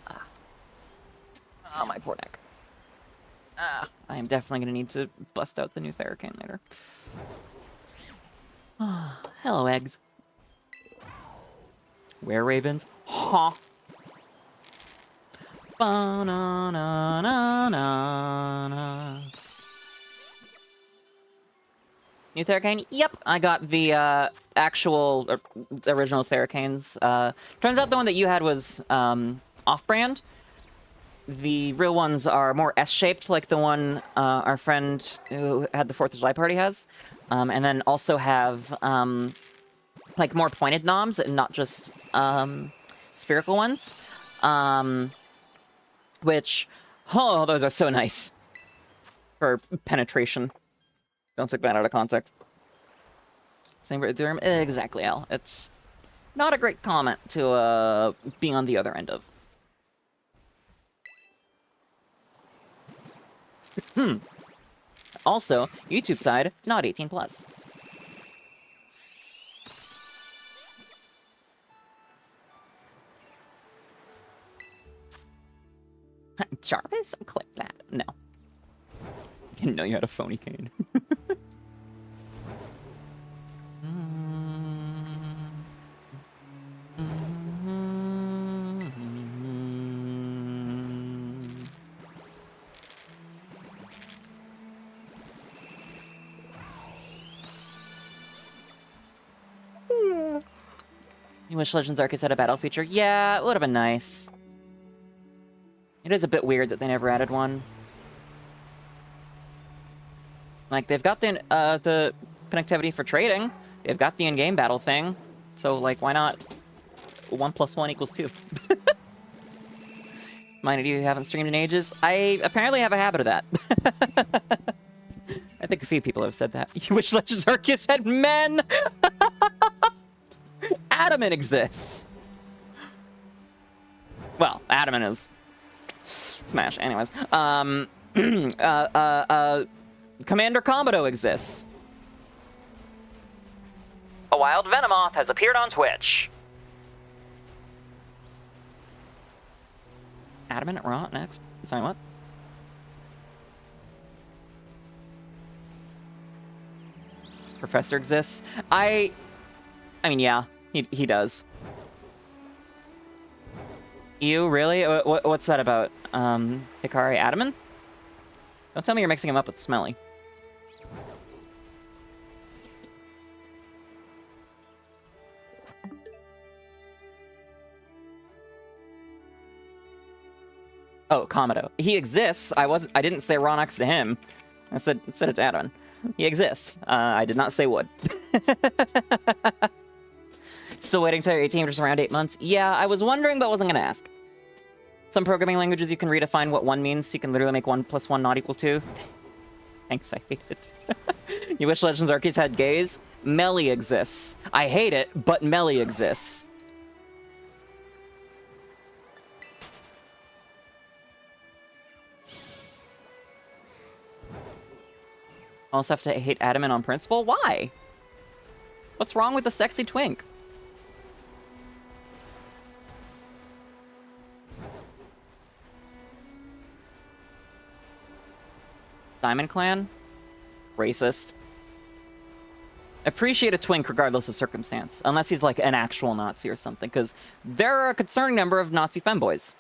A: Ah. Oh, my poor neck. Ah, I am definitely going to need to bust out the new Theracane later. Ah, hello, eggs. Where ravens? Huh. Ba-na-na-na-na-na. New Theracane? Yep, I got the actual original Theracanes. Turns out the one that you had was off-brand. the real ones are more S-shaped, like the one our friend who had the 4th of July party has. And then also have, like, more pointed knobs and not just spherical ones. Which, oh, those are so nice for penetration. Don't take that out of context. Same for theorem. Exactly, Al. It's not a great comment to be on the other end of. Also, YouTube side, not 18 plus. Jarvis? Click that. No. Didn't know you had a phony cane. You wish Legends Arceus had a battle feature? Yeah, it would have been nice. It is a bit weird that they never added one. Like, they've got the connectivity for trading. They've got the in-game battle thing. So, like, why not 1 + 1 = 2? Mind if you haven't streamed in ages? I apparently have a habit of that. I think a few people have said that. You wish Legends Arceus had men! Adamant exists! Well, Adamant is... Smash. Anyways. Commander Commodore exists. A wild Venomoth has appeared on Twitch. Adamant Raw next. Sorry, what? Professor exists. I mean, yeah, he does. You really? What's that about? Hikari Adamant? Don't tell me you're mixing him up with Smelly. Oh, Komodo. He exists. I didn't say raw next to him. I said it's Adamant. He exists. I did not say would. Still waiting till you're 18 for just around 8 months? Yeah, I was wondering, but wasn't going to ask. Some programming languages you can redefine what 1 means, so you can literally make 1 + 1 not equal 2. Thanks, I hate it. You wish Legends Arceus had gays? Melly exists. I hate it, but Melly exists. Also have to hate Adamant on principle? Why? What's wrong with the sexy twink? Diamond Clan? Racist. Appreciate a twink regardless of circumstance. Unless he's like an actual Nazi or something, because there are a concerning number of Nazi femboys.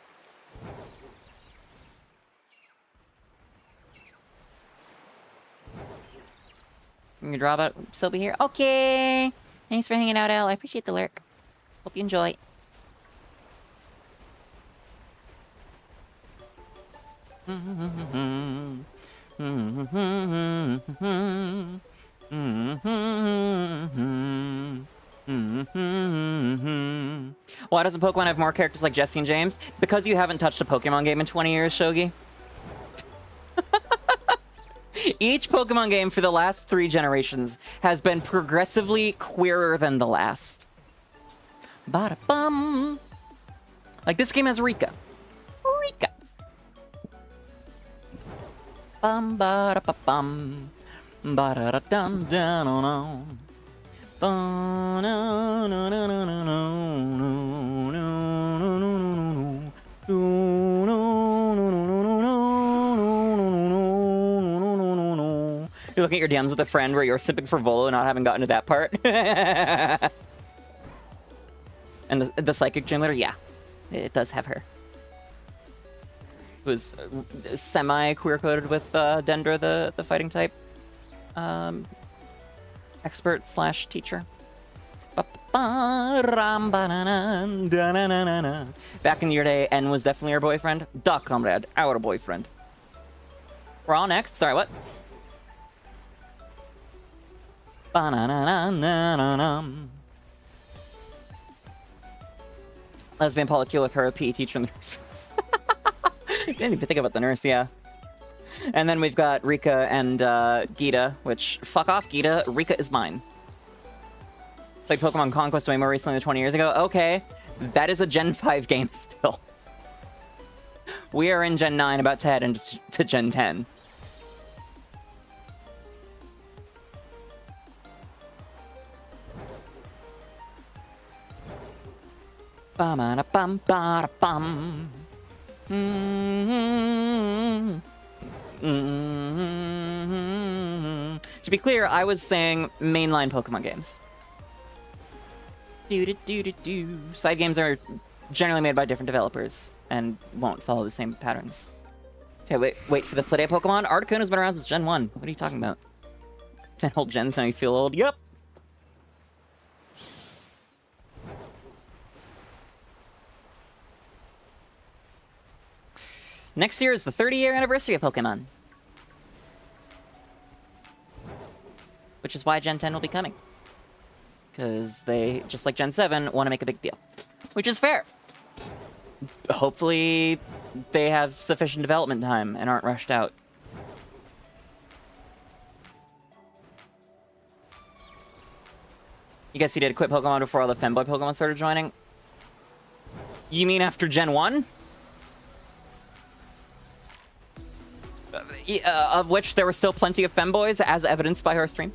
A: You can drop out, still be here? Okay! Thanks for hanging out, Al. I appreciate the lurk. Hope you enjoy. Why doesn't Pokemon have more characters like Jesse and James? Because you haven't touched a Pokemon game in 20 years, Shogi. Each Pokemon game for the last 3 generations has been progressively queerer than the last. Ba-da-bum. Like, this game has Rika. Rika. Bum ba-da-ba-bum. Ba-da-da-dum-dum-dum. You're looking at your DMs with a friend where you're sipping for Volo not having gotten to that part. And the psychic gym leader, yeah, it does have her. It was semi-queer coded with Dendra, the fighting type expert / teacher. Back in your day, N was definitely your boyfriend. Da, comrade, our boyfriend. We're all next. Sorry, what? Lesbian polycule with her PE teacher and the nurse. Didn't even think about the nurse, yeah. And then we've got Rika and Gita, which, fuck off, Gita. Rika is mine. Played Pokemon Conquest way more recently than 20 years ago. Okay, that is a Gen 5 game still. We are in Gen 9, about to head into Gen 10. Bum-a-da-bum-ba-da-bum. To be clear, I was saying mainline Pokemon games. Side games are generally made by different developers and won't follow the same patterns. Okay, wait for the Flittia Pokemon. Articuno's been around since Gen 1. What are you talking about? 10 old gens, now you feel old? Yep. Next year is the 30-year anniversary of Pokemon. Which is why Gen 10 will be coming. Because they, just like Gen 7, want to make a big deal. Which is fair. Hopefully, they have sufficient development time and aren't rushed out. You guys see did quit Pokemon before all the femboy Pokemon started joining? You mean after Gen 1? Of which there were still plenty of femboys, as evidenced by her stream.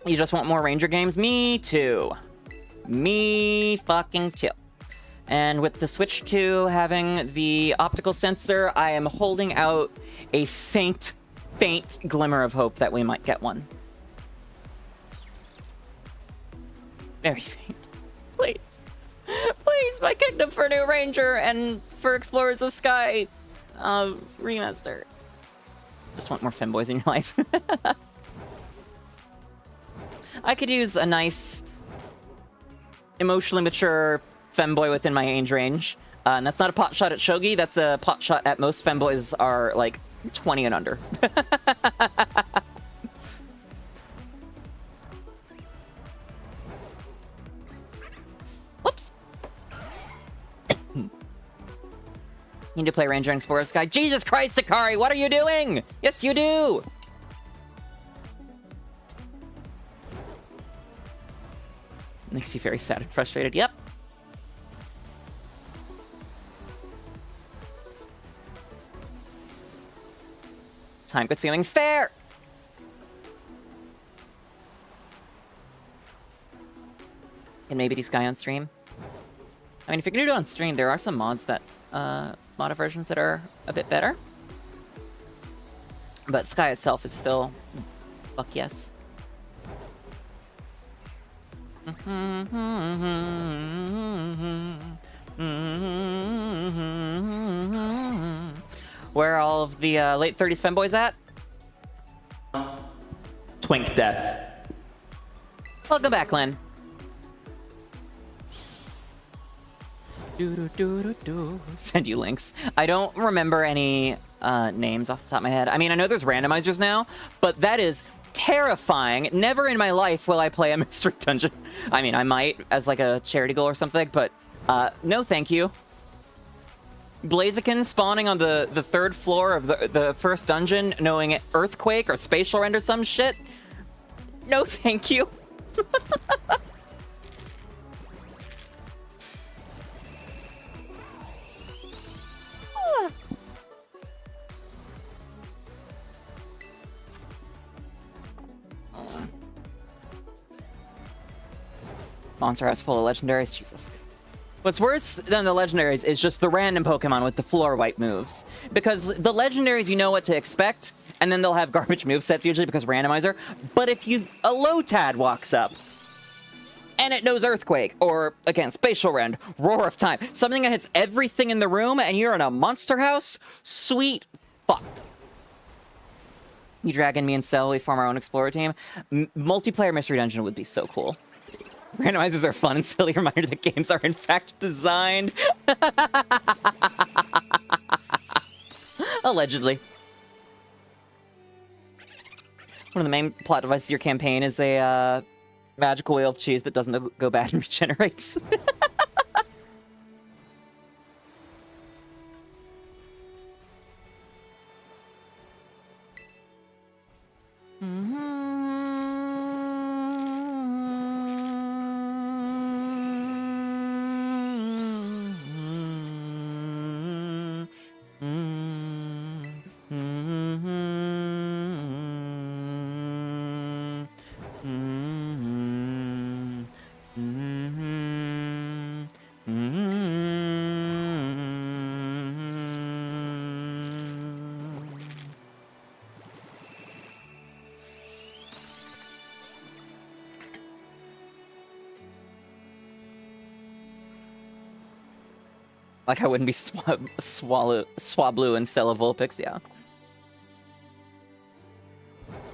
A: You just want more Ranger games? Me too. Me fucking too. And with the Switch 2 having the optical sensor, I am holding out a faint glimmer of hope that we might get one. Very faint. Please. Please, my Kingdom for New Ranger and for Explorers of Sky remaster. Just want more femboys in your life. I could use a nice, emotionally mature femboy within my age range. And that's not a pot shot at Shogi, that's a pot shot at most femboys are like 20 and under. Whoops. You need to play Ranger and Explorer Sky. Jesus Christ, Akari, what are you doing? Yes, you do. Makes you very sad and frustrated. Yep. Time quit stealing. Fair. Can maybe do Sky on stream. I mean, if you're gonna do it on stream, there are some mods that, mod versions that are a bit better. But Sky itself is still, fuck yes. Where are all of the late 30s femboys at? Twink death. Welcome back, Lynn. Send you links. I don't remember any names off the top of my head. I mean, I know there's randomizers now, but that is terrifying. Never in my life will I play a mystery dungeon. I mean, I might as like a charity goal or something, but no thank you. Blaziken spawning on the third floor of the first dungeon, knowing earthquake or spatial rend or some shit. No thank you. Monster House full of legendaries, Jesus. What's worse than the legendaries is just the random Pokemon with the floor wipe moves. Because the legendaries, you know what to expect, and then they'll have garbage movesets usually because randomizer. But if a Lotad walks up, and it knows Earthquake, or, again, Spatial Rend, Roar of Time, something that hits everything in the room, and you're in a monster house, sweet fuck. You Dragon, me and Cell, we form our own Explorer team. Multiplayer Mystery Dungeon would be so cool. Randomizers are fun and silly reminder that games are in fact designed. Allegedly. One of the main plot devices of your campaign is a magical wheel of cheese that doesn't go bad and regenerates. Like I wouldn't be 𝒒𝒒𝒊𝒂𝒄𝒌 and 𝒎𝒂𝒊𝒄𝒌, yeah.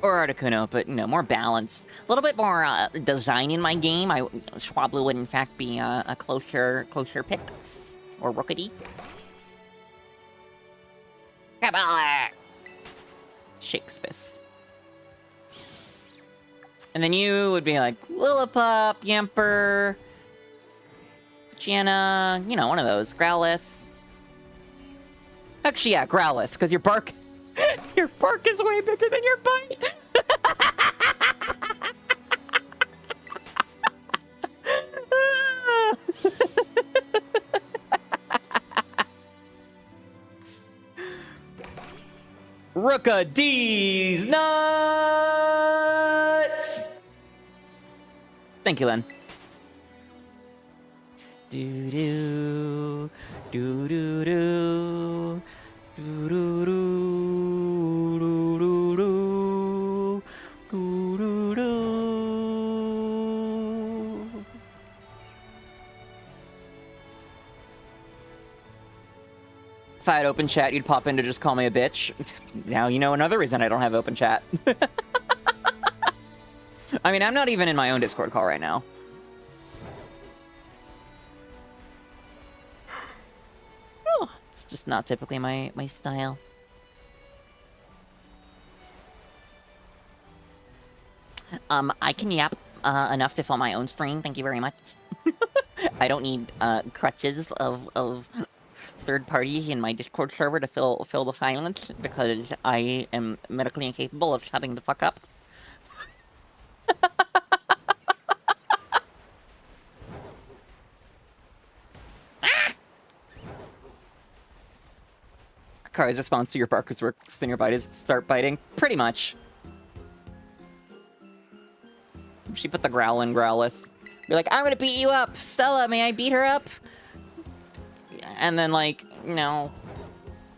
A: Or Articuno, but, you know, more balanced. A little bit more design in my game. 𝒒𝒊𝒂𝒄 would, in fact, be a closer pick. Or Rookity. Shakes fist. And then you would be like, Lillipup, Yamper, Gianna, you know, one of those. Growlithe. Actually, yeah, Growlithe, because your bark... your bark is way bigger than your bite! Rookad's nuts! Thank you, Len. Do-do, do-do-do, do-do-do, do-do-do, do-do-do. If I had open chat, you'd pop in to just call me a bitch. Now you know another reason I don't have open chat. I mean, I'm not even in my own Discord call right now. It's just not typically my style. I can yap enough to fill my own stream. Thank you very much. I don't need crutches of third parties in my Discord server to fill the silence because I am medically incapable of shutting the fuck up. Kari's response to your barker's work stinger bite is start biting. Pretty much. She put the growl in Growlithe. Be like, I'm gonna beat you up! Stella, may I beat her up? And then, like, no.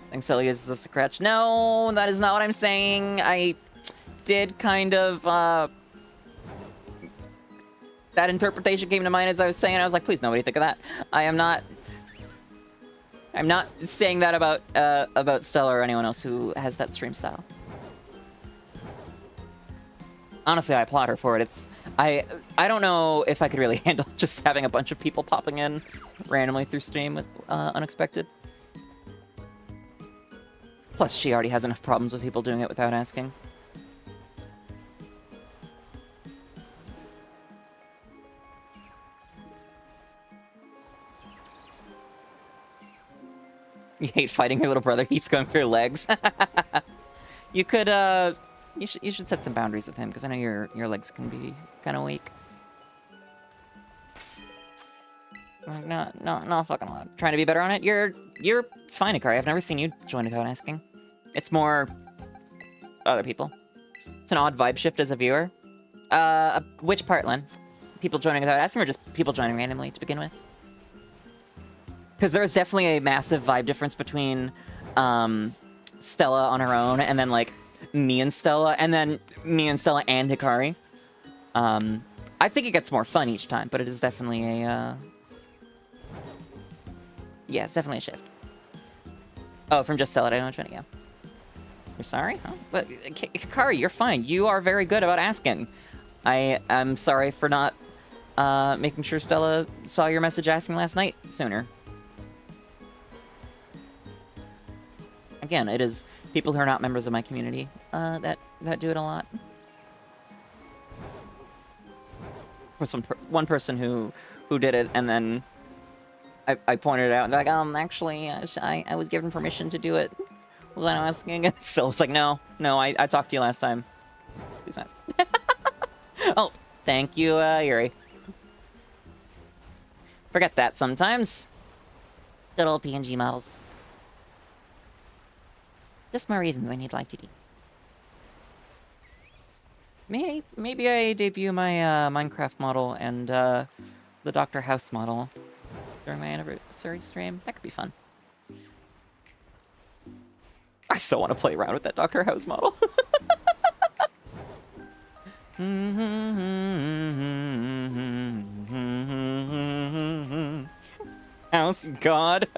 A: I think Stella uses a scratch. No, that is not what I'm saying. I did kind of, that interpretation came to mind as I was saying. I was like, please, nobody think of that. I'm not saying that about Stella or anyone else who has that stream style. Honestly, I applaud her for it. I don't know if I could really handle just having a bunch of people popping in randomly through stream with unexpected. Plus, she already has enough problems with people doing it without asking. You hate fighting your little brother keeps going for your legs. You could, you should set some boundaries with him, because I know your legs can be kind of weak. Like, no fucking lot. Trying to be better on it? You're fine, Akari. I've never seen you join without asking. It's more other people. It's an odd vibe shift as a viewer. Which part, Len? People joining without asking, or just people joining randomly to begin with? Because there's definitely a massive vibe difference between Stella on her own, and then, like, me and Stella, and then me and Stella and Hikari. I think it gets more fun each time, but it is definitely a, yeah, it's definitely a shift. Oh, from just Stella, I don't know, yeah. You're sorry? Huh? But, Hikari, you're fine. You are very good about asking. I am sorry for not making sure Stella saw your message asking last night sooner. Again, it is people who are not members of my community that do it a lot. There was one person who did it, and then I pointed it out, and they're like, actually, I was given permission to do it. Well, then I was asking, so it's like, no, I talked to you last time. He's nice. Oh, thank you, Yuri. Forget that sometimes.
D: Good old PNG models. Just more reasons I need live 2D.
A: Maybe I debut my Minecraft model and the Dr. House model during my anniversary stream. That could be fun. I still want to play around with that Dr. House model. House God.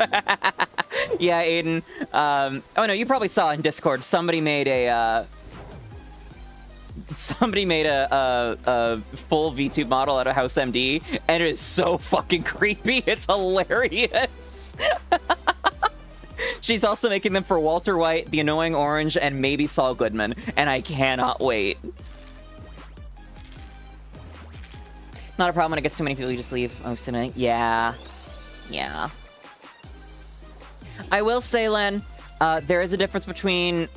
A: Yeah, Aiden. Oh no, you probably saw in Discord somebody made a full VTube model out of House MD, and it is so fucking creepy. It's hilarious. She's also making them for Walter White, the Annoying Orange, and maybe Saul Goodman, and I cannot wait. Not a problem when it gets too many people, you just leave. Oh, so yeah. Yeah. I will say, Len, there is a difference between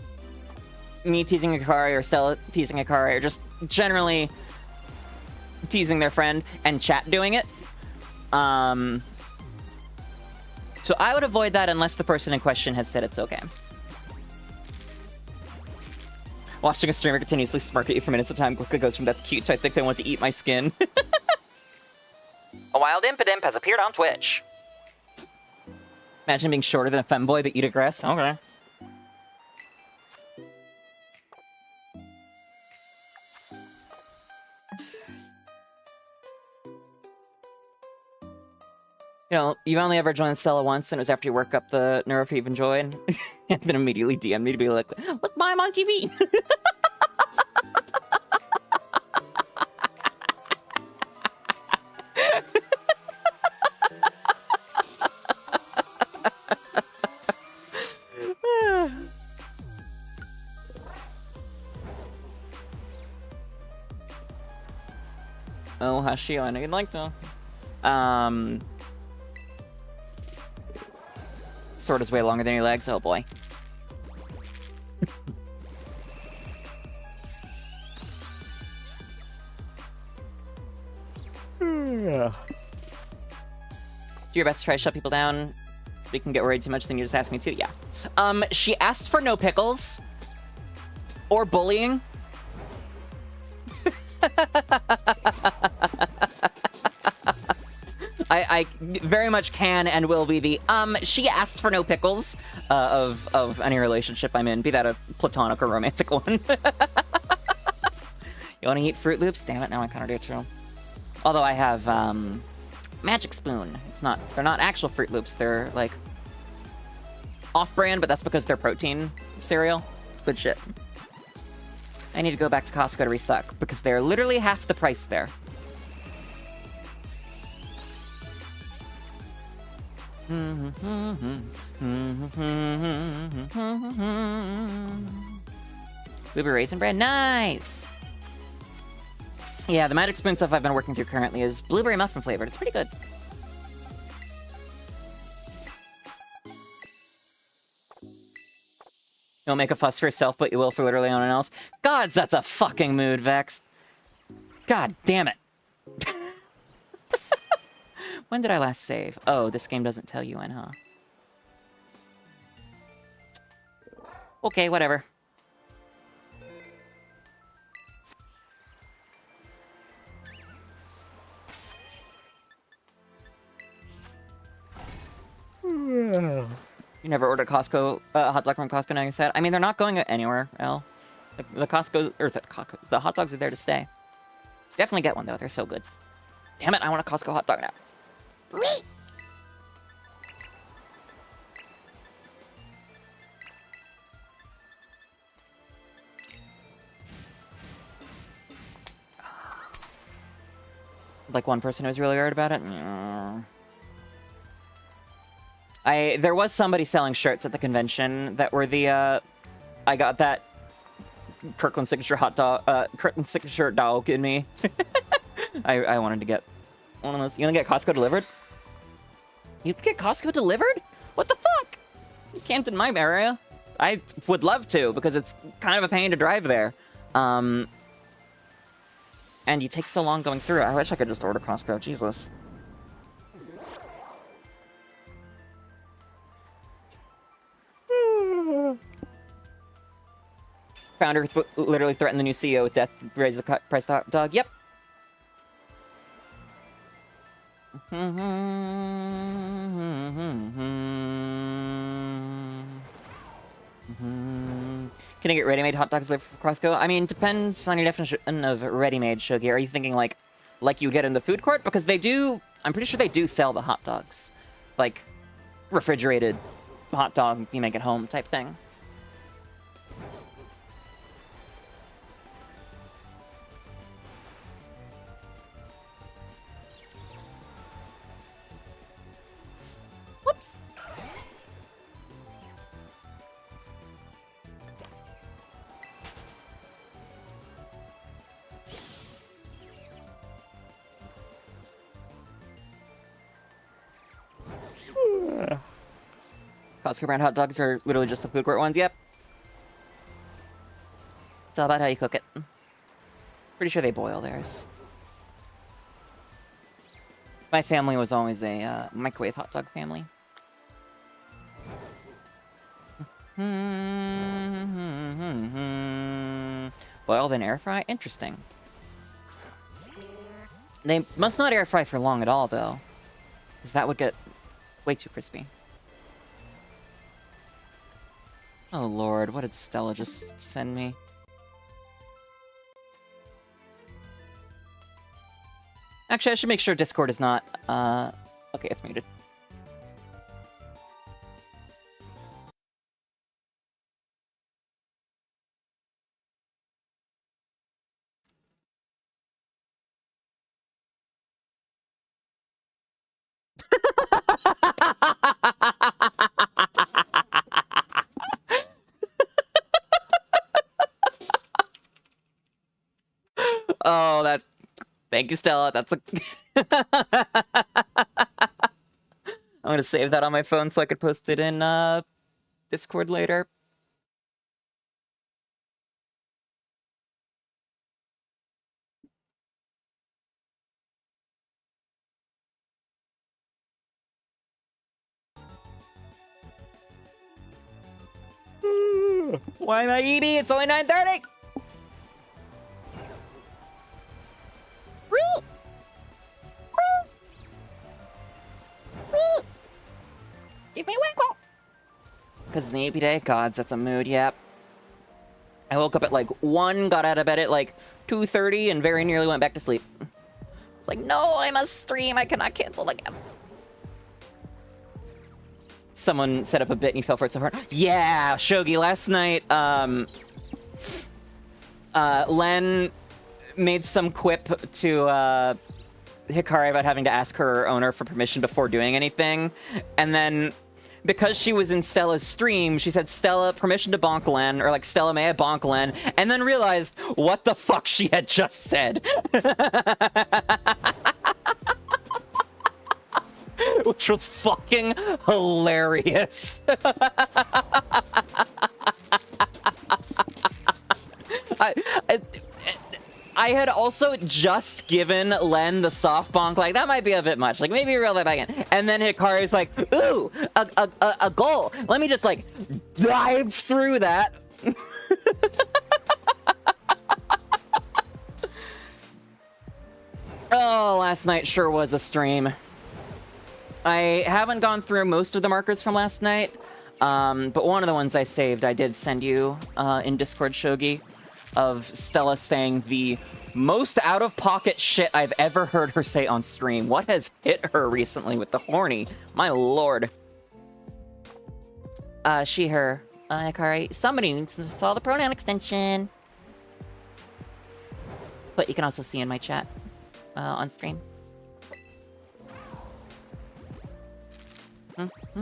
A: me teasing Akari or Stella teasing Akari, or just generally teasing their friend and chat doing it. So I would avoid that unless the person in question has said it's okay. Watching a streamer continuously smirk at you for minutes at a time quickly goes from that's cute to I think they want to eat my skin. A wild impidimp has appeared on Twitch. Imagine being shorter than a femboy but you digress. Okay. You know, you've only ever joined Stella once, and it was after you work up the nerve to even join, and then immediately DM me to be like, look, I'm on TV! Oh, Hashio, I know you'd like to. Sword is way longer than your legs. Oh boy. Yeah. Do your best to try to shut people down. We can get worried too much, then you just ask me to. Yeah. She asked for no pickles. Or bullying. I very much can and will be the, she asked for no pickles, of any relationship I'm in, be that a platonic or romantic one. You want to eat Fruit Loops? Damn it, now I kind of do too. Although I have, Magic Spoon. They're not actual Fruit Loops, they're, like, off-brand, but that's because they're protein cereal. Good shit. I need to go back to Costco to restock, because they're literally half the price there. Blueberry Raisin Bread, nice! Yeah, the Magic Spoon stuff I've been working through currently is blueberry muffin flavored. It's pretty good. You won't make a fuss for yourself, but you will for literally anyone else. Gods, that's a fucking mood, Vex. God damn it. When did I last save? Oh, this game doesn't tell you when, huh? Okay, whatever. You never ordered Costco hot dog from Costco, now you're sad? I mean, they're not going anywhere, El. The Costco, or the hot dogs are there to stay. Definitely get one, though. They're so good. Damn it, I want a Costco hot dog now. like one person who was really weird about it. There was somebody selling shirts at the convention that were the I got that Kirkland signature hot dog, Kirkland signature dog in me. I wanted to get one of those. You want to get Costco delivered? You can get Costco delivered? What the fuck? You can't in my area. I would love to, because it's kind of a pain to drive there. And you take so long going through it. I wish I could just order Costco. Jesus. Founder literally threatened the new CEO with death, raise the price of the hot dog. Yep. Can I get ready-made hot dogs delivered from Costco? I mean, depends on your definition of ready-made, Shogi. Are you thinking like you get in the food court? Because they do, I'm pretty sure they do sell the hot dogs. Like, refrigerated hot dog, you make it home type thing. Whoops. Costco brand hot dogs are literally just the food court ones. Yep. It's all about how you cook it. Pretty sure they boil theirs. My family was always a microwave hot dog family. Boil then air fry? Interesting. They must not air fry for long at all, though. Because that would get way too crispy. Oh lord, what did Stella just send me? Actually, I should make sure Discord is not, okay, it's muted. Oh, that... Thank you, Stella. That's a... I'm gonna save that on my phone so I could post it in, Discord later. Why am I eating? It's only 9:30!
D: Give me a winkle.
A: Because it's an AP day? Gods, that's a mood, yep. I woke up at like 1, got out of bed at like 2:30, and very nearly went back to sleep. It's like, no, I must stream, I cannot cancel again. Someone set up a bit and you fell for it so hard. Yeah, Shogi, last night, Len made some quip to, Hikari about having to ask her owner for permission before doing anything. And then, because she was in Stella's stream, she said, Stella, permission to bonk Len, or like, Stella, may I bonk Len? And then realized what the fuck she had just said. Which was fucking hilarious. I had also just given Len the soft bonk, like, that might be a bit much. Like, maybe reel that back in. And then Hikari's like, ooh, a goal. Let me just, like, dive through that. Oh, last night sure was a stream. I haven't gone through most of the markers from last night, but one of the ones I saved I did send you in Discord, Shogi, of Stella saying the most out-of-pocket shit I've ever heard her say on stream. What has hit her recently with the horny? My lord. She, her. Hikari, somebody needs to install the pronoun extension. But you can also see in my chat on stream. How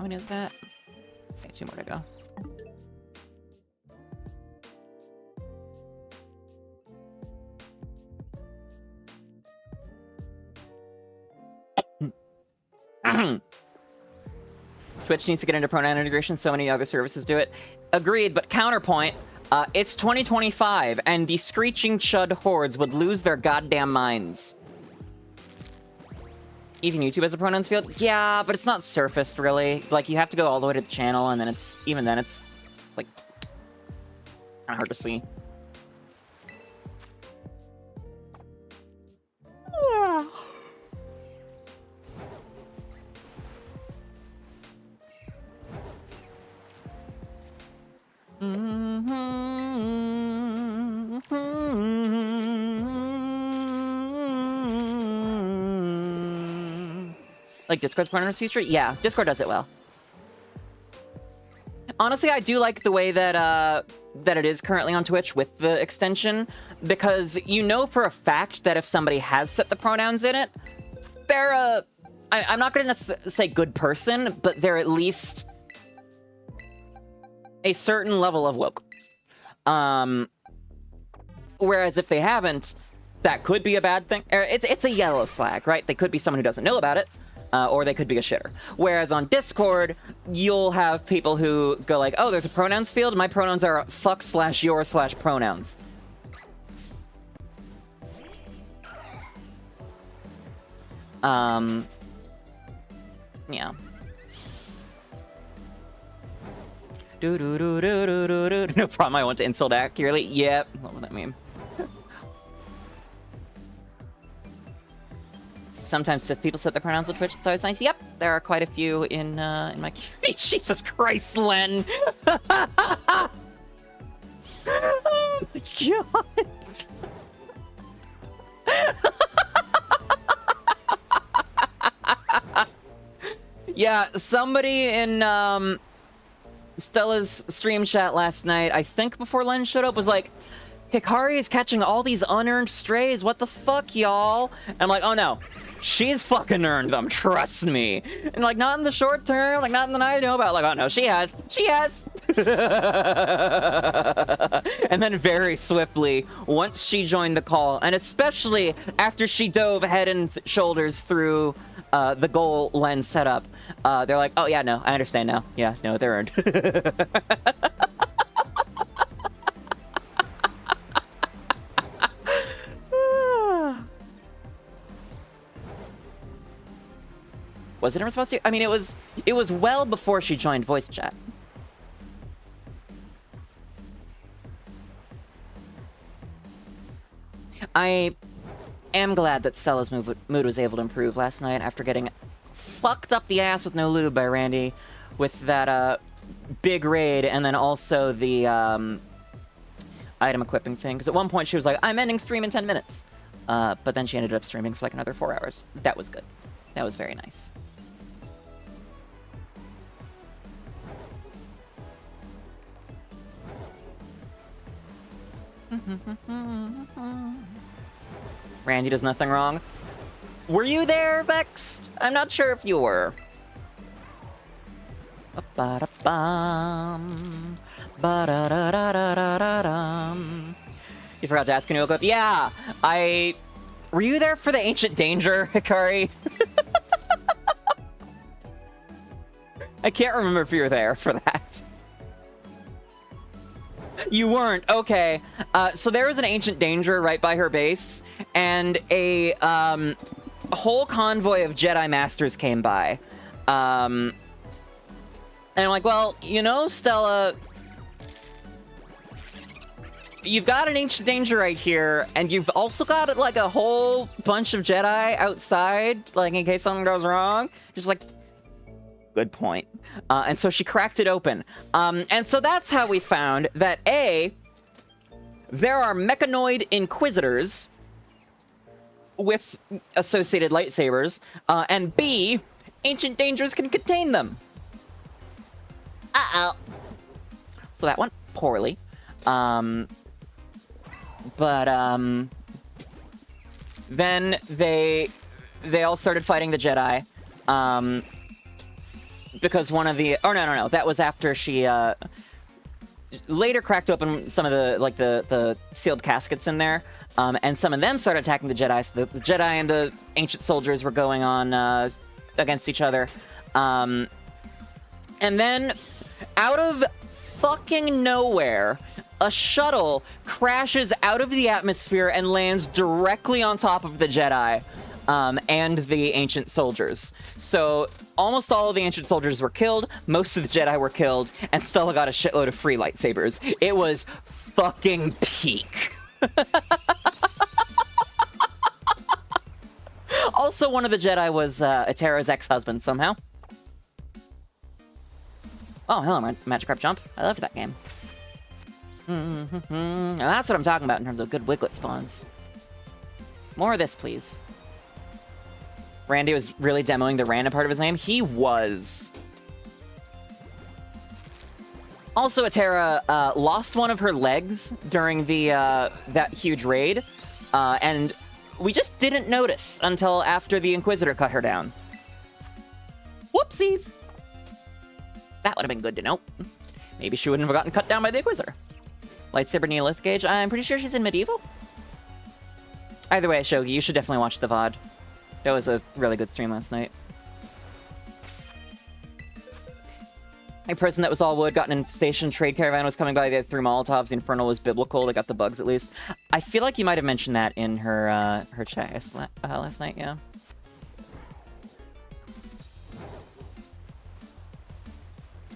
A: many is that? Okay, 2 more to go. Twitch needs to get into pronoun integration. So many other services do it. Agreed, but counterpoint, it's 2025, and the screeching chud hordes would lose their goddamn minds. Even YouTube has a pronouns field? Yeah, but it's not surfaced, really. Like, you have to go all the way to the channel, and then it's... Even then, it's, like... kind of hard to see. Like Discord's pronouns feature? Yeah, Discord does it well. Honestly, I do like the way that that it is currently on Twitch with the extension, because you know for a fact that if somebody has set the pronouns in it, they're I'm not going to say good person, but they're at least a certain level of woke. Whereas if they haven't, that could be a bad thing. It's a yellow flag, right? They could be someone who doesn't know about it, or they could be a shitter. Whereas on Discord, you'll have people who go like, oh, there's a pronouns field. My pronouns are fuck/your/pronouns. Yeah. No problem, I want to insult accurately. Yep. What would that mean? Sometimes Sith people set their pronouns on Twitch. It's always nice. Yep, there are quite a few in my community. Jesus Christ, Len! Oh my god! Yeah, somebody in Stella's stream chat last night, I think before Len showed up, was like, Hikari is catching all these unearned strays. What the fuck, y'all? And I'm like, oh no. She's fucking earned them, trust me. And like, not in the short term, like not in the night I know about, like, oh no, she has. She has. And then very swiftly, once she joined the call, and especially after she dove head and shoulders through the goal Len set up, they're like, oh yeah, no, I understand now. Yeah, no, they're earned. Was it in response to you? I mean, it was well before she joined voice chat. I am glad that Stella's mood was able to improve last night after getting fucked up the ass with no lube by Randy with that big raid, and then also the item equipping thing. Because at one point she was like, I'm ending stream in 10 minutes. But then she ended up streaming for like another 4 hours. That was good. That was very nice. Randy does nothing wrong. Were you there, Vexed? I'm not sure if you were. Ba-da-bum. Ba-da-da-da-da-da-dum. You forgot to ask when you woke up? Yeah, Were you there for the Ancient Danger, Hikari? I can't remember if you were there for that. You weren't, okay. So there was an Ancient Danger right by her base, and a whole convoy of Jedi Masters came by. And I'm like, well, you know, Stella, you've got an Ancient Danger right here, and you've also got, like, a whole bunch of Jedi outside, like, in case something goes wrong. Just like, good point. And so she cracked it open. And so that's how we found that A, there are mechanoid inquisitors with associated lightsabers, and B, Ancient Dangers can contain them. So that went poorly. Then they all started fighting the Jedi. Because one of the... Oh, no. That was after she, later cracked open some of the, like, the sealed caskets in there. And some of them started attacking the Jedi. So the Jedi and the ancient soldiers were going on, against each other. And then, out of fucking nowhere, a shuttle crashes out of the atmosphere and lands directly on top of the Jedi. And the ancient soldiers. So almost all of the ancient soldiers were killed, most of the Jedi were killed, and Stella got a shitload of free lightsabers. It was fucking peak. Also, one of the Jedi was Atera's ex-husband somehow. Oh, hello, Magic Carp Jump. I loved that game. Now that's what I'm talking about in terms of good Wiglet spawns. More of this, please. Randy was really demoing the random part of his name. He was. Also, Atera lost one of her legs during the that huge raid, and we just didn't notice until after the Inquisitor cut her down. Whoopsies! That would have been good to know. Maybe she wouldn't have gotten cut down by the Inquisitor. Lightsaber Neolith Gauge. I'm pretty sure she's in Medieval. Either way, Shogi, you should definitely watch the VOD. That was a really good stream last night. A person that was all wood got an infestation. Trade caravan was coming by. They threw Molotovs. The Infernal was biblical. They got the bugs at least. I feel like you might have mentioned that in her her chat last night. Yeah.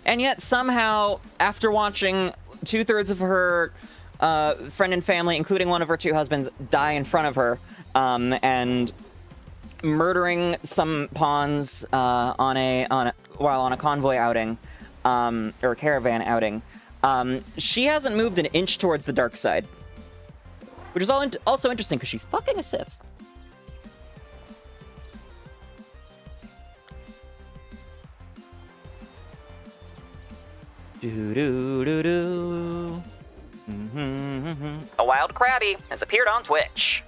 A: And yet somehow, after watching 2/3 of her friend and family, including one of her 2 husbands, die in front of her, and murdering some pawns while on a convoy outing, or a caravan outing, she hasn't moved an inch towards the dark side, which is also interesting because she's fucking a Sith. A wild Krabby has appeared on Twitch.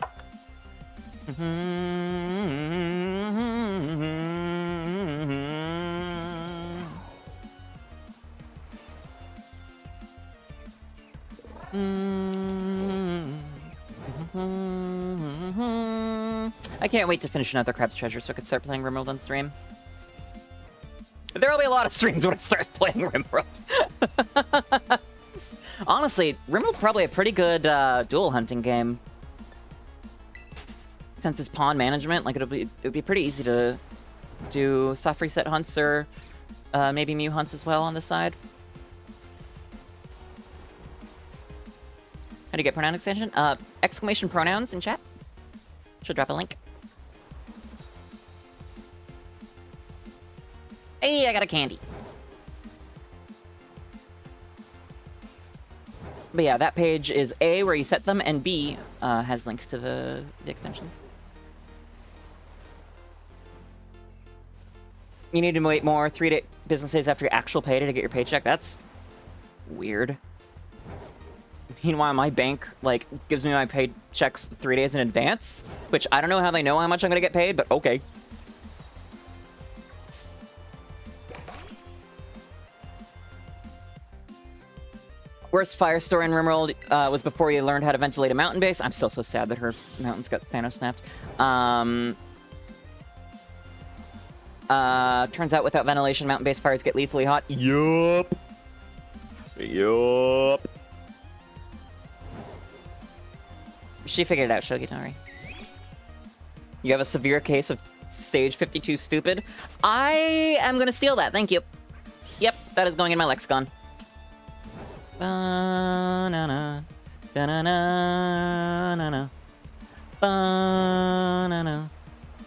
A: I can't wait to finish another Crab's Treasure so I could start playing RimWorld on stream. There'll be a lot of streams when I start playing RimWorld. Honestly, RimWorld's probably a pretty good dual hunting game. Since it's pawn management, like it'd be pretty easy to do soft reset hunts or maybe Mew hunts as well on the side. How do you get pronoun extension? Exclamation pronouns in chat. Should drop a link. Hey, I got a candy. But yeah, that page is A, where you set them, and B has links to the extensions. You need to wait more 3 business days after your actual payday to get your paycheck. That's weird. Meanwhile, my bank, like, gives me my paychecks 3 days in advance, which I don't know how they know how much I'm gonna get paid, but okay. Worst fire story in RimWorld was before you learned how to ventilate a mountain base. I'm still so sad that her mountains got Thanos snapped. Turns out without ventilation, mountain base fires get lethally hot. Yup. She figured it out, Shogi, don't worry. You have a severe case of stage 52 stupid. I am gonna steal that, thank you. Yep, that is going in my lexicon. Ba-na-na, da-na-na-na-na. Ba-na-na,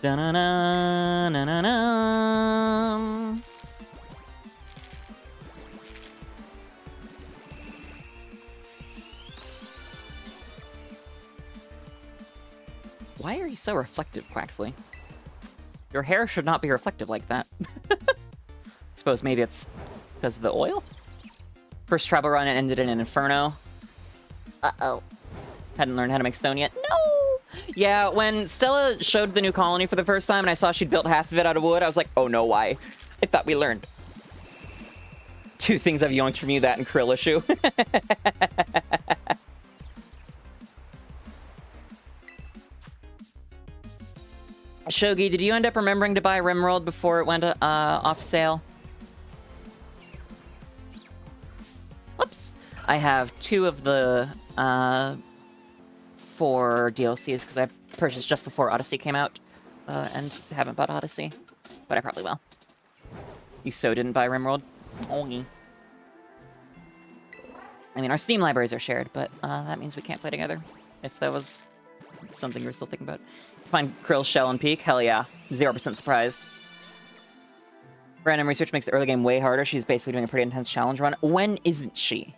A: da-na-na-na-na-na. Why are you so reflective, Quaxley? Your hair should not be reflective like that. Suppose maybe it's because of the oil? First travel run and ended in an inferno.
D: Uh-oh.
A: Hadn't learned how to make stone yet. No! Yeah, when Stella showed the new colony for the first time and I saw she'd built half of it out of wood, I was like, oh no, why? I thought we learned. Two things I've yoinked from you, that and Krill issue. Shogi, did you end up remembering to buy RimWorld before it went off sale? Whoops. I have 2 of the 4 DLCs because I purchased just before Odyssey came out and haven't bought Odyssey, but I probably will. You so didn't buy RimWorld? Oh, I mean, our Steam libraries are shared, but that means we can't play together, if that was something you were still thinking about. Find Krill's shell and peak? Hell yeah. 0% surprised. Random research makes the early game way harder. She's basically doing a pretty intense challenge run. When isn't she?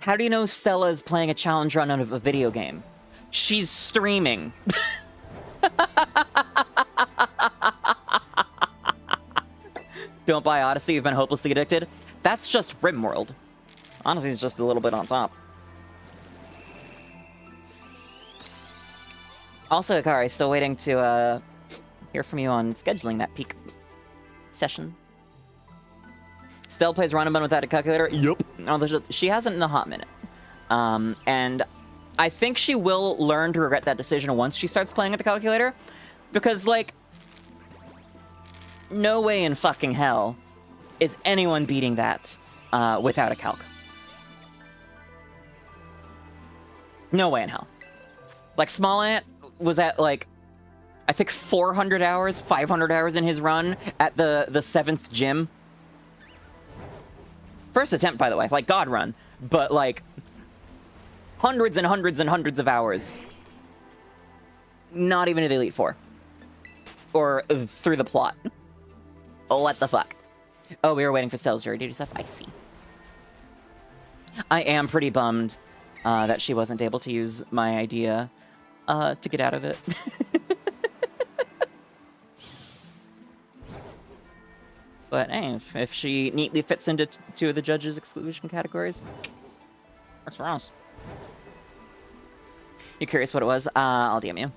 A: How do you know Stella is playing a challenge run out of a video game? She's streaming. Don't buy Odyssey, you've been hopelessly addicted. That's just RimWorld. Honestly, it's just a little bit on top. Also, Akari, still waiting to hear from you on scheduling that peak session. Stella plays Run and Bun without a calculator? Yup. She hasn't in a hot minute. And I think she will learn to regret that decision once she starts playing with the calculator. Because, like, no way in fucking hell is anyone beating that without a calc. No way in hell. Like, Small Ant was at, like, I think 400 hours, 500 hours in his run at the 7th gym. First attempt, by the way, like God run, but like hundreds and hundreds and hundreds of hours. Not even to the Elite Four. Or through the plot. Oh, what the fuck? Oh, we were waiting for Stella's jury duty stuff? I see. I am pretty bummed that she wasn't able to use my idea to get out of it. But hey, if she neatly fits into 2 of the judges' exclusion categories, works for us. You're curious what it was? I'll DM you.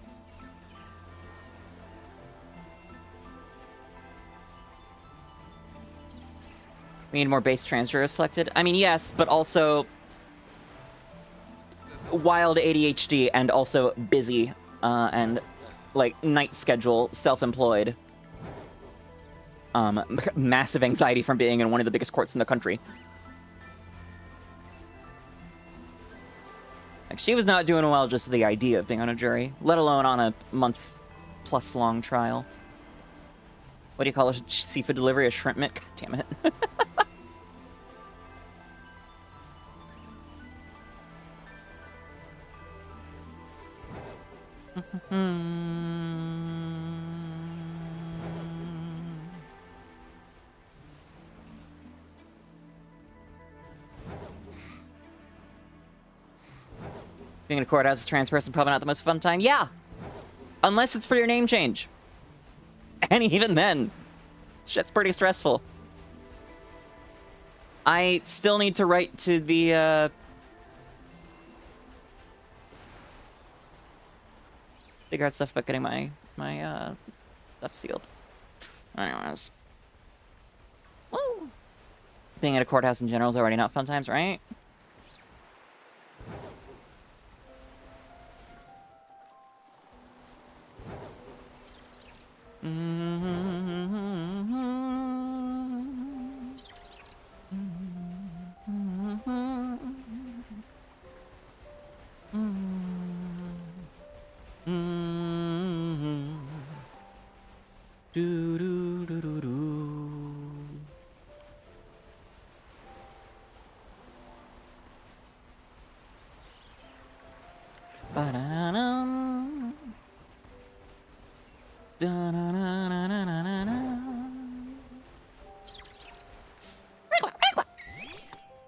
A: We need more base transfers selected. I mean, yes, but also wild ADHD and also busy and like night schedule, self-employed. Massive anxiety from being in one of the biggest courts in the country. Like, she was not doing well just with the idea of being on a jury, let alone on a month-plus long trial. What do you call a seafood delivery? A shrimp mitt? God damn it. Being in a courthouse as a trans person, probably not the most fun time. Yeah! Unless it's for your name change. And even then, shit's pretty stressful. I still need to write to the, figure out stuff about getting my stuff sealed. Anyways. Woo! Being at a courthouse in general is already not fun times, right?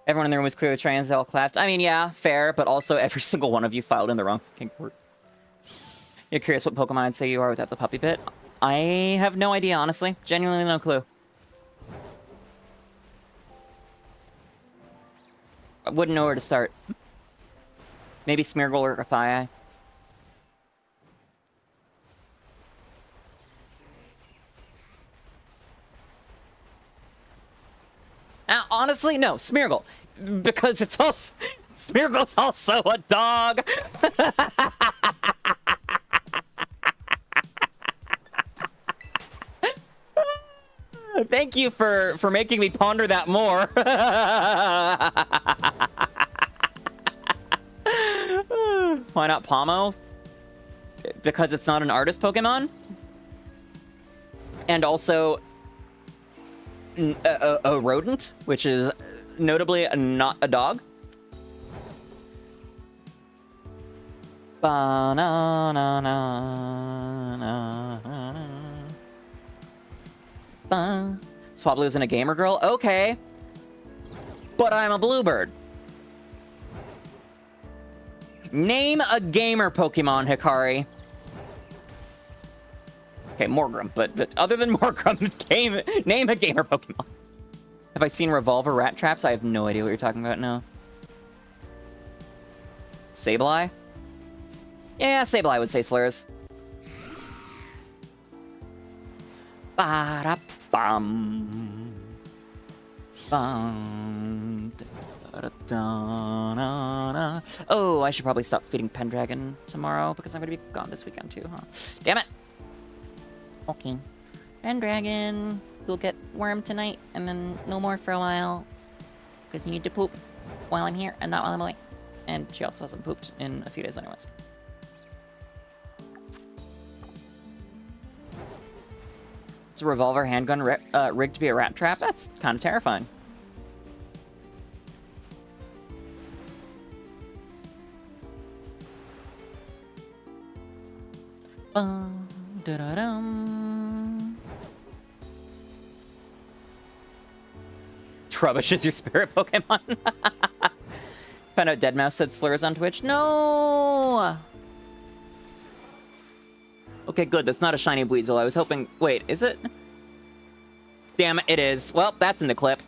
A: Everyone in the room was clearly trans, they all clapped. I mean, yeah, fair, but also every single one of you filed in the wrong fucking court. You're curious what Pokemon I'd say you are without the puppy bit? I have no idea, honestly. Genuinely no clue. I wouldn't know where to start. Maybe Smeargle or 𝑹𝒊𝒈𝒄𝒌. Honestly, no, Smeargle. Because it's also... Smeargle's also a dog! Thank you for making me ponder that more. Why not Pomo? Because it's not an artist Pokemon? And also... a rodent, which is notably not a dog. Swablu isn't a gamer girl? Okay. But I'm a bluebird. Name a gamer Pokemon, Hikari. Okay, Morgrem, but other than Morgrem, name a gamer Pokemon. Have I seen Revolver Rat Traps? I have no idea what you're talking about now. Sableye? Yeah, Sableye would say slurs. Ba-da-bum. Bum. Da-da-da-da-da. Oh, I should probably stop feeding Pendragon tomorrow because I'm going to be gone this weekend too, huh? Damn it!
D: Okay. Pendragon, you'll get worm tonight, and then no more for a while. Because you need to poop while I'm here and not while I'm away.
A: And she also hasn't pooped in a few days anyways. It's a revolver handgun rigged to be a rat trap? That's kind of terrifying. Dum. Trubbish is your spirit Pokemon. Found out Deadmau5 said slurs on Twitch. No! Okay, good. That's not a shiny Weasel. I was hoping... Wait, is it? Damn it, it is. Well, that's in the clip.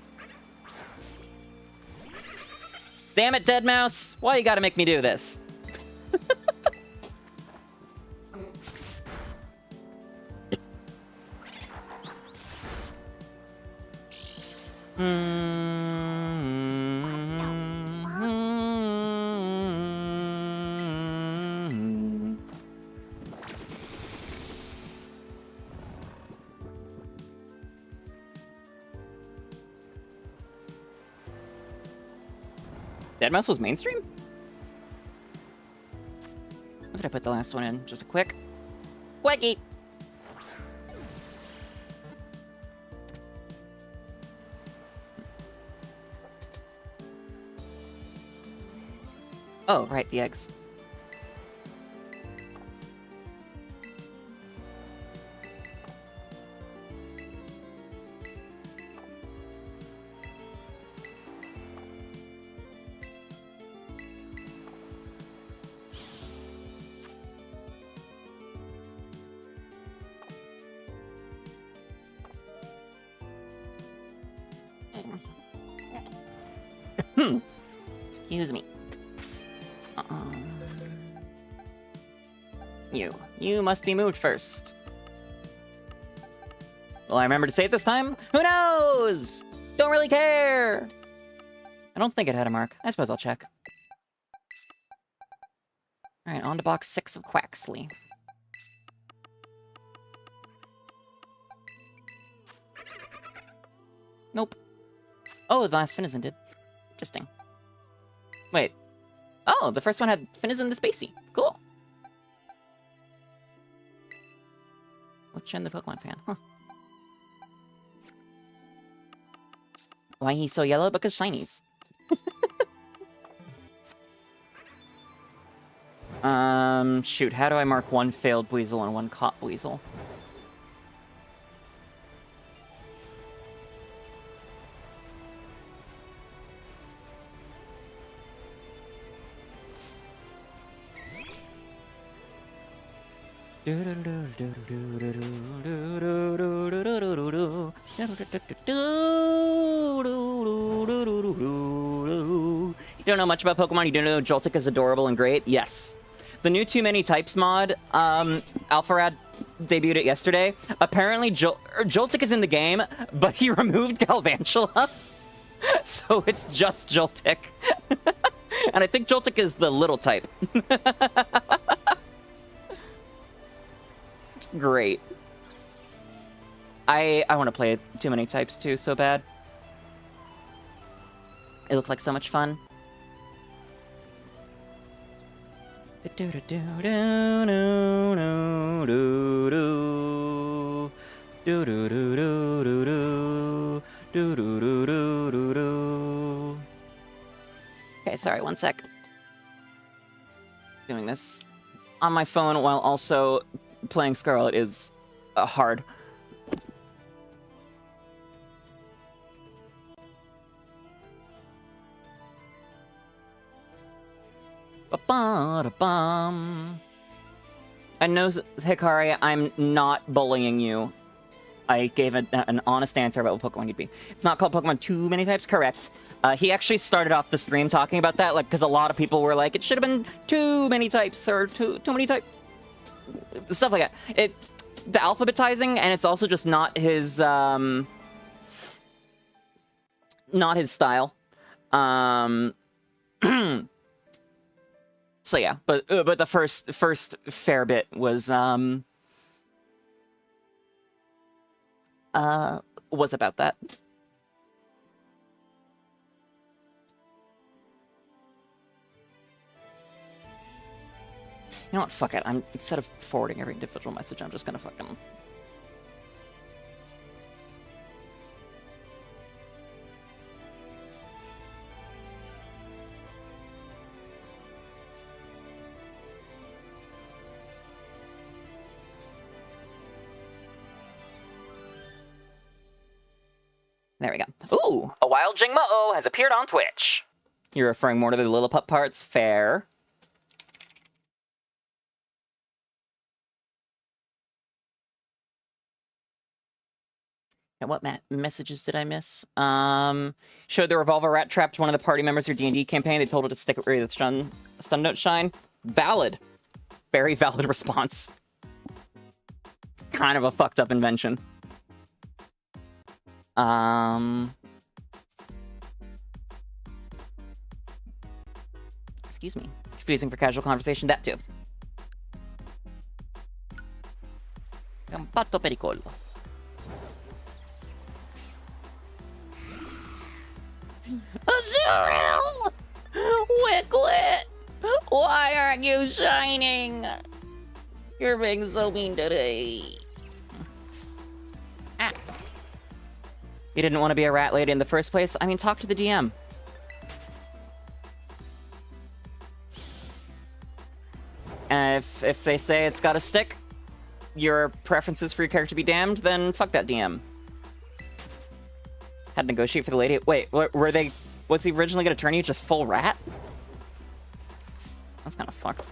A: Damn it, Deadmau5. Why you gotta make me do this? Deadmau5 was mainstream? When did I put the last one in? Just a quick... Quickie! Oh, right, the eggs.
D: Excuse me.
A: You must be moved first. Will I remember to say it this time? Who knows? Don't really care. I don't think it had a mark. I suppose I'll check. Alright, on to box 6 of Quaxley. Nope. Oh, the last Finizen did. Interesting. Wait. Oh, the first one had Finizen the Spacey. Cool. Which end the Pokemon fan? Huh. Why he's so yellow? Because shinies. Shoot, how do I mark one failed Weasel and one caught Weasel? don't know much about Pokemon, you don't know Joltik is adorable and great? Yes. The new Too Many Types mod, Alpharad debuted it yesterday. Apparently, Joltik is in the game, but he removed Galvantula. So it's just Joltik. And I think Joltik is the little type. It's great. I want to play Too Many Types too, so bad. It looked like so much fun. Okay, sorry, one sec. Doing this on my phone while also playing Scarlet is hard. Ba-ba-da-bum. I know, Hikari, I'm not bullying you. I gave an honest answer about what Pokemon you'd be. It's not called Pokemon Too Many Types, correct. He actually started off the stream talking about that, like, because a lot of people were like, it should have been too many types, or too many types. Stuff like that. The alphabetizing, and it's also just not his, not his style. So yeah, but the first fair bit was about that. You know what? Fuck it. Instead of forwarding every individual message, I'm just gonna fuck them. There we go. Ooh! A wild Jingmo has appeared on Twitch. You're referring more to the Lillipup parts? Fair. And what messages did I miss? Showed the revolver rat trapped one of the party members of your D&D campaign. They told her to stick it where the stun note shine. Valid. Very valid response. It's kind of a fucked up invention. Excuse me. Confusing for casual conversation, that too. Campato pericolo. Azurill! Wicklet! Why aren't you shining? You're being so mean today. Ah. You didn't want to be a rat lady in the first place? I mean, talk to the DM. And if they say it's gotta stick, your preferences for your character be damned, then fuck that DM. Had to negotiate for the lady. Wait, were they... Was he originally gonna turn you just full rat? That's kind of fucked.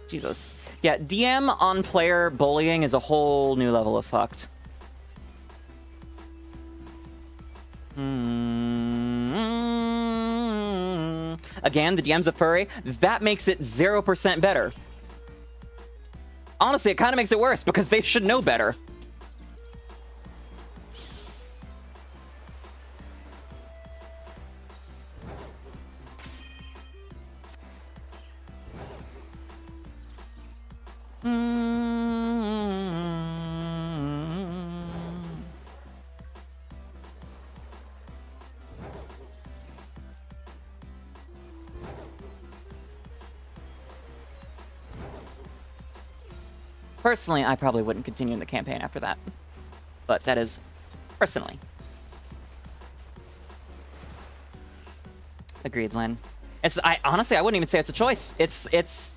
A: Jesus. Yeah, DM on player bullying is a whole new level of fucked. Again, the DM's a furry. That makes it 0% better. Honestly, it kind of makes it worse, because they should know better. Personally, I probably wouldn't continue in the campaign after that. But that is personally. Agreed, Lynn. Honestly, I wouldn't even say it's a choice. It's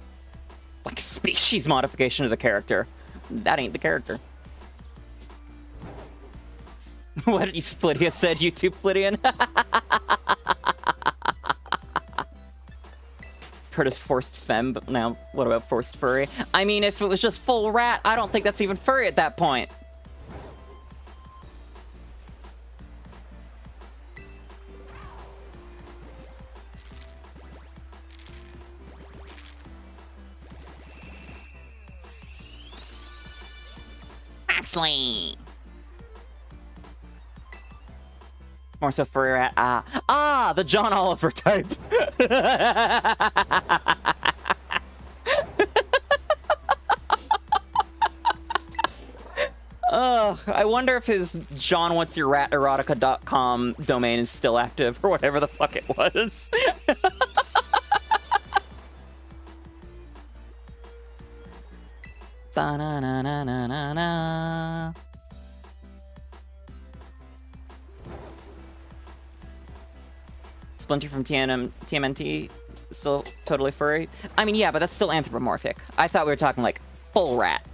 A: like species modification of the character. That ain't the character. What did you, Flittia said, YouTube Flittian? Heard as forced femme, but now what about forced furry? I mean, if it was just full rat, I don't think that's even furry at that point.
D: Voxel.
A: More so furry rat. The John Oliver type. Ugh, I wonder if his johnwhatsyourrat.erotica.com domain is still active or whatever the fuck it was. Ba-na-na-na-na-na-na. Splinter from TMNT, still totally furry. I mean, yeah, but that's still anthropomorphic. I thought we were talking like full rat.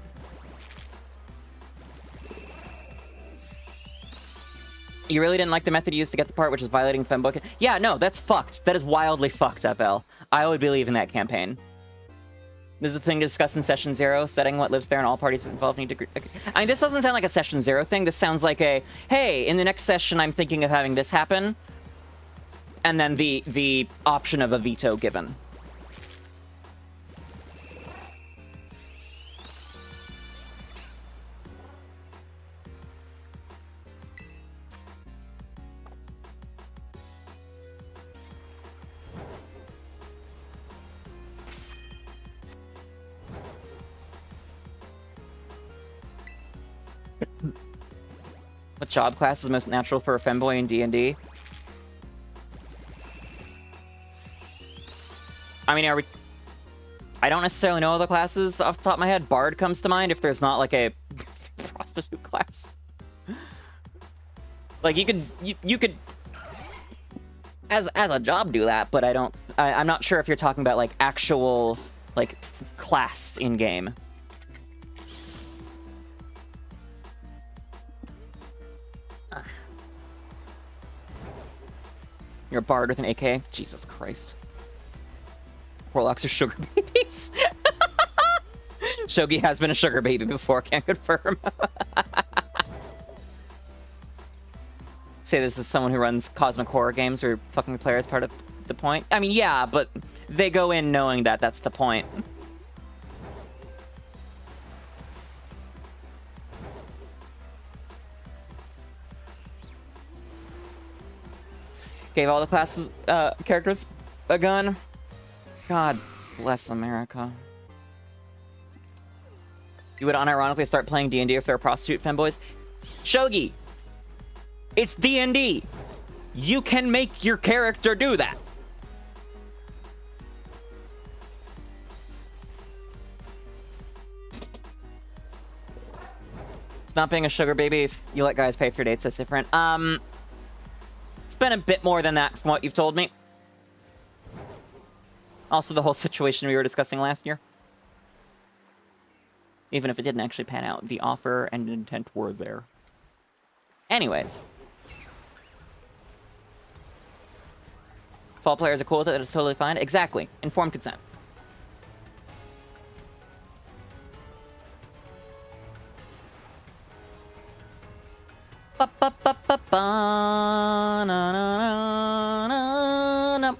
A: You really didn't like the method used to get the part, which is violating 𝒒𝒏𝒄? Yeah, no, that's fucked. That is wildly fucked, FL. I would believe in that campaign. This is a thing to discuss in Session 0, setting what lives there and all parties involved need to agree. I mean, this doesn't sound like a Session 0 thing. This sounds like a, hey, in the next session, I'm thinking of having this happen. And then the option of a veto given. What job class is most natural for a femboy in D&D? I mean, are we... I don't necessarily know all the classes off the top of my head. Bard comes to mind if there's not, like, a prostitute class. Like, you could... As a job do that, but I'm not sure if you're talking about, like, actual, like, class in-game. You're a bard with an AK? Jesus Christ. Warlocks are sugar babies. Shogi has been a sugar baby before, can't confirm. Say this is someone who runs cosmic horror games where fucking the player is part of the point. I mean, yeah, but they go in knowing that that's the point. Gave all the classes, characters a gun. God bless America. You would unironically start playing D&D if there were prostitute femboys? Shogi! It's D&D! You can make your character do that! It's not being a sugar baby if you let guys pay for your dates, that's different. It's been a bit more than that from what you've told me. Also, the whole situation we were discussing last year. Even if it didn't actually pan out, the offer and intent were there. Anyways. If all players are cool with it, it's totally fine. Exactly. Informed consent. Ba ba ba ba ba na na na na na.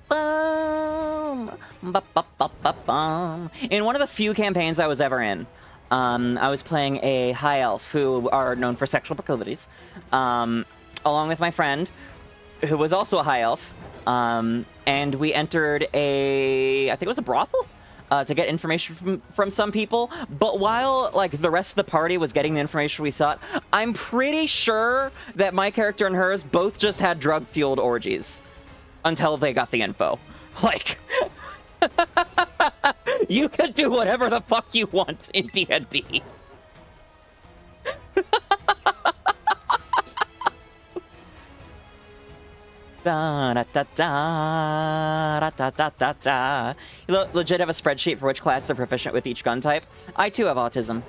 A: Bum, ba, ba, ba, ba, bum. In one of the few campaigns I was ever in, I was playing a high elf who are known for sexual proclivities, along with my friend, who was also a high elf, and we entered I think it was a brothel, to get information from some people. But while, like, the rest of the party was getting the information we sought, I'm pretty sure that my character and hers both just had drug-fueled orgies. Until they got the info. Like, you can do whatever the fuck you want in D&D. Da da da da da da da da. You legit have a spreadsheet for which class they're proficient with each gun type. I too have autism.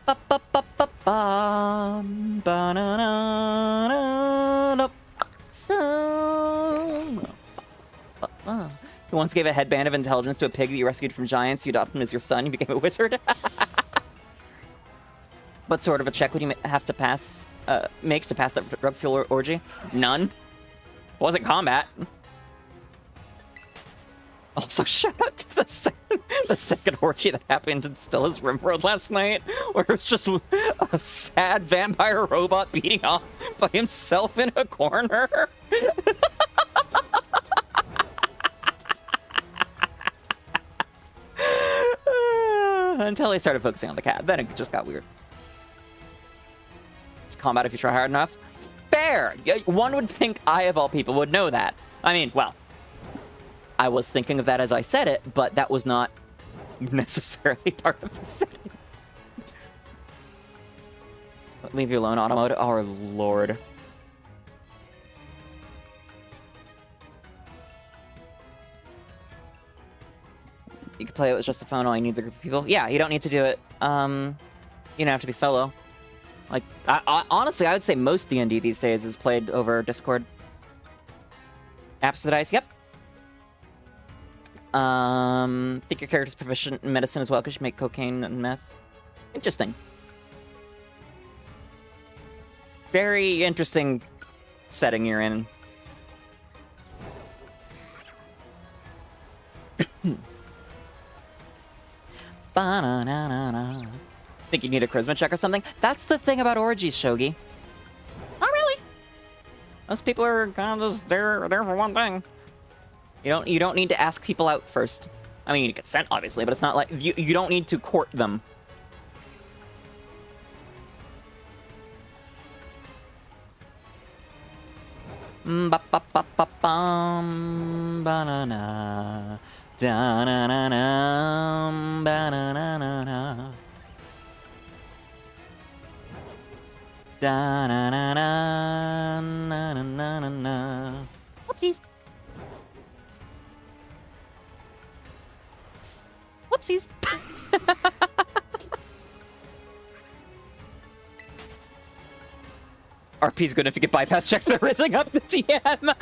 A: Ba ba ba ba ba ba na na na na. He once gave a headband of intelligence to a pig that you rescued from giants. You adopted him as your son. You became a wizard. What sort of a check would you have to pass, make to pass that drug fuel orgy? None. Wasn't combat. Also, shout out to the second orgy that happened in Stella's Rimworld last night, where it was just a sad vampire robot beating off by himself in a corner. Until I started focusing on the cat. Then it just got weird. It's combat if you try hard enough. Fair! One would think I, of all people, would know that. I mean, well, I was thinking of that as I said it, but that was not necessarily part of the setting. Leave you alone, automotive. Oh, Lord. You can play it with just a phone, all you need is a group of people. Yeah, you don't need to do it. You don't have to be solo. Like, honestly, I would say most D&D these days is played over Discord. Apps for the dice, yep. Think your character's proficient in medicine as well, because you make cocaine and meth. Interesting. Very interesting setting you're in. Ba-na-na-na-na. Think you need a charisma check or something? That's the thing about orgies, Shogi. Not really. Most people are kind of just there for one thing. You don't need to ask people out first. I mean, you consent, obviously, but it's not like you don't need to court them. Ba-ba-ba-ba-bum, ba-na-na, da-na-na-na, ba-na-na-na-na. Da-na-na-na, na-na-na-na-na. Whoopsies. Whoopsies. RP's good if you get bypass checks by raising up the TM.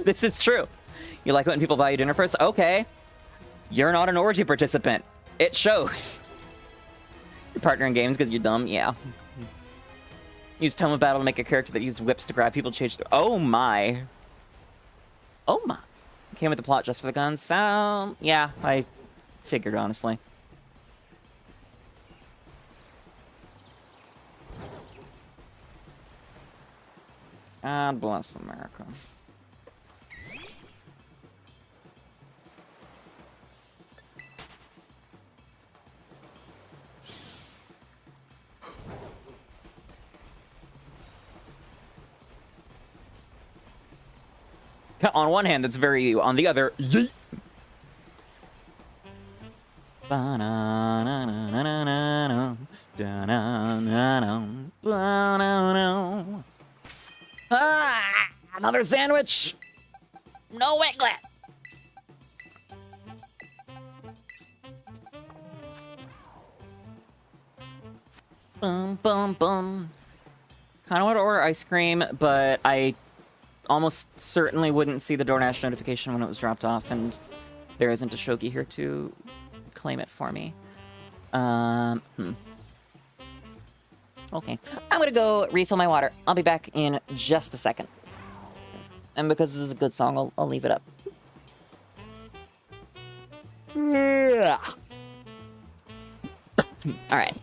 A: This is true. You like it when people buy you dinner first? Okay. You're not an orgy participant. It shows. Your partner in games because you're dumb? Yeah. Use Tome of Battle to make a character that uses whips to grab people. Change. Oh my. Oh my. Came with the plot just for the guns. So, yeah, I figured, honestly. God bless America. On one hand, that's very you. On the other, yeet. Ah, another sandwich. No wiglet. Boom, boom, boom. Kind of want to order ice cream, but I almost certainly wouldn't see the DoorDash notification when it was dropped off, and there isn't a Shogi here to claim it for me. Okay. I'm gonna go refill my water. I'll be back in just a second. And because this is a good song, I'll leave it up. Yeah. All right.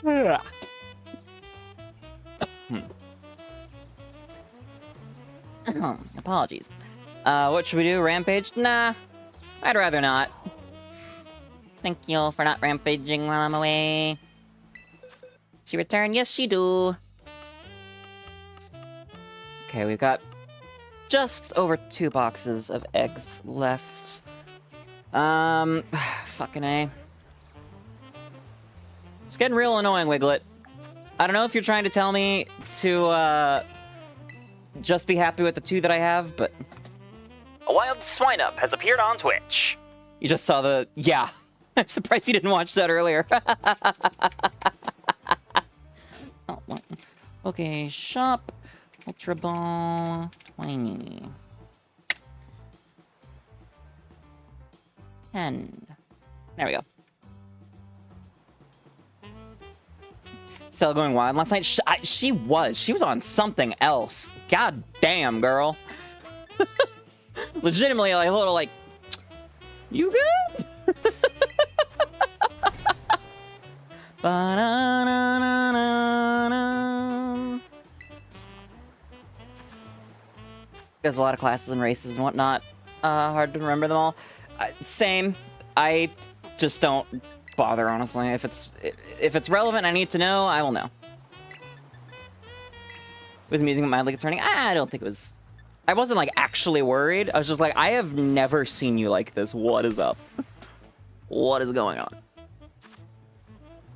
A: Yeah.
D: Apologies.
A: What should we do? Rampage? Nah, I'd rather not.
D: Thank you for not rampaging while I'm away. She returned? Yes, she do.
A: Okay, we've got just over 2 boxes of eggs left. Fucking A. It's getting real annoying, Wiglet. I don't know if you're trying to tell me to, just be happy with the 2 that I have, but... A wild swine-up has appeared on Twitch. You just saw the... Yeah. I'm surprised you didn't watch that earlier.
D: Oh, well. Okay, shop. Ultra Ball 20. 10.
A: There we go. Stella going wild last night? She was on something else. God damn, girl. Legitimately, like, a little, like... You good? Ba-na-na-na-na. There's a lot of classes and races and whatnot. Hard to remember them all. Same. I just don't bother, honestly. If it's relevant, I need to know, I will know. Was music mildly concerning? I don't think it was... I wasn't, like, actually worried. I was just like, I have never seen you like this. What is up? What is going on?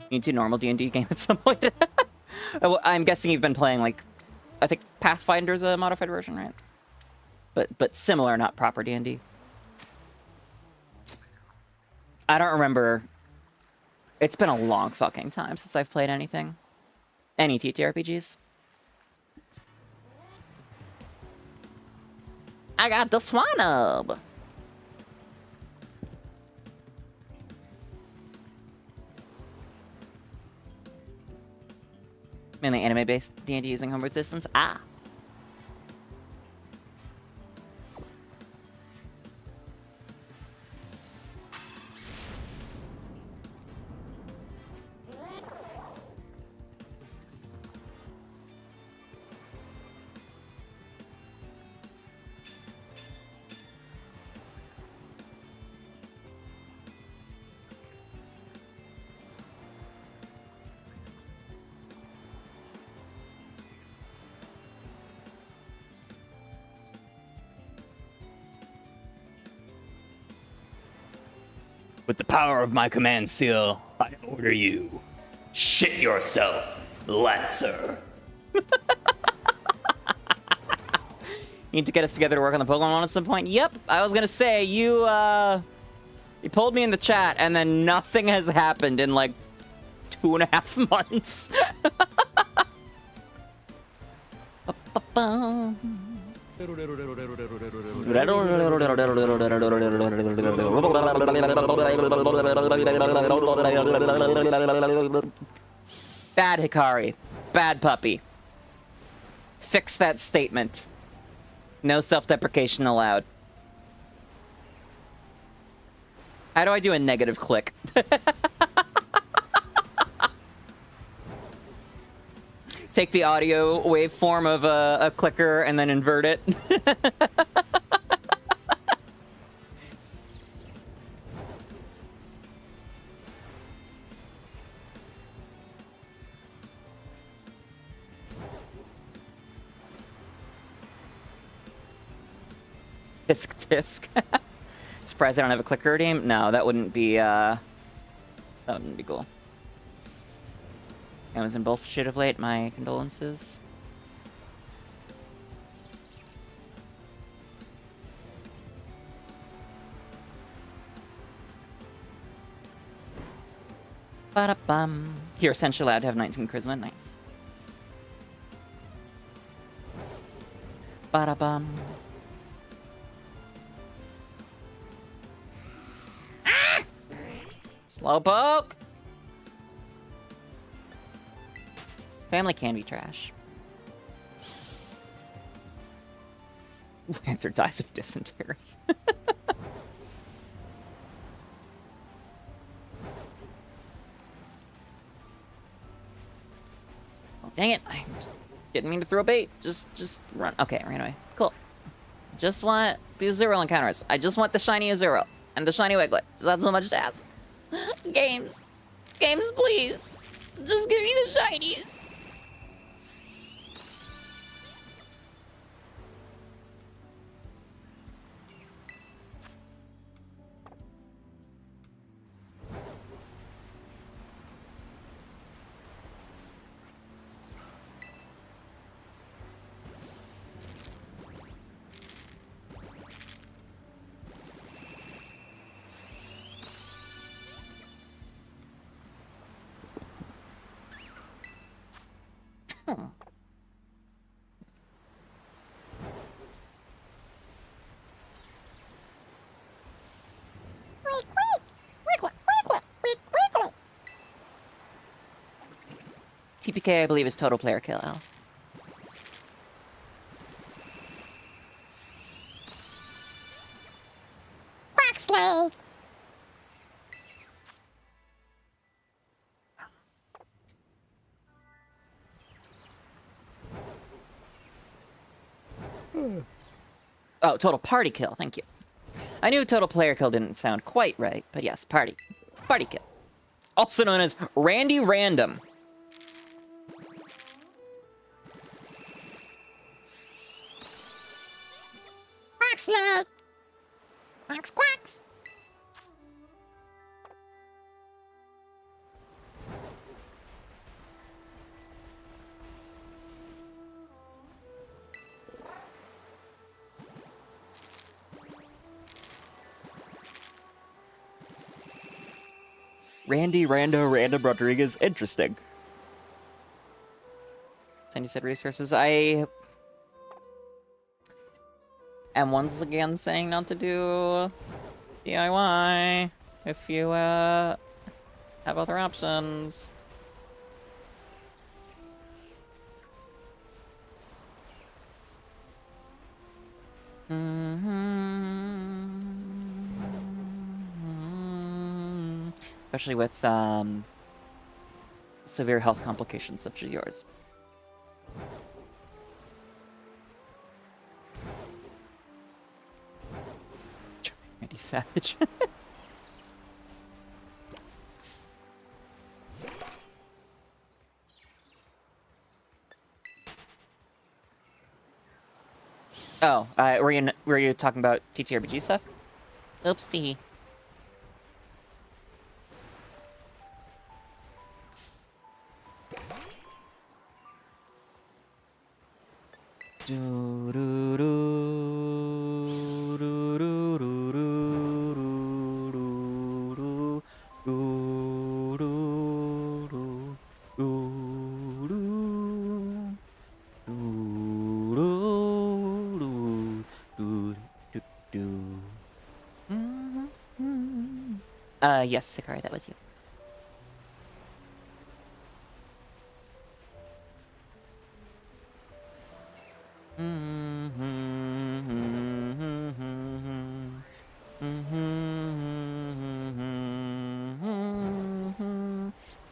A: You need to normal D&D game at some point. Well, I'm guessing you've been playing, like... I think Pathfinder's a modified version, right? But similar, not proper D&D. I don't remember... It's been a long fucking time since I've played anything. Any TTRPGs.
D: I got the swine-up.
A: Mainly anime-based D&D using homebrew systems. Ah.
C: With the power of my command seal, I order you. Shit yourself, Lancer.
A: You need to get us together to work on the Pokemon at some point? Yep, I was gonna say, you pulled me in the chat, and then nothing has happened in, like, 2.5 months. Bad Hikari. Bad puppy. Fix that statement. No self-deprecation allowed. How do I do a negative click? Take the audio waveform of a clicker and then invert it. Disc. Surprised I don't have a clicker game? No, that wouldn't be cool. I was in both shit of late. My condolences. Ba-da-bum. Here, essentially allowed to have 19 charisma. Nice. Ba-da-bum. Ah! Slowpoke! Family can be trash. Lancer dies of dysentery. Oh, dang it. I didn't mean to throw bait. Just run. Okay, ran away. Cool. Just want the Azurill encounters. I just want the shiny Azurill and the shiny Wiglet. It's not so much to ask. Games. Games, please. Just give me the shinies. TPK, I believe, is total player kill, Al.
D: Voxel.
A: Oh, total party kill, thank you. I knew total player kill didn't sound quite right, but yes, party. Party kill. Also known as Randy Random.
D: Voxel. Quacks, quacks.
A: Randy Random Rodriguez. Interesting. Sandy said resources. I am once again saying not to do DIY if you have other options. Especially with severe health complications such as yours. Randy Savage. Oh, were you talking about TTRPG stuff?
D: Oopsie.
A: Yes, Sakari, that was you.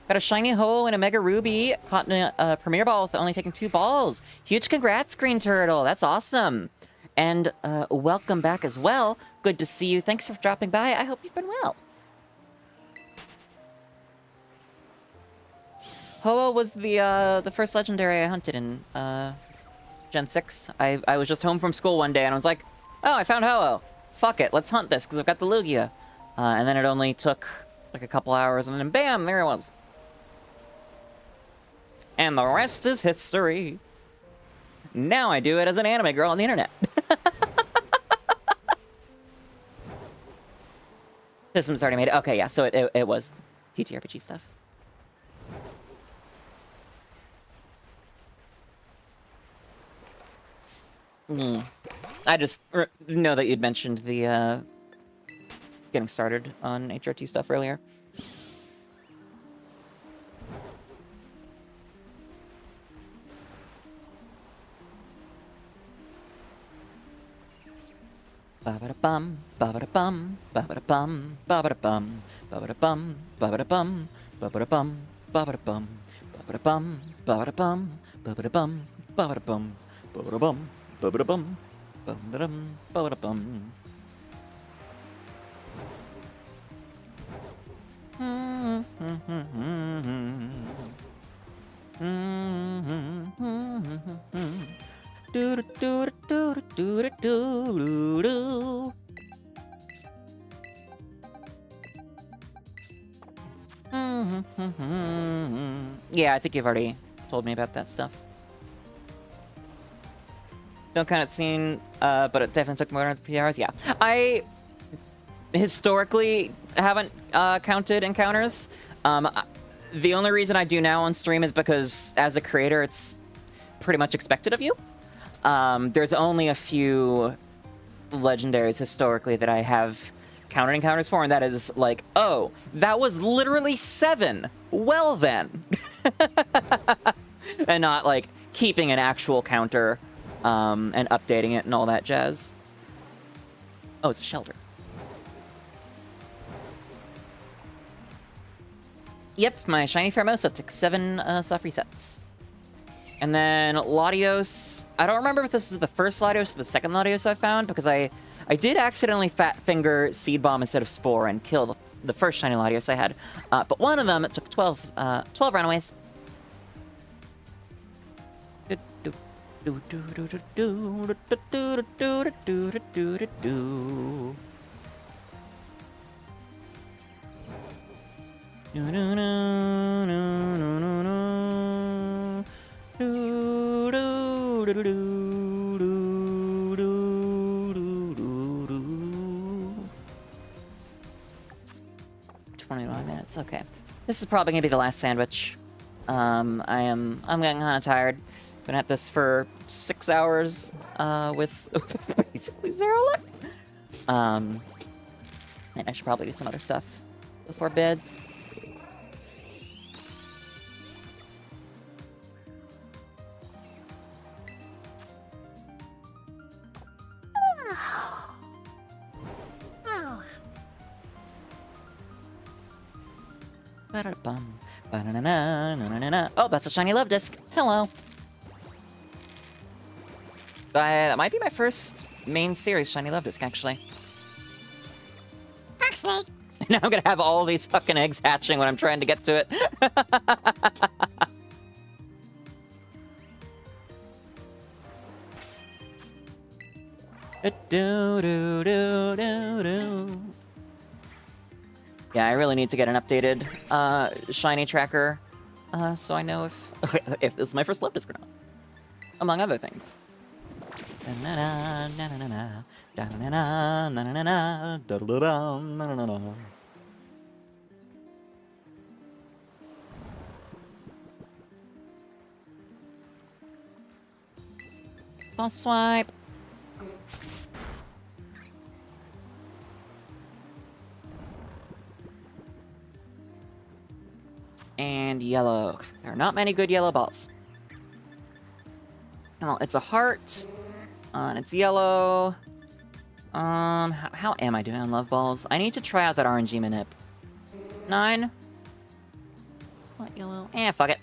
A: Got a shiny hole and a mega ruby. Caught in a premier ball with only taking 2 balls. Huge congrats, Green Turtle. That's awesome. And welcome back as well. Good to see you. Thanks for dropping by. I hope you've been well. Ho-Oh was the first legendary I hunted in Gen 6. I was just home from school one day and I was like, oh, I found Ho-Oh. Fuck it, let's hunt this because I've got the Lugia. And then it only took like a couple hours and then bam, there it was. And the rest is history. Now I do it as an anime girl on the internet. System's already made it. Okay, yeah, so it was TTRPG stuff. I just know that you'd mentioned the getting started on HRT stuff earlier. Ba-ba-da-bum, ba-ba-da-bum, ba-ba-da-bum, ba-ba-da-bum, ba-ba-da-bum, ba-ba-da-bum, ba-ba-da-bum, ba-ba-da-bum, Ba-ba-da-bum, ba-ba-da-bum, ba-ba-da-bum, ba-ba-da-bum, ba-ba-da-bum, ba-ba-da-bum, ba-ba-da-bum, ba-ba-da-bum. Yeah, I think you've already told me about that stuff. Don't count it scene, but it definitely took more than 3 hours. Yeah, I historically haven't counted encounters. The only reason I do now on stream is because as a creator, it's pretty much expected of you. There's only a few legendaries historically that I have counted encounters for, and that is like, oh, that was literally 7. Well then. And not like keeping an actual counter and updating it and all that jazz. Oh, it's a shelter. Yep, my shiny Pheromosa took 7 soft resets. And then Latios, I don't remember if this was the first Latios or the second Latios I found, because I did accidentally Fat Finger Seed Bomb instead of Spore and kill the first shiny Latios I had. But one of them took 12 runaways. Minutes. Okay, this is probably gonna be the last sandwich. I'm getting kind of tired. Been at this for 6 hours with basically 0 luck. And I should probably do some other stuff before beds. Oh, that's a shiny love disc. Hello. That might be my first main series shiny love disc, actually.
D: Actually.
A: Now I'm gonna have all these fucking eggs hatching when I'm trying to get to it. Yeah, I really need to get an updated shiny tracker, so I know if this is my first love disc or not, among other things. False swipe. And yellow. There are not many good yellow balls. Well, it's a heart. And it's yellow. How am I doing on love balls? I need to try out that RNG manip. 9. It's not yellow. Fuck it.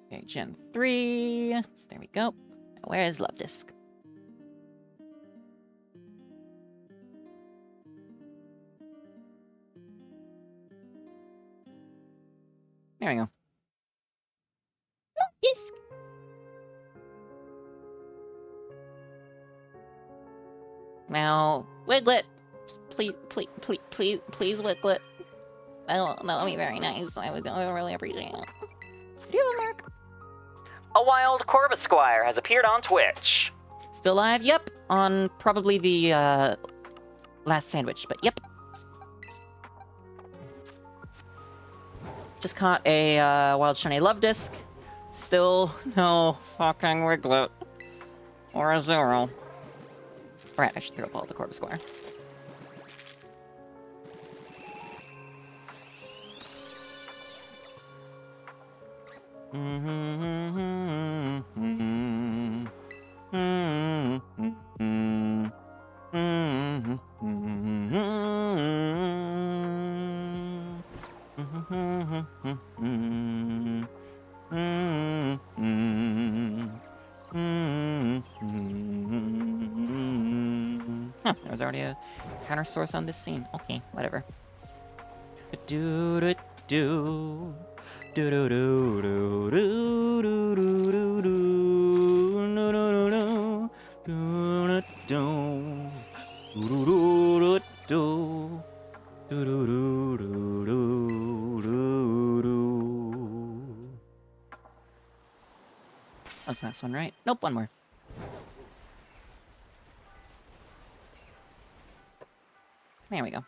D: Okay, Gen 3. There we go. Where is Love Disc? There we go. Love Disc. Now, Wiglet. Please, Wiglet. That would be very nice. I would really appreciate it. Do you have a mark?
A: A wild 𝒎𝒊𝒄 has appeared on Twitch.
D: Still alive? Yep. On probably the last sandwich, but yep. Just caught a wild shiny Love Disc. Still no fucking Wiglet. Or a 0. Alright, I should throw up all the 𝒎𝒊𝒄. Huh, there was already a counter source on this scene. Okay, whatever. Do do do do do do do do do do do that's the last one, right? Nope, one more. There we go.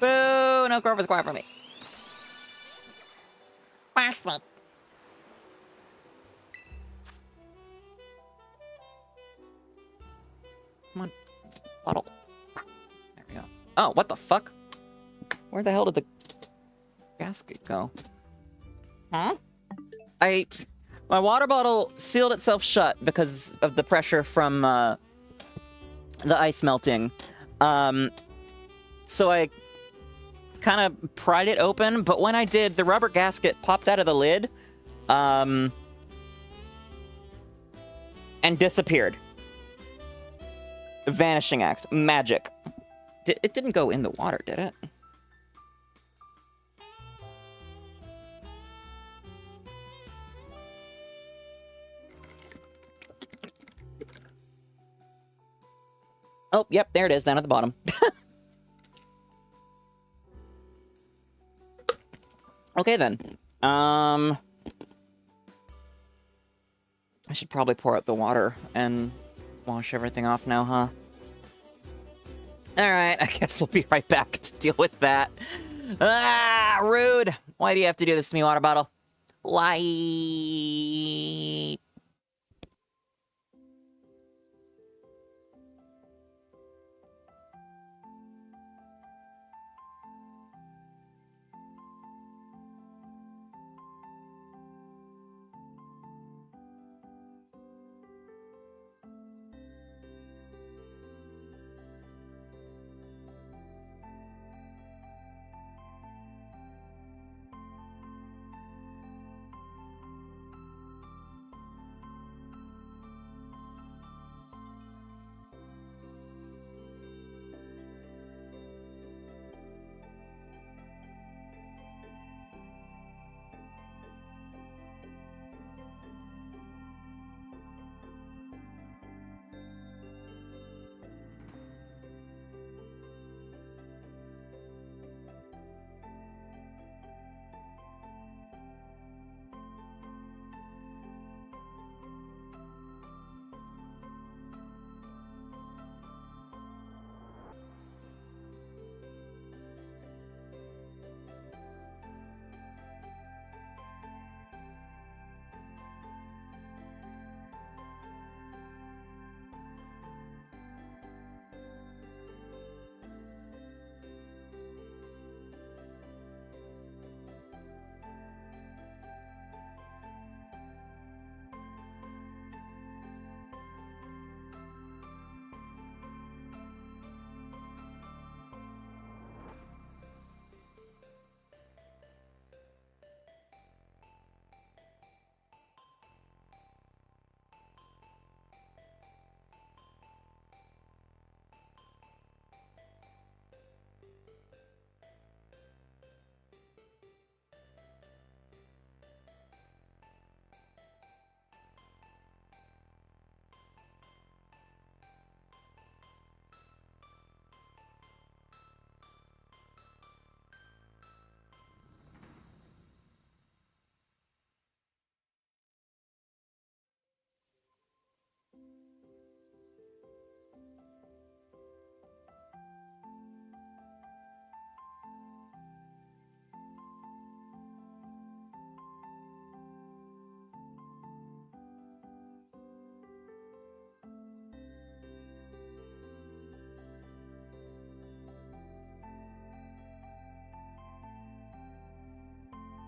D: Boo! No 𝒎𝒊𝒄 for me. Lastly. Come on. Bottle. There we go. Oh, what the fuck? Where the hell did the gasket go? Huh? My water bottle sealed itself shut because of the pressure from the ice melting. So I kind of pried it open, but when I did, the rubber gasket popped out of the lid and disappeared. Vanishing act. Magic. It didn't go in the water, did it? Oh, yep, there it is, down at the bottom. Okay, then. I should probably pour out the water and wash everything off now, huh? Alright, I guess we'll be right back to deal with that. Ah, rude! Why do you have to do this to me, water bottle? Why?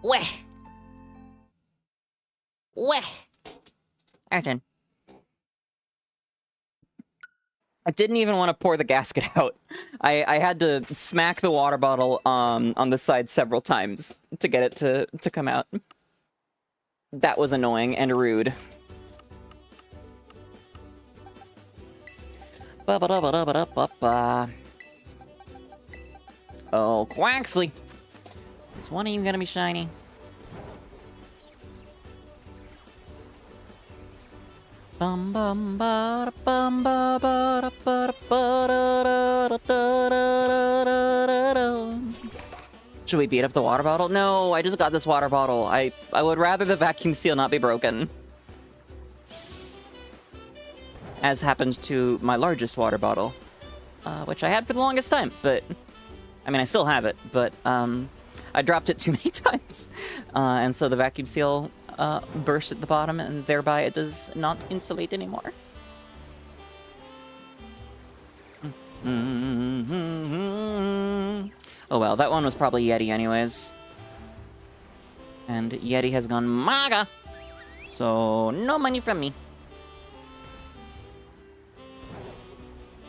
A: Weh. Weh. Our turn. I didn't even want to pour the gasket out. I had to smack the water bottle on the side several times to get it to come out. That was annoying and rude. Ba-ba-da-ba-da-ba-da-ba-ba. Oh, Quaxley! Is one of you gonna be shiny? Bum bum ba da bum ba ba da ba da ba da da da da da. Should we beat up the water bottle? No, I just got this water bottle. I would rather the vacuum seal not be broken. As happened to my largest water bottle, which I had for the longest time, but I mean, I still have it, but I dropped it too many times, and so the vacuum seal burst at the bottom, and thereby it does not insulate anymore. Oh well, that one was probably Yeti anyways. And Yeti has gone MAGA, so no money from me.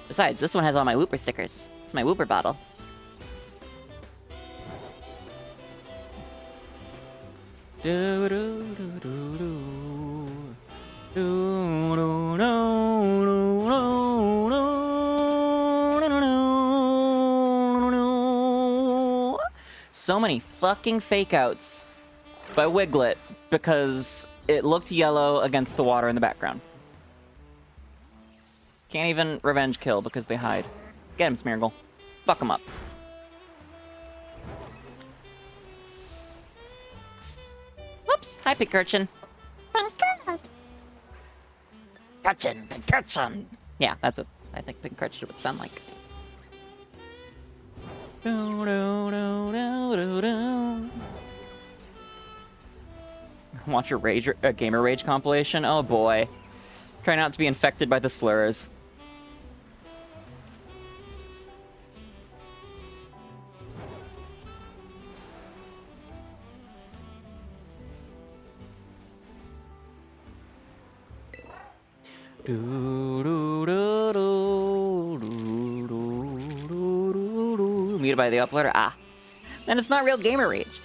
A: Besides, this one has all my Whooper stickers. It's my Whooper bottle. Do do do do do. Do do do do do. So many fucking fake outs by Wiglet because it looked yellow against the water in the background. Can't even revenge kill because they hide. Get him, Smeargle. Fuck him up. Whoops. Hi, Picurchin. Picurchin. Yeah, that's what I think Picurchin would sound like. Do, do, do, do, do, do. Watch a Gamer Rage compilation? Oh boy. Try not to be infected by the slurs. Do, do, do, do, do, do, do, do. Muted by the uploader? Ah. Then it's not real Gamer Rage.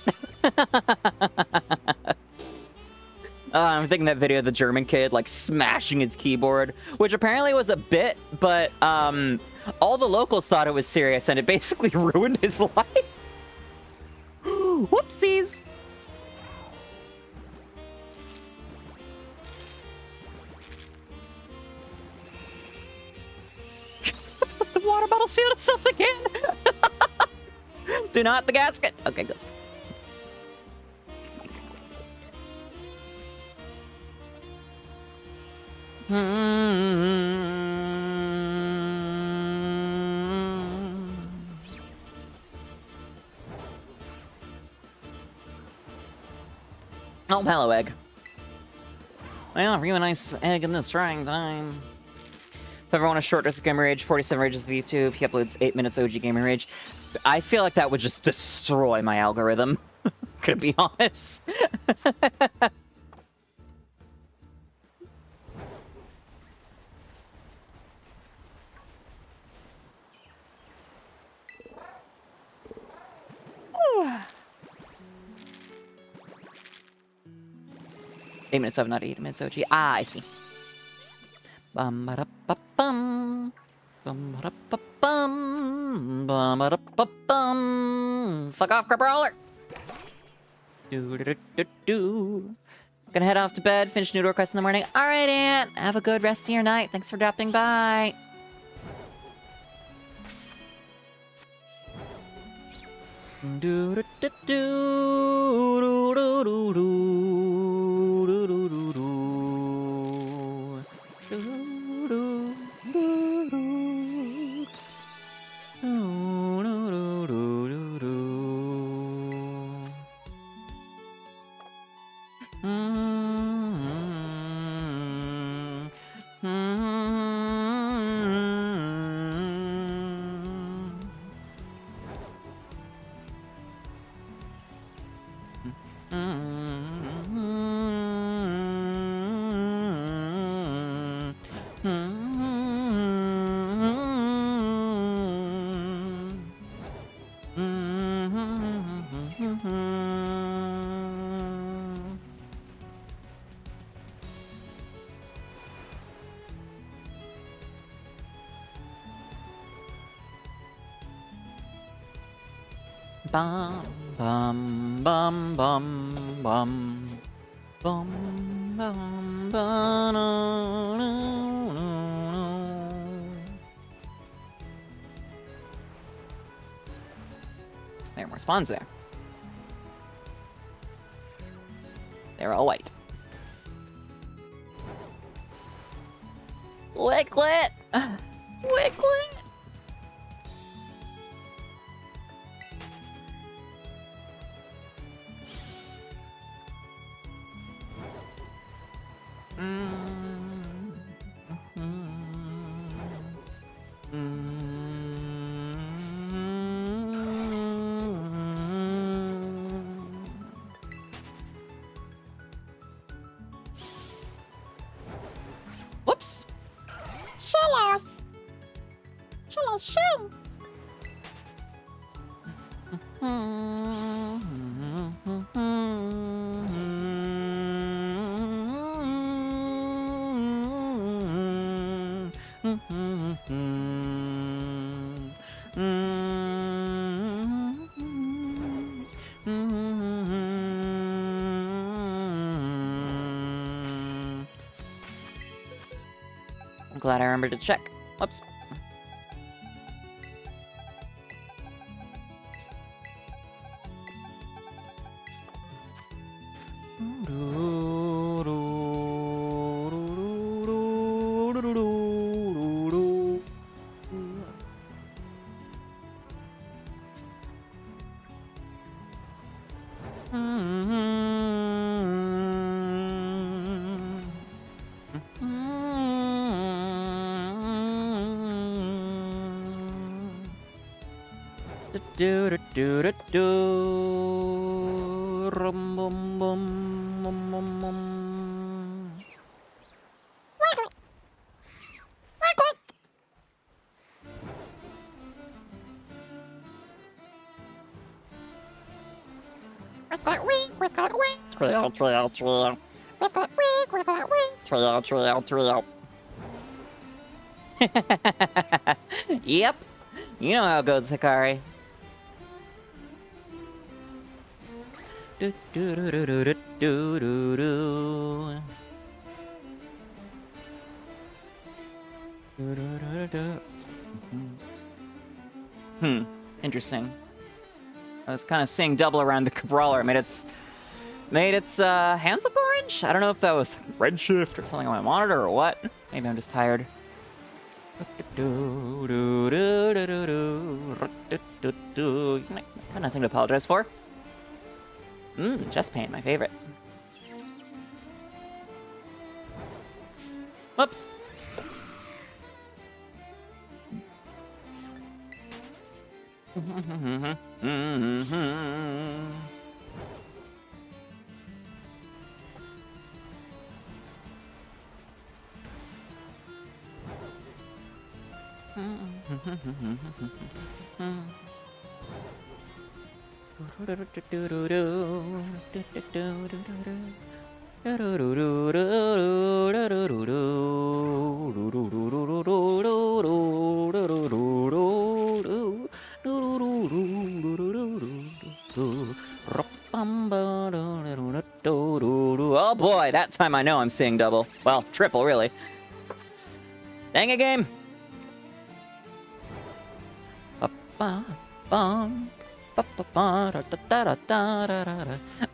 A: I'm thinking that video of the German kid, like, smashing his keyboard, which apparently was a bit, but, all the locals thought it was serious, and it basically ruined his life. Whoopsies! The water bottle sealed itself again! Do not the gasket! Okay, good. Oh, hello, egg. Well, for you a nice egg in this trying time. If everyone wants a short Disc Gamer Rage, 47 Rages of the YouTube, he uploads 8 minutes OG Gamer Rage. I feel like that would just destroy my algorithm. Gonna be honest. Eight minutes of not 8 minutes OG. Ah, I see. Bum ba da ba bum. Bum ba da ba bum. Bum ba da ba bum. Fuck off, Crabrawler. Do do do do do. Gonna head off to bed, finish noodle request in the morning. Alright, Aunt. Have a good rest of your night. Thanks for dropping by. Do do do do do do do do do do do. Bum, bum, bum, bum, bum. Bum, bum, ba-na-na-na-na. There are more spawns there. They're all white. Wicklet! Wicklet! Whoops! Shellos! Shellos, show! I'm glad I remembered to check. Whoops. Do do do do do. Rum bum bum bum bum bum. Trail, trail, trail. Trail, trail, trail. Yep. You know how it goes, Hikari. Do do do do do do do do. Do do do do. Interesting. I was kind of seeing double around the brawler. Made its hands look orange. I don't know if that was redshift or something on my monitor or what. Maybe I'm just tired. Got nothing to apologize for. Chest pain, my favorite. Whoops. Oh boy, that time I know I'm seeing double. Well, triple, really. Dang it, game.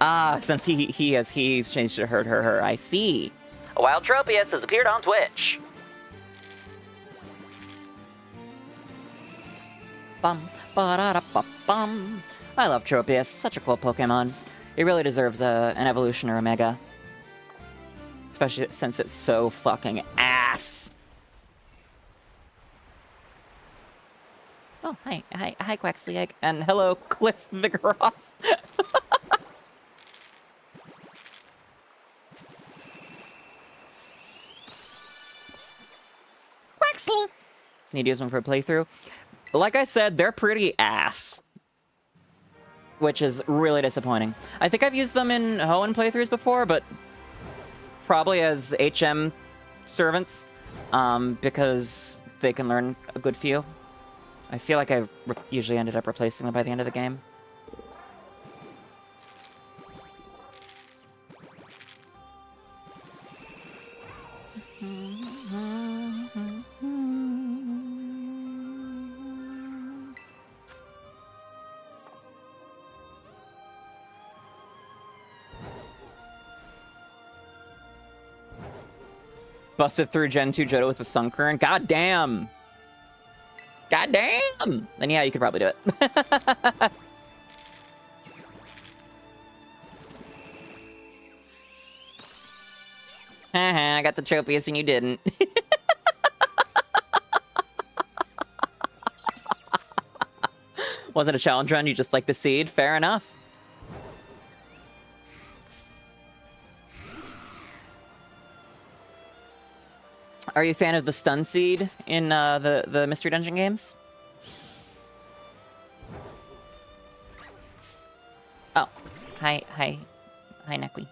A: Ah, since he's changed to her. I see. A wild Tropius has appeared on Twitch. Bum, ba-da-da-ba-bum. I love Tropius. Such a cool Pokemon. It really deserves an evolution or a mega. Especially since it's so fucking ass. Oh, hi, 𝒎𝒂𝒄𝒌, and hello, Cliff Vigoroth. Quaxley. Need to use one for a playthrough. Like I said, they're pretty ass. Which is really disappointing. I think I've used them in Hoenn playthroughs before, but probably as HM servants, because they can learn a good few. I feel like I've usually ended up replacing them by the end of the game.
D: Busted through Gen 2 Johto with a Sun Current. God damn! God damn! Then yeah, you could probably do it. Haha, I got the trophies and you didn't. Wasn't a challenge run, you just like the seed? Fair enough. Are you a fan of the stun seed in the Mystery Dungeon games? Oh, hi, Neckley.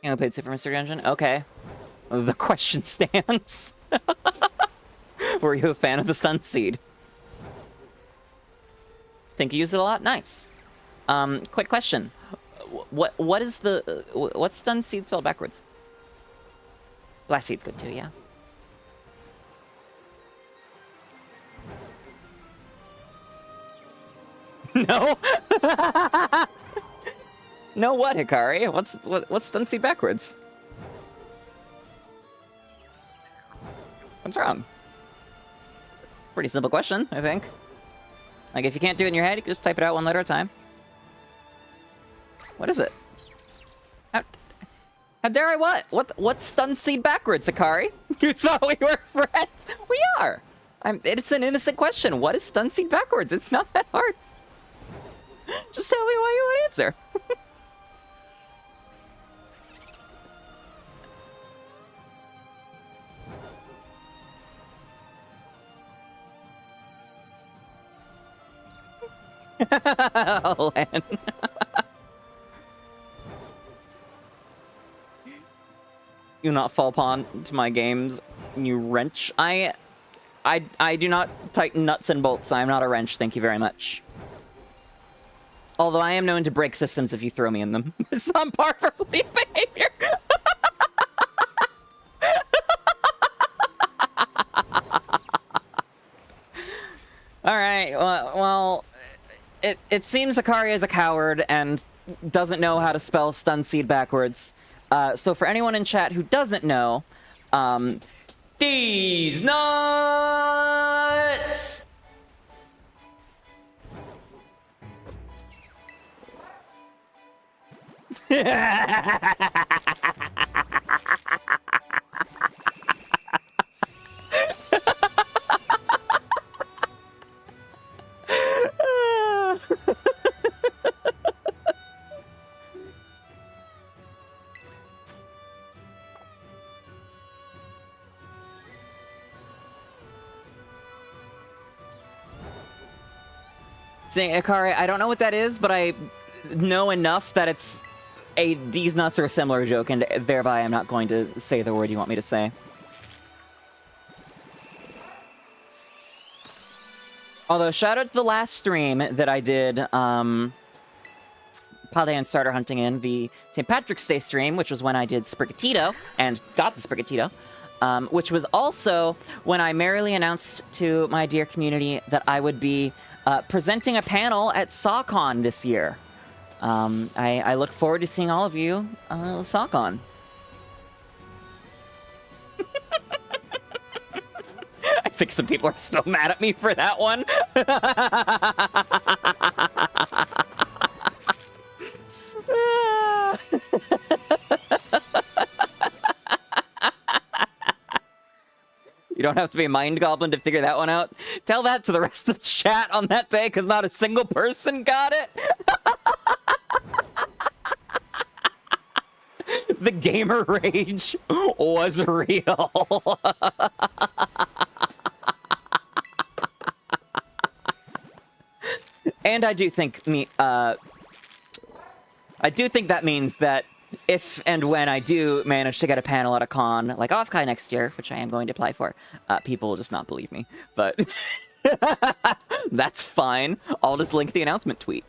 D: You played Super Mystery Dungeon? Okay. The question stands. Were you a fan of the stun seed? Think you used it a lot? Nice. Quick question. What is the what's stun seed spelled backwards? Blast seed's good too, yeah. No. No what, Hikari? What's stun seed backwards? What's wrong? It's a pretty simple question, I think. Like, if you can't do it in your head, you can just type it out one letter at a time. What is it? How dare I what? What's stun seed backwards, Hikari? You thought we were friends? We are! It's an innocent question. What is stun seed backwards? It's not that hard. Just tell me why you want to answer. Len. You not fall upon to my games, you wrench. I do not tighten nuts and bolts. I'm not a wrench, thank you very much. Although I am known to break systems if you throw me in them. It's on par for fleet behavior. Alright, well, it seems Hikari is a coward and doesn't know how to spell stun seed backwards. So for anyone in chat who doesn't know, these nuts! Saying, Hikari, I don't know what that is, but I know enough that it's a D's nuts or a similar joke, and thereby I'm not going to say the word you want me to say. Although, shout out to the last stream that I did, Pale and Starter Hunting in, the St. Patrick's Day stream, which was when I did Sprigatito, and got the Sprigatito, which was also when I merrily announced to my dear community that I would be presenting a panel at SawCon this year. I look forward to seeing all of you SawCon. I think some people are still mad at me for that one. You don't have to be a mind goblin to figure that one out. Tell that to the rest of chat on that day, because not a single person got it. The gamer rage was real. And I do think that means that if and when I do manage to get a panel at a con like 𝑹𝒊𝒈 next year, which I am going to apply for, people will just not believe me. But that's fine. I'll just link the announcement tweet.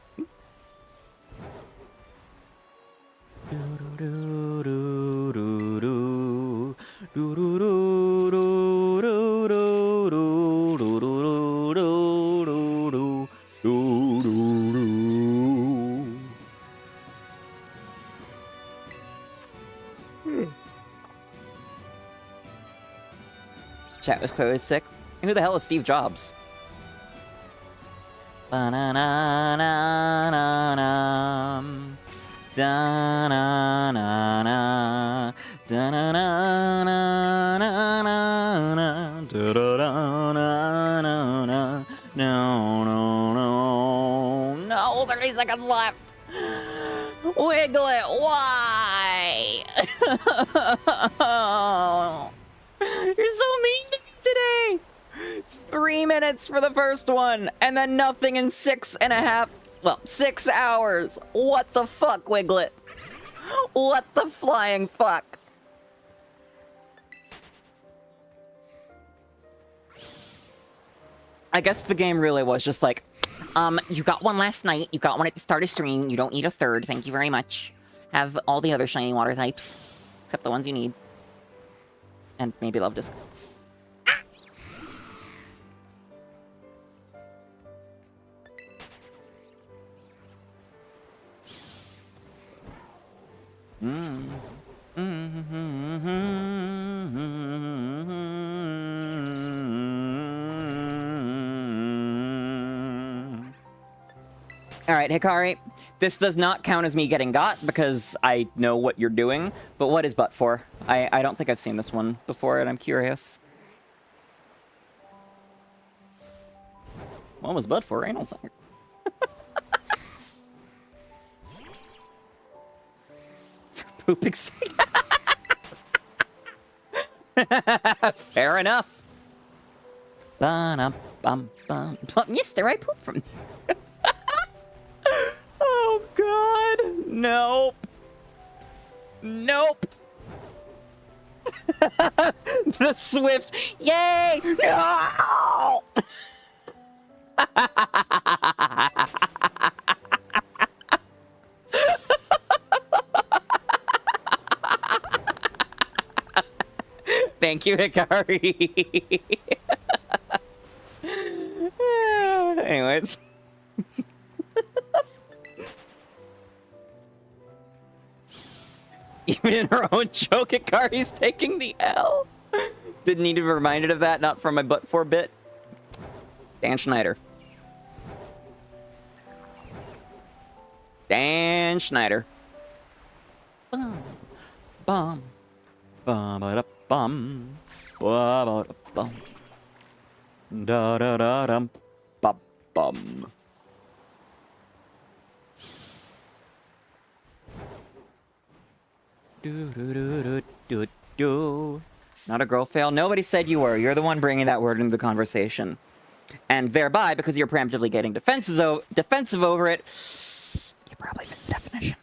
A: Chat was clearly sick. Who the hell is Steve Jobs? Ba-na-na-na-na-na. Da-na-na-na. Da-na-na-na-na-na. Da-da-da-na-na-na. No, no, no. No, 30 seconds left. Wiggle it, why? You're so mean to me today. 3 minutes for the first one, and then nothing in 6.5, well, 6 hours. What the fuck, Wiglet? What the flying fuck? I guess the game really was just like, you got one last night, you got one at the start of stream, you don't need a third, thank you very much. Have all the other shiny water types, except the ones you need. And maybe Love Disc. Alright, Hikari, this does not count as me getting got because I know what you're doing, but what is butt for? I don't think I've seen this one before and I'm curious. What was butt for? Reynolds. Pooping. Fair enough. Ba-na-bum-bum. Mister, I poop from there. Oh, God. Nope. Nope. The Swift. Yay! No! Thank you, Hikari. Anyways. Even in her own joke, Hikari's taking the L. Didn't need to be reminded of that, not from my butt for bit. Dan Schneider. Dan Schneider. Bum. Bum. Bum-ba-da-bum. Ba-ba-da-bum. Da-da-da-dum. Ba-bum. Do-do-do-do-do-do. Not a girl fail. Nobody said you were. You're the one bringing that word into the conversation. And thereby, because you're preemptively getting defensive over it, you probably fit the definition.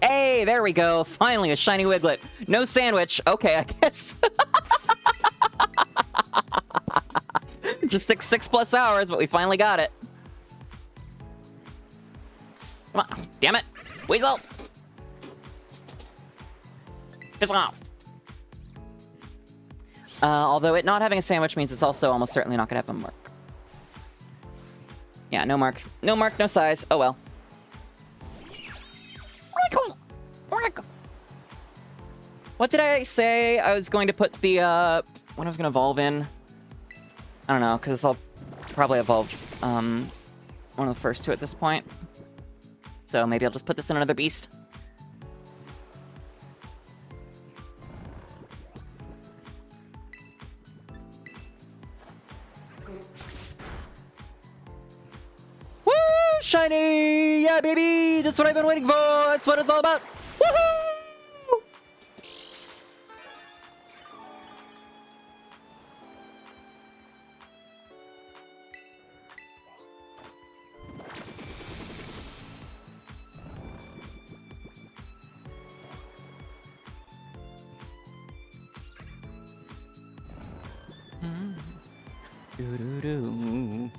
A: Hey, there we go. Finally, a shiny Wiglet. No sandwich. Okay, I guess. Just 6+ hours, but we finally got it. Come on. Damn it. Weasel. Piss off. Although it not having a sandwich means it's also almost certainly not going to have a mark. Yeah, no mark. No mark, no size. Oh well. What did I say I was going to put the, when I was going to evolve in? I don't know, because I'll probably evolve, one of the first two at this point. So maybe I'll just put this in another beast. Woo! Shiny! Yeah, baby! That's what I've been waiting for! That's what it's all about! Woohoo! Do-do-do.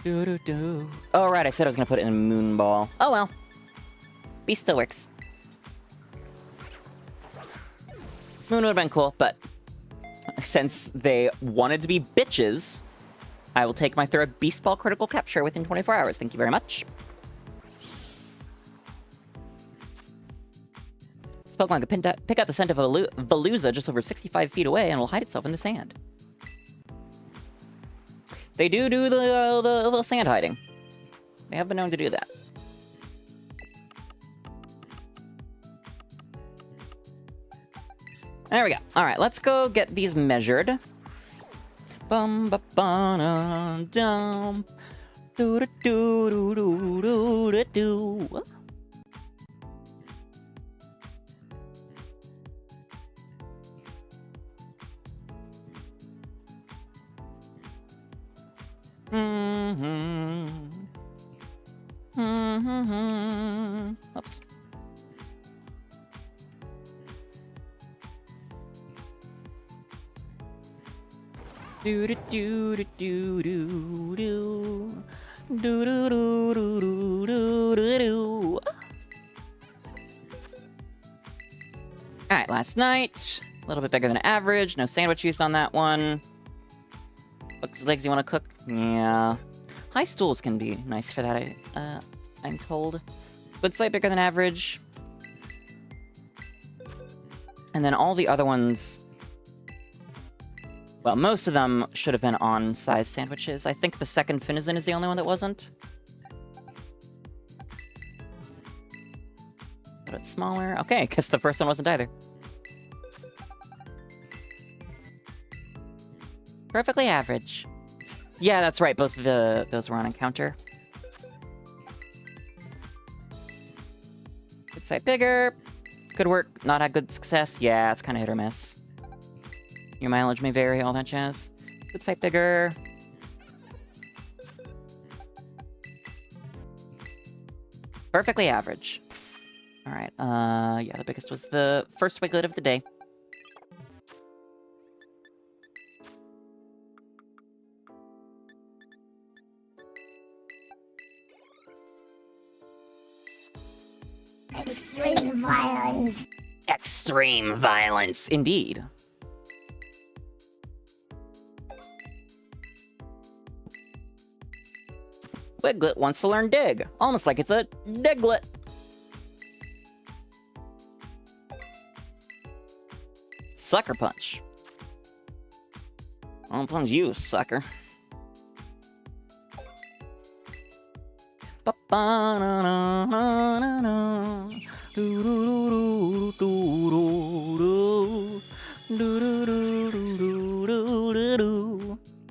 A: Do-do-do. Oh, right, I said I was gonna put it in a moon ball. Oh well. Beast still works. Moon would have been cool, but since they wanted to be bitches, I will take my third Beast Ball critical capture within 24 hours. Thank you very much. This Pokemon can pick out the scent of a Veluza just over 65 feet away and will hide itself in the sand. They do the sand hiding. They have been known to do that. There we go. All right, let's go get these measured. Bum ba ba dum. Do do do do do do do. Oops. Do do do do do do do do do do do do do do. All right, last night, a little bit bigger than average. No sandwich used on that one. Looks legs you want to cook? Yeah. High stools can be nice for that, I'm told. But slightly bigger than average. And then all the other ones... Well, most of them should have been on-size sandwiches. I think the second Finizen is the only one that wasn't. A bit smaller. Okay, I guess the first one wasn't either. Perfectly average. Yeah, that's right. Both of those were on encounter. Good site bigger. Good work. Not had good success. Yeah, it's kind of hit or miss. Your mileage may vary, all that jazz. Good site bigger. Perfectly average. All right. Yeah, the biggest was the first Wiglet of the day.
F: Extreme violence.
A: Extreme violence, indeed. Wiglet wants to learn dig, almost like it's a Diglett. Sucker punch. I'll punch you, sucker.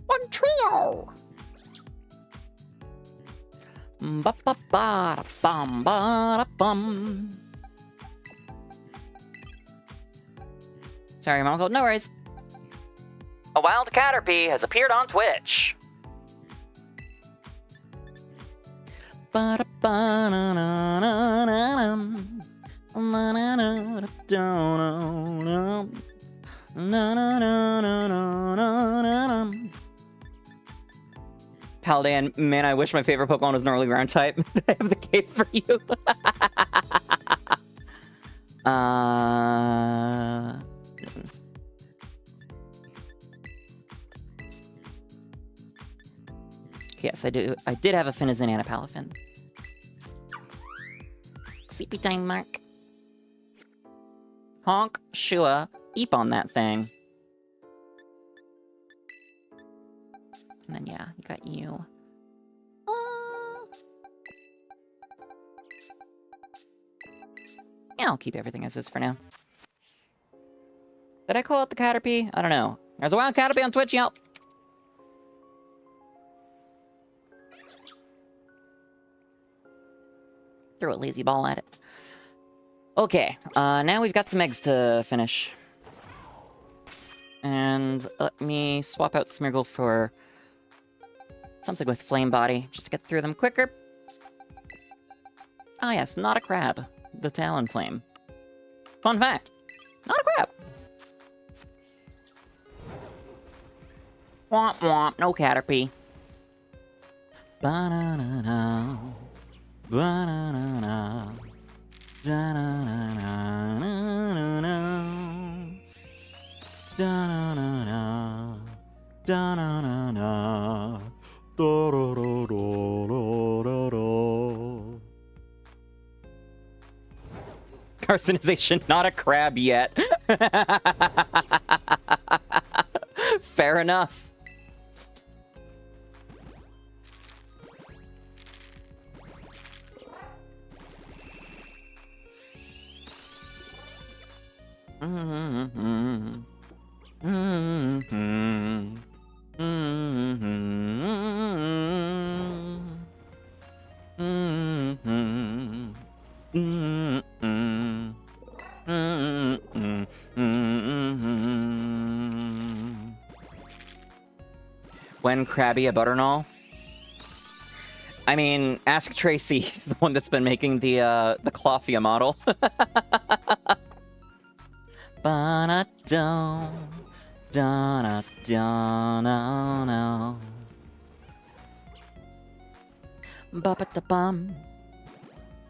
A: One trio. Ba-ba-ba-da-bum-ba-da-bum. Sorry, Mom called. No worries. A wild Caterpie has appeared on Twitch. Paldan, man, I wish my favorite Pokemon was normally ground type. I have the cape for you. Listen. Yes, I do. I did have a Finizen and a Palafin. Sleepy time, Mark. Honk, Shua, eep on that thing. And then, yeah, you got you. Yeah, I'll keep everything as is for now. Did I call it the Caterpie? I don't know. There's a wild Caterpie on Twitch, yelp. Throw a lazy ball at it. Okay, now we've got some eggs to finish. And let me swap out Smeargle for something with Flame Body, just to get through them quicker. Ah yes, not a crab. The Talonflame. Fun fact, not a crab. Womp womp, no Caterpie. Ba-na-na-na. Ba-na-na-na. Da-na-na-na-na-na-na. Da-na-na-na. Da-na-na-na. Da-da-da-da-da-da-da. Carcinization, not a crab yet. Fair enough. When Krabby a Butternall? I mean, ask Tracy. He's the one that's been making the Clothia model. Ba-na-dum, da-na-da-na-na. Ba-ba-da-bum,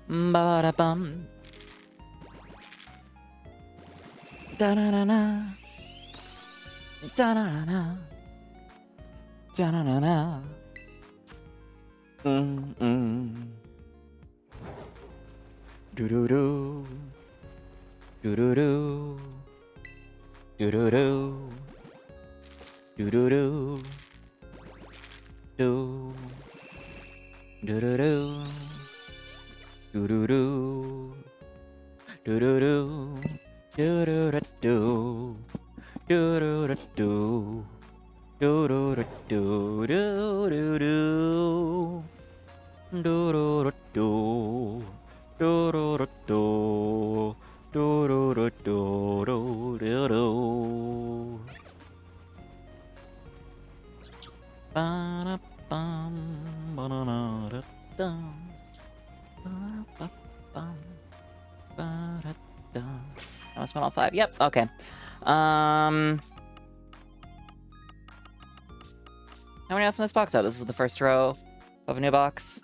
A: ba-da-bum. Da-na-na-na, da-na-na-na, da-na-na-na. Do-do-do, do-do-do. Do-do-do. Do-do-do. Do. Do-do-do. Do-do-do. Do-do-do. Do-do-do-do. Do-do-do-do. Do-do-do-do. Do-do-do. Do-do-do-do. Do-do-do-do. Do-do-do-do-do-do-do. Ba-da-bum, ba-da-da-da-dum. Ba-da-ba-bum, ba-da-dum. I must spend all 5. Yep, okay. How many left in this box? Oh, this is the first row of a new box.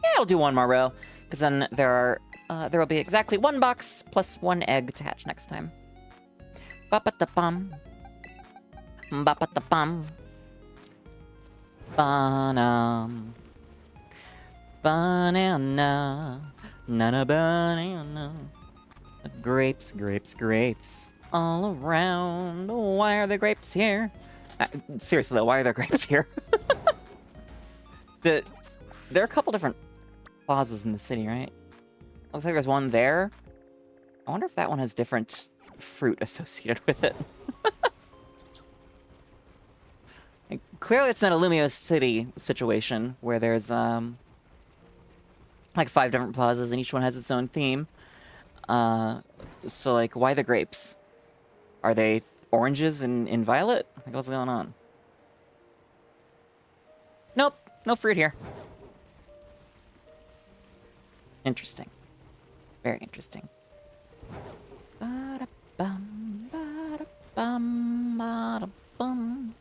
A: Yeah, I'll do one more row, because then there will be exactly 1 box plus 1 egg to hatch next time. Ba-ba-da-bum. Ba-ba-da-bum. Banam. Banana. Nana banana. Grapes, grapes, grapes. All around. Why are there grapes here? Seriously though, why are there grapes here? There are a couple different plazas in the city, right? Looks like there's one there. I wonder if that one has different fruit associated with it. Like, clearly it's not a Lumio City situation where there's like 5 different plazas and each one has its own theme. So like, why the grapes? Are they oranges in violet? Like, what's going on? Nope, no fruit here. Interesting. Very interesting. Ba-da-bum, ba-da-bum, ba-da-bum.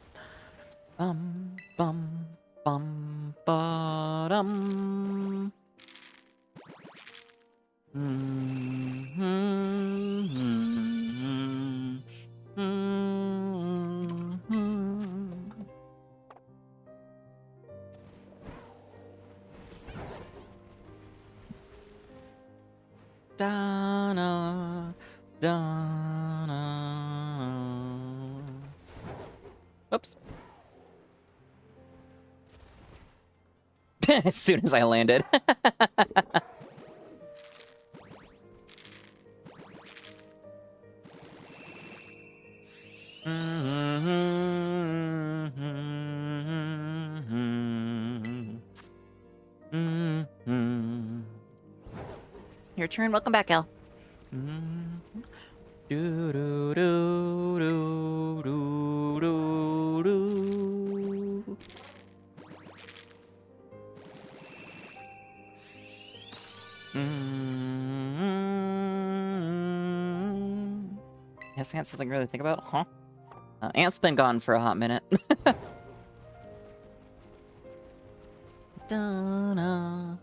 A: Bum, bum, bum, ba-dum. Da-na, da-na. Oops. As soon as I landed. Your turn. Welcome back, El. Do do do do do do do. Yes, I got something to really think about, huh? Ant's been gone for a hot minute. Da-na,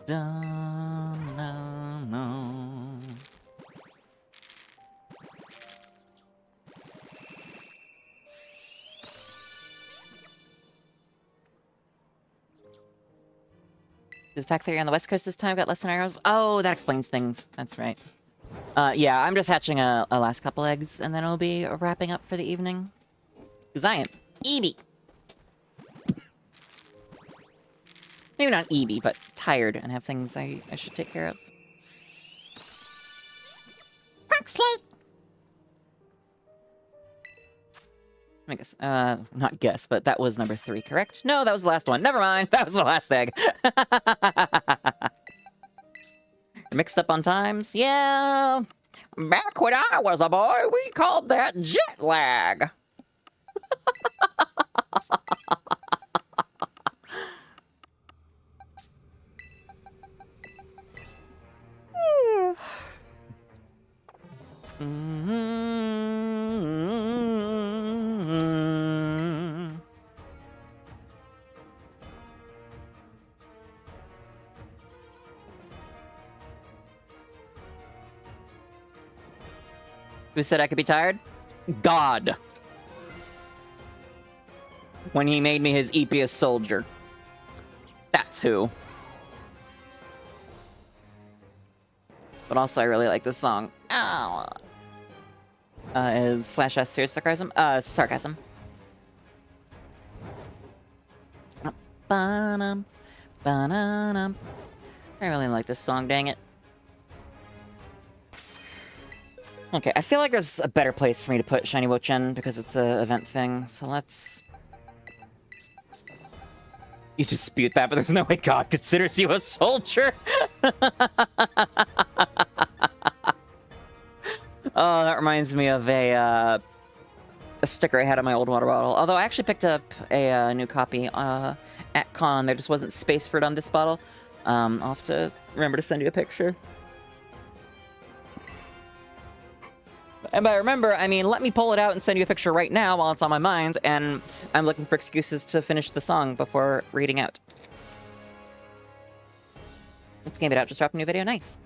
A: da-na-na. The fact that you're on the West Coast this time got less than arrows. Oh, that explains things. That's right. Yeah, I'm just hatching a last couple eggs, and then I'll be wrapping up for the evening. Because I am Eevee. Maybe not Eevee, but tired and have things I should take care of. Huxley! I guess, not guess, but that was number 3, correct? No, that was the last one. Never mind, that was the last egg. Mixed up on times? Yeah. Back when I was a boy, we called that jet lag. Who said I could be tired? God. When he made me his eepiest soldier. That's who. But also, I really like this song. Ow. Slash S serious sarcasm? Sarcasm. Ba-dum, ba-dum. I really like this song, dang it. Okay, I feel like there's a better place for me to put Shiny Wo-Chen because it's an event thing, so let's... You dispute that, but there's no way God considers you a soldier! Oh, that reminds me of a sticker I had on my old water bottle. Although I actually picked up a new copy at con. There just wasn't space for it on this bottle. I'll have to remember to send you a picture. And by remember, I mean, let me pull it out and send you a picture right now while it's on my mind, and I'm looking for excuses to finish the song before reading out. Let's game it out, just dropped a new video, nice.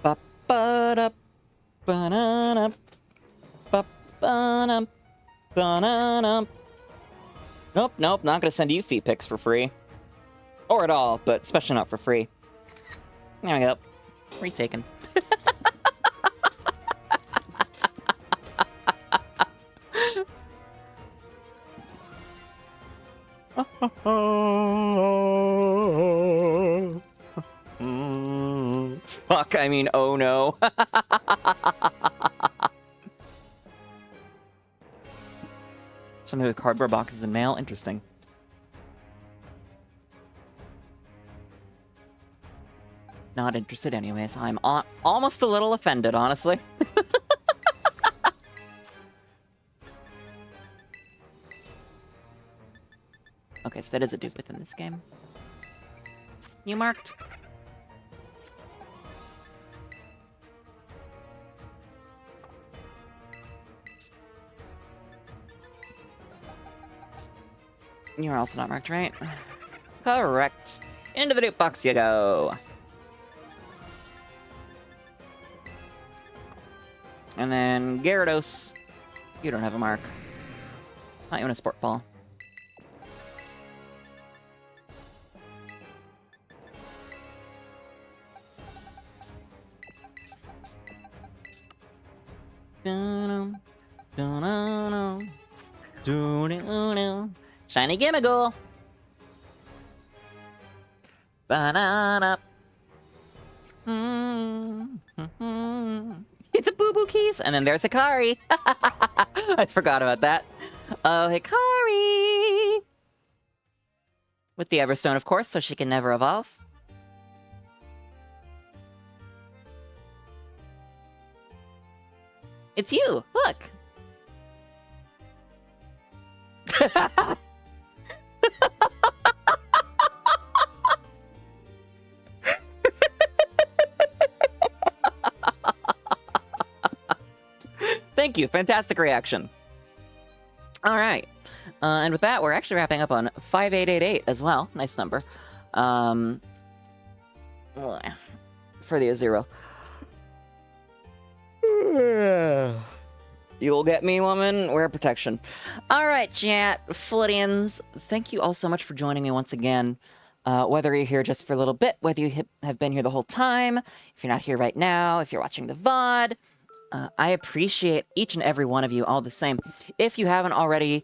A: Ba-ba-da, ba-na-na, ba-ba-na. Nope, nope, not gonna send you feet pics for free. Or at all, but especially not for free. There we go. Retaken. Fuck, I mean, oh no. Somebody with cardboard boxes and mail? Interesting. Not interested anyways. I'm almost a little offended, honestly. Okay, so that is a dupe within this game. You marked? You're also not marked, right? Correct. Into the dupe box you go. And then Gyarados. You don't have a mark. Not even a sport ball. Dun-dun, dun-dun-dun, dun-dun-dun. Shiny Gimmighoul! Banana! Hit the boo-boo keys! And then there's Hikari! I forgot about that. Oh, Hikari! With the Everstone, of course, so she can never evolve. It's you! Look! Thank you. Fantastic reaction. All right. And with that, we're actually wrapping up on 5888 as well. Nice number. For the Azero. You'll get me, woman. Wear protection. All right, chat. Flittians, thank you all so much for joining me once again. Whether you're here just for a little bit, whether you have been here the whole time, if you're not here right now, if you're watching the VOD, I appreciate each and every one of you all the same. If you haven't already,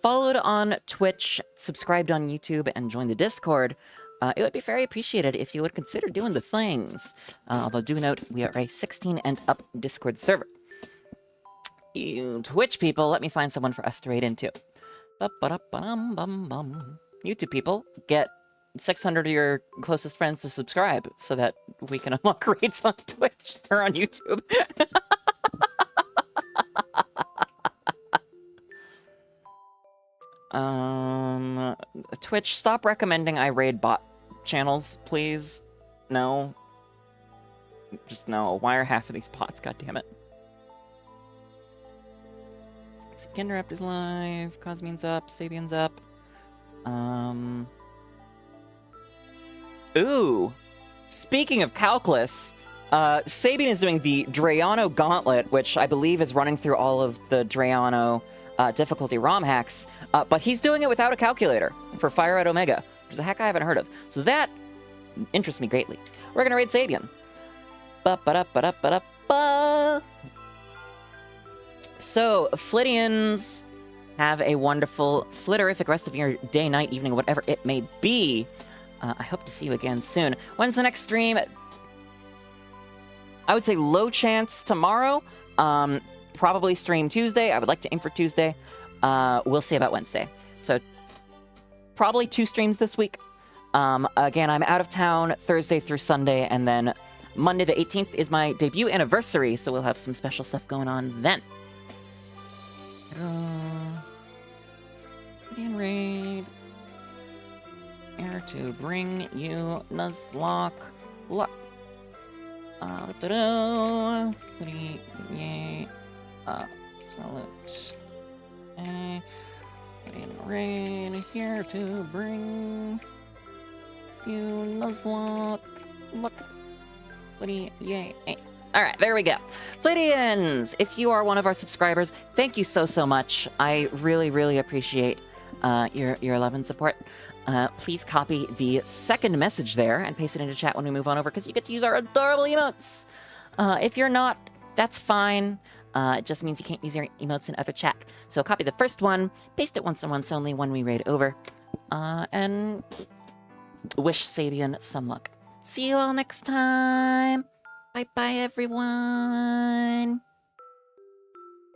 A: followed on Twitch, subscribed on YouTube, and joined the Discord, it would be very appreciated if you would consider doing the things. Although do note, we are a 16 and up Discord server. You Twitch people, let me find someone for us to raid into. YouTube people, get 600 of your closest friends to subscribe so that we can unlock raids on Twitch or on YouTube. Twitch, stop recommending I raid bot channels, please. No. Just no. Why are half of these bots? God damn it. So Kinderaptor's live, Cosmine's up, Sabian's up. Ooh. Speaking of calculus, Sabian is doing the Drayano Gauntlet, which I believe is running through all of the Drayano difficulty ROM hacks, but he's doing it without a calculator for Fire at Omega, which is a hack I haven't heard of. So that interests me greatly. We're gonna raid Sabian. Ba-ba-da-ba-da-ba-da-ba. So, Flittians, have a wonderful, flitterific rest of your day, night, evening, whatever it may be. I hope to see you again soon. When's the next stream? I would say low chance tomorrow. Probably stream Tuesday. I would like to aim for Tuesday. We'll see about Wednesday. So, probably 2 streams this week. Again, I'm out of town Thursday through Sunday, and then Monday the 18th is my debut anniversary, so we'll have some special stuff going on then. And raid. Here to bring you Nuzlocke luck. Salute. And raid here to bring you Nuzlocke luck. Yay. Alright, there we go. Flittians, if you are one of our subscribers, thank you so much. I really appreciate your love and support. Please copy the second message there and paste it into chat when we move on over, because you get to use our adorable emotes. If you're not, that's fine. It just means you can't use your emotes in other chat. So copy the first one, paste it once and once only when we raid over, and wish Sabian some luck. See you all next time. Bye-bye, everyone.